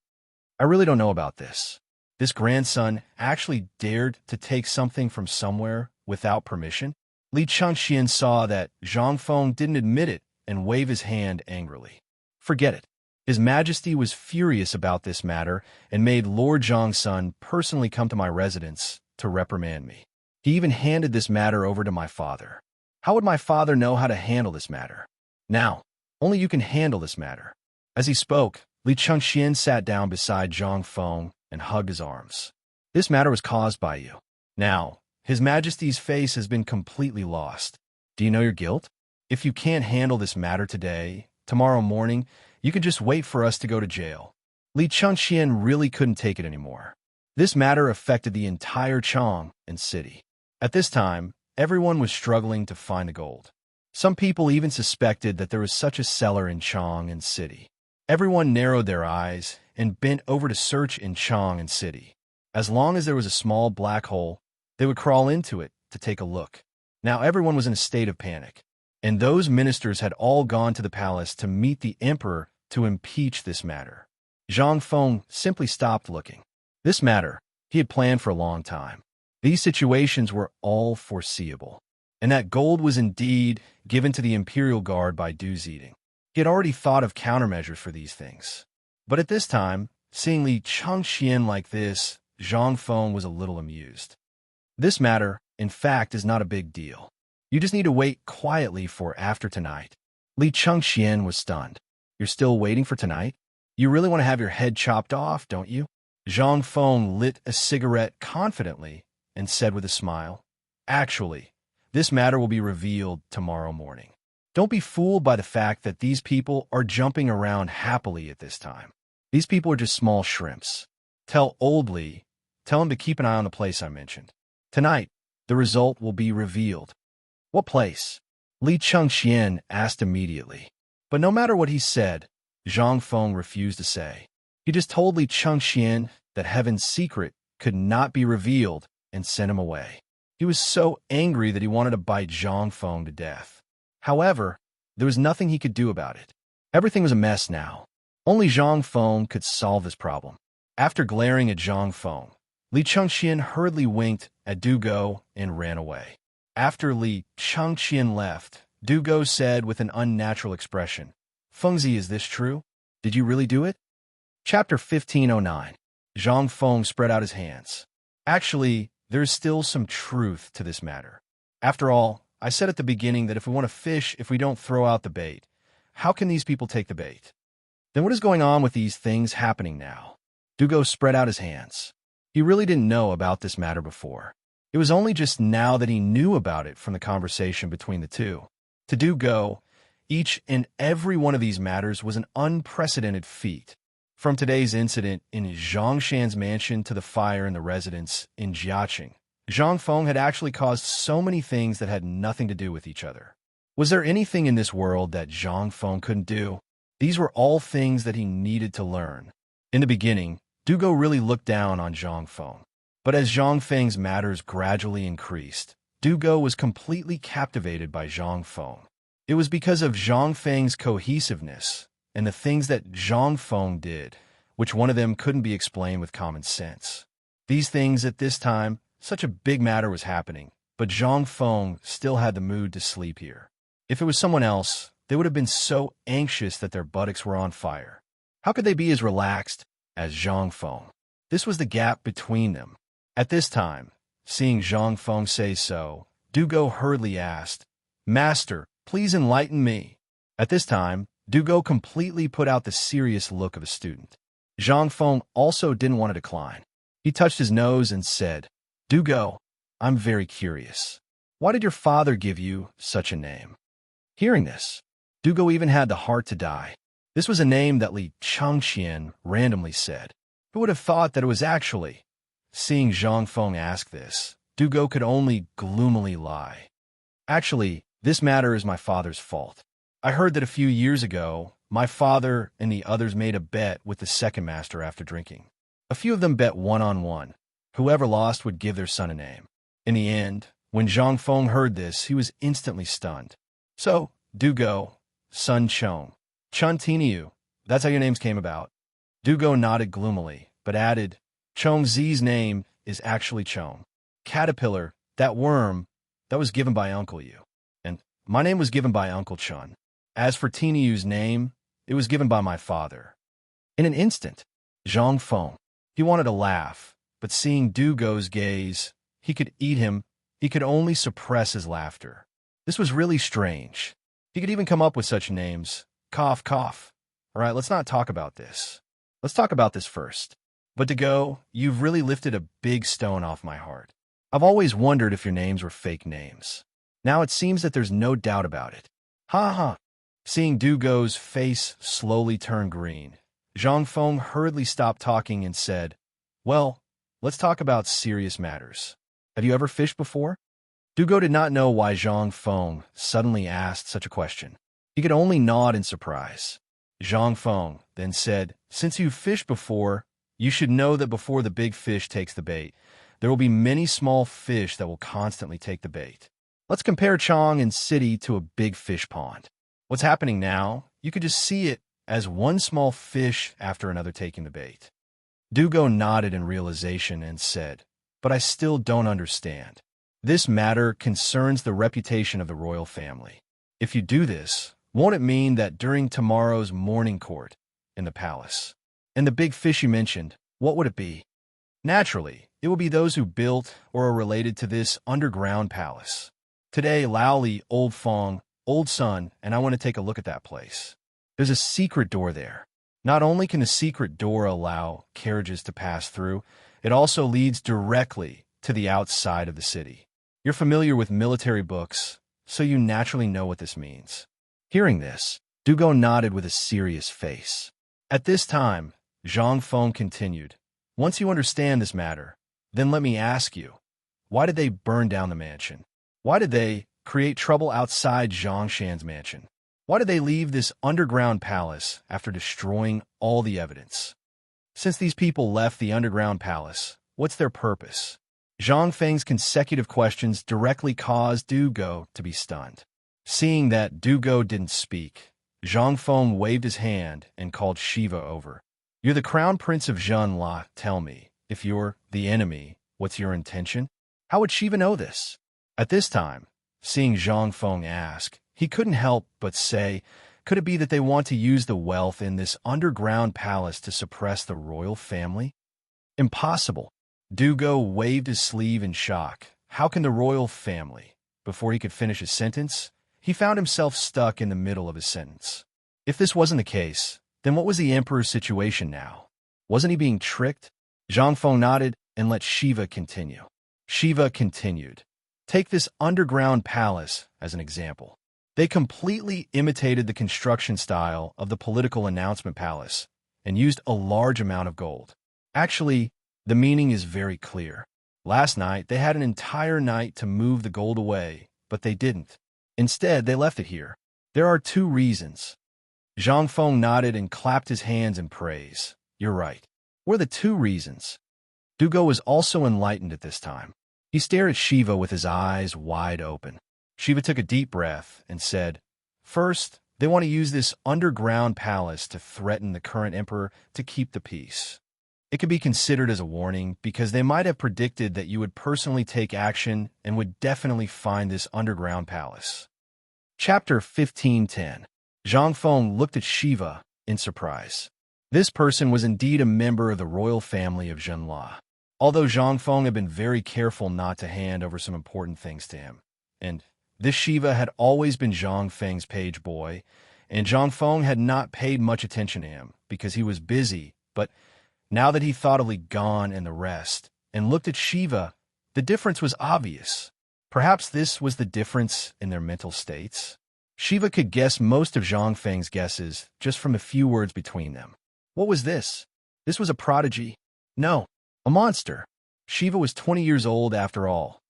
"I really don't know about this. This grandson actually dared to take something from somewhere without permission?" Li Chengxian saw that Zhang Feng didn't admit it and waved his hand angrily. "Forget it." His Majesty was furious about this matter and made Lord Zhang's son personally come to my residence to reprimand me. He even handed this matter over to my father. How would my father know how to handle this matter? Now, only you can handle this matter. As he spoke, Li Chengxian sat down beside Zhang Feng and hugged his arms. "This matter was caused by you. Now, His Majesty's face has been completely lost. Do you know your guilt? If you can't handle this matter today, tomorrow morning, you can just wait for us to go to jail." Li Chengxian really couldn't take it anymore. This matter affected the entire Chong and city. At this time, everyone was struggling to find the gold. Some people even suspected that there was such a cellar in Chong and city. Everyone narrowed their eyes and bent over to search in Chong and city. As long as there was a small black hole, they would crawl into it to take a look. Now everyone was in a state of panic, and those ministers had all gone to the palace to meet the emperor to impeach this matter. Zhang Feng simply stopped looking. This matter, he had planned for a long time. These situations were all foreseeable, and that gold was indeed given to the imperial guard by Du Ziding. He had already thought of countermeasures for these things. But at this time, seeing Li Chengxian like this, Zhang Feng was a little amused. This matter, in fact, is not a big deal. You just need to wait quietly for after tonight. Li Chengxian was stunned. You're still waiting for tonight? You really want to have your head chopped off, don't you? Zhang Feng lit a cigarette confidently and said with a smile, "Actually, this matter will be revealed tomorrow morning. Don't be fooled by the fact that these people are jumping around happily at this time. These people are just small shrimps. Tell old Li, tell him to keep an eye on the place I mentioned. Tonight, the result will be revealed." "What place?" Li Chengxian asked immediately. But no matter what he said, Zhang Feng refused to say. He just told Li Chengxian that heaven's secret could not be revealed and sent him away. He was so angry that he wanted to bite Zhang Feng to death. However, there was nothing he could do about it. Everything was a mess now. Only Zhang Feng could solve this problem. After glaring at Zhang Feng, Li Chengxian hurriedly winked at Du Go and ran away. After Li Chengxian left, Du Go said with an unnatural expression, "Fengzi, is this true? Did you really do it?" Chapter 1509. Zhang Feng spread out his hands. "Actually, there is still some truth to this matter. After all, I said at the beginning that if we want to fish, if we don't throw out the bait, how can these people take the bait? Then what is going on with these things happening now?" Du Go spread out his hands. He really didn't know about this matter before. It was only just now that he knew about it from the conversation between the two. To Du Go, each and every one of these matters was an unprecedented feat. From today's incident in Zhongshan's mansion to the fire in the residence in Jiaqing, Zhang Feng had actually caused so many things that had nothing to do with each other. Was there anything in this world that Zhang Feng couldn't do? These were all things that he needed to learn. In the beginning, Du Go really looked down on Zhang Feng. But as Zhang Feng's matters gradually increased, Du Go was completely captivated by Zhang Feng. It was because of Zhang Feng's cohesiveness and the things that Zhang Feng did, which one of them couldn't be explained with common sense. These things at this time, such a big matter was happening, but Zhang Feng still had the mood to sleep here. If it was someone else, they would have been so anxious that their buttocks were on fire. How could they be as relaxed as Zhang Feng? This was the gap between them. At this time, seeing Zhang Feng say so, Du Go hurriedly asked, Master, please enlighten me. At this time, Dugo completely put out the serious look of a student. Zhang Feng also didn't want to decline. He touched his nose and said, Dugo, I'm very curious. Why did your father give you such a name? Hearing this, Dugo even had the heart to die. This was a name that Li Changqian randomly said. Who would have thought that it was actually? Seeing Zhang Feng ask this, Dugo could only gloomily lie. Actually, this matter is my father's fault. I heard that a few years ago, my father and the others made a bet with the second master after drinking. A few of them bet one-on-one. Whoever lost would give their son a name. In the end, when Zhang Feng heard this, he was instantly stunned. So, Dugo, Sun Chong, Chun Tiniu, that's how your names came about. Dugo nodded gloomily, but added, Chong Zi's name is actually Chong. Caterpillar, that worm, that was given by Uncle Yu. And my name was given by Uncle Chun. As for Tiniu's name, it was given by my father. In an instant, Zhang Feng, he wanted to laugh, but seeing Dugo's gaze, he could eat him. He could only suppress his laughter. This was really strange. He could even come up with such names. Cough, cough. All right, let's not talk about this. Let's talk about this first. But Dugo, you've really lifted a big stone off my heart. I've always wondered if your names were fake names. Now it seems that there's no doubt about it. Ha ha. Seeing Dugo's face slowly turn green, Zhang Feng hurriedly stopped talking and said, Well, let's talk about serious matters. Have you ever fished before? Dugo did not know why Zhang Feng suddenly asked such a question. He could only nod in surprise. Zhang Feng then said, Since you've fished before, you should know that before the big fish takes the bait, there will be many small fish that will constantly take the bait. Let's compare Chong and City to a big fish pond. What's happening now, you could just see it as one small fish after another taking the bait. Dugo nodded in realization and said, But I still don't understand. This matter concerns the reputation of the royal family. If you do this, won't it mean that during tomorrow's morning court in the palace, and the big fish you mentioned, what would it be? Naturally, it will be those who built or are related to this underground palace. Today, Laoli, Old Fong, Old Sun, and I want to take a look at that place. There's a secret door there. Not only can the secret door allow carriages to pass through, it also leads directly to the outside of the city. You're familiar with military books, so you naturally know what this means. Hearing this, Dugo nodded with a serious face. At this time, Zhang Feng continued, Once you understand this matter, then let me ask you, why did they burn down the mansion? Why did they create trouble outside Zhongshan's mansion? Why did they leave this underground palace after destroying all the evidence? Since these people left the underground palace, what's their purpose? Zhang Feng's consecutive questions directly caused Dugo to be stunned. Seeing that Dugo didn't speak, Zhang Feng waved his hand and called Shiva over. You're the crown prince of Zhenla. Tell me, if you're the enemy, what's your intention? How would Shiva know this? At this time, seeing Zhang Feng ask, he couldn't help but say, could it be that they want to use the wealth in this underground palace to suppress the royal family? Impossible. Dugo waved his sleeve in shock. How can the royal family? Before he could finish his sentence, he found himself stuck in the middle of his sentence. If this wasn't the case, then what was the emperor's situation now? Wasn't he being tricked? Zhang Feng nodded and let Shiva continue. Shiva continued. Take this underground palace as an example. They completely imitated the construction style of the political announcement palace and used a large amount of gold. Actually, the meaning is very clear. Last night, they had an entire night to move the gold away, but they didn't. Instead, they left it here. There are two reasons. Zhang Feng nodded and clapped his hands in praise. You're right. What are the two reasons? Dugo was also enlightened at this time. He stared at Shiva with his eyes wide open. Shiva took a deep breath and said, First, they want to use this underground palace to threaten the current emperor to keep the peace. It could be considered as a warning because they might have predicted that you would personally take action and would definitely find this underground palace. Chapter 1510. Zhang Feng looked at Shiva in surprise. This person was indeed a member of the royal family of Zhenla. Although Zhang Feng had been very careful not to hand over some important things to him, and This Shiva had always been Zhang Feng's page boy, and Zhang Feng had not paid much attention to him because he was busy, but now that he thought of Li Gan and the rest, and looked at Shiva, the difference was obvious. Perhaps this was the difference in their mental states. Shiva could guess most of Zhang Feng's guesses just from a few words between them. What was this? This was a prodigy? No, a monster. Shiva was 20 years old after all.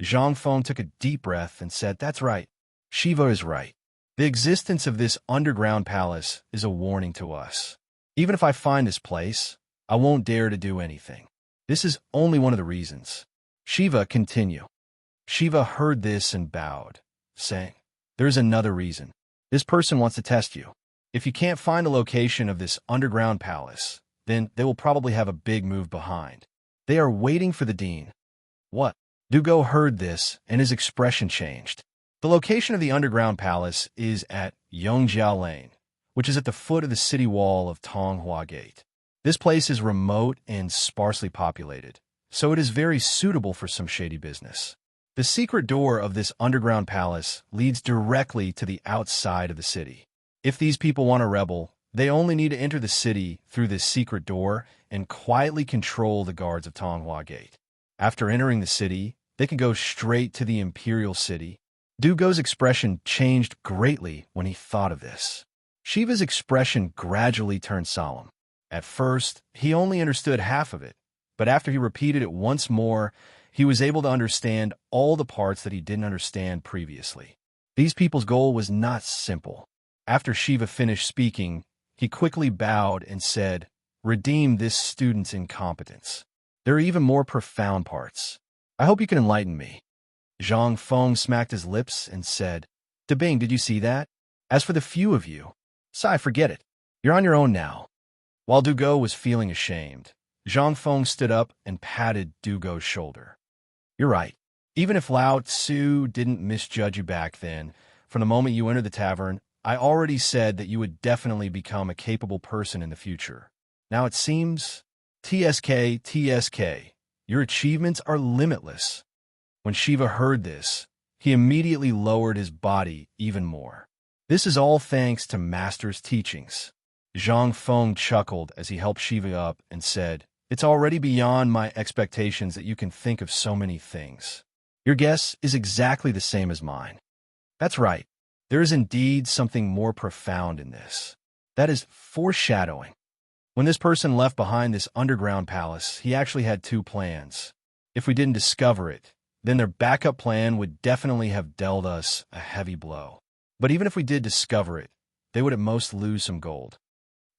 Zhang Feng took a deep breath and said, "That's right. Shiva is right. The existence of this underground palace is a warning to us. Even if I find this place, I won't dare to do anything. This is only one of the reasons." Shiva continued. Shiva heard this and bowed, saying, "There's another reason. This person wants to test you. If you can't find the location of this underground palace, then they will probably have a big move behind. They are waiting for the dean." What? Dugo heard this, and his expression changed. The location of the underground palace is at Yongjiao Lane, which is at the foot of the city wall of Tonghua Gate. This place is remote and sparsely populated, so it is very suitable for some shady business. The secret door of this underground palace leads directly to the outside of the city. If these people want to rebel, they only need to enter the city through this secret door and quietly control the guards of Tonghua Gate. After entering the city, they can go straight to the imperial city. Dugo's expression changed greatly when he thought of this. Shiva's expression gradually turned solemn. At first, he only understood half of it, but after he repeated it once more, he was able to understand all the parts that he didn't understand previously. These people's goal was not simple. After Shiva finished speaking, he quickly bowed and said, "Redeem this student's incompetence. There are even more profound parts. I hope you can enlighten me." Zhang Feng smacked his lips and said, "Debing, did you see that? As for the few of you, Sai, forget it. You're on your own now." While Dugo was feeling ashamed, Zhang Feng stood up and patted Dugo's shoulder. "You're right. Even if Lao Tzu didn't misjudge you back then, from the moment you entered the tavern, I already said that you would definitely become a capable person in the future. Now it seems, TSK, your achievements are limitless." When Shiva heard this, he immediately lowered his body even more. This is all thanks to Master's teachings. Zhang Feng chuckled as he helped Shiva up and said, "It's already beyond my expectations that you can think of so many things. Your guess is exactly the same as mine." That's right. There is indeed something more profound in this. That is foreshadowing. When this person left behind this underground palace, he actually had two plans. If we didn't discover it, then their backup plan would definitely have dealt us a heavy blow. But even if we did discover it, they would at most lose some gold.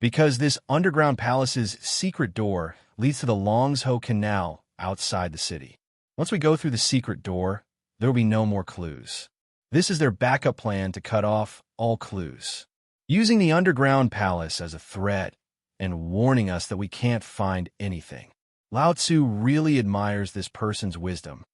Because this underground palace's secret door leads to the Longzhou Canal outside the city. Once we go through the secret door, there will be no more clues. This is their backup plan to cut off all clues, using the underground palace as a threat and warning us that we can't find anything. Lao Tzu really admires this person's wisdom.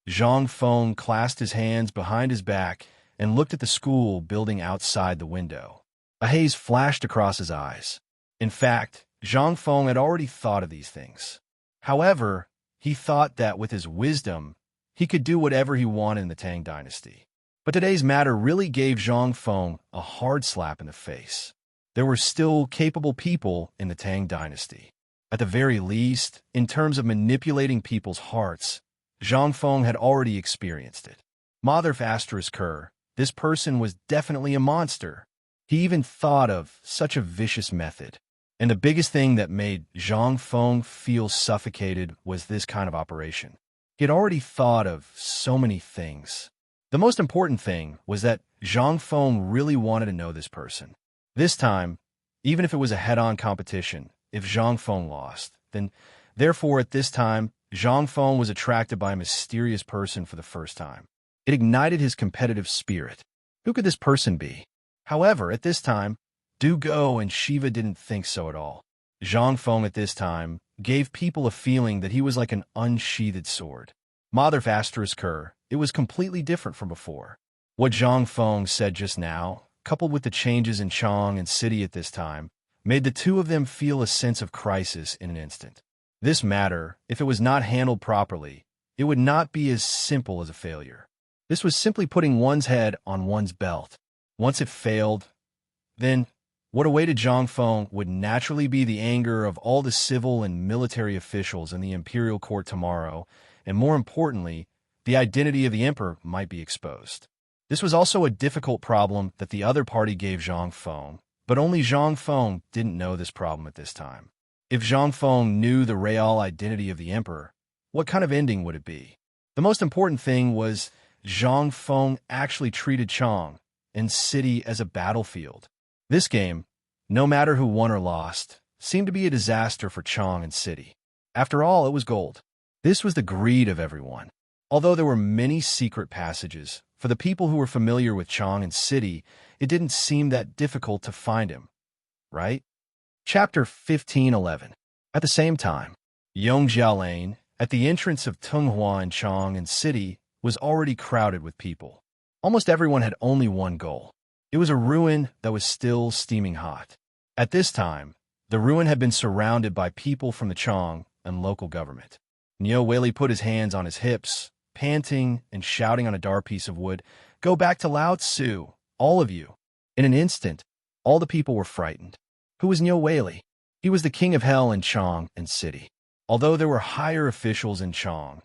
Zhang Feng clasped his hands behind his back and looked at the school building outside the window. A haze flashed across his eyes. In fact, Zhang Feng had already thought of these things. However, he thought that with his wisdom, he could do whatever he wanted in the Tang dynasty. But today's matter really gave Zhang Feng a hard slap in the face. There were still capable people in the Tang dynasty. At the very least, in terms of manipulating people's hearts, Zhang Feng had already experienced it. Mother Asterisker, this person was definitely a monster. He even thought of such a vicious method. And the biggest thing that made Zhang Feng feel suffocated was this kind of operation. He had already thought of so many things. The most important thing was that Zhang Feng really wanted to know this person. This time, even if it was a head-on competition, if Zhang Feng lost, then therefore at this time, Zhang Feng was attracted by a mysterious person for the first time. It ignited his competitive spirit. Who could this person be? However, at this time, Dugo and Shiva didn't think so at all. Zhang Feng at this time gave people a feeling that he was like an unsheathed sword. Mother Asterisker, it was completely different from before. What Zhang Feng said just now, coupled with the changes in Chang and city at this time, made the two of them feel a sense of crisis in an instant. This matter, if it was not handled properly, it would not be as simple as a failure. This was simply putting one's head on one's belt. Once it failed, then what awaited Zhang Feng would naturally be the anger of all the civil and military officials in the imperial court tomorrow, and more importantly, the identity of the emperor might be exposed. This was also a difficult problem that the other party gave Zhang Feng, but only Zhang Feng didn't know this problem at this time. If Zhang Feng knew the real identity of the emperor, what kind of ending would it be? The most important thing was Zhang Feng actually treated Chang and city as a battlefield. This game, no matter who won or lost, seemed to be a disaster for Chang and city. After all, it was gold. This was the greed of everyone. Although there were many secret passages, for the people who were familiar with Chang and city, it didn't seem that difficult to find him, right? Chapter 15:11. At the same time, Yongjiao Lane, at the entrance of Tunghua and Chang and city, was already crowded with people. Almost everyone had only one goal. It was a ruin that was still steaming hot. At this time, the ruin had been surrounded by people from the Chang and local government. Niu Weili put his hands on his hips, panting and shouting on a dark piece of wood, "Go back to Lao Tzu, all of you." In an instant, all the people were frightened. Who was Niu Weili? He was the king of hell in Chang and city. Although there were higher officials in Chang,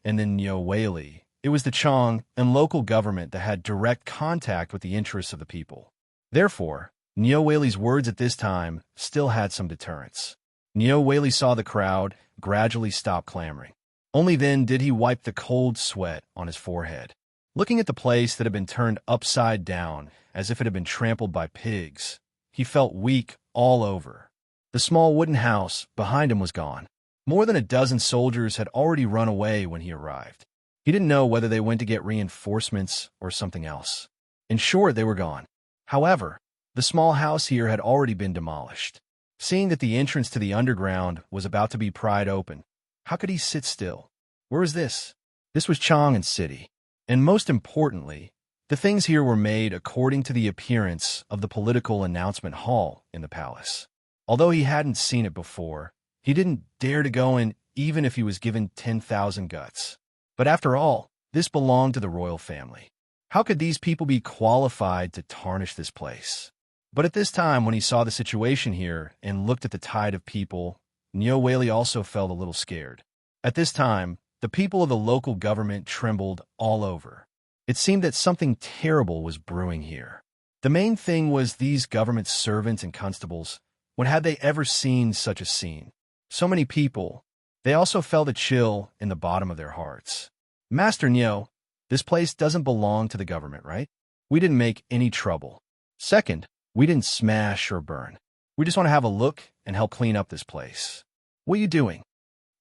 and then Niu Weili, it was the Chang and local government that had direct contact with the interests of the people. Therefore, Niu Weili's words at this time still had some deterrence. Niu Weili saw the crowd gradually stop clamoring. Only then did he wipe the cold sweat on his forehead. Looking at the place that had been turned upside down as if it had been trampled by pigs, he felt weak all over. The small wooden house behind him was gone. More than a dozen soldiers had already run away when he arrived. He didn't know whether they went to get reinforcements or something else. In short, they were gone. However, the small house here had already been demolished. Seeing that the entrance to the underground was about to be pried open, how could he sit still? Where was this? This was Chang and city. And most importantly, the things here were made according to the appearance of the political announcement hall in the palace. Although he hadn't seen it before, he didn't dare to go in even if he was given 10,000 guts. But after all, this belonged to the royal family. How could these people be qualified to tarnish this place? But at this time, when he saw the situation here and looked at the tide of people, Niu Weili also felt a little scared. At this time, the people of the local government trembled all over. It seemed that something terrible was brewing here. The main thing was these government servants and constables. When had they ever seen such a scene? So many people. They also felt a chill in the bottom of their hearts. Master Niu, this place doesn't belong to the government, right? We didn't make any trouble. Second, we didn't smash or burn. We just want to have a look and help clean up this place. What are you doing?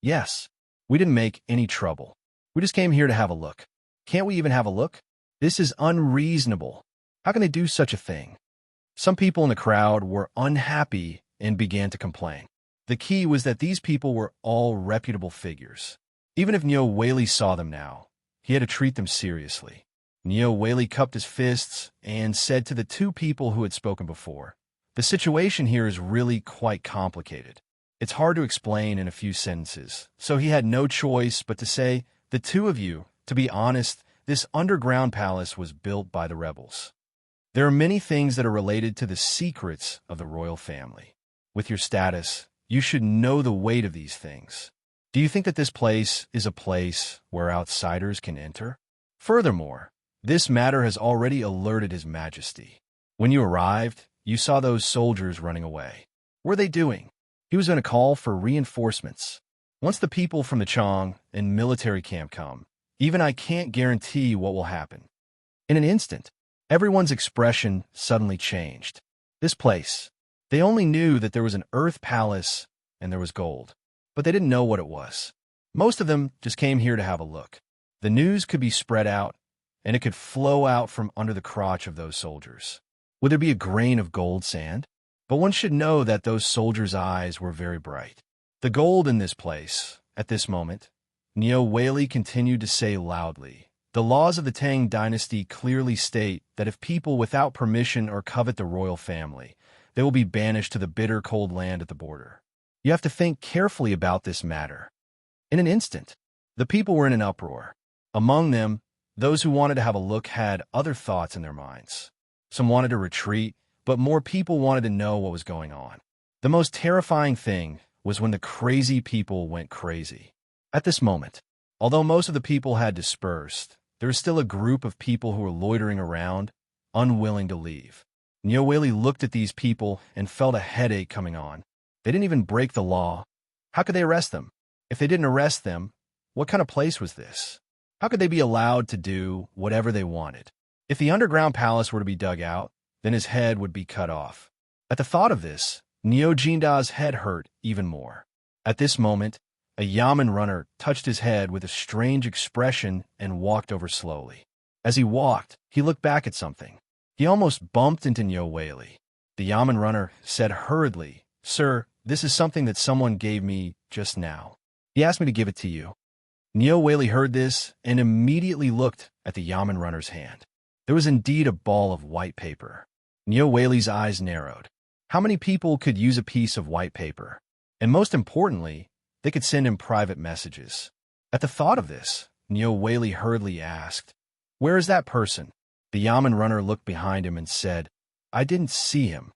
Yes, we didn't make any trouble. We just came here to have a look. Can't we even have a look? This is unreasonable. How can they do such a thing? Some people in the crowd were unhappy and began to complain. The key was that these people were all reputable figures. Even if Niu Weili saw them now, he had to treat them seriously. Niu Weili cupped his fists and said to the two people who had spoken before, "The situation here is really quite complicated. It's hard to explain in a few sentences, so he had no choice but to say, the two of you, to be honest, this underground palace was built by the rebels. There are many things that are related to the secrets of the royal family. With your status, you should know the weight of these things. Do you think that this place is a place where outsiders can enter? Furthermore, this matter has already alerted His Majesty. When you arrived, you saw those soldiers running away. What were they doing? He was going to call for reinforcements. Once the people from the Chang and military camp come, even I can't guarantee what will happen." In an instant, everyone's expression suddenly changed. This place, they only knew that there was an earth palace and there was gold, but they didn't know what it was. Most of them just came here to have a look. The news could be spread out, and it could flow out from under the crotch of those soldiers. Would there be a grain of gold sand? But one should know that those soldiers' eyes were very bright. The gold in this place, at this moment, Niu Weili continued to say loudly, "The laws of the Tang dynasty clearly state that if people without permission or covet the royal family, they will be banished to the bitter cold land at the border. You have to think carefully about this matter." In an instant, the people were in an uproar. Among them, Those who wanted to have a look had other thoughts in their minds. Some wanted to retreat, but more people wanted to know what was going on. The most terrifying thing was when the crazy people went crazy. At this moment, although most of the people had dispersed, there was still a group of people who were loitering around, unwilling to leave. Nyoweli looked at these people and felt a headache coming on. They didn't even break the law. How could they arrest them? If they didn't arrest them, what kind of place was this? How could they be allowed to do whatever they wanted? If the underground palace were to be dug out, then his head would be cut off. At the thought of this, Neo Jinda's head hurt even more. At this moment, a yamen runner touched his head with a strange expression and walked over slowly. As he walked, he looked back at something. He almost bumped into Nyoweli. The yamen runner said hurriedly, "Sir, this is something that someone gave me just now. He asked me to give it to you." Nyoweli heard this and immediately looked at the yamen runner's hand. There was indeed a ball of white paper. Nyoweli's eyes narrowed. How many people could use a piece of white paper? And most importantly, they could send him private messages. At the thought of this, Nyoweli hurriedly asked, "Where is that person?" The yamen runner looked behind him and said, "I didn't see him."